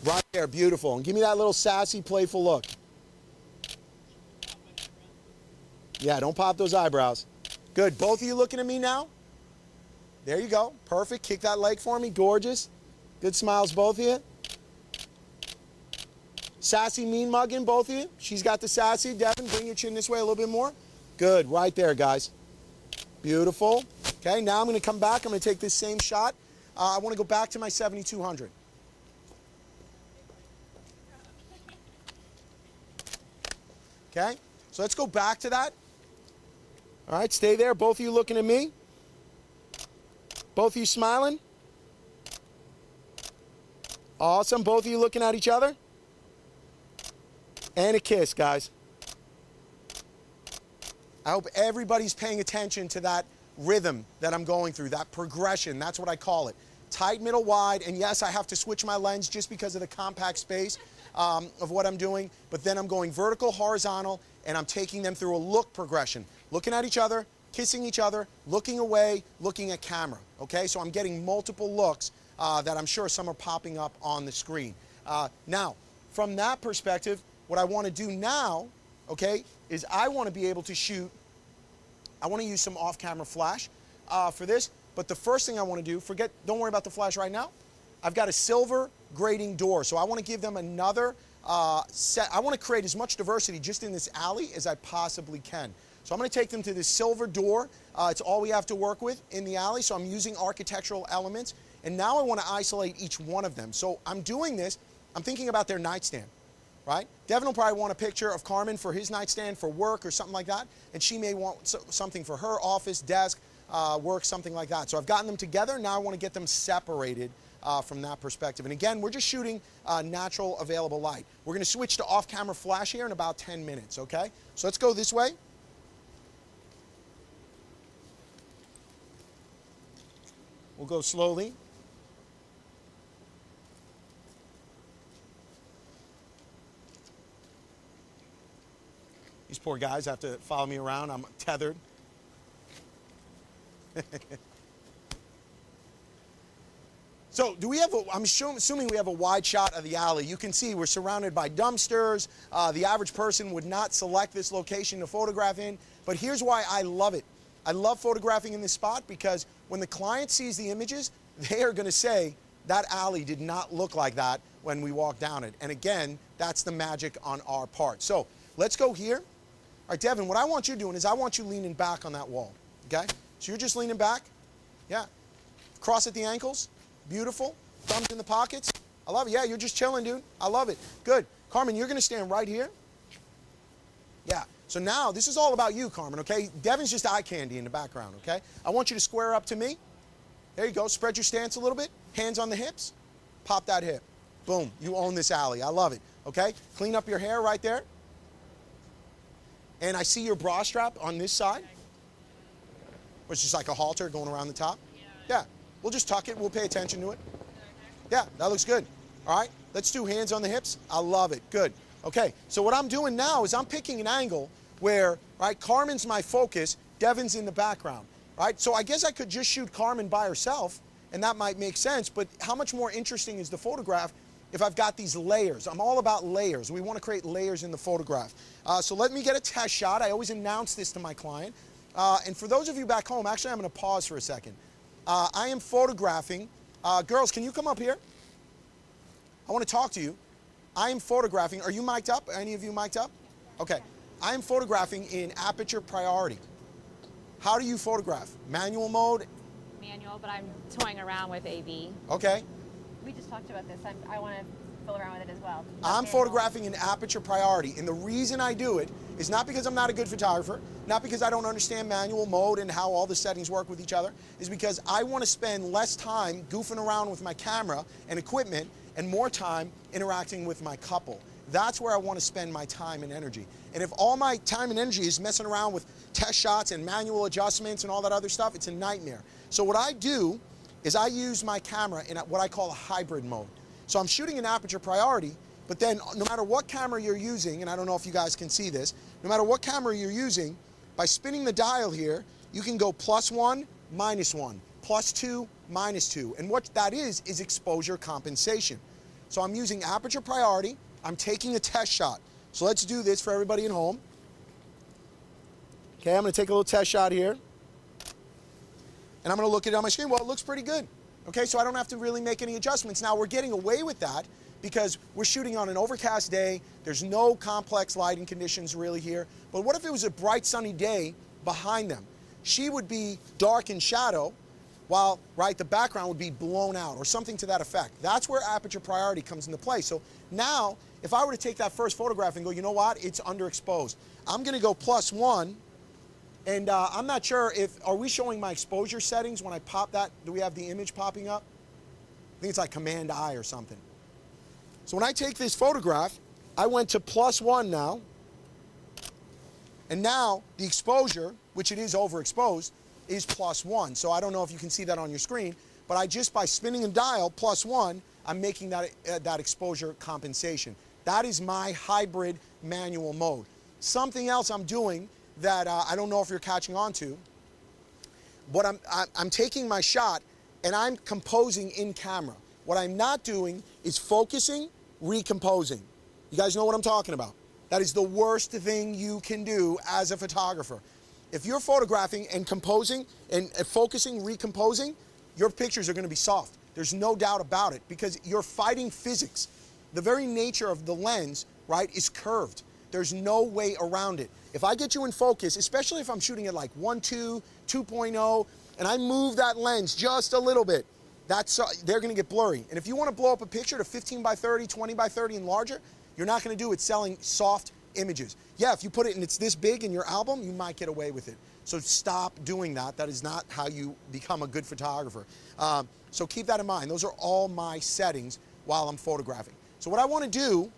C: Right there, beautiful. And give me that little sassy, playful look. Yeah, don't pop those eyebrows. Good, both of you looking at me now? There you go, perfect. Kick that leg for me, gorgeous. Good smiles, both of you. Sassy, mean mugging, both of you. She's got the sassy. Devin, bring your chin this way a little bit more. Good, right there, guys. Beautiful. Okay, now I'm going to come back. I'm going to take this same shot. I want to go back to my 7,200. Okay, so let's go back to that. All right, stay there. Both of you looking at me. Both of you smiling. Awesome. Both of you looking at each other. And a kiss, guys. I hope everybody's paying attention to that rhythm that I'm going through, that progression. That's what I call it. Tight, middle, wide. And yes, I have to switch my lens just because of the compact space of what I'm doing. But then I'm going vertical, horizontal, and I'm taking them through a look progression. Looking at each other, kissing each other, looking away, looking at camera. Okay, so I'm getting multiple looks that I'm sure some are popping up on the screen. Now, from that perspective, what I want to do now, okay, is I want to be able to shoot. I want to use some off-camera flash for this, but the first thing I want to do, don't worry about the flash right now. I've got a silver grading door, so I want to give them another set. I want to create as much diversity just in this alley as I possibly can. So I'm going to take them to this silver door. It's all we have to work with in the alley, so I'm using architectural elements. And now I want to isolate each one of them. So I'm doing this, I'm thinking about their nightstand, right? Devin will probably want a picture of Carmen for his nightstand for work or something like that. And she may want something for her office, desk, work, something like that. So I've gotten them together. Now I want to get them separated from that perspective. And again, we're just shooting natural available light. We're going to switch to off-camera flash here in about 10 minutes, okay? So let's go this way. We'll go slowly. These poor guys have to follow me around. I'm tethered. So do we have I'm assuming we have a wide shot of the alley. You can see we're surrounded by dumpsters. The average person would not select this location to photograph in, but here's why I love it. I love photographing in this spot because when the client sees the images, they are going to say, that alley did not look like that when we walked down it. And again, that's the magic on our part. So let's go here. All right, Devin, what I want you doing is I want you leaning back on that wall, okay? So you're just leaning back. Yeah. Cross at the ankles. Beautiful. Thumbs in the pockets. I love it. Yeah, you're just chilling, dude. I love it. Good. Carmen, you're going to stand right here. Yeah. So now, this is all about you, Carmen, okay? Devin's just eye candy in the background, okay? I want you to square up to me. There you go. Spread your stance a little bit. Hands on the hips. Pop that hip. Boom. You own this alley. I love it, okay? Clean up your hair right there. And I see your bra strap on this side. It's just like a halter going around the top. Yeah. We'll just tuck it. We'll pay attention to it. Yeah, that looks good. All right. Let's do hands on the hips. I love it. Good. Okay. So what I'm doing now is I'm picking an angle where, right, Carmen's my focus, Devin's in the background, right? So I guess I could just shoot Carmen by herself, and that might make sense, but how much more interesting is the photograph if I've got these layers? I'm all about layers. We want to create layers in the photograph. So let me get a test shot. I always announce this to my client. And for those of you back home, actually I'm going to pause for a second. I am photographing. Girls, can you come up here? I want to talk to you. I am photographing. Are you mic'd up? Any of you mic'd up? Okay. I am photographing in aperture priority. How do you photograph? Manual mode?
L: Manual, but I'm toying around with AV.
C: Okay.
L: We just talked about this. I want to fool around with it as well.
C: I'm photographing in aperture priority, and the reason I do it is not because I'm not a good photographer, not because I don't understand manual mode and how all the settings work with each other, is because I want to spend less time goofing around with my camera and equipment and more time interacting with my couple. That's where I want to spend my time and energy. And if all my time and energy is messing around with test shots and manual adjustments and all that other stuff, it's a nightmare. So what I do is I use my camera in what I call a hybrid mode. So I'm shooting in aperture priority, But then no matter what camera you're using, and I don't know if you guys can see this, no matter what camera you're using, by spinning the dial here, you can go +1, -1, +2, -2. And what that is exposure compensation. So I'm using aperture priority. I'm taking a test shot. So let's do this for everybody at home. Okay, I'm going to take a little test shot here. And I'm going to look at it on my screen. Well, it looks pretty good. Okay, so I don't have to really make any adjustments. Now, we're getting away with that because we're shooting on an overcast day. There's no complex lighting conditions really here. But what if it was a bright, sunny day behind them? She would be dark in shadow while, right, the background would be blown out or something to that effect. That's where aperture priority comes into play. So now, if I were to take that first photograph and go, you know what, it's underexposed. I'm going to go +1. And I'm not sure are we showing my exposure settings when I pop that? Do we have the image popping up? I think it's like Command I or something. So when I take this photograph, I went to +1 now. And now the exposure, which it is overexposed, is +1. So I don't know if you can see that on your screen, but by spinning the dial +1, I'm making that exposure compensation. That is my hybrid manual mode. Something else I'm doing that I don't know if you're catching on to, but I'm taking my shot and I'm composing in camera. What I'm not doing is focusing, recomposing. You guys know what I'm talking about. That is the worst thing you can do as a photographer. If you're photographing and composing and focusing, recomposing, your pictures are going to be soft. There's no doubt about it because you're fighting physics. The very nature of the lens, right, is curved. There's no way around it. If I get you in focus, especially if I'm shooting at like 1.2, 2.0, and I move that lens just a little bit, they're going to get blurry. And if you want to blow up a picture to 15 by 30, 20 by 30 and larger, you're not going to do it selling soft images. Yeah, if you put it and it's this big in your album, you might get away with it. So stop doing that. That is not how you become a good photographer. So keep that in mind. Those are all my settings while I'm photographing. So what I want to do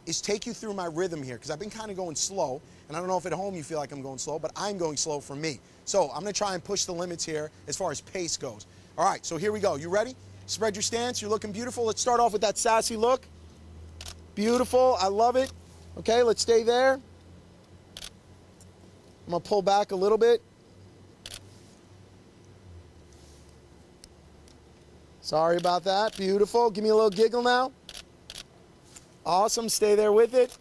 C: is take you through my rhythm here because I've been kind of going slow, and I don't know if at home you feel like I'm going slow, but I'm going slow for me. So I'm going to try and push the limits here as far as pace goes. All right, so here we go. You ready? Spread your stance. You're looking beautiful. Let's start off with that sassy look. Beautiful. I love it. Okay, let's stay there. I'm going to pull back a little bit. Sorry about that. Beautiful. Give me a little giggle now. Awesome, stay there with it.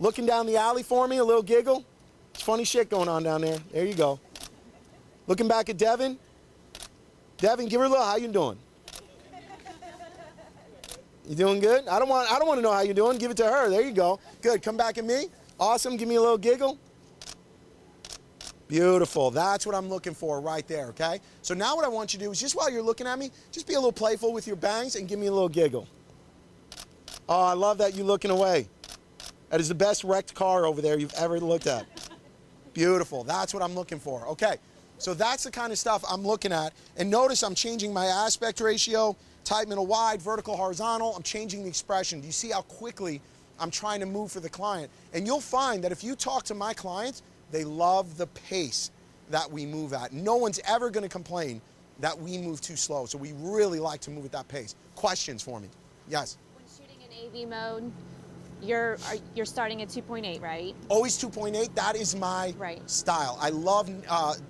C: Looking down the alley for me, a little giggle. It's funny shit going on down there. There you go. Looking back at Devin. Devin, give her a little, how you doing? You doing good? I don't want to know how you're doing. Give it to her. There you go. Good. Come back at me. Awesome. Give me a little giggle. Beautiful. That's what I'm looking for right there, okay? So now what I want you to do is just while you're looking at me, just be a little playful with your bangs and give me a little giggle. Oh, I love that you're looking away. That is the best wrecked car over there you've ever looked at. Beautiful. That's what I'm looking for. Okay, so that's the kind of stuff I'm looking at. And notice I'm changing my aspect ratio, tight, middle, wide, vertical, horizontal. I'm changing the expression. Do you see how quickly I'm trying to move for the client? And you'll find that if you talk to my clients, they love the pace that we move at. No one's ever going to complain that we move too slow. So we really like to move at that pace. Questions for me? Yes?
G: AV mode, you're starting at 2.8, right?
C: Always 2.8. That is my style. I love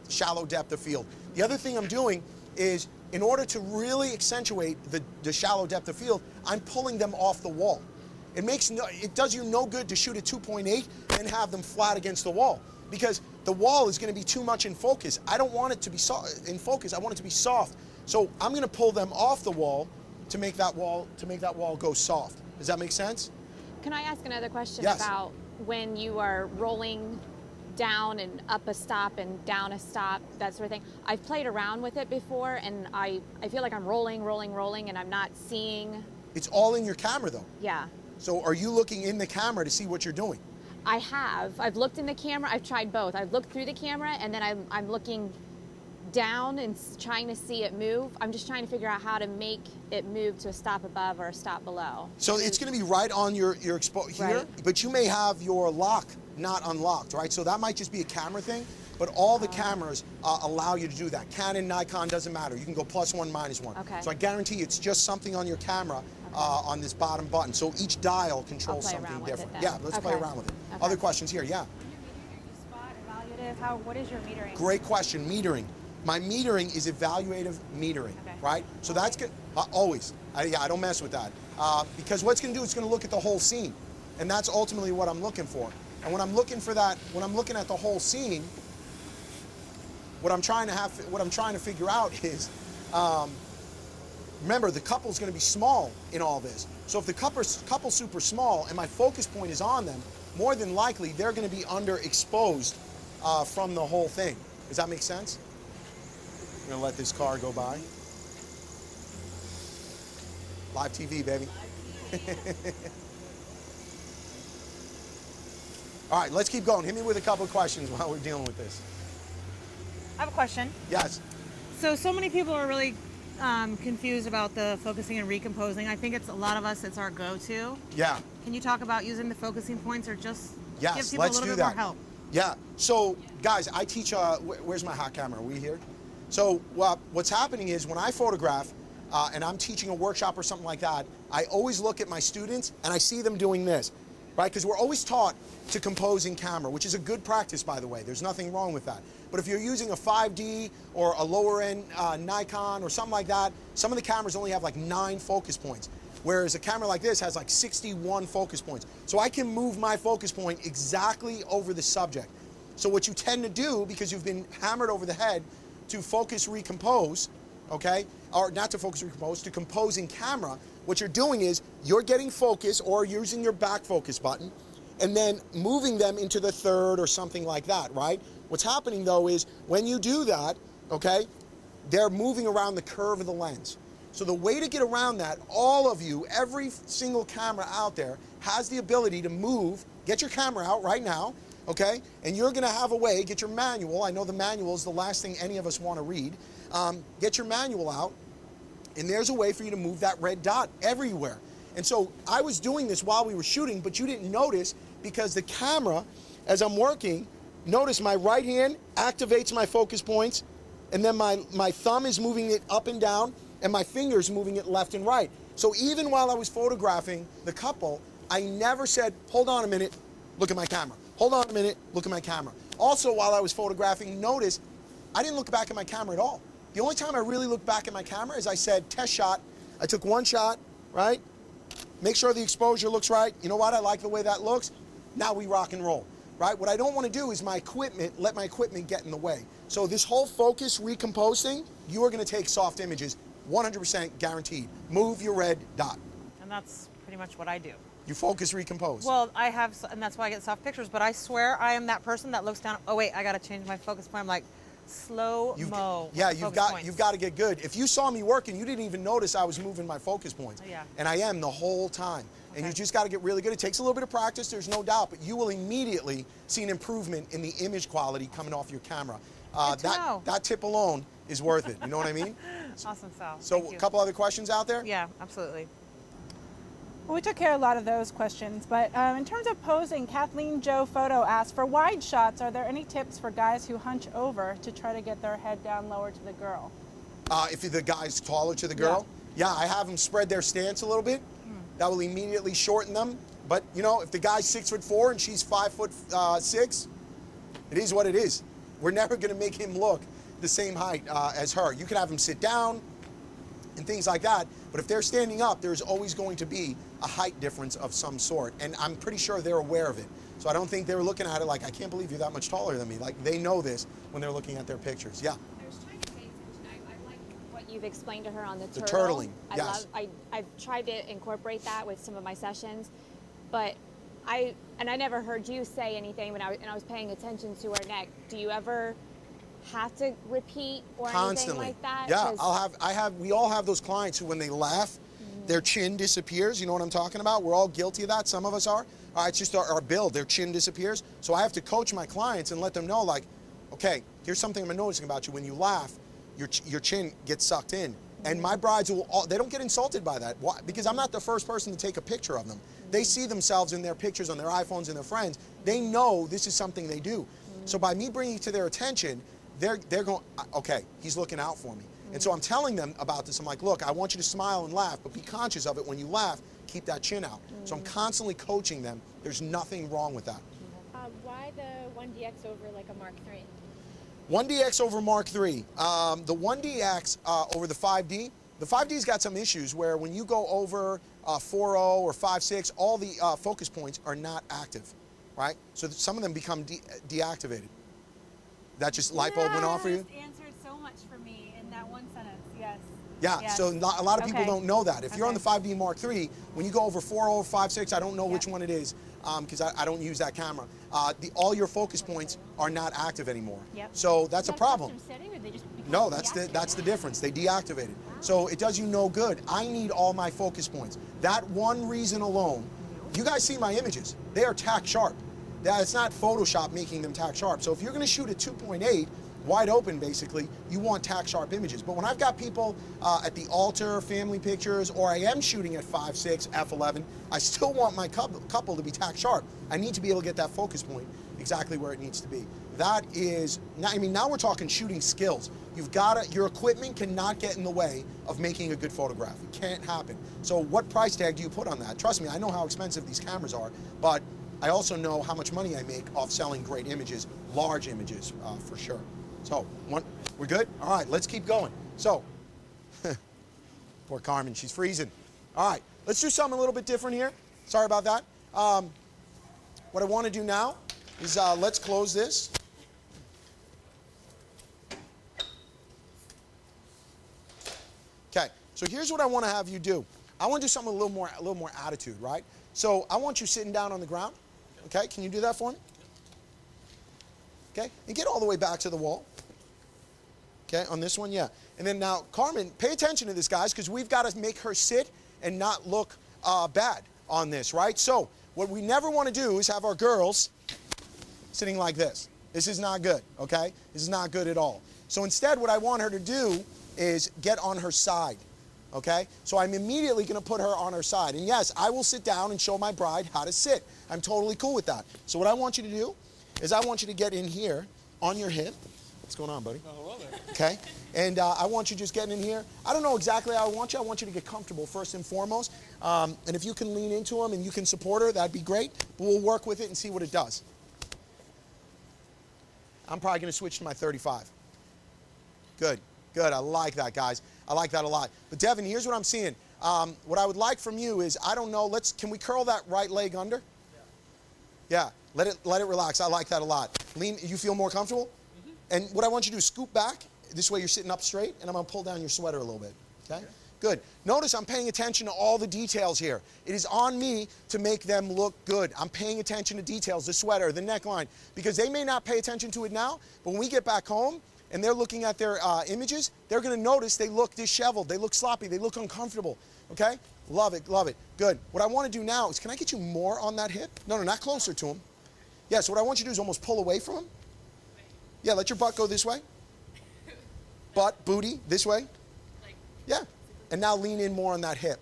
C: shallow depth of field. The other thing I'm doing is, in order to really accentuate the shallow depth of field, I'm pulling them off the wall. It does you no good to shoot at 2.8 and have them flat against the wall because the wall is going to be too much in focus. I don't want it to be in focus. I want it to be soft. So I'm going to pull them off the wall to make that wall go soft. Does that make sense?
G: Can I ask another question
C: Yes.
G: about when you are rolling down and up a stop and down a stop, that sort of thing? I've played around with it before, and I feel like I'm rolling, and I'm not seeing.
C: It's all in your camera, though.
G: Yeah.
C: So are you looking in the camera to see what you're doing?
G: I have. I've looked in the camera. I've tried both. I've looked through the camera, and then I'm looking down and trying to see it move. I'm just trying to figure out how to make it move to a stop above or a stop below.
C: So it's going to be right on your expo here,
G: Right.
C: but you may have your lock not unlocked, right? So that might just be a camera thing, but all the cameras allow you to do that. Canon, Nikon, doesn't matter. You can go +1, -1.
G: Okay.
C: So I guarantee it's just something on your camera on this bottom button. So each dial controls
L: play
C: something
L: around with it
C: different.
L: then.
C: Yeah, let's play
L: Okay.
C: around with it.
L: Okay.
C: Other questions here? Yeah.
L: Spot, evaluative, what is your metering?
C: Great question. Metering. My metering is evaluative metering,
L: Okay.
C: right? So that's good. Always. I don't mess with that. Because what it's going to do, it's going to look at the whole scene. And that's ultimately what I'm looking for. And when I'm looking for that, when I'm looking at the whole scene, what I'm trying to figure out is, remember, the couple's going to be small in all this. So if the couple's super small and my focus point is on them, more than likely they're going to be underexposed from the whole thing. Does that make sense? I'm going to let this car go by. Live TV, baby. All right, let's keep going. Hit me with a couple of questions while we're dealing with this.
A: I have a question.
C: Yes.
A: So many people are really confused about the focusing and recomposing. I think it's a lot of us, it's our go-to.
C: Yeah.
A: Can you talk about using the focusing points or just give
C: Yes,
A: people a
C: let's
A: little
C: do
A: bit more
C: that.
A: help?
C: Yeah. So, guys, I teach. Where's my hot camera? Are we here? So, what's happening is when I photograph, and I'm teaching a workshop or something like that, I always look at my students and I see them doing this, right? Because we're always taught to compose in camera, which is a good practice, by the way. There's nothing wrong with that. But if you're using a 5D or a lower end Nikon or something like that, some of the cameras only have like 9 focus points. Whereas a camera like this has like 61 focus points. So I can move my focus point exactly over the subject. So what you tend to do, because you've been hammered over the head to focus recompose, okay, or not to focus recompose, to compose in camera, what you're doing is you're getting focus or using your back focus button and then moving them into the third or something like that, right? What's happening though is when you do that, okay, they're moving around the curve of the lens. So the way to get around that, all of you, every single camera out there has the ability to move, get your camera out right now, okay? And you're gonna have a way, get your manual. I know the manual is the last thing any of us wanna read. Get your manual out, and there's a way for you to move that red dot everywhere. And so I was doing this while we were shooting, but you didn't notice because the camera, as I'm working, notice my right hand activates my focus points, and then my thumb is moving it up and down, and my fingers moving it left and right. So even while I was photographing the couple, I never said, hold on a minute, look at my camera. Hold on a minute, look at my camera. Also, while I was photographing, notice I didn't look back at my camera at all. The only time I really looked back at my camera is I said, test shot. I took one shot, right? Make sure the exposure looks right. You know what? I like the way that looks. Now we rock and roll, right? What I don't want to do is let my equipment get in the way. So this whole focus recompose thing, you are going to take soft images, 100% guaranteed. Move your red dot.
A: And that's pretty much what I do.
C: You focus recompose.
A: Well, I have, and that's why I get soft pictures, but I swear I am that person that looks down, oh wait, I gotta change my focus point. I'm like, slow-mo.
C: Yeah, you've got to get good. If you saw me working, you didn't even notice I was moving my focus points.
A: Yeah.
C: And I am the whole time. And you just got to get really good. It takes a little bit of practice, there's no doubt, but you will immediately see an improvement in the image quality coming off your camera. That tip alone is worth it. You know what I mean?
A: Awesome, Sal.
C: So a couple other questions out there?
A: Yeah, absolutely.
B: Well, we took care of a lot of those questions, but in terms of posing, Kathleen Joe Photo asked, for wide shots, are there any tips for guys who hunch over to try to get their head down lower to the girl?
C: If the guy's taller to the girl? Yeah, I have them spread their stance a little bit. That will immediately shorten them. But, you know, if the guy's 6'4" and she's 5'6", it is what it is. We're never going to make him look the same height as her. You can have him sit down and things like that, but if they're standing up, there's always going to be a height difference of some sort, and I'm pretty sure they're aware of it. So I don't think they're looking at it like, I can't believe you're that much taller than me. Like, they know this when they're looking at their pictures. Yeah.
L: I was trying to say something. I like what you've explained to her on the
C: turtling, yes.
L: I've tried to incorporate that with some of my sessions, but I never heard you say anything when I was paying attention to her neck. Do you ever have to repeat or
C: Constantly.
L: anything like that?
C: Yeah, we all have those clients who when they laugh, their chin disappears. You know what I'm talking about? We're all guilty of that. Some of us are. It's just our build. Their chin disappears. So I have to coach my clients and let them know, like, okay, here's something I'm noticing about you. When you laugh, your chin gets sucked in. And my brides, they don't get insulted by that. Why? Because I'm not the first person to take a picture of them. They see themselves in their pictures on their iPhones and their friends. They know this is something they do. So by me bringing it to their attention, they're going, okay, he's looking out for me. And so I'm telling them about this. I'm like, look, I want you to smile and laugh, but be conscious of it. When you laugh, keep that chin out. So I'm constantly coaching them. There's nothing wrong with that.
L: Why the 1DX over like a Mark III?
C: 1DX over Mark III. The 1DX over the 5D. The 5D's got some issues where when you go over 4.0 or 5.6, all the focus points are not active, right? So some of them become deactivated. That just light bulb went off for you?
H: Answered so much for me in that one sentence, yes.
C: Yeah,
H: Yes.
C: so a lot of people
H: Okay.
C: don't know that. If you're on the
H: Okay.
C: 5D Mark III, when you go over 4.0, 5.6, I don't know which one it is because I don't use that camera. All your focus points are not active anymore.
H: Yep.
C: So that's a problem.
L: Custom setting, or they just become
C: No, that's the difference. They deactivate it. So it does you no good. I need all my focus points. That one reason alone, you guys see my images. They are tack sharp. It's not Photoshop making them tack sharp. So if you're going to shoot at 2.8, wide open basically, you want tack sharp images. But when I've got people at the altar, family pictures, or I am shooting at 5.6, f11, I still want my couple to be tack sharp. I need to be able to get that focus point exactly where it needs to be. That is, now we're talking shooting skills. Your equipment cannot get in the way of making a good photograph. It can't happen. So what price tag do you put on that? Trust me, I know how expensive these cameras are, but I also know how much money I make off selling great images, large images for sure. So, we're good? All right, let's keep going. So, poor Carmen, she's freezing. All right, let's do something a little bit different here. Sorry about that. What I want to do now is let's close this. Okay, so here's what I want to have you do. I want to do something a little more attitude, right? So I want you sitting down on the ground. Okay, can you do that for me? Okay, and get all the way back to the wall. Okay, on this one, yeah. And then now, Carmen, pay attention to this, guys, because we've got to make her sit and not look bad on this, right? So what we never want to do is have our girls sitting like this. This is not good, okay? This is not good at all. So instead, what I want her to do is get on her side, okay? So I'm immediately going to put her on her side. And yes, I will sit down and show my bride how to sit. I'm totally cool with that. So what I want you to do is I want you to get in here on your hip. What's going on, buddy?
J: Oh, hello there.
C: Okay? And I want you just getting in here. I don't know exactly how I want you. I want you to get comfortable first and foremost. And if you can lean into him and you can support her, that'd be great. But we'll work with it and see what it does. I'm probably going to switch to my 35. Good. Good. I like that, guys. I like that a lot. But Devin, here's what I'm seeing. What I would like from you is, I don't know, can we curl that right leg under? Yeah. Let it relax. I like that a lot. Lean. You feel more comfortable? And what I want you to do is scoop back. This way you're sitting up straight, and I'm going to pull down your sweater a little bit. Okay? Good. Notice I'm paying attention to all the details here. It is on me to make them look good. I'm paying attention to details, the sweater, the neckline, because they may not pay attention to it now, but when we get back home and they're looking at their images, they're going to notice they look disheveled, they look sloppy, they look uncomfortable. Okay? Love it, love it. Good. What I want to do now is, can I get you more on that hip? No, not closer to him. Yeah, so what I want you to do is almost pull away from him. Yeah, let your butt go this way. Butt, booty, this way. Yeah. And now lean in more on that hip.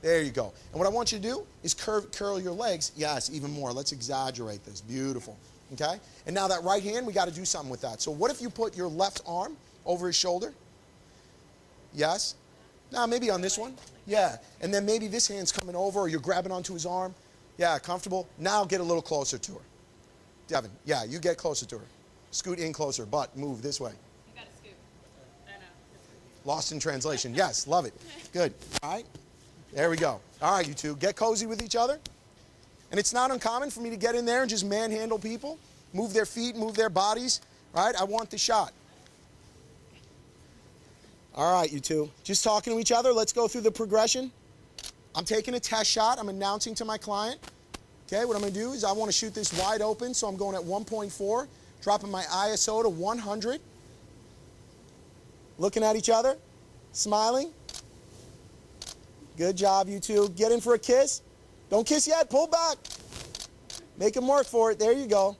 C: There you go. And what I want you to do is curl your legs. Yes, even more. Let's exaggerate this. Beautiful. Okay? And now that right hand, we got to do something with that. So what if you put your left arm over his shoulder? Yes. Now maybe on this one. Yeah. And then maybe this hand's coming over, or you're grabbing onto his arm. Yeah, comfortable. Now get a little closer to her. Devin, yeah, you get closer to her. Scoot in closer, but move this way.
K: You gotta scoot. I know.
C: Lost in translation. Yes, love it. Good. All right. There we go. All right, you two, get cozy with each other. And it's not uncommon for me to get in there and just manhandle people, move their feet, move their bodies, right? I want the shot. All right, you two, just talking to each other. Let's go through the progression. I'm taking a test shot. I'm announcing to my client. Okay, what I'm going to do is I want to shoot this wide open, so I'm going at 1.4, dropping my ISO to 100. Looking at each other, smiling. Good job, you two. Get in for a kiss. Don't kiss yet. Pull back. Make them work for it. There you go.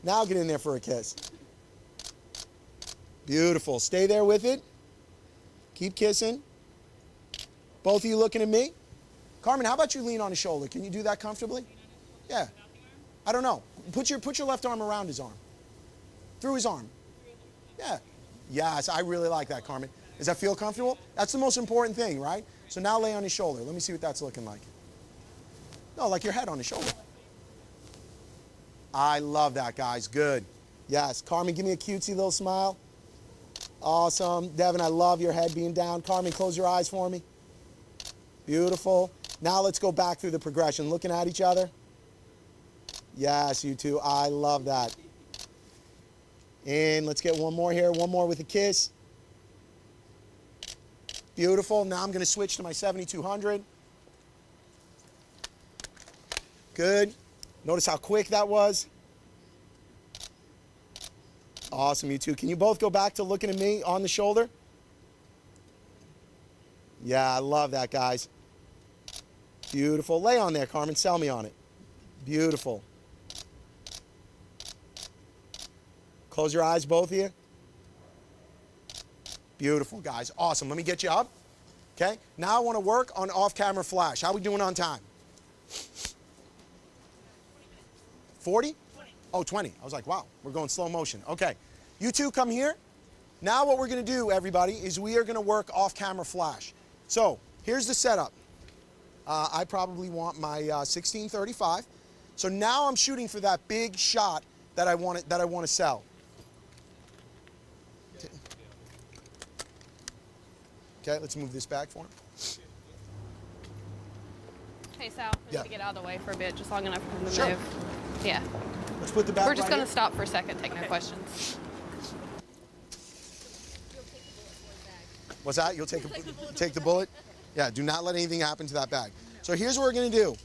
C: Now get in there for a kiss. Beautiful. Stay there with it. Keep kissing. Both of you looking at me. Carmen, how about you lean on his shoulder? Can you do that comfortably? Yeah. I don't know. Put your left arm around his arm. Through his arm. Yeah. Yes, I really like that, Carmen. Does that feel comfortable? That's the most important thing, right? So now lay on his shoulder. Let me see what that's looking like. No, like your head on his shoulder. I love that, guys. Good. Yes. Carmen, give me a cutesy little smile. Awesome. Devin, I love your head being down. Carmen, close your eyes for me. Beautiful. Now let's go back through the progression. Looking at each other. Yes, you two. I love that. And let's get one more here. One more with a kiss. Beautiful. Now I'm going to switch to my 7200. Good. Notice how quick that was. Awesome, you two. Can you both go back to looking at me on the shoulder? Yeah, I love that, guys. Beautiful. Lay on there, Carmen. Sell me on it. Beautiful. Close your eyes, both of you. Beautiful, guys. Awesome. Let me get you up. Okay. Now I want to work on off-camera flash. How are we doing on time? 40? 20. Oh, 20. I was like, wow, we're going slow motion. Okay. You two come here. Now what we're going to do, everybody, is we are going to work off-camera flash. So here's the setup. I probably want my 1635. So now I'm shooting for that big shot that I want to sell. Okay, let's move this back for him.
M: Hey Sal, we need to get out of the way for a bit, just long enough for him to
C: Sure.
M: move. Yeah.
C: Let's put the bag
M: We're just
C: right
M: going to
C: here.
M: stop for a second, take no questions.
C: What's that? You'll take the bullet? Yeah, do not let anything happen to that bag. So here's what we're going to do.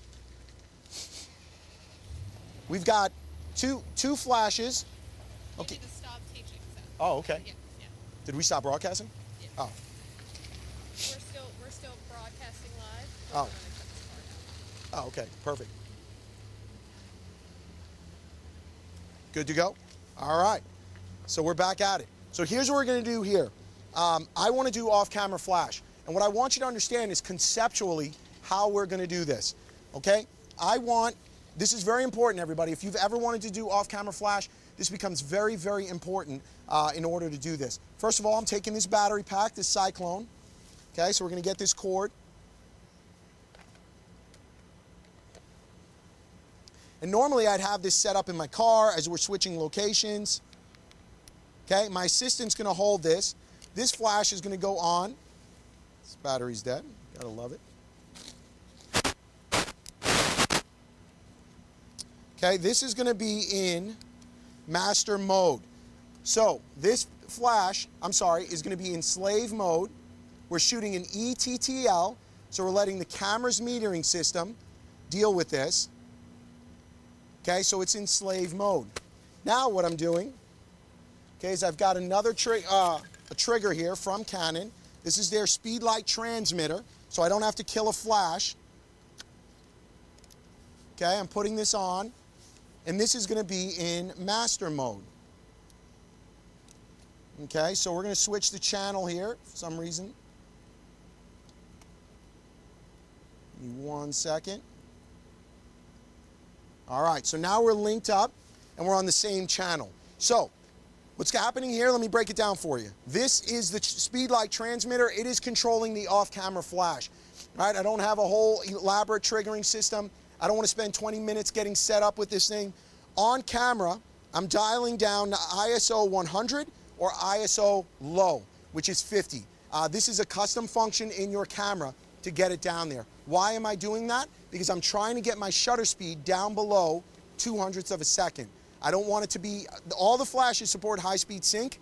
C: We've got two flashes. Okay.
M: You need to stop teaching, Sal.
C: Oh, okay.
M: Yeah.
C: Did we stop broadcasting?
M: Yeah.
C: Oh.
M: We're still broadcasting live.
C: Oh. Oh, okay. Perfect. Good to go? All right. So we're back at it. So here's what we're going to do here. I want to do off-camera flash. And what I want you to understand is conceptually how we're going to do this. Okay? This is very important, everybody. If you've ever wanted to do off-camera flash, this becomes very, very important in order to do this. First of all, I'm taking this battery pack, this Cyclone. Okay, so we're going to get this cord. And normally I'd have this set up in my car as we're switching locations. Okay, my assistant's going to hold this. This flash is going to go on. This battery's dead. Gotta love it. Okay, this is going to be in master mode. So this flash, is going to be in slave mode. We're shooting an ETTL, so we're letting the camera's metering system deal with this. Okay, so it's in slave mode. Now what I'm doing, okay, is I've got another a trigger here from Canon. This is their speedlight transmitter, so I don't have to kill a flash. Okay, I'm putting this on, and this is going to be in master mode. Okay, so we're going to switch the channel here for some reason. Give me 1 second. All right, so now we're linked up, and we're on the same channel. So what's happening here, let me break it down for you. This is the speedlight transmitter. It is controlling the off-camera flash. All right, I don't have a whole elaborate triggering system. I don't want to spend 20 minutes getting set up with this thing. On camera, I'm dialing down to ISO 100 or ISO low, which is 50. This is a custom function in your camera to get it down there. Why am I doing that? Because I'm trying to get my shutter speed down below 0.02 of a second. I don't want it to be, all the flashes support high-speed sync,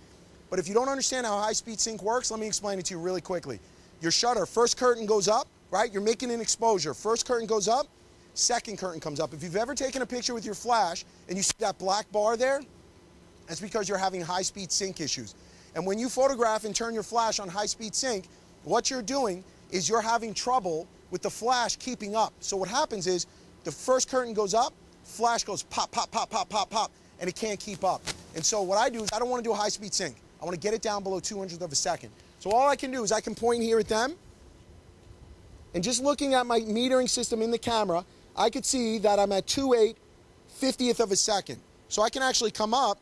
C: but if you don't understand how high-speed sync works, let me explain it to you really quickly. Your shutter, first curtain goes up, right? You're making an exposure. First curtain goes up, second curtain comes up. If you've ever taken a picture with your flash and you see that black bar there, that's because you're having high-speed sync issues. And when you photograph and turn your flash on high-speed sync, what you're doing is you're having trouble with the flash keeping up. So what happens is the first curtain goes up, flash goes pop, pop, pop, pop, pop, pop, and it can't keep up. And so what I do is I don't want to do a high-speed sync. I want to get it down below 0.02 of a second. So all I can do is I can point here at them, and just looking at my metering system in the camera, I could see that I'm at 2/8/50th of a second. So I can actually come up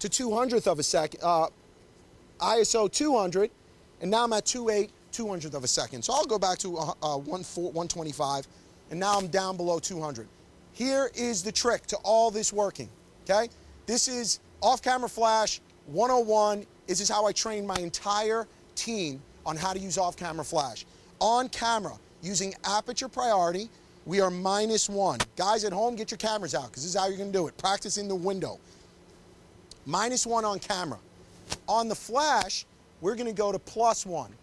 C: to 0.02 of a second, ISO 200,
N: and now I'm at 2/8/200th of a second. So I'll go back to 125, and now I'm down below 200. Here is the trick to all this working, okay? This is off-camera flash 101. This is how I train my entire team on how to use off-camera flash. On camera, using aperture priority, we are -1. Guys at home, get your cameras out, because this is how you're going to do it. Practice in the window. -1 on camera. On the flash, we're going to go to +1.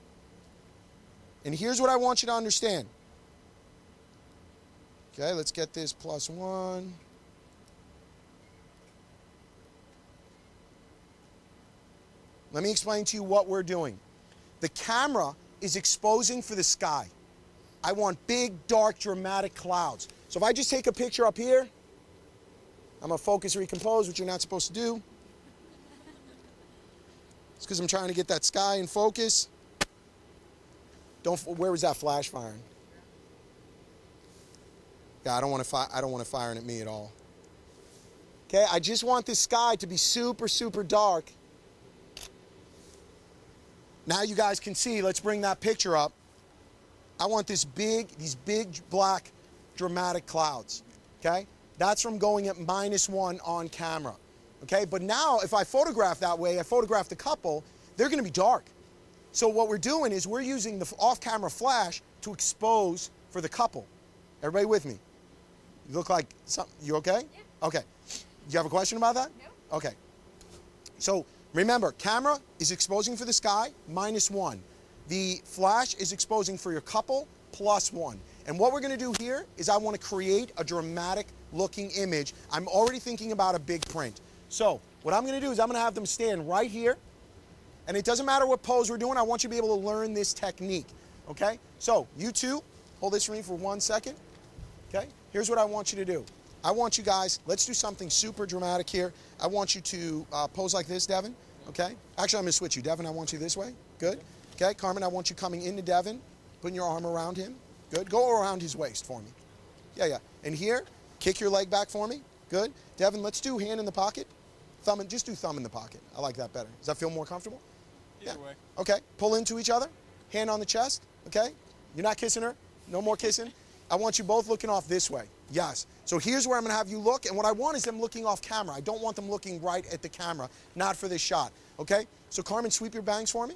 N: And here's what I want you to understand. Okay, let's get this +1. Let me explain to you what we're doing. The camera is exposing for the sky. I want big, dark, dramatic clouds. So if I just take a picture up here, I'm going to focus, recompose, which you're not supposed to do. It's because I'm trying to get that sky in focus. Where was that flash firing? Yeah, I don't want it firing at me at all. Okay, I just want this sky to be super, super dark. Now you guys can see, let's bring that picture up. I want these big black dramatic clouds, okay? That's from going at -1 on camera, okay? But now if I photograph that way, I photograph the couple, they're gonna be dark. So what we're doing is we're using the off-camera flash to expose for the couple. Everybody with me? You look like you okay? Yeah. Okay. Do you have a question about that? No. Okay. So remember, camera is exposing for the sky, -1. The flash is exposing for your couple, +1. And what we're going to do here is I want to create a dramatic looking image. I'm already thinking about a big print. So what I'm going to do is I'm going to have them stand right here. And it doesn't matter what pose we're doing. I want you to be able to learn this technique. Okay? So you two, hold this for me for 1 second. Okay? Here's what I want you to do. I want you guys, let's do something super dramatic here. I want you to pose like this, Devin. Okay? Actually, I'm going to switch you. Devin, I want you this way. Good. Okay? Carmen, I want you coming into Devin, putting your arm around him. Good. Go around his waist for me. Yeah, yeah. And here, kick your leg back for me. Good. Devin, let's do hand in the pocket. Just do thumb in the pocket. I like that better. Does that feel more comfortable?
J: Either way.
N: Okay. Pull into each other. Hand on the chest. Okay? You're not kissing her. No more kissing. I want you both looking off this way. Yes. So here's where I'm going to have you look, and what I want is them looking off camera. I don't want them looking right at the camera, not for this shot. Okay? So Carmen, sweep your bangs for me.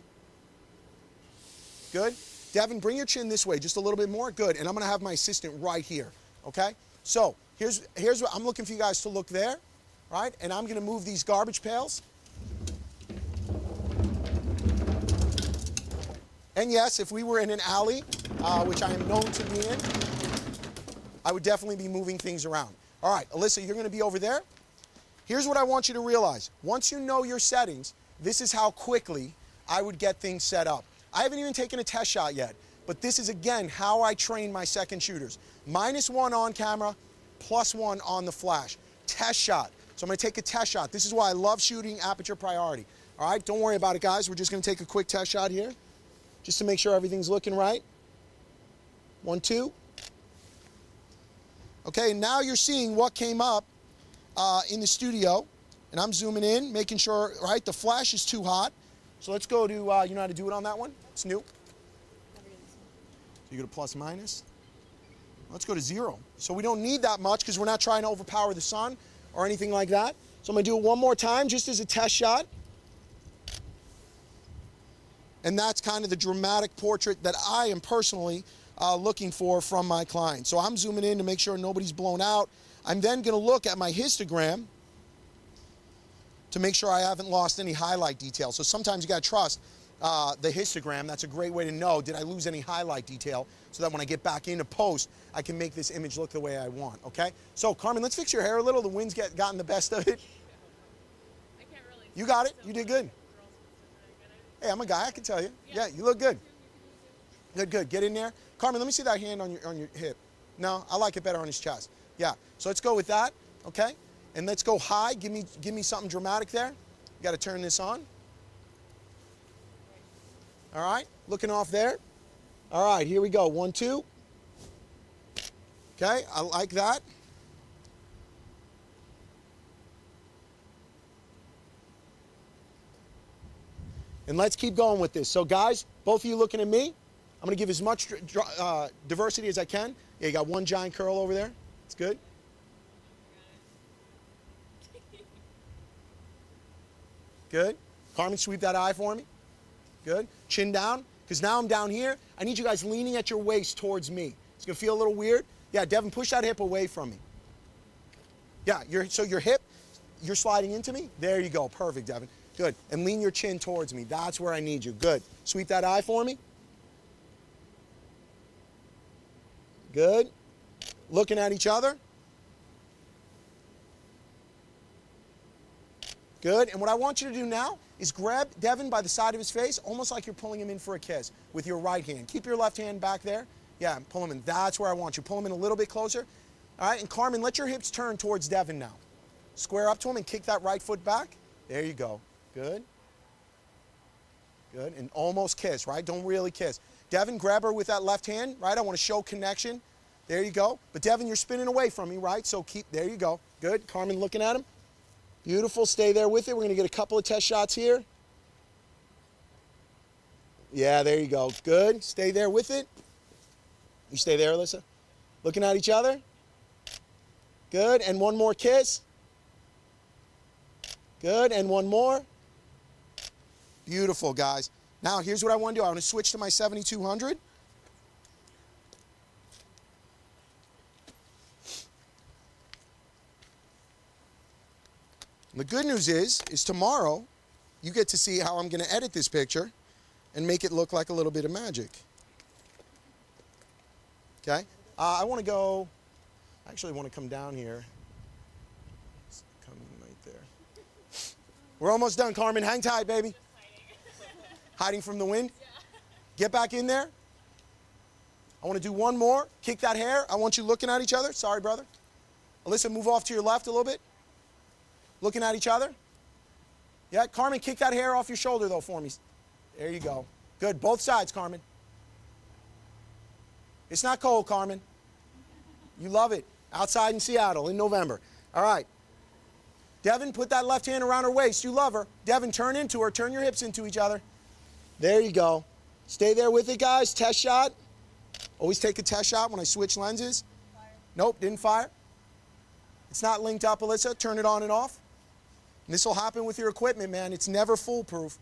N: Good. Devin, bring your chin this way just a little bit more. Good. And I'm going to have my assistant right here. Okay? So here's what I'm looking for you guys to look there. Right? And I'm going to move these garbage pails. And yes, if we were in an alley, which I am known to be in, I would definitely be moving things around. All right, Alyssa, you're going to be over there. Here's what I want you to realize. Once you know your settings, this is how quickly I would get things set up. I haven't even taken a test shot yet, but this is, again, how I train my second shooters. -1 on camera, +1 on the flash. Test shot. So I'm going to take a test shot. This is why I love shooting aperture priority. All right, don't worry about it, guys. We're just going to take a quick test shot here, just to make sure everything's looking right. 1, 2. Okay, now you're seeing what came up in the studio. And I'm zooming in, making sure, right, the flash is too hot. So let's go to, you know how to do it on that one? It's new. So you go to plus minus. Let's go to 0. So we don't need that much because we're not trying to overpower the sun or anything like that. So I'm going to do it one more time just as a test shot. And that's kind of the dramatic portrait that I am personally looking for from my client. So I'm zooming in to make sure nobody's blown out. I'm then going to look at my histogram to make sure I haven't lost any highlight detail. So sometimes you got to trust the histogram. That's a great way to know, did I lose any highlight detail, so that when I get back into post, I can make this image look the way I want, okay? So Carmen, let's fix your hair a little. The wind's gotten the best of it.
M: I can't really.
N: You got it. You did good. Hey, I'm a guy. I can tell you. Yeah, you look good. Good, good. Get in there. Carmen, let me see that hand on your hip. No, I like it better on his chest. Yeah. So let's go with that, okay? And let's go high. Give me something dramatic there. You got to turn this on. All right. Looking off there. All right. Here we go. 1, 2. Okay. I like that. And let's keep going with this. So guys, Both of you looking at me. I'm going to give as much diversity as I can. Yeah, you got one giant curl over there. It's good. Good. Carmen, sweep that eye for me. Good. Chin down, because now I'm down here. I need you guys leaning at your waist towards me. It's going to feel a little weird. Yeah, Devin, push that hip away from me. Yeah, so your hip, you're sliding into me. There you go. Perfect, Devin. Good. And lean your chin towards me. That's where I need you. Good. Sweep that eye for me. Good. Looking at each other. Good. And what I want you to do now is grab Devin by the side of his face, almost like you're pulling him in for a kiss with your right hand. Keep your left hand back there. Yeah, pull him in. That's where I want you. Pull him in a little bit closer. All right, and Carmen, let your hips turn towards Devin now. Square up to him and kick that right foot back. There you go. Good. Good. And almost kiss, right? Don't really kiss. Devin, grab her with that left hand, right? I want to show connection. There you go. But Devin, you're spinning away from me, right? So there you go. Good. Carmen looking at him. Beautiful. Stay there with it. We're going to get a couple of test shots here. Yeah, there you go. Good. Stay there with it. You stay there, Alyssa. Looking at each other. Good. And one more kiss. Good. And one more. Beautiful, guys. Now, here's what I want to do. I want to switch to my 7200. The good news is tomorrow you get to see how I'm going to edit this picture and make it look like a little bit of magic. Okay? I want to go, I actually want to come down here. Let's come right there. We're almost done, Carmen. Hang tight, baby. Hiding from the wind? Yeah. Get back in there. I want to do one more. Kick that hair. I want you looking at each other. Sorry, brother. Alyssa, move off to your left a little bit. Looking at each other. Yeah, Carmen, kick that hair off your shoulder, though, for me. There you go. Good. Both sides, Carmen. It's not cold, Carmen. You love it. Outside in Seattle in November. All right. Devin, put that left hand around her waist. You love her. Devin, turn into her. Turn your hips into each other. There you go. Stay there with it, guys. Test shot. Always take a test shot when I switch lenses. Fire. Nope, didn't fire. It's not linked up, Alyssa. Turn it on and off. And this will happen with your equipment, man. It's never foolproof.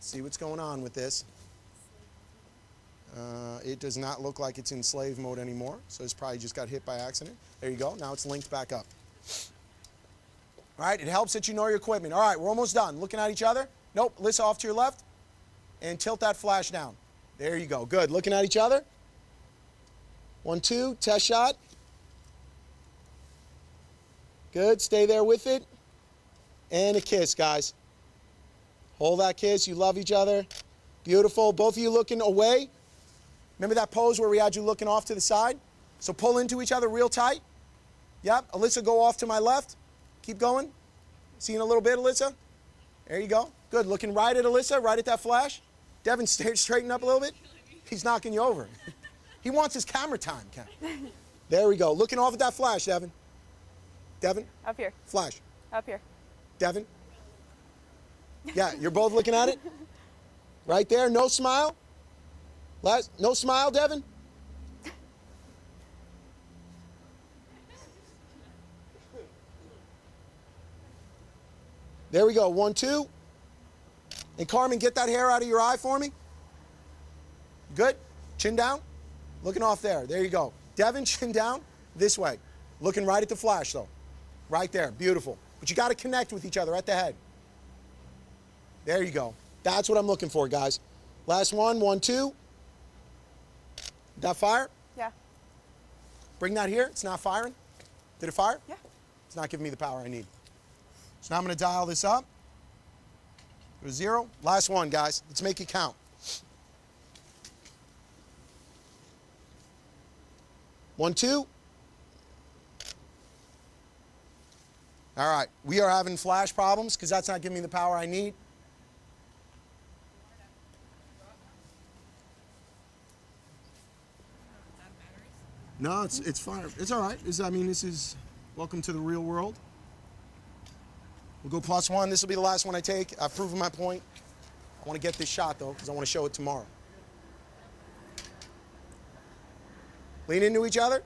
N: See what's going on with this. It does not look like it's in slave mode anymore, so it's probably just got hit by accident. There you go. Now it's linked back up. All right, it helps that you know your equipment. All right, we're almost done. Looking at each other. Nope, Alyssa off to your left. And tilt that flash down. There you go. Good. Looking at each other. 1, 2, test shot. Good. Stay there with it. And a kiss, guys. Hold that kiss. You love each other. Beautiful. Both of you looking away. Remember that pose where we had you looking off to the side? So pull into each other real tight. Yep. Alyssa, go off to my left. Keep going. See you in a little bit, Alyssa. There you go. Good. Looking right at Alyssa, right at that flash. Devin, straighten up a little bit. He's knocking you over. He wants his camera time, Ken. There we go. Looking off at that flash, Devin. Devin?
I: Up here.
N: Flash.
I: Up here.
N: Devin? Yeah, you're both looking at it? Right there. No smile? No smile, Devin? There we go. 1, 2. And Carmen, get that hair out of your eye for me. Good. Chin down. Looking off there. There you go. Devin, chin down. This way. Looking right at the flash, though. Right there. Beautiful. But you got to connect with each other at the head. There you go. That's what I'm looking for, guys. Last one. 1, 2. Did that fire?
I: Yeah.
N: Bring that here. It's not firing. Did it fire?
I: Yeah.
N: It's not giving me the power I need. So now I'm going to dial this up. Go to 0. Last one, guys. Let's make it count. 1, 2. All right. We are having flash problems because that's not giving me the power I need. No, it's fine. It's all right. I mean, this is welcome to the real world. We'll go +1. This will be the last one I take. I've proven my point. I want to get this shot, though, because I want to show it tomorrow. Lean into each other.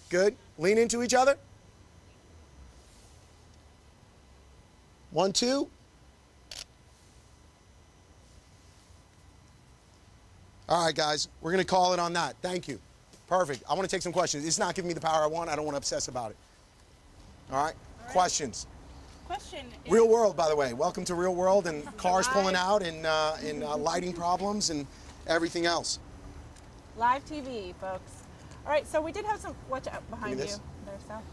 N: Good. Lean into each other. 1, 2. All right, guys, we're going to call it on that. Thank you. Perfect. I want to take some questions. It's not giving me the power I want. I don't want to obsess about it. All right? Questions?
B: Question.
N: Real world, by the way. Welcome to real world and cars pulling out and lighting problems and everything else.
B: Live TV, folks. All right, so we did have some, watch out behind you there, Sal.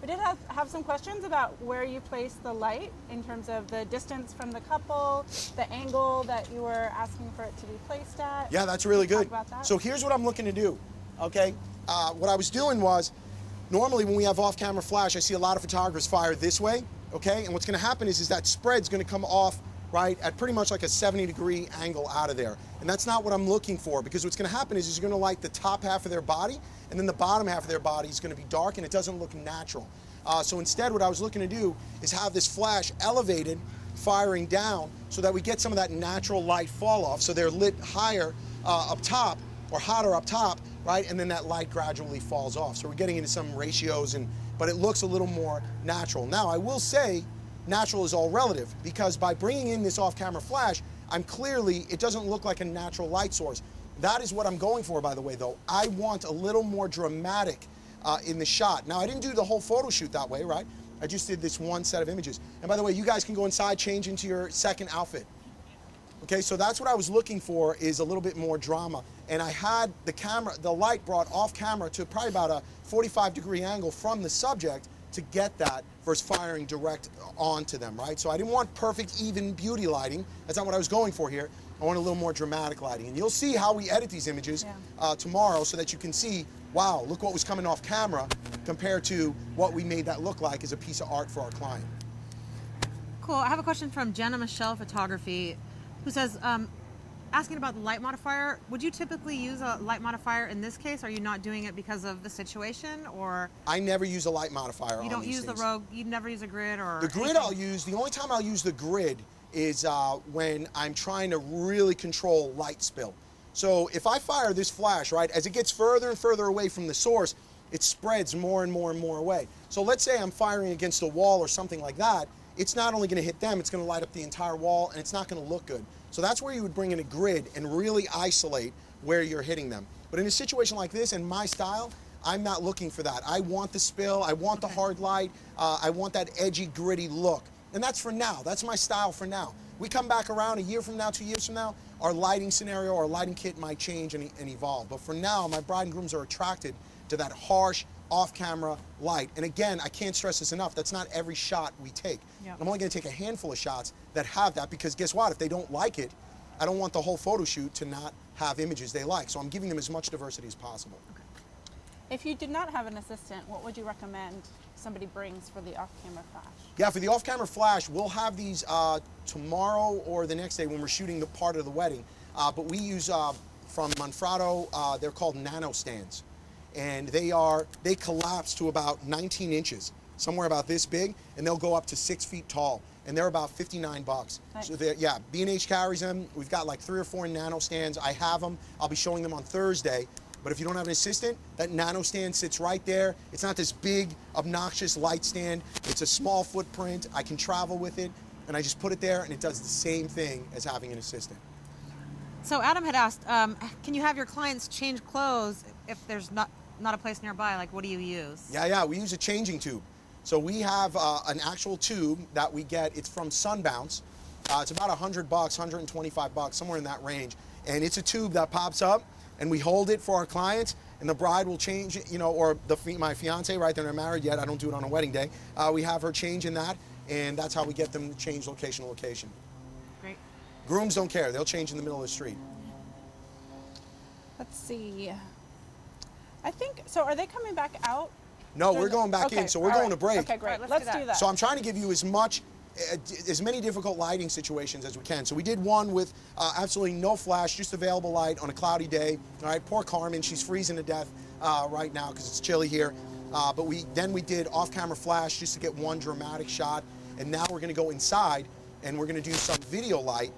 B: We did have some questions about where you place the light in terms of the distance from the couple, the angle that you were asking for it to be placed at.
N: Yeah, that's really good.
B: Talk about that.
N: So here's what I'm looking to do, okay? What I was doing was, normally when we have off-camera flash, I see a lot of photographers fire this way, okay? And what's gonna happen is that spread's gonna come off, right, at pretty much like a 70-degree angle out of there. And that's not what I'm looking for, because what's gonna happen is you're gonna light the top half of their body, and then the bottom half of their body is gonna be dark, and it doesn't look natural. So instead, what I was looking to do is have this flash elevated, firing down, so that we get some of that natural light fall off, so they're lit higher up top, or hotter up top, right, and then that light gradually falls off. So we're getting into some ratios, but it looks a little more natural. Now, I will say, natural is all relative, because by bringing in this off-camera flash, it doesn't look like a natural light source. That is what I'm going for, by the way, though. I want a little more dramatic in the shot. Now, I didn't do the whole photo shoot that way, right? I just did this one set of images. And by the way, you guys can go inside, change into your second outfit. Okay, so that's what I was looking for, is a little bit more drama. And I had the light brought off camera to probably about a 45-degree angle from the subject to get that versus firing direct onto them, right? So I didn't want perfect, even beauty lighting. That's not what I was going for here. I want a little more dramatic lighting. And you'll see how we edit these images tomorrow, so that you can see, wow, look what was coming off camera compared to what we made that look like as a piece of art for our client.
A: Cool. I have a question from Jenna Michelle Photography, who says, asking about the light modifier, would you typically use a light modifier in this case? Are you not doing it because of the situation, or?
N: I never use a light modifier on these things.
A: You don't use the Rogue, you never use a grid or?
N: The grid I'll use, the only time I'll use the grid is when I'm trying to really control light spill. So if I fire this flash, right, as it gets further and further away from the source, it spreads more and more and more away. So let's say I'm firing against a wall or something like that, it's not only gonna hit them, it's gonna light up the entire wall, and it's not gonna look good. So that's where you would bring in a grid and really isolate where you're hitting them. But in a situation like this, in my style, I'm not looking for that. I want the spill, I want the hard light, I want that edgy, gritty look. And that's for now, that's my style for now. We come back around a year from now, 2 years from now, our lighting scenario, our lighting kit might change and evolve. But for now, my bride and grooms are attracted to that harsh, off-camera light. And again, I can't stress this enough, that's not every shot we take.
B: Yep.
N: I'm only gonna take a handful of shots that have that, because guess what, if they don't like it, I don't want the whole photo shoot to not have images they like. So I'm giving them as much diversity as possible.
B: Okay. If you did not have an assistant, what would you recommend somebody brings for the off-camera flash?
N: Yeah, for the off-camera flash, we'll have these tomorrow or the next day when we're shooting the part of the wedding. But we use, from Manfrotto, they're called nano stands. And they collapse to about 19 inches, somewhere about this big, and they'll go up to 6 feet tall. And they're about $59.
B: Nice.
N: So yeah, B&H carries them. We've got like 3 or 4 nano stands. I have them. I'll be showing them on Thursday. But if you don't have an assistant, that nano stand sits right there. It's not this big, obnoxious light stand. It's a small footprint. I can travel with it, and I just put it there, and it does the same thing as having an assistant.
A: So Adam had asked, can you have your clients change clothes if there's not a place nearby? Like, what do you use?
N: Yeah, we use a changing tube. So we have an actual tube that we get. It's from Sunbounce. It's about $100, $125, somewhere in that range. And it's a tube that pops up, and we hold it for our clients, and the bride will change it, or my fiance, right, they're not married yet, I don't do it on a wedding day. We have her change in that, and that's how we get them to change location to location.
A: Great.
N: Grooms don't care, they'll change in the middle of the street.
B: Let's see. I think, so are they coming back out?
N: No, we're going back in, so we're going to break.
B: Okay, great,
A: Right,
B: let's do that.
N: So I'm trying to give you as many difficult lighting situations as we can. So we did one with absolutely no flash, just available light on a cloudy day. All right, poor Carmen, she's freezing to death right now because it's chilly here. but then we did off-camera flash just to get one dramatic shot, and now we're going to go inside and we're going to do some video light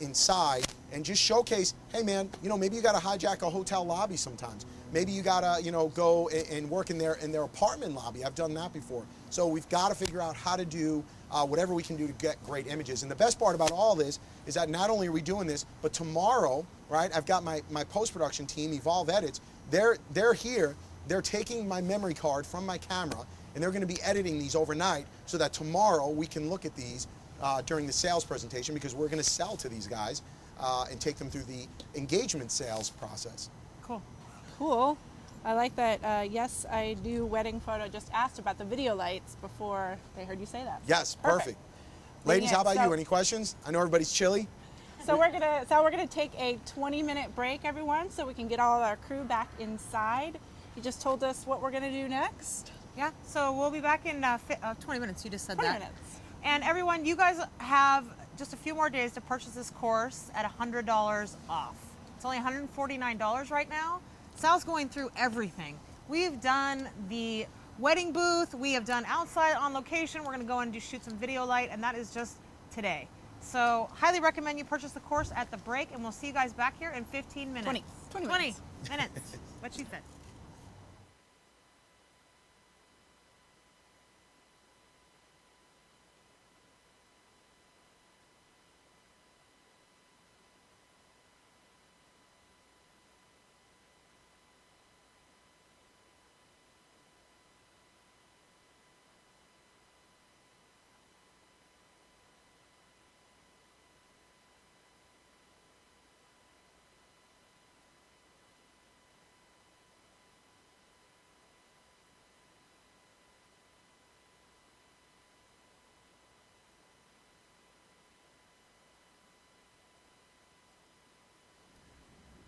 N: inside and just showcase, hey man, maybe you got to hijack a hotel lobby sometimes. Maybe you got to, go and work in their apartment lobby. I've done that before. So we've got to figure out how to do whatever we can do to get great images. And the best part about all this is that not only are we doing this, but tomorrow, right, I've got my post-production team, Evolve Edits, they're here, they're taking my memory card from my camera, and they're going to be editing these overnight so that tomorrow we can look at these during the sales presentation, because we're going to sell to these guys and take them through the engagement sales process.
B: Cool. Cool. I like that. Yes, I do wedding photo. Just asked about the video lights before they heard you say that.
N: Yes, perfect. Ladies, how about you? Any questions? I know everybody's chilly.
B: So we're gonna take a 20-minute break, everyone, so we can get all of our crew back inside. You just told us what we're gonna do next.
A: Yeah, so we'll be back in 20 minutes. You just said
B: 20
A: that.
B: minutes.
A: And everyone, you guys have just a few more days to purchase this course at $100 off. It's only $149 right now. Sal's going through everything. We've done the wedding booth, we have done outside on location, we're gonna go and shoot some video light, and that is just today. So highly recommend you purchase the course at the break, and we'll see you guys back here in 15 minutes.
B: 20
A: minutes. What she said.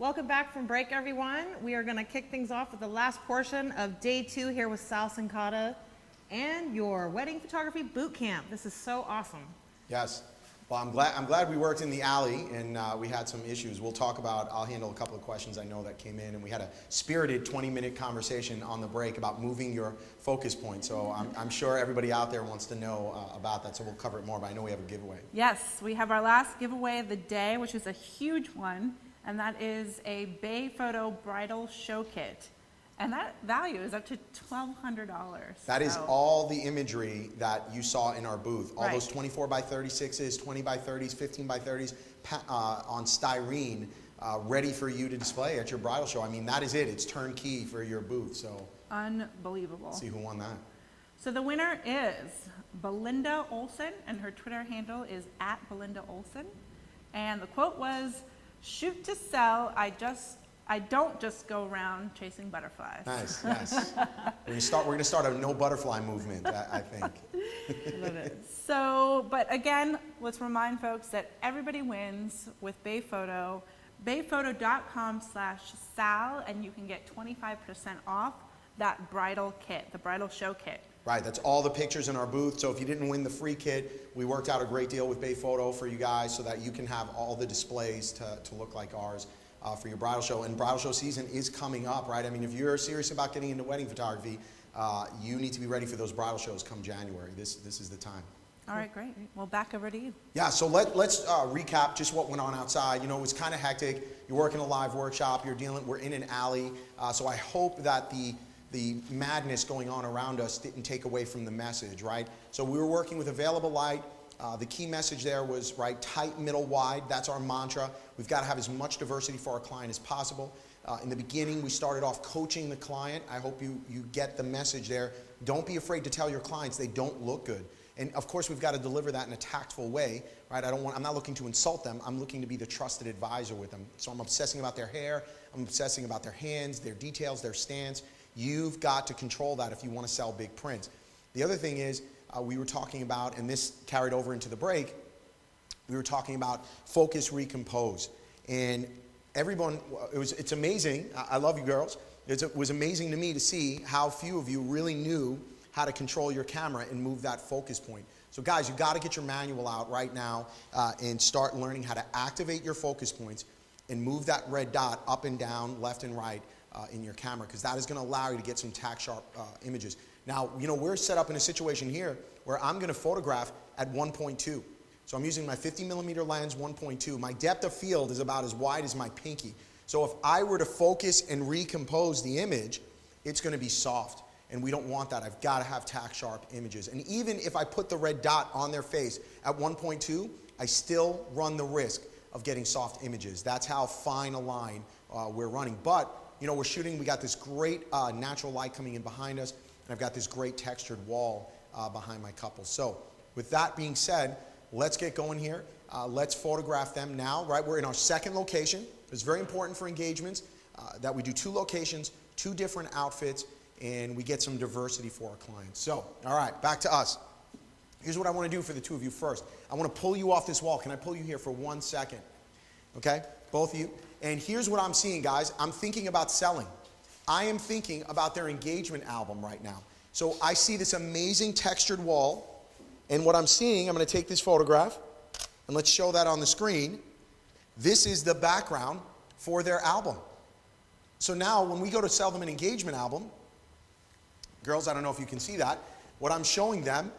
A: Welcome back from break, everyone. We are going to kick things off with the last portion of day 2 here with Sal Cincotta and your wedding photography boot camp. This is so awesome.
C: Yes. Well, I'm glad we worked in the alley and we had some issues. I'll handle a couple of questions I know that came in, and we had a spirited 20-minute conversation on the break about moving your focus point. So I'm sure everybody out there wants to know about that, so we'll cover it more, but I know we have a giveaway.
B: Yes, we have our last giveaway of the day, which is a huge one, and that is a Bay Photo Bridal Show Kit. And that value is up to $1,200.
C: That is all the imagery that you saw in our booth. All
B: Right.
C: those 24 by 36s, 20 by 30s, 15 by 30s on styrene, ready for you to display at your bridal show. I mean, that is it. It's turnkey for your booth. So
B: unbelievable.
C: Let's see who won that.
B: So the winner is Belinda Olson, and her Twitter handle is @BelindaOlson. And the quote was, "Shoot to sell, I don't just go around chasing butterflies."
C: Nice, nice. We're gonna start a no butterfly movement, I think.
B: I love it. So, but again, let's remind folks that everybody wins with Bay Photo. bayphoto.com/Sal, and you can get 25% off that bridal kit, the bridal show kit.
C: Right, that's all the pictures in our booth. So if you didn't win the free kit, we worked out a great deal with Bay Photo for you guys so that you can have all the displays to look like ours for your bridal show. And bridal show season is coming up, right? I mean, if you're serious about getting into wedding photography, you need to be ready for those bridal shows come January. This is the time.
B: All right, great. Well, back over to you.
C: Yeah, so let's recap just what went on outside. You know, it was kind of hectic. You're working a live workshop. We're in an alley. So I hope that the madness going on around us didn't take away from the message, right? So we were working with available light. The key message there was, right, tight, middle, wide. That's our mantra. We've got to have as much diversity for our client as possible. In the beginning, we started off coaching the client. I hope you get the message there. Don't be afraid to tell your clients they don't look good. And of course, we've got to deliver that in a tactful way, right? I'm not looking to insult them. I'm looking to be the trusted advisor with them. So I'm obsessing about their hair. I'm obsessing about their hands, their details, their stance. You've got to control that if you want to sell big prints. The other thing is, we were talking about, and this carried over into the break, we were talking about focus, recompose. And everyone, it's amazing. I love you girls. It was amazing to me to see how few of you really knew how to control your camera and move that focus point. So guys, you got to get your manual out right now and start learning how to activate your focus points and move that red dot up and down, left and right
N: in your camera, because that is going to allow you to get some tack sharp images. Now, you know, we're set up in a situation here where I'm going to photograph at 1.2. So I'm using my 50mm lens, 1.2. My depth of field is about as wide as my pinky. So if I were to focus and recompose the image, it's going to be soft. And we don't want that. I've got to have tack sharp images. And even if I put the red dot on their face at 1.2, I still run the risk of getting soft images. That's how fine a line we're running. But, you know, we're shooting, we got this great natural light coming in behind us, and I've got this great textured wall behind my couple. So with that being said, let's get going here. Let's photograph them now, right? We're in our second location. It's very important for engagements that we do 2 locations, 2 different outfits, and we get some diversity for our clients. So, all right, back to us. Here's what I want to do for the 2 of you first. I want to pull you off this wall. Can I pull you here for 1 second? Okay, both of you. And here's what I'm seeing, guys. I'm thinking about selling. I am thinking about their engagement album right now. So I see this amazing textured wall, and what I'm seeing, I'm going to take this photograph, and let's show that on the screen. This is the background for their album. So now when we go to sell them an engagement album, girls, I don't know if you can see that, what I'm showing them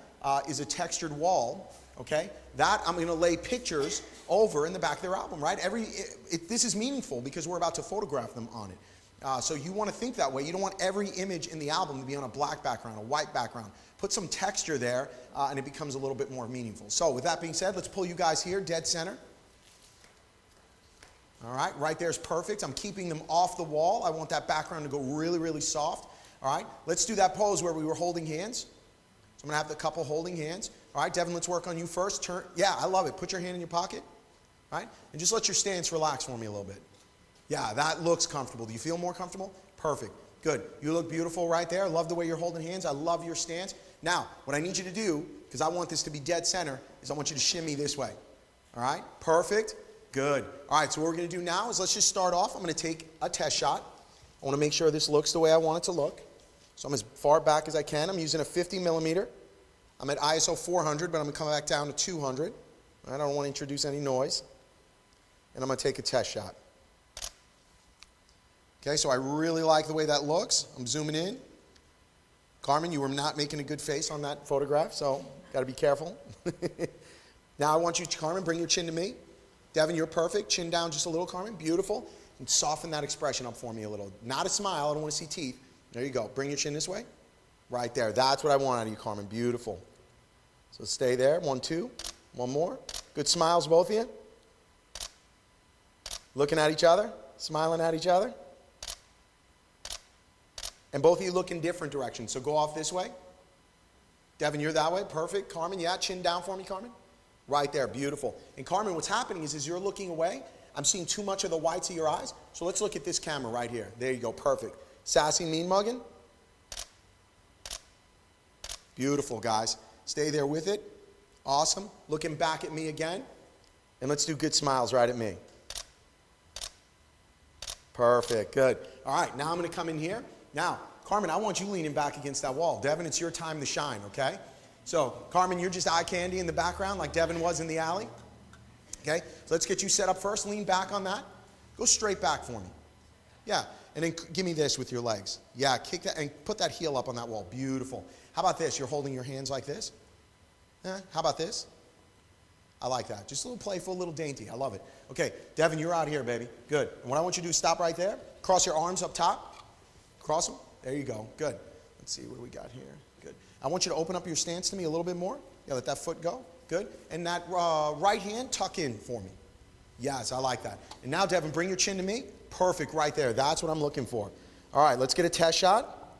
N: is a textured wall, okay? That I'm going to lay pictures over in the back of their album, right? This is meaningful because we're about to photograph them on it. So you want to think that way. You don't want every image in the album to be on a black background, a white background. Put some texture there, and it becomes a little bit more meaningful. So with that being said, let's pull you guys here, dead center. All right there's perfect. I'm keeping them off the wall. I want that background to go really, really soft. All right, let's do that pose where we were holding hands. So I'm going to have the couple holding hands. All right, Devin, let's work on you first. Turn. Yeah, I love it. Put your hand in your pocket. All right, and just let your stance relax for me a little bit. Yeah, that looks comfortable. Do you feel more comfortable? Perfect. Good. You look beautiful right there. I love the way you're holding hands. I love your stance. Now, what I need you to do, because I want this to be dead center, is I want you to shimmy this way. All right, perfect. Good. All right, so what we're going to do now is let's just start off. I'm going to take a test shot. I want to make sure this looks the way I want it to look. So I'm as far back as I can. I'm using a 50mm. I'm at ISO 400, but I'm going to come back down to 200. I don't want to introduce any noise. And I'm going to take a test shot. Okay, so I really like the way that looks. I'm zooming in. Carmen, you were not making a good face on that photograph, so got to be careful. Now I want you to, Carmen, bring your chin to me. Devin, you're perfect. Chin down just a little, Carmen. Beautiful. And soften that expression up for me a little. Not a smile. I don't want to see teeth. There you go. Bring your chin this way. Right there. That's what I want out of you, Carmen. Beautiful. So stay there. 1, 2. One more. Good smiles, both of you. Looking at each other. Smiling at each other. And both of you look in different directions. So go off this way. Devin, you're that way. Perfect. Carmen, yeah. Chin down for me, Carmen. Right there. Beautiful. And Carmen, what's happening is as you're looking away, I'm seeing too much of the whites of your eyes. So let's look at this camera right here. There you go. Perfect. Sassy, mean mugging. Beautiful, guys. Stay there with it. Awesome. Looking back at me again. And let's do good smiles right at me. Perfect. Good. All right. Now I'm going to come in here. Now, Carmen, I want you leaning back against that wall. Devin, it's your time to shine, okay? So, Carmen, you're just eye candy in the background like Devin was in the alley. Okay? So let's get you set up first. Lean back on that. Go straight back for me. Yeah. And then give me this with your legs. Yeah, kick that and put that heel up on that wall. Beautiful. How about this? You're holding your hands like this. How about this? I like that. Just a little playful, a little dainty. I love it. Okay, Devin, you're out here, baby. Good. And what I want you to do is stop right there. Cross your arms up top. Cross them. There you go. Good. Let's see what we got here. Good. I want you to open up your stance to me a little bit more. Yeah, let that foot go. Good. And that right hand, tuck in for me. Yes, I like that. And now, Devin, bring your chin to me. Perfect, right there. That's what I'm looking for. All right, let's get a test shot.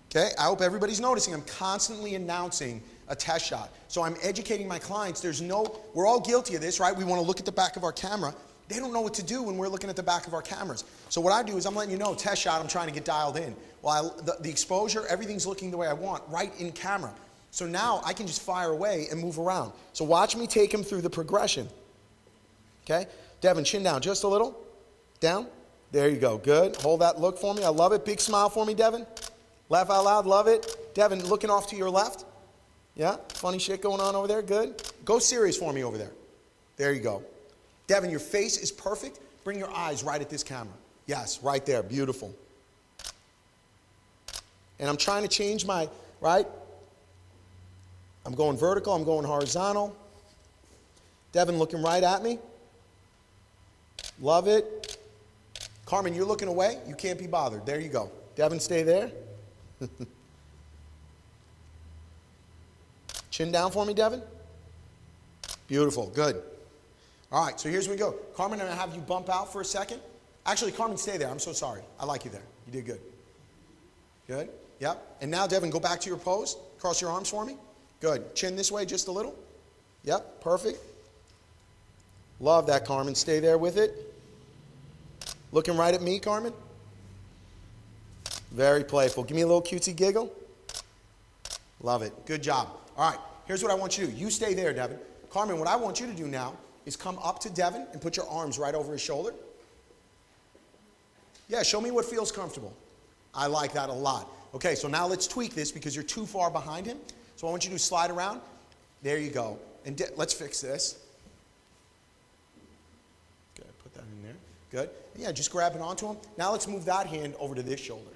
N: Okay, I hope everybody's noticing I'm constantly announcing a test shot. So I'm educating my clients. We're all guilty of this, right? We want to look at the back of our camera. They don't know what to do when we're looking at the back of our cameras. So what I do is I'm letting you know, test shot, I'm trying to get dialed in. Well, the exposure, everything's looking the way I want, right in camera. So now I can just fire away and move around. So watch me take him through the progression. Okay? Devin, chin down just a little. Down. There you go. Good. Hold that look for me. I love it. Big smile for me, Devin. Laugh out loud. Love it. Devin, looking off to your left. Yeah? Funny shit going on over there. Good. Go serious for me over there. There you go. Devin, your face is perfect. Bring your eyes right at this camera. Yes, right there, beautiful. And I'm trying to change my, right? I'm going vertical, I'm going horizontal. Devin looking right at me. Love it. Carmen, you're looking away. You can't be bothered. There you go. Devin, stay there. Chin down for me, Devin. Beautiful. Good. All right, so here's where we go. Carmen, I'm going to have you bump out for a second. Actually, Carmen, stay there. I'm so sorry. I like you there. You did good. Good. Yep. And now, Devin, go back to your pose. Cross your arms for me. Good. Chin this way just a little. Yep. Perfect. Love that, Carmen. Stay there with it. Looking right at me, Carmen. Very playful. Give me a little cutesy giggle. Love it. Good job. All right. Here's what I want you to do. You stay there, Devin. Carmen, what I want you to do now is come up to Devin and put your arms right over his shoulder. Yeah, show me what feels comfortable. I like that a lot. Okay, so now let's tweak this because you're too far behind him. So I want you to slide around. There you go. And let's fix this. Good, put that in there. Good. Yeah, just grabbing onto him. Now let's move that hand over to this shoulder.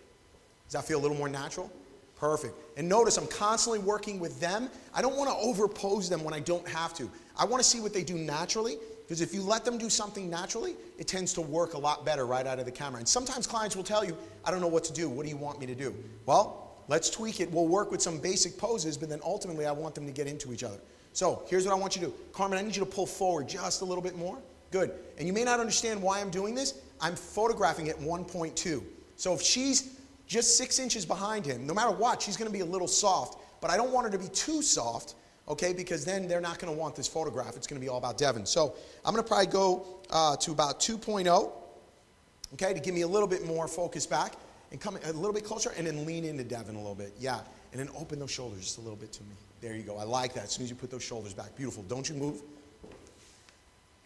N: Does that feel a little more natural? Perfect. And notice I'm constantly working with them. I don't want to overpose them when I don't have to. I want to see what they do naturally, because if you let them do something naturally, it tends to work a lot better right out of the camera. And sometimes clients will tell you, I don't know what to do. What do you want me to do? Well, let's tweak it. We'll work with some basic poses, but then ultimately I want them to get into each other. So here's what I want you to do. Carmen, I need you to pull forward just a little bit more. Good. And you may not understand why I'm doing this. I'm photographing at 1.2. So if she's just 6 inches behind him, no matter what, she's going to be a little soft. But I don't want her to be too soft, okay, because then they're not going to want this photograph. It's going to be all about Devin. So I'm going to probably go to about 2.0, okay, to give me a little bit more focus back. And come a little bit closer, and then lean into Devin a little bit. Yeah, and then open those shoulders just a little bit to me. There you go. I like that. As soon as you put those shoulders back. Beautiful. Don't you move.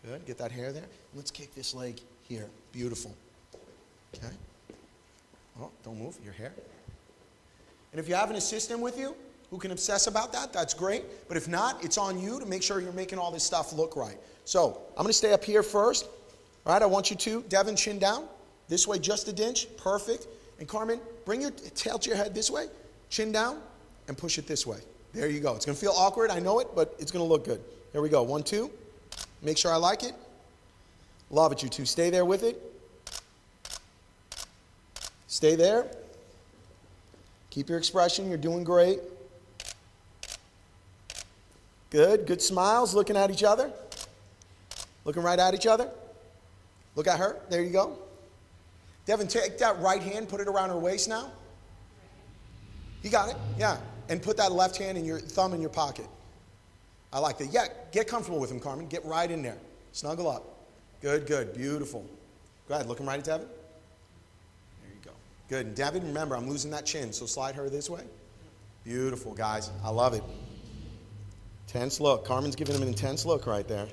N: Good. Get that hair there. Let's kick this leg here. Beautiful. Okay. Oh, don't move. Your hair. And if you have an assistant with you who can obsess about that, that's great. But if not, it's on you to make sure you're making all this stuff look right. So I'm going to stay up here first. All right, I want you to, Devin, chin down. This way, just a dinch. Perfect. And Carmen, tilt your head this way, chin down, and push it this way. There you go. It's going to feel awkward, I know it, but it's going to look good. There we go. 1, 2. Make sure I like it. Love it, you two. Stay there with it. Stay there. Keep your expression. You're doing great. Good. Good smiles. Looking at each other. Looking right at each other. Look at her. There you go. Devin, take that right hand, put it around her waist now. You got it? Yeah. And put that left hand and your thumb in your pocket. I like that. Yeah, get comfortable with him, Carmen. Get right in there. Snuggle up. Good, good. Beautiful. Go ahead. Looking right at Devin. There you go. Good. And Devin, remember, I'm losing that chin, so slide her this way. Beautiful, guys. I love it. Intense look. Carmen's giving him an intense look right there.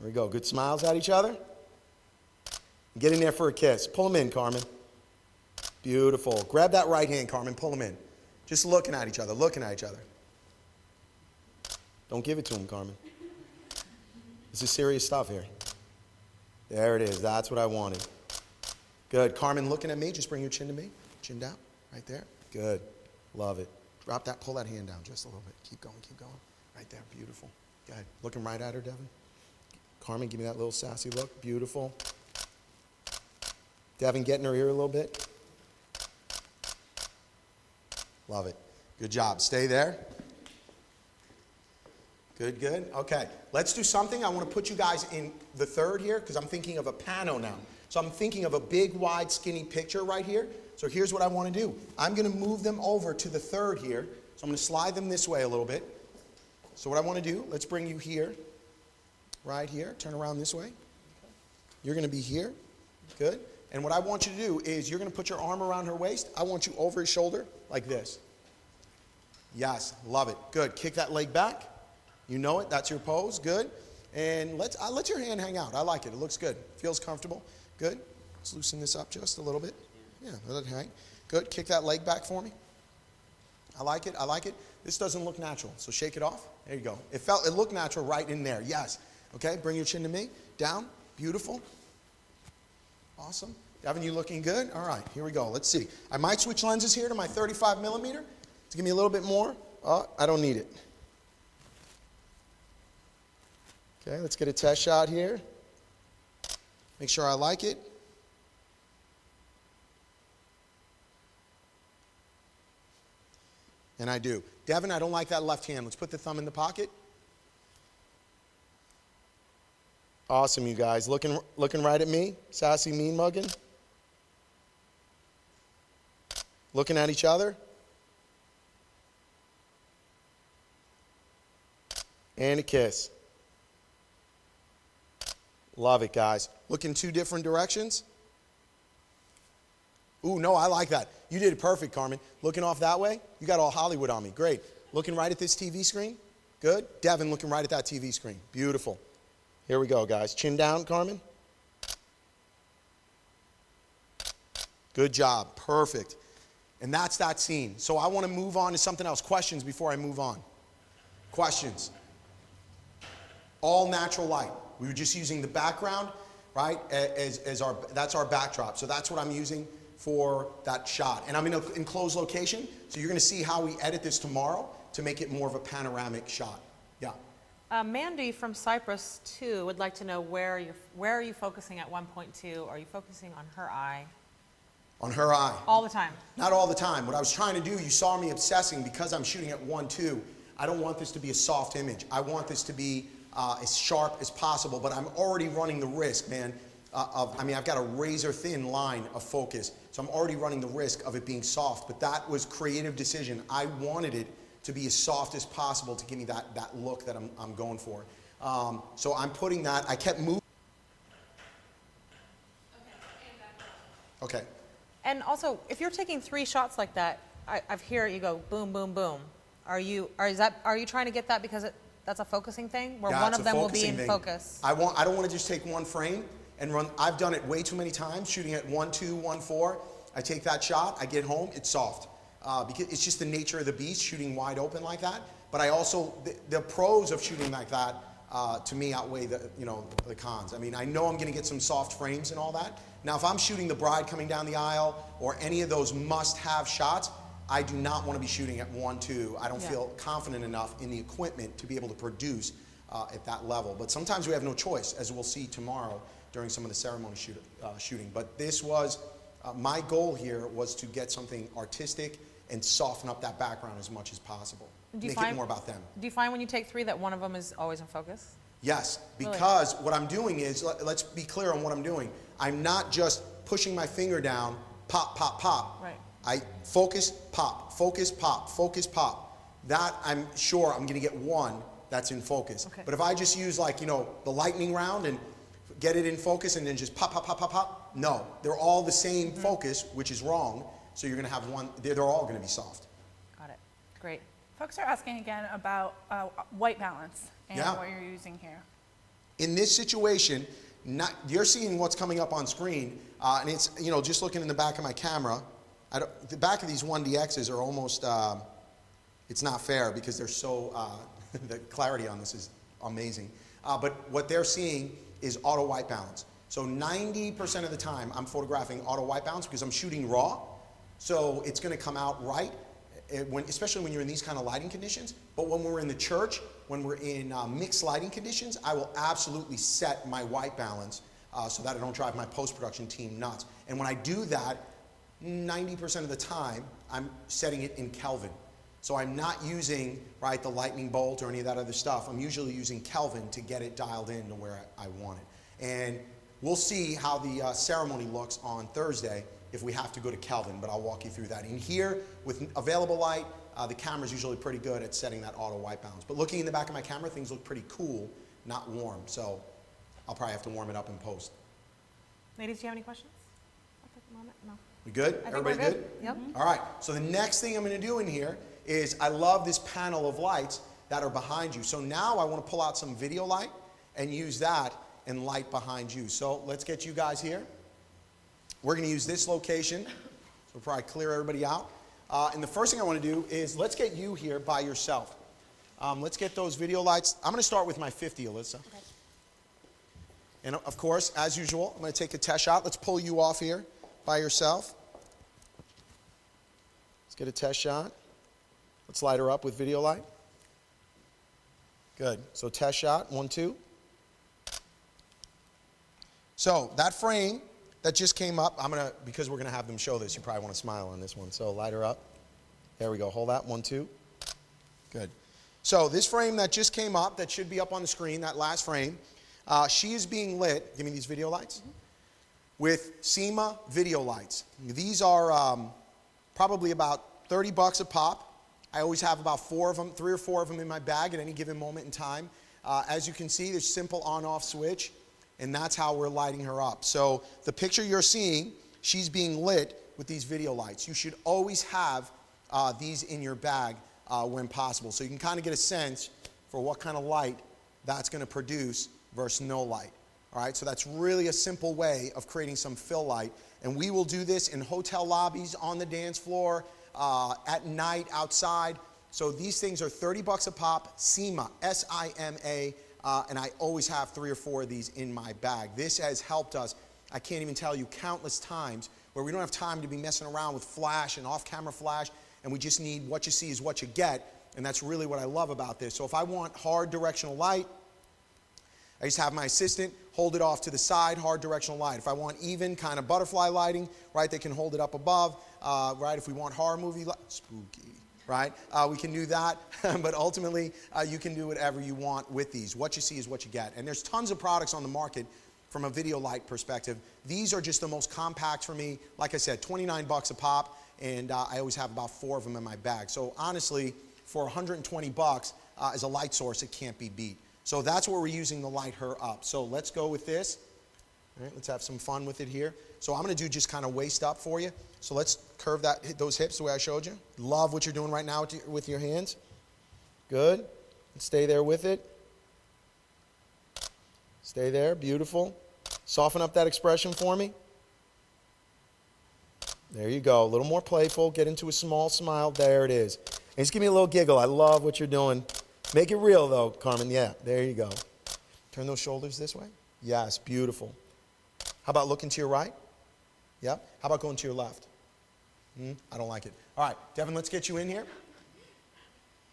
N: There we go. Good smiles at each other. Get in there for a kiss. Pull them in, Carmen. Beautiful. Grab that right hand, Carmen. Pull them in. Just looking at each other. Looking at each other. Don't give it to him, Carmen. This is serious stuff here. There it is. That's what I wanted. Good. Carmen, looking at me. Just bring your chin to me. Chin down. Right there. Good. Love it. Drop that. Pull that hand down just a little bit. Keep going. Keep going. Right there. Beautiful. Go ahead. Looking right at her, Devin. Carmen, give me that little sassy look. Beautiful. Devin, get in her ear a little bit. Love it. Good job. Stay there. Good, good. Okay, let's do something. I want to put you guys in the third here because I'm thinking of a pano now. So I'm thinking of a big, wide, skinny picture right here. So here's what I want to do. I'm going to move them over to the third here. So I'm going to slide them this way a little bit. So what I want to do, let's bring you here. Right here, turn around this way. You're going to be here. Good. And what I want you to do is you're going to put your arm around her waist. I want you over his shoulder like this. Yes, love it. Good. Kick that leg back. You know it. That's your pose. Good. And let your hand hang out. I like it. It looks good. Feels comfortable. Good. Let's loosen this up just a little bit. Yeah, let it hang. Good. Kick that leg back for me. I like it. I like it. This doesn't look natural, so shake it off. There you go. It looked natural right in there. Yes. Okay, bring your chin to me. Down. Beautiful. Awesome. Devin, you looking good? All right, here we go. Let's see. I might switch lenses here to my 35 millimeter to give me a little bit more. Oh, I don't need it. Okay, let's get a test shot here. Make sure I like it. And I do. Devin, I don't like that left hand. Let's put the thumb in the pocket. Awesome, you guys. Looking right at me. Sassy, mean mugging. Looking at each other. And a kiss. Love it, guys. Look in two different directions. Ooh, no, I like that. You did it perfect, Carmen. Looking off that way. You got all Hollywood on me. Great. Looking right at this TV screen. Good. Devin, looking right at that TV screen. Beautiful. Here we go, guys. Chin down, Carmen. Good job. Perfect. And that's that scene. So I want to move on to something else. Questions before I move on. Questions. All natural light. We were just using the background, right, that's our backdrop. So that's what I'm using for that shot. And I'm in an enclosed location, so you're going to see how we edit this tomorrow to make it more of a panoramic shot. Yeah.
A: Mandy from Cyprus 2 would like to know where are you focusing at 1.2? Are you focusing on her eye?
N: On her eye.
A: All the time.
N: Not all the time. What I was trying to do, you saw me obsessing because I'm shooting at 1.2. I don't want this to be a soft image. I want this to be as sharp as possible, but I'm already running the risk, man, I've got a razor thin line of focus, so I'm already running the risk of it being soft, but that was creative decision. I wanted it to be as soft as possible to give me that look that I'm going for. So I'm putting that, I kept moving. Okay.
A: And also, if you're taking 3 shots like that, I've heard you go boom, boom, boom. Are you trying to get that because that's a focusing thing, where one of them will be in focus? I don't want to just take one frame and run. I've done it way too many times, shooting at 1.2, 1.4. I take that shot, I get home, it's soft. Because it's just the nature of the beast, shooting wide open like that. But I also, the pros of shooting like that, to me, outweigh the cons. I mean, I know I'm going to get some soft frames and all that. Now, if I'm shooting the bride coming down the aisle or any of those must-have shots, I do not want to be shooting at 1.2. I don't feel confident enough in the equipment to be able to produce at that level. But sometimes we have no choice, as we'll see tomorrow during some of the ceremony shooting. But this was, my goal here was to get something artistic and soften up that background as much as possible. Make it more about them. Do you find when you take 3 that one of them is always in focus?
N: Yes, because what I'm doing is, let's be clear on what I'm doing. I'm not just pushing my finger down, pop, pop, pop. Right. I focus, pop, focus, pop, focus, pop. That I'm sure I'm going to get one that's in focus. Okay. But if I just use the lightning round and get it in focus and then just pop, pop, pop, pop, pop, no. They're all the same focus, which is wrong. So you're going to have one, they're all going to be soft.
A: Got it. Great.
B: Folks are asking again about white balance and what you're using here.
N: In this situation, you're seeing what's coming up on screen, and it's, just looking in the back of my camera, the back of these 1DXs are almost, it's not fair because they're so, the clarity on this is amazing. But what they're seeing is auto white balance. So 90% of the time I'm photographing auto white balance because I'm shooting raw. So it's going to come out right, especially when you're in these kind of lighting conditions. But when we're in the church, when we're in mixed lighting conditions, I will absolutely set my white balance so that I don't drive my post-production team nuts. And when I do that, 90% of the time, I'm setting it in Kelvin. So I'm not using the lightning bolt or any of that other stuff. I'm usually using Kelvin to get it dialed in to where I want it. And we'll see how the ceremony looks on Thursday if we have to go to Kelvin, but I'll walk you through that. In here, with available light, the camera's usually pretty good at setting that auto white balance. But looking in the back of my camera, things look pretty cool, not warm. So I'll probably have to warm it up in post.
A: Ladies, do you have any questions at the moment? No.
N: We good? Everybody good?
A: Yep.
N: All right. So the next thing I'm going to do in here is I love this panel of lights that are behind you. So now I want to pull out some video light and use that and light behind you. So let's get you guys here. We're going to use this location. So we'll probably clear everybody out. And the first thing I want to do is let's get you here by yourself. Let's get those video lights. I'm going to start with my 50, Alyssa. Okay. And of course, as usual, I'm going to take a test shot. Let's pull you off here by yourself. Let's get a test shot. Let's light her up with video light. Good. So test shot, 1, 2. So that frame that just came up, because we're going to have them show this, you probably want to smile on this one. So light her up. There we go. Hold that, 1, 2. Good. So this frame that just came up, that should be up on the screen, that last frame, she is being lit, give me these video lights, with SEMA video lights. These are probably about $30 a pop. I always have about 4 of them, 3 or 4 of them in my bag at any given moment in time. As you can see, there's simple on-off switch, and that's how we're lighting her up. So the picture you're seeing, she's being lit with these video lights. You should always have these in your bag when possible. So you can kind of get a sense for what kind of light that's going to produce versus no light. All right, so that's really a simple way of creating some fill light. And we will do this in hotel lobbies, on the dance floor, at night, outside. So these things are $30 a pop, SEMA, S-I-M-A, and I always have 3 or 4 of these in my bag. This has helped us, I can't even tell you, countless times where we don't have time to be messing around with flash and off-camera flash, and we just need what you see is what you get, and that's really what I love about this. So if I want hard directional light, I just have my assistant hold it off to the side, hard directional light. If I want even kind of butterfly lighting, right, they can hold it up above, right? If we want horror movie light, spooky, right? We can do that, but ultimately you can do whatever you want with these. What you see is what you get. And there's tons of products on the market from a video light perspective. These are just the most compact for me. Like I said, $29 a pop, and I always have about 4 of them in my bag. So honestly, for $120 as a light source, it can't be beat. So that's what we're using to light her up. So let's go with this. All right, let's have some fun with it here. So I'm going to do just kind of waist up for you. So let's curve those hips the way I showed you. Love what you're doing right now with your hands. Good. And stay there with it. Stay there. Beautiful. Soften up that expression for me. There you go. A little more playful. Get into a small smile. There it is. And just give me a little giggle. I love what you're doing. Make it real, though, Carmen. Yeah, there you go. Turn those shoulders this way. Yes, beautiful. How about looking to your right? Yep. How about going to your left? I don't like it. All right, Devin, let's get you in here.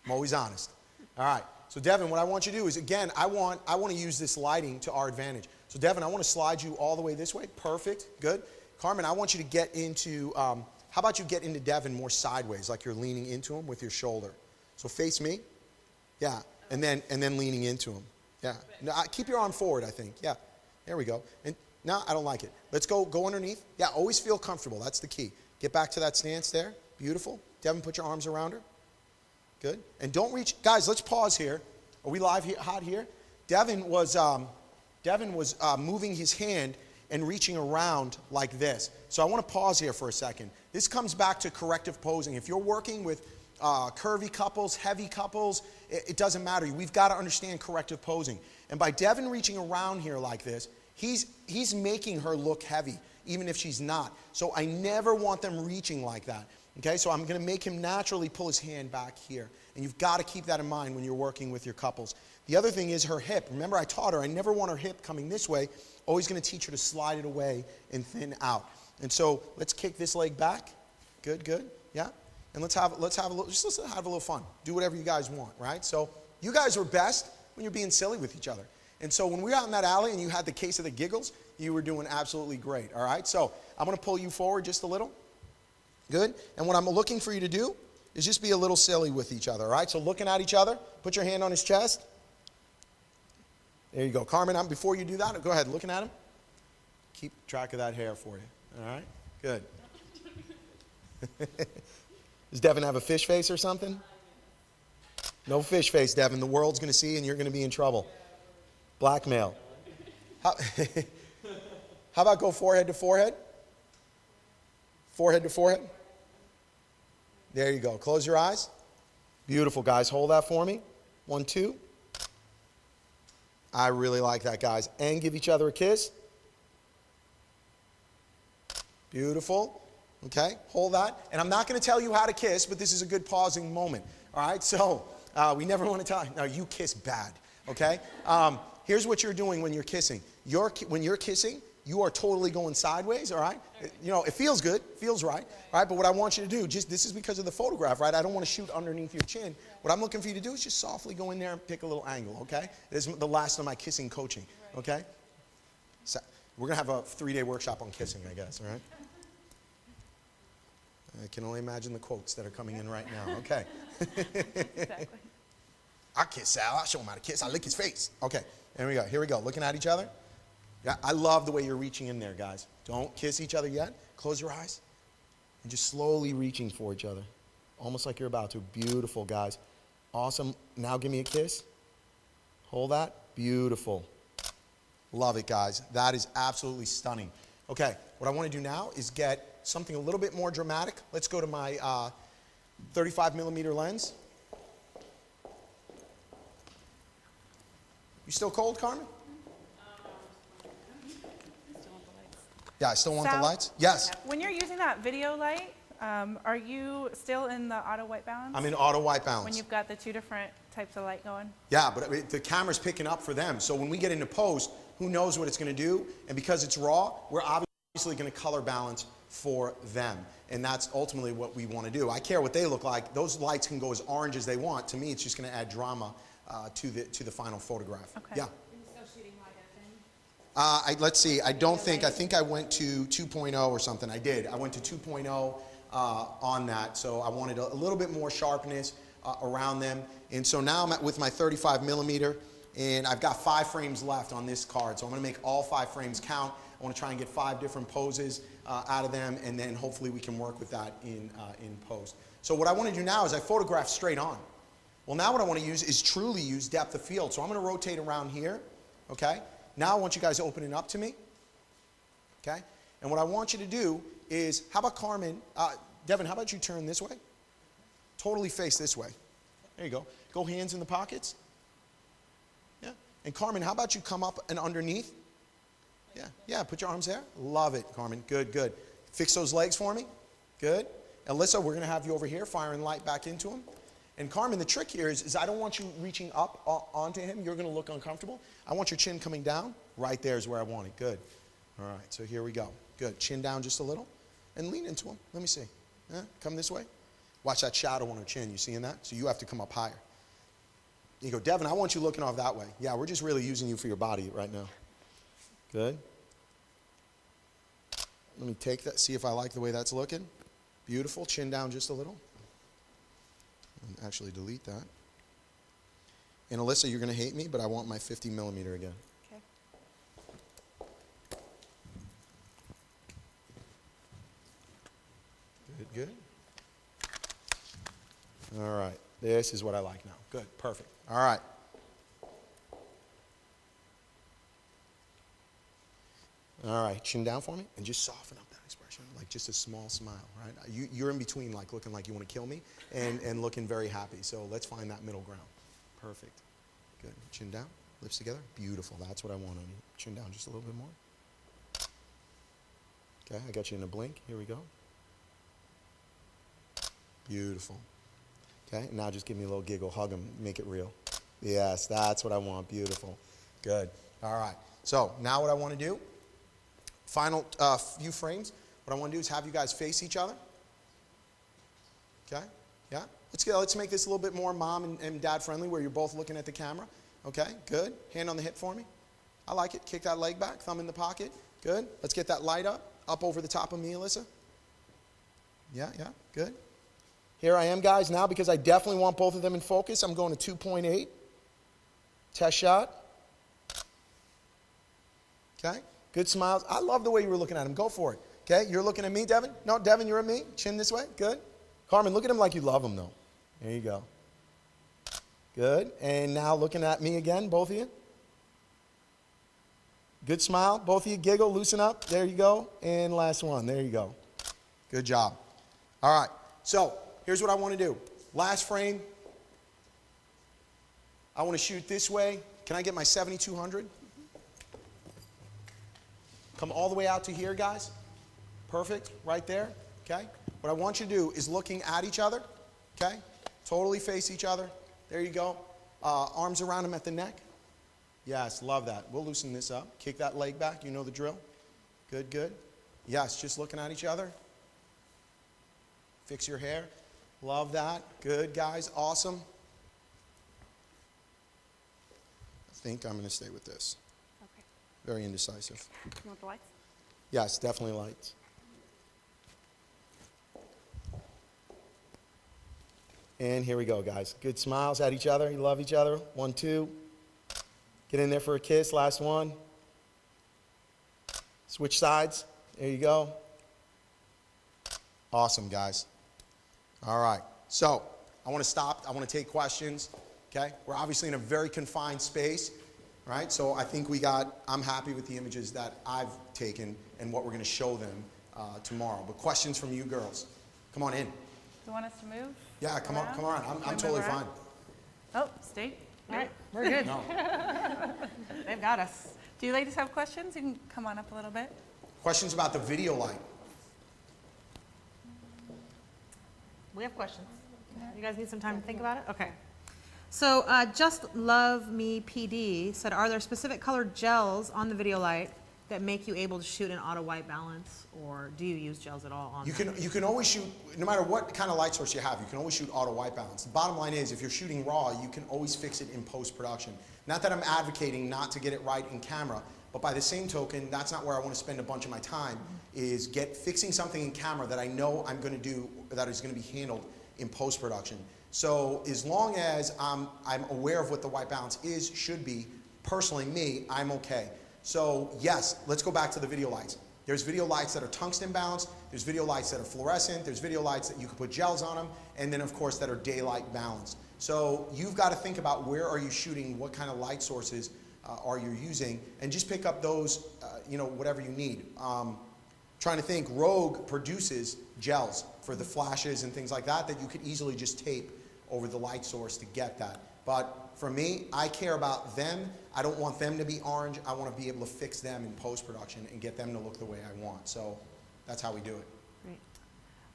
N: I'm always honest. All right. So, Devin, what I want you to do is, again, I want to use this lighting to our advantage. So, Devin, I want to slide you all the way this way. Perfect. Good. Carmen, I want you to get into, how about you get into Devin more sideways, like you're leaning into him with your shoulder. So, face me. Yeah, and then leaning into him. Yeah, no, keep your arm forward, I think. Yeah, there we go. And no, I don't like it. Let's go underneath. Yeah, always feel comfortable. That's the key. Get back to that stance there. Beautiful. Devin, put your arms around her. Good. And don't reach. Guys, let's pause here. Are we live here, hot here? Devin was moving his hand and reaching around like this. So I want to pause here for a second. This comes back to corrective posing. If you're working with curvy couples, heavy couples, it doesn't matter. We've got to understand corrective posing. And by Devin reaching around here like this, he's making her look heavy, even if she's not. So I never want them reaching like that. Okay, so I'm going to make him naturally pull his hand back here. And you've got to keep that in mind when you're working with your couples. The other thing is her hip. Remember, I taught her, I never want her hip coming this way. Always going to teach her to slide it away and thin out. And so let's kick this leg back. Good, good. Yeah. And let's have a little fun. Do whatever you guys want, right? So you guys are best when you're being silly with each other. And so when we were out in that alley and you had the case of the giggles, you were doing absolutely great, all right? So I'm going to pull you forward just a little. Good. And what I'm looking for you to do is just be a little silly with each other, all right? So looking at each other, put your hand on his chest. There you go. Carmen, before you do that, go ahead, looking at him. Keep track of that hair for you, all right? Good. Does Devin have a fish face or something? No fish face, Devin. The world's going to see and you're going to be in trouble. Blackmail. How about go forehead to forehead? Forehead to forehead. There you go. Close your eyes. Beautiful, guys. Hold that for me. 1, 2. I really like that, guys. And give each other a kiss. Beautiful. Okay, hold that. And I'm not going to tell you how to kiss, but this is a good pausing moment. All right, so we never want to tell you. No, you kiss bad. okay? Here's what you're doing when you're kissing. When you're kissing, you are totally going sideways, all right? You know, it feels good, feels right, all right? But what I want you to do, this is because of the photograph, right? I don't want to shoot underneath your chin. What I'm looking for you to do is just softly go in there and pick a little angle, okay? This is the last of my kissing coaching, okay? So we're going to have a 3-day workshop on kissing, I guess, all right? I can only imagine the quotes that are coming in right now, okay?
B: Exactly.
N: I kiss Sal, I'll show him how to kiss, I lick his face. Okay, here we go, looking at each other. Yeah, I love the way you're reaching in there, guys. Don't kiss each other yet. Close your eyes. And just slowly reaching for each other. Almost like you're about to. Beautiful, guys. Awesome. Now give me a kiss. Hold that. Beautiful. Love it, guys. That is absolutely stunning. Okay, what I want to do now is get something a little bit more dramatic. Let's go to my 35mm lens. You still cold, Carmen? Yeah, I still want the lights. Yes.
B: When you're using that video light, are you still in the auto white balance?
N: I'm in auto white balance.
B: When you've got the 2 different types of light going?
N: Yeah, but the camera's picking up for them. So when we get into post, who knows what it's going to do? And because it's raw, we're obviously going to color balance for them. And that's ultimately what we want to do. I care what they look like. Those lights can go as orange as they want. To me, it's just going to add drama to the final photograph.
B: Okay.
N: Yeah. Let's see, I think I went to 2.0 or something. I did. I went to 2.0 on that, so I wanted a little bit more sharpness around them. And so now I'm with my 35mm, and I've got 5 frames left on this card. So I'm going to make all 5 frames count. I want to try and get 5 different poses out of them, and then hopefully we can work with that in post. So what I want to do now is I photograph straight on. Well, now what I want to use is truly use depth of field. So I'm going to rotate around here, okay? Now I want you guys opening up to me, okay? And what I want you to do is, how about Carmen, Devin, how about you turn this way? Totally face this way. There you go. Go hands in the pockets. Yeah. And Carmen, how about you come up and underneath? Yeah, put your arms there. Love it, Carmen. Good, good. Fix those legs for me. Good. Alyssa, we're going to have you over here firing light back into them. And Carmen, the trick here is I don't want you reaching up onto him. You're going to look uncomfortable. I want your chin coming down. Right there is where I want it. Good. All right, so here we go. Good. Chin down just a little. And lean into him. Let me see. Yeah, come this way. Watch that shadow on her chin. You seeing that? So you have to come up higher. You go, Devin, I want you looking off that way. Yeah, we're just really using you for your body right now. Good. Let me take that, see if I like the way that's looking. Beautiful. Chin down just a little. And actually delete that. And Alyssa, you're going to hate me, but I want my 50mm again.
B: Okay.
N: Good, good. All right. This is what I like now. Good, perfect. All right. All right, chin down for me, and just soften up that expression, like just a small smile, right? You're in between, like looking like you want to kill me, and looking very happy. So let's find that middle ground. Perfect. Good. Chin down, lips together. Beautiful. That's what I want on you. Chin down just a little bit more. Okay, I got you in a blink. Here we go. Beautiful. Okay, now just give me a little giggle, hug him, make it real. Yes, that's what I want. Beautiful. Good. All right. So now what I want to do, final few frames, what I want to do is have you guys face each other. Okay? Yeah? Let's make this a little bit more mom and dad friendly where you're both looking at the camera. Okay? Good. Hand on the hip for me. I like it. Kick that leg back. Thumb in the pocket. Good. Let's get that light up over the top of me, Alyssa. Yeah, yeah. Good. Here I am, guys, now because I definitely want both of them in focus. I'm going to 2.8. Test shot. Okay? Good smiles. I love the way you were looking at him. Go for it. Okay? You're looking at me, Devin? No, Devin, you're at me. Chin this way. Good. Carmen, look at him like you love him, though. There you go. Good. And now looking at me again, both of you. Good smile. Both of you giggle, loosen up. There you go. And last one. There you go. Good job. All right. So here's what I want to do. Last frame. I want to shoot this way. Can I get my 7200? Come all the way out to here, guys. Perfect. Right there. Okay? What I want you to do is looking at each other. Okay? Totally face each other. There you go. Arms around them at the neck. Yes, love that. We'll loosen this up. Kick that leg back. You know the drill. Good, good. Yes, just looking at each other. Fix your hair. Love that. Good, guys. Awesome. I think I'm going to stay with this.
B: Okay.
N: Very indecisive.
B: You want the lights?
N: Yes, definitely lights. And here we go, guys. Good smiles at each other. You love each other. 1, 2. Get in there for a kiss. Last one. Switch sides. There you go. Awesome, guys. All right. So I want to stop. I want to take questions. Okay? We're obviously in a very confined space, right? So I think I'm happy with the images that I've taken and what we're going to show them tomorrow. But questions from you girls. Come on in.
B: Do you want us to move?
N: Yeah, come on. I'm
B: Can we
N: totally
B: move around?
N: fine.
B: Oh, stay.
A: All right, we're good.
N: No.
B: They've got us. Do you ladies have questions? You can come on up a little bit.
N: Questions about the video light.
A: We have questions. You guys need some time to think about it? Okay. So Just Love Me PD said, are there specific colored gels on the video light that make you able to shoot in auto white balance, or do you use gels at all on that?
N: You can always shoot, no matter what kind of light source you have, you can always shoot auto white balance. The bottom line is, if you're shooting raw, you can always fix it in post-production. Not that I'm advocating not to get it right in camera, but by the same token, that's not where I want to spend a bunch of my time, is fixing something in camera that I know I'm going to do, that is going to be handled in post-production. So as long as I'm aware of what the white balance should be, personally me, I'm okay. So yes, let's go back to the video lights. There's video lights that are tungsten balanced, there's video lights that are fluorescent, there's video lights that you can put gels on them, and then of course that are daylight balanced. So you've got to think about where are you shooting, what kind of light sources are you using, and just pick up those, whatever you need. Trying to think, Rogue produces gels for the flashes and things like that you could easily just tape over the light source to get that. But for me, I care about them. I don't want them to be orange. I want to be able to fix them in post-production and get them to look the way I want. So that's how we do it.
B: Great.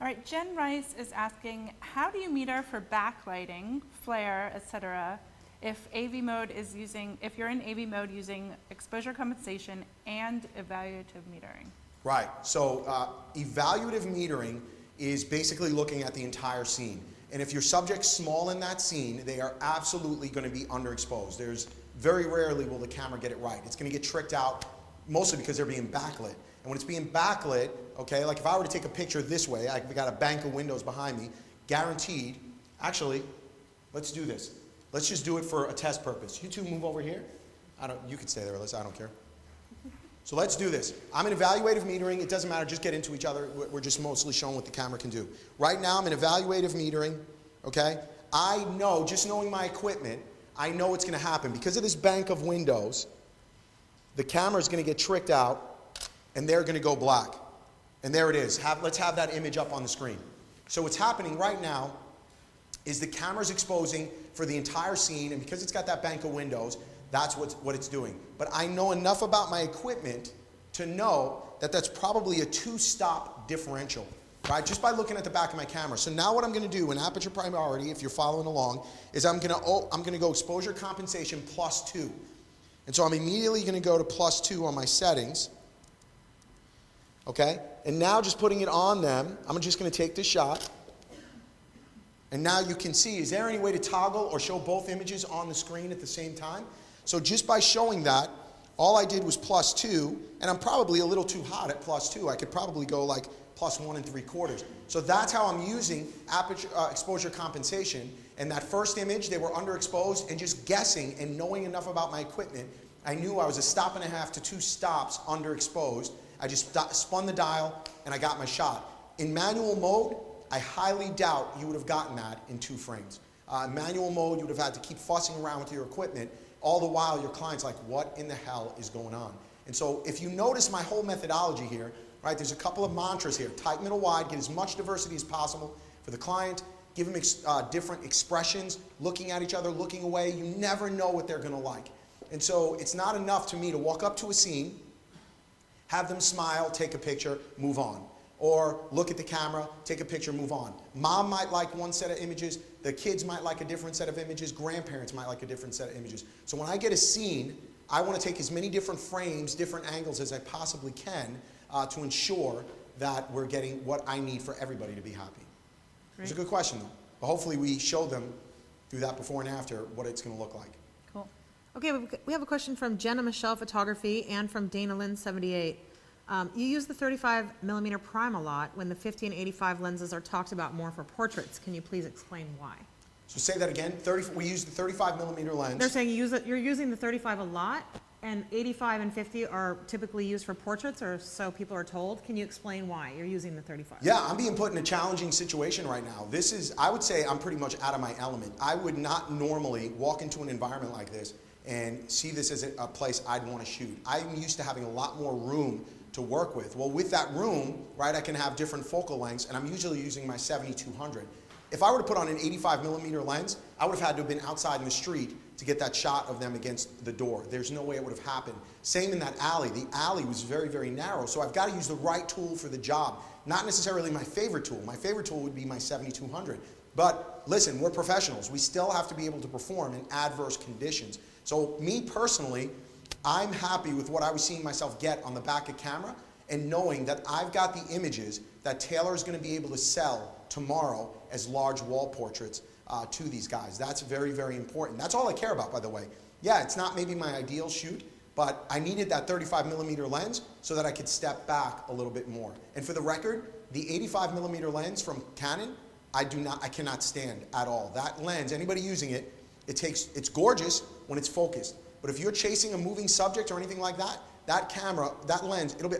B: All right, Jen Rice is asking, how do you meter for backlighting, flare, etc., if AV mode is if you're in AV mode using exposure compensation and evaluative metering?
N: Right. So evaluative metering is basically looking at the entire scene. And if your subject's small in that scene, they are absolutely going to be underexposed. There's very rarely will the camera get it right. It's going to get tricked out, mostly because they're being backlit. And when it's being backlit, okay, like if I were to take a picture this way, I've got a bank of windows behind me, guaranteed, actually, let's do this. Let's just do it for a test purpose. You two move over here. You can stay there, Alyssa, I don't care. So let's do this. I'm in evaluative metering. It doesn't matter, just get into each other. We're just mostly showing what the camera can do. Right now I'm in evaluative metering, okay? I know, just knowing my equipment, I know what's gonna happen. Because of this bank of windows, the camera's gonna get tricked out and they're gonna go black. And there it is. Let's have that image up on the screen. So what's happening right now is the camera's exposing for the entire scene, and because it's got that bank of windows, that's what it's doing. But I know enough about my equipment to know that that's probably a 2-stop differential, right? Just by looking at the back of my camera. So now what I'm going to do in aperture priority, if you're following along, is I'm going to go exposure compensation +2. And so I'm immediately going to go to +2 on my settings. Okay? And now just putting it on them, I'm just going to take this shot. And now you can see, is there any way to toggle or show both images on the screen at the same time? So just by showing that, all I did was +2, and I'm probably a little too hot at +2. I could probably go like +1 3/4. So that's how I'm using exposure compensation. And that first image, they were underexposed, and just guessing and knowing enough about my equipment, I knew I was 1.5 to 2 stops underexposed. I just spun the dial, and I got my shot. In manual mode, I highly doubt you would have gotten that in 2 frames. Manual mode, you would have had to keep fussing around with your equipment. All the while, your client's like, what in the hell is going on? And so if you notice my whole methodology here, right, there's a couple of mantras here. Tight, middle, wide, get as much diversity as possible for the client, give them different expressions, looking at each other, looking away. You never know what they're going to like. And so it's not enough to me to walk up to a scene, have them smile, take a picture, move on. Or look at the camera, take a picture, move on. Mom might like one set of images, the kids might like a different set of images, grandparents might like a different set of images. So when I get a scene, I want to take as many different frames, different angles as I possibly can to ensure that we're getting what I need for everybody to be happy. It's a good question, though. But hopefully we show them through that before and after what it's going to look like.
A: Cool. Okay, we have a question from Jenna Michelle Photography and from Dana Lynn 78. You use the 35mm prime a lot when the 50 and 85 lenses are talked about more for portraits. Can you please explain why?
N: So say that again. We use the 35mm lens.
A: They're saying you're using the 35 a lot, and 85 and 50 are typically used for portraits, or so people are told. Can you explain why you're using the 35?
N: Yeah, I'm being put in a challenging situation right now. This is, I would say I'm pretty much out of my element. I would not normally walk into an environment like this and see this as a place I'd want to shoot. I'm used to having a lot more room to work with. Well, with that room, right, I can have different focal lengths, and I'm usually using my 70-200. If I were to put on an 85mm lens, I would have had to have been outside in the street to get that shot of them against the door. There's no way it would have happened. Same in that alley. The alley was very, very narrow, so I've got to use the right tool for the job. Not necessarily my favorite tool. My favorite tool would be my 70-200. But listen, we're professionals. We still have to be able to perform in adverse conditions. So me personally, I'm happy with what I was seeing myself get on the back of camera, and knowing that I've got the images that Taylor is going to be able to sell tomorrow as large wall portraits to these guys. That's very, very important. That's all I care about, by the way. Yeah, it's not maybe my ideal shoot, but I needed that 35mm lens so that I could step back a little bit more. And for the record, the 85mm lens from Canon, I cannot stand at all. That lens, anybody using it, it's gorgeous when it's focused. But if you're chasing a moving subject or anything like that, that camera, that lens, it'll be,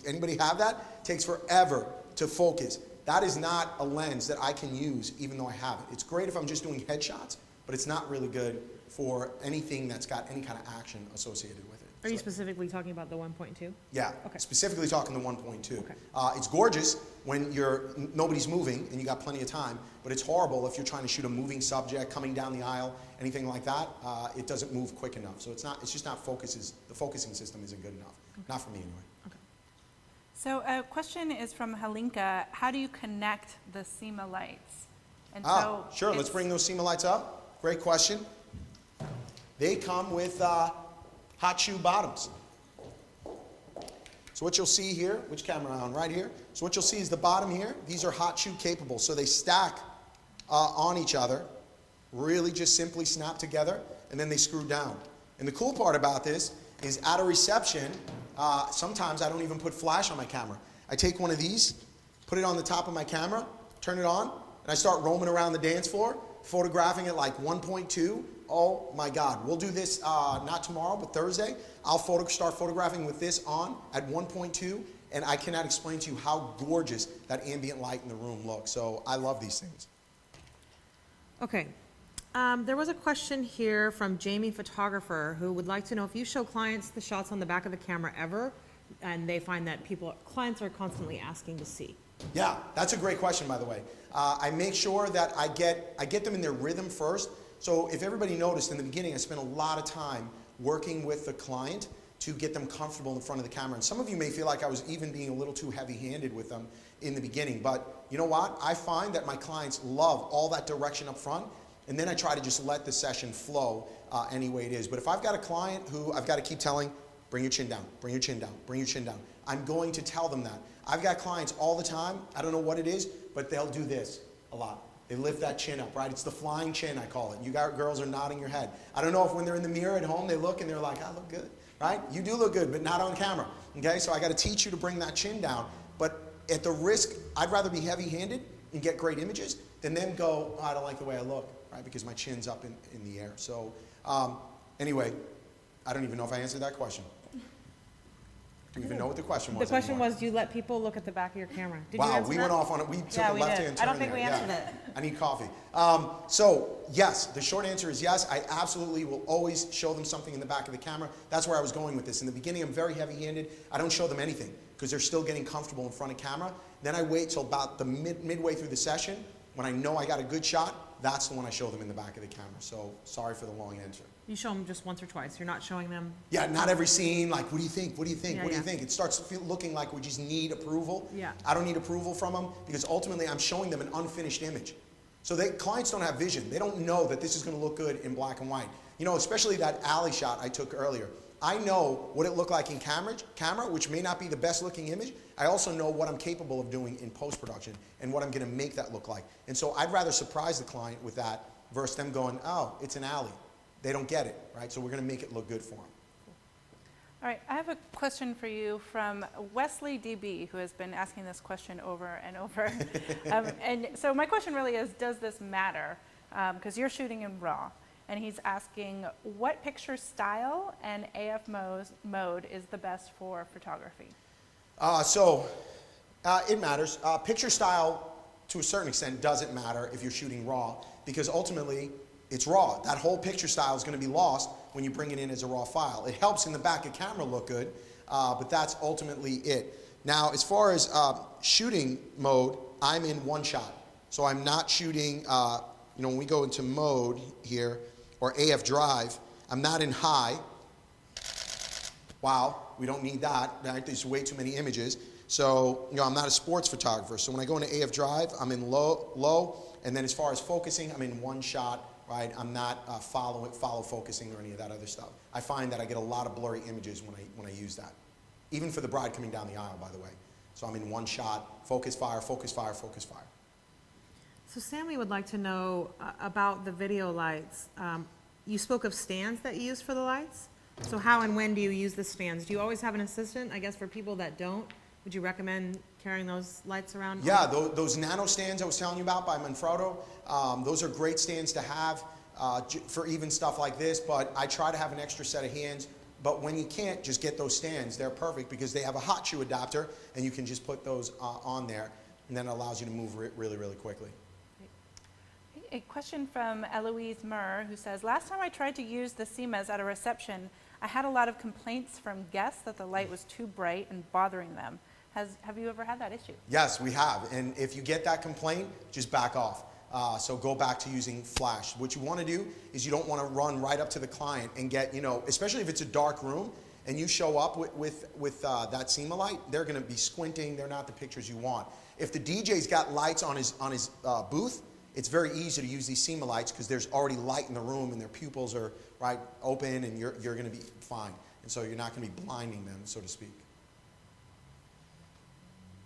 N: anybody have that? It takes forever to focus. That is not a lens that I can use even though I have it. It's great if I'm just doing headshots, but it's not really good for anything that's got any kind of action associated with it.
A: Are you specifically talking about the 1.2?
N: Yeah,
A: okay.
N: Specifically talking the 1.2.
A: Okay.
N: It's gorgeous when nobody's moving and you got plenty of time, but it's horrible if you're trying to shoot a moving subject coming down the aisle, anything like that. It doesn't move quick enough, so it's just not focuses. The focusing system isn't good enough. Okay. Not for me anyway.
A: Okay.
B: So a question is from Halinka. How do you connect the SEMA lights? And
N: sure. Let's bring those SEMA lights up. Great question. They come with hot shoe bottoms. So what you'll see here, which camera on? Right here. So what you'll see is the bottom here. These are hot shoe capable. So they stack on each other, really just simply snap together, and then they screw down. And the cool part about this is at a reception, sometimes I don't even put flash on my camera. I take one of these, put it on the top of my camera, turn it on, and I start roaming around the dance floor, photographing at like 1.2. Oh my God, we'll do this not tomorrow, but Thursday. I'll start photographing with this on at 1.2, and I cannot explain to you how gorgeous that ambient light in the room looks. So I love these things.
A: Okay. There was a question here from Jamie Photographer who would like to know if you show clients the shots on the back of the camera ever, and they find that clients are constantly asking to see.
N: Yeah, that's a great question, by the way. I make sure that I get them in their rhythm first. So if everybody noticed in the beginning, I spent a lot of time working with the client to get them comfortable in front of the camera. And some of you may feel like I was even being a little too heavy-handed with them in the beginning. But you know what? I find that my clients love all that direction up front, and then I try to just let the session flow any way it is. But if I've got a client who I've got to keep telling, bring your chin down, bring your chin down, bring your chin down, I'm going to tell them that. I've got clients all the time, I don't know what it is, but they'll do this a lot. They lift that chin up, right? It's the flying chin, I call it. You girls are nodding your head. I don't know if when they're in the mirror at home, they look and they're like, I look good, right? You do look good, but not on camera, okay? So I got to teach you to bring that chin down. But at the risk, I'd rather be heavy-handed and get great images than them go, oh, I don't like the way I look, right? Because my chin's up in the air. So anyway, I don't even know if I answered that question. Do you even know what the question was?
A: The question was, do you let people look at the back of your camera? Did you
N: wow,
A: answer
N: we
A: that?
N: went off on it. We took a left-hand turn.
A: I don't think we answered it.
N: I need coffee. So yes, the short answer is yes. I absolutely will always show them something in the back of the camera. That's where I was going with this. In the beginning, I'm very heavy-handed. I don't show them anything because they're still getting comfortable in front of camera. Then I wait till about the midway through the session. When I know I got a good shot, that's the one I show them in the back of the camera. So sorry for the long answer.
A: You show them just once or twice. You're not showing them.
N: Yeah, not every scene. Like, what do you think? What do you think?
A: Yeah,
N: what do you think? It starts looking like we just need approval.
A: Yeah.
N: I don't need approval from them because ultimately I'm showing them an unfinished image. So clients don't have vision. They don't know that this is going to look good in black and white. You know, especially that alley shot I took earlier. I know what it looked like in camera, which may not be the best looking image. I also know what I'm capable of doing in post-production and what I'm going to make that look like. And so I'd rather surprise the client with that versus them going, oh, it's an alley. They don't get it, right? So we're going to make it look good for them.
B: All right, I have a question for you from Wesley DB, who has been asking this question over and over. And so my question really is, does this matter? Because you're shooting in RAW. And he's asking, what picture style and AF mode is the best for photography?
N: It matters. Picture style, to a certain extent, doesn't matter if you're shooting RAW, because ultimately, it's RAW. That whole picture style is going to be lost when you bring it in as a RAW file. It helps in the back of camera look good, but that's ultimately it. Now, as far as shooting mode, I'm in one shot. So I'm not shooting, when we go into mode here, or AF drive, I'm not in high. Wow, we don't need that, right? There's way too many images. So, I'm not a sports photographer. So when I go into AF drive, I'm in low, and then as far as focusing, I'm in one shot, right? I'm not follow focusing or any of that other stuff. I find that I get a lot of blurry images when I use that. Even for the bride coming down the aisle, by the way. So I'm in one shot, focus, fire, focus, fire, focus, fire.
A: So Sammy would like to know about the video lights. You spoke of stands that you use for the lights. So how and when do you use the stands? Do you always have an assistant? I guess for people that don't, would you recommend carrying those lights around?
N: Yeah, those nano stands I was telling you about by Manfrotto, those are great stands to have for even stuff like this, but I try to have an extra set of hands. But when you can't, just get those stands. They're perfect because they have a hot shoe adapter, and you can just put those on there, and then it allows you to move really, really quickly.
B: A question from Eloise Murr, who says, last time I tried to use the CMAs at a reception, I had a lot of complaints from guests that the light was too bright and bothering them. Have you ever had that issue?
N: Yes, we have. And if you get that complaint, just back off. So go back to using flash. What you want to do is you don't want to run right up to the client and get, especially if it's a dark room and you show up with that CMA light, they're going to be squinting. They're not the pictures you want. If the DJ's got lights on his booth, it's very easy to use these CMA lights because there's already light in the room and their pupils are right open, and you're going to be fine. And so you're not going to be blinding them, so to speak.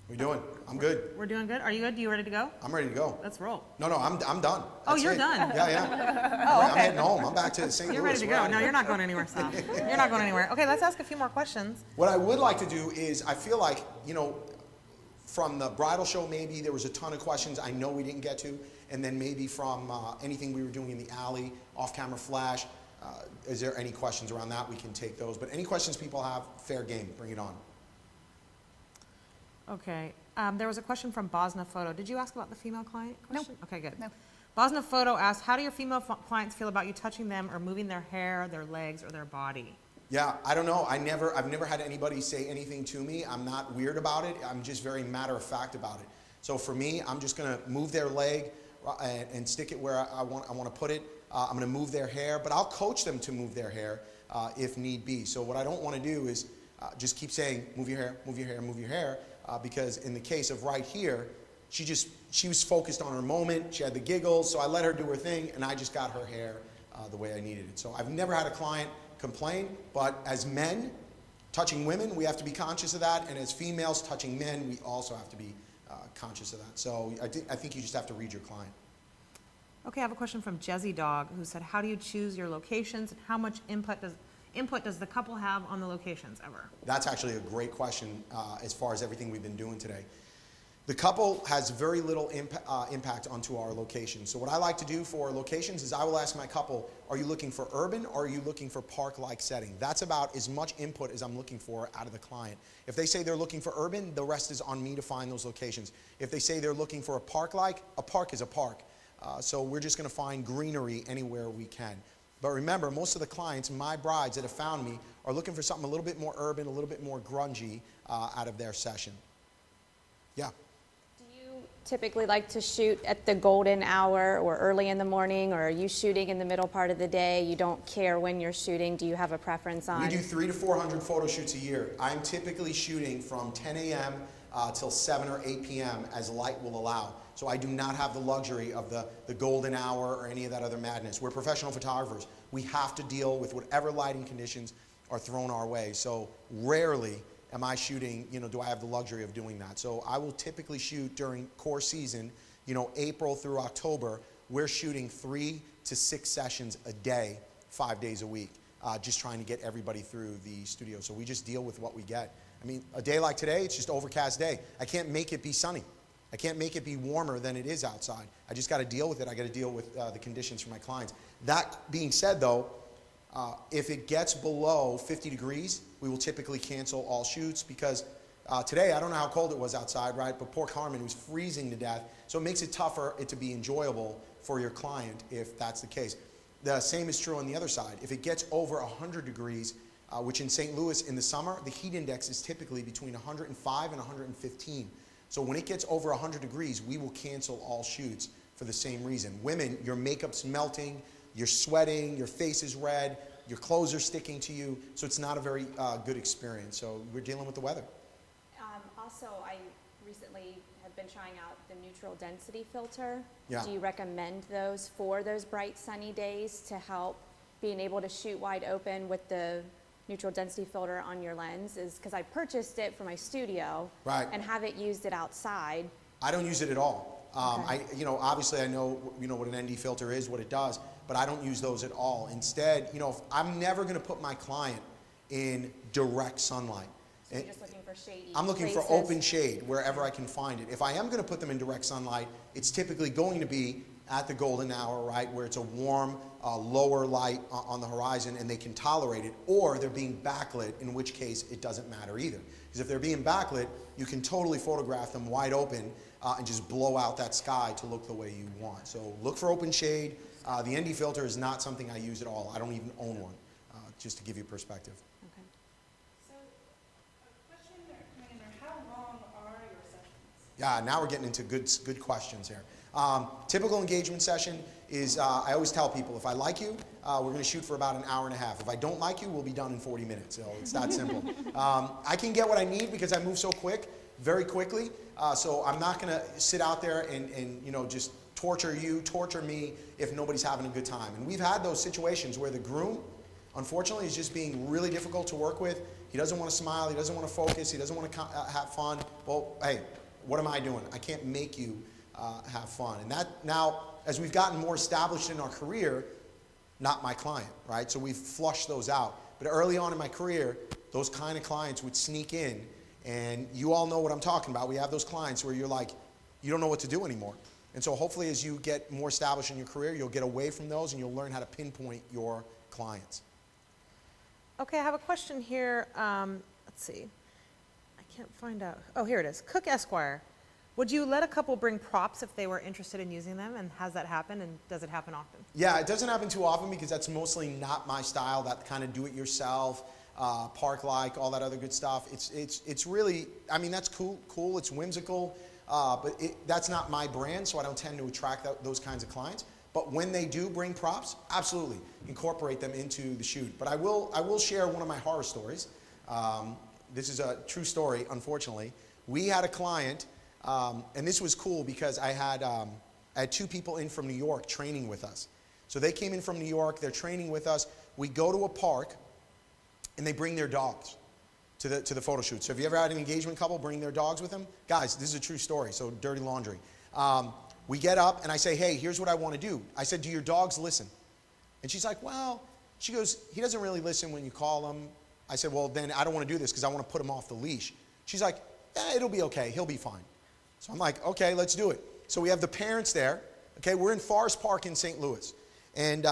N: What are you doing? I'm good.
A: We're doing good. Are you good? You ready to go?
N: I'm ready to go.
A: Let's roll.
N: No, I'm done.
A: Oh, you're done?
N: Yeah.
A: Oh, okay.
N: I'm heading home. I'm back to St. Louis.
A: You're ready to go. No, you're not going anywhere, Sal. You're not going anywhere. Okay, let's ask a few more questions.
N: What I would like to do is, I feel like, from the bridal show, maybe there was a ton of questions I know we didn't get to, and then maybe from anything we were doing in the alley, off-camera flash. Is there any questions around that? We can take those. But any questions people have, fair game. Bring it on.
A: Okay. There was a question from Bosna Photo. Did you ask about the female client question?
B: No.
A: Okay, good.
B: No.
A: Bosna Photo asked, how do your female clients feel about you touching them or moving their hair, their legs, or their body?
N: Yeah, I don't know. I've never had anybody say anything to me. I'm not weird about it. I'm just very matter of fact about it. So for me, I'm just going to move their leg and stick it where I want to put it. I'm going to move their hair, but I'll coach them to move their hair if need be. So what I don't want to do is just keep saying, move your hair, move your hair, move your hair, because in the case of right here, she was focused on her moment. She had the giggles, so I let her do her thing, and I just got her hair the way I needed it. So I've never had a client complain, but as men touching women, we have to be conscious of that, and as females touching men, we also have to be conscious of that. So I think you just have to read your client.
A: Okay, I have a question from Jezzy Dog, who said, how do you choose your locations, and how much input does the couple have on the locations ever?
N: That's actually a great question as far as everything we've been doing today. The couple has very little impact onto our location. So what I like to do for locations is I will ask my couple, are you looking for urban or are you looking for park-like setting? That's about as much input as I'm looking for out of the client. If they say they're looking for urban, the rest is on me to find those locations. If they say they're looking for a park is a park. So we're just going to find greenery anywhere we can. But remember, most of the clients, my brides that have found me, are looking for something a little bit more urban, a little bit more grungy out of their session. Yeah.
L: Typically like to shoot at the golden hour or early in the morning, or are you shooting in the middle part of the day? You don't care when you're shooting? Do you have a preference on?
N: We do 300 to 400 photo shoots a year. I'm typically shooting from 10 a.m.
C: till 7 or 8 p.m. as light will allow. So I do not have the luxury of the golden hour or any of that other madness. We're professional photographers. We have to deal with whatever lighting conditions are thrown our way. So rarely am I shooting, do I have the luxury of doing that. So I will typically shoot during course season, April through October. We're shooting 3 to 6 sessions a day, 5 days a week, just trying to get everybody through the studio. So we just deal with what we get. I mean, a day like today, it's just overcast day. I can't make it be sunny. I can't make it be warmer than it is outside. I just got to deal with it. I got to deal with the conditions for my clients. That being said, though, if it gets below 50 degrees, we will typically cancel all shoots because today, I don't know how cold it was outside, right? But poor Carmen was freezing to death. So it makes it tougher to be enjoyable for your client if that's the case. The same is true on the other side. If it gets over 100 degrees, which in St. Louis in the summer, the heat index is typically between 105 and 115. So when it gets over 100 degrees, we will cancel all shoots for the same reason. Women, your makeup's melting, you're sweating, your face is red, your clothes are sticking to you, so it's not a very good experience. So we're dealing with the weather.
G: Also, I recently have been trying out the neutral density filter.
C: Yeah.
G: Do you recommend those for those bright sunny days to help being able to shoot wide open with the neutral density filter on your lens? Is because I purchased it for my studio,
C: right,
G: and haven't used it outside.
C: I don't use it at all. Obviously I know, what an ND filter is, what it does, but I don't use those at all. Instead, I'm never going to put my client in direct sunlight.
G: So you're just looking for shady
C: I'm looking
G: places.
C: for open shade wherever I can find it. If I am going to put them in direct sunlight, it's typically going to be at the golden hour, right, where it's a warm, lower light on the horizon and they can tolerate it, or they're being backlit, in which case it doesn't matter either. Because if they're being backlit, you can totally photograph them wide open and just blow out that sky to look the way you want. So look for open shade. The ND filter is not something I use at all. I don't even own one, just to give you perspective.
B: So, a question there, Commander, how long are your sessions?
C: Yeah, now we're getting into good questions here. Typical engagement session is, I always tell people, if I like you, we're going to shoot for about an hour and a half. If I don't like you, we'll be done in 40 minutes. So it's that simple. I can get what I need because I move so very quickly. So I'm not going to sit out there and just torture me if nobody's having a good time. And we've had those situations where the groom, unfortunately, is just being really difficult to work with. He doesn't want to smile. He doesn't want to focus. He doesn't want to have fun. Well, hey, what am I doing? I can't make you have fun. And that now, as we've gotten more established in our career, not my client, right? So we've flushed those out. But early on in my career, those kind of clients would sneak in, and you all know what I'm talking about. We have those clients where you're like, you don't know what to do anymore. And so hopefully as you get more established in your career, you'll get away from those and you'll learn how to pinpoint your clients.
A: Okay, I have a question here. Let's see. I can't find out. Oh, here it is. Cook Esquire. Would you let a couple bring props if they were interested in using them? And has that happened? And does it happen often?
C: Yeah, it doesn't happen too often because that's mostly not my style, that kind of do-it-yourself, park-like, all that other good stuff. It's really, I mean, that's cool. It's whimsical. But that's not my brand, so I don't tend to attract those kinds of clients. But when they do bring props, absolutely, incorporate them into the shoot. But I will share one of my horror stories. This is a true story, unfortunately. We had a client, and this was cool because I had 2 people in from New York training with us. So they came in from New York, they're training with us. We go to a park, and they bring their dogs to the photo shoot. So have you ever had an engagement couple bring their dogs with them? Guys, this is a true story, so dirty laundry. We get up, and I say, hey, here's what I want to do. I said, do your dogs listen? And she's like, well, she goes, he doesn't really listen when you call him. I said, well, then I don't want to do this because I want to put him off the leash. She's like, yeah, it'll be okay. He'll be fine. So I'm like, okay, let's do it. So we have the parents there. Okay, we're in Forest Park in St. Louis. And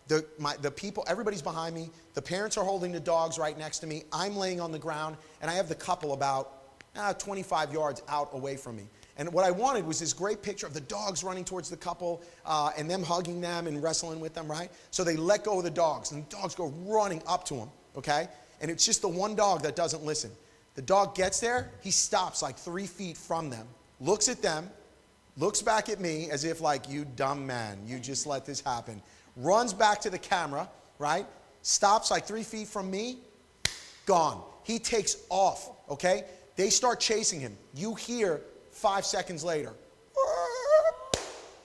C: the people, everybody's behind me. The parents are holding the dogs right next to me. I'm laying on the ground, and I have the couple about 25 yards out away from me. And what I wanted was this great picture of the dogs running towards the couple and them hugging them and wrestling with them, right? So they let go of the dogs, and the dogs go running up to them, okay? And it's just the one dog that doesn't listen. The dog gets there, he stops like 3 feet from them, looks at them, looks back at me as if like, you dumb man, you just let this happen. Runs back to the camera, right? Stops like 3 feet from me, gone. He takes off, okay?
N: They start chasing him. You hear 5 seconds later,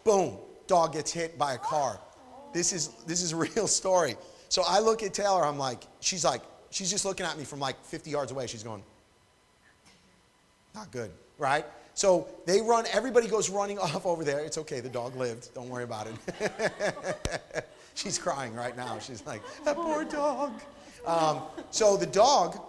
N: boom, dog gets hit by a car. This is a real story. So I look at Taylor, I'm like, she's just looking at me from like 50 yards away. She's going, not good, right? So they run, everybody goes running off over there. It's okay, the dog lived, don't worry about it. She's crying right now. She's like, that poor dog. So the dog,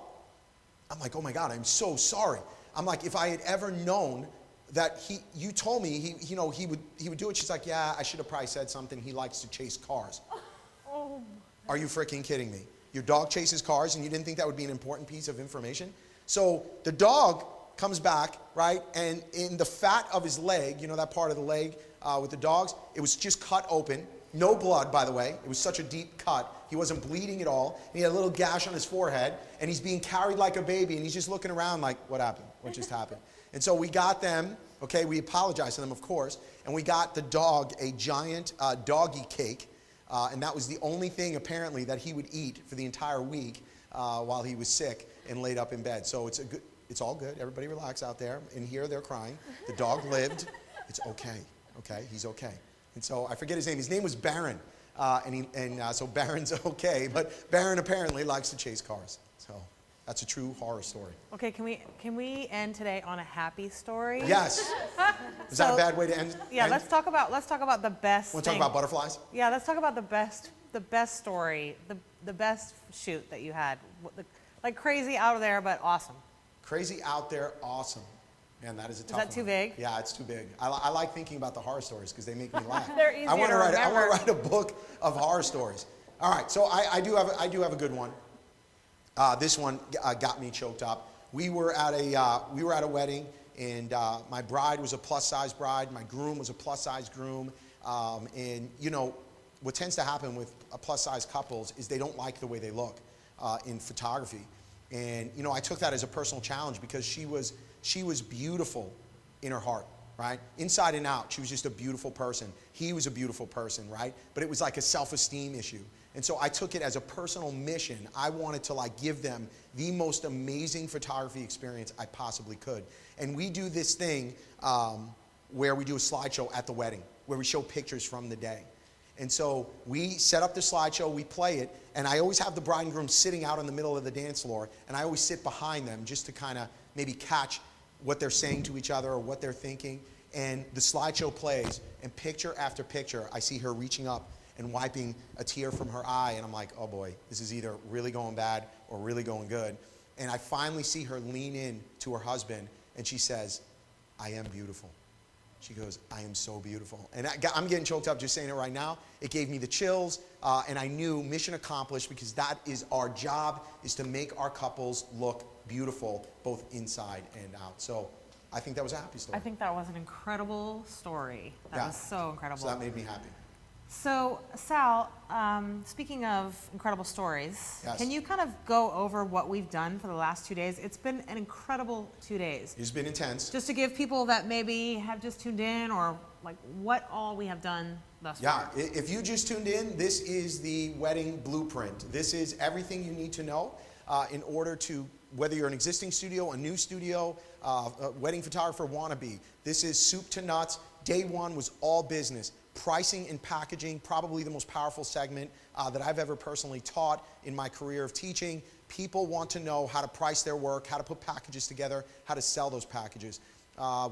N: I'm like, oh my God, I'm so sorry. I'm like, if I had ever known that you told me he would do it. She's like, yeah, I should have probably said something. He likes to chase cars. Oh. Are you freaking kidding me? Your dog chases cars and you didn't think that would be an important piece of information? So the dog comes back, right? And in the fat of his leg, you know that part of the leg with the dogs, it was just cut open. No blood, by the way. It was such a deep cut. He wasn't bleeding at all. He had a little gash on his forehead, and he's being carried like a baby, and he's just looking around like, what happened? What just happened? And so we got them, okay, we apologized to them, of course, and we got the dog a giant doggy cake, and that was the only thing, apparently, that he would eat for the entire week while he was sick and laid up in bed. So it's all good. Everybody relax out there. In here, they're crying. The dog lived. It's okay, okay? He's okay. And so I forget his name. His name was Baron, so Baron's okay, but Baron apparently likes to chase cars. So that's a true horror story.
A: Okay, can we end today on a happy story?
N: Yes. Is that a bad way to end?
A: Yeah, let's talk about the best.
N: Want to talk about butterflies?
A: Yeah, let's talk about the best story, the best shoot that you had, like crazy out of there, but awesome.
N: Crazy out there, awesome. Man, that is a tough one.
A: Is that too big?
N: Yeah, it's too big. I like thinking about the horror stories because they make me laugh.
A: They're easier
N: I want
A: to remember.
N: I want to write a book of horror stories. All right, so I do have a good one. This one got me choked up. We were at a wedding, and my bride was a plus-size bride. My groom was a plus-size groom. And you know, what tends to happen with plus-size couples is they don't like the way they look in photography. And you know, I took that as a personal challenge because she was beautiful in her heart, right? Inside and out, she was just a beautiful person. He was a beautiful person, right? But it was like a self-esteem issue. And so I took it as a personal mission. I wanted to like give them the most amazing photography experience I possibly could. And we do this thing where we do a slideshow at the wedding, where we show pictures from the day. And so we set up the slideshow, we play it, and I always have the bride and groom sitting out in the middle of the dance floor, and I always sit behind them just to kind of maybe catch what they're saying to each other or what they're thinking. And the slideshow plays, and picture after picture, I see her reaching up and wiping a tear from her eye, and I'm like, oh boy, this is either really going bad or really going good. And I finally see her lean in to her husband, and she says, I am beautiful. She goes, I am so beautiful. And I'm getting choked up just saying it right now. It gave me the chills, and I knew mission accomplished because that is our job, is to make our couples look beautiful, both inside and out. So I think that was a happy story.
A: I think that was an incredible story. That was so incredible.
N: So that made me happy.
A: So Sal, speaking of incredible stories,
N: yes.
A: Can you kind of go over what we've done for the last 2 days? It's been an incredible 2 days.
N: It's been intense.
A: Just to give people that maybe have just tuned in, or like what all we have done thus far.
N: Yeah, if you just tuned in, this is the wedding blueprint. This is everything you need to know in order to, whether you're an existing studio, a new studio, a wedding photographer wannabe. This is soup to nuts. Day one was all business. Pricing and packaging, probably the most powerful segment that I've ever personally taught in my career of teaching. People want to know how to price their work, how to put packages together, how to sell those packages.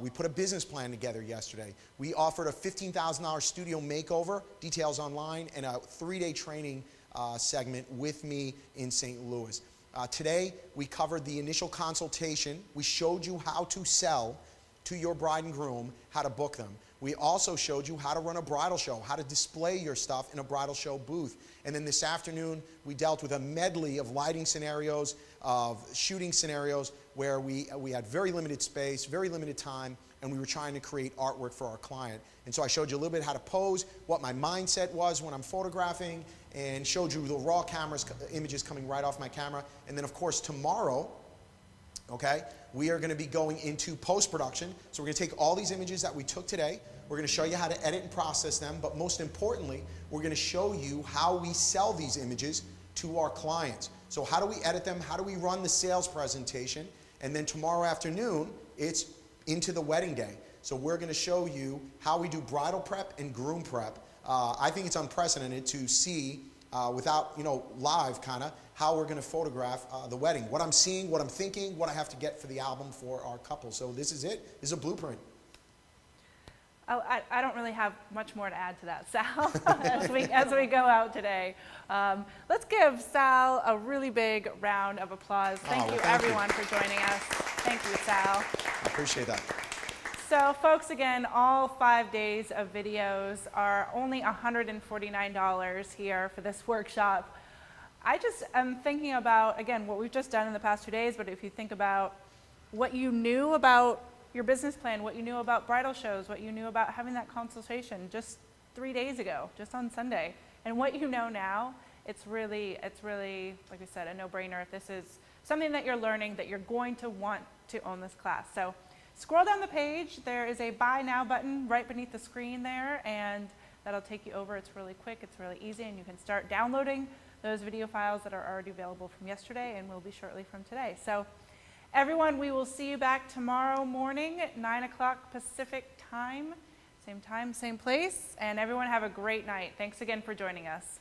N: We put a business plan together yesterday. We offered a $15,000 studio makeover, details online, and a 3-day training segment with me in St. Louis. Today, we covered the initial consultation. We showed you how to sell to your bride and groom, how to book them. We also showed you how to run a bridal show, how to display your stuff in a bridal show booth. And then this afternoon, we dealt with a medley of lighting scenarios, of shooting scenarios, where we had very limited space, very limited time, and we were trying to create artwork for our client. And so I showed you a little bit how to pose, what my mindset was when I'm photographing, and showed you the raw images coming right off my camera. And then, of course, tomorrow, okay, we are going to be going into post-production. So we're going to take all these images that we took today. We're going to show you how to edit and process them. But most importantly, we're going to show you how we sell these images to our clients. So how do we edit them? How do we run the sales presentation?
C: And then tomorrow afternoon, it's into the wedding day. So we're going to show you how we do bridal prep and groom prep. I think it's unprecedented to see, without, live kind of, how we're going to photograph the wedding. What I'm seeing, what I'm thinking, what I have to get for the album for our couple. So this is it. This is a blueprint.
B: I don't really have much more to add to that, Sal, as we go out today. Let's give Sal a really big round of applause. Thank you, everyone, for joining us. Thank you, Sal.
C: I appreciate that.
B: So, folks, again, all 5 days of videos are only $149 here for this workshop. I just am thinking about, again, what we've just done in the past 2 days, but if you think about what you knew about your business plan, what you knew about bridal shows, what you knew about having that consultation just 3 days ago, just on Sunday, and what you know now, it's really, like we said, a no-brainer. If this is something that you're learning, that you're going to want to own this class. So scroll down the page. There is a Buy Now button right beneath the screen there, and that'll take you over. It's really quick, it's really easy, and you can start downloading those video files that are already available from yesterday and will be shortly from today. So everyone, we will see you back tomorrow morning at 9 o'clock Pacific time, same, same place, and everyone have a great night. Thanks again for joining us.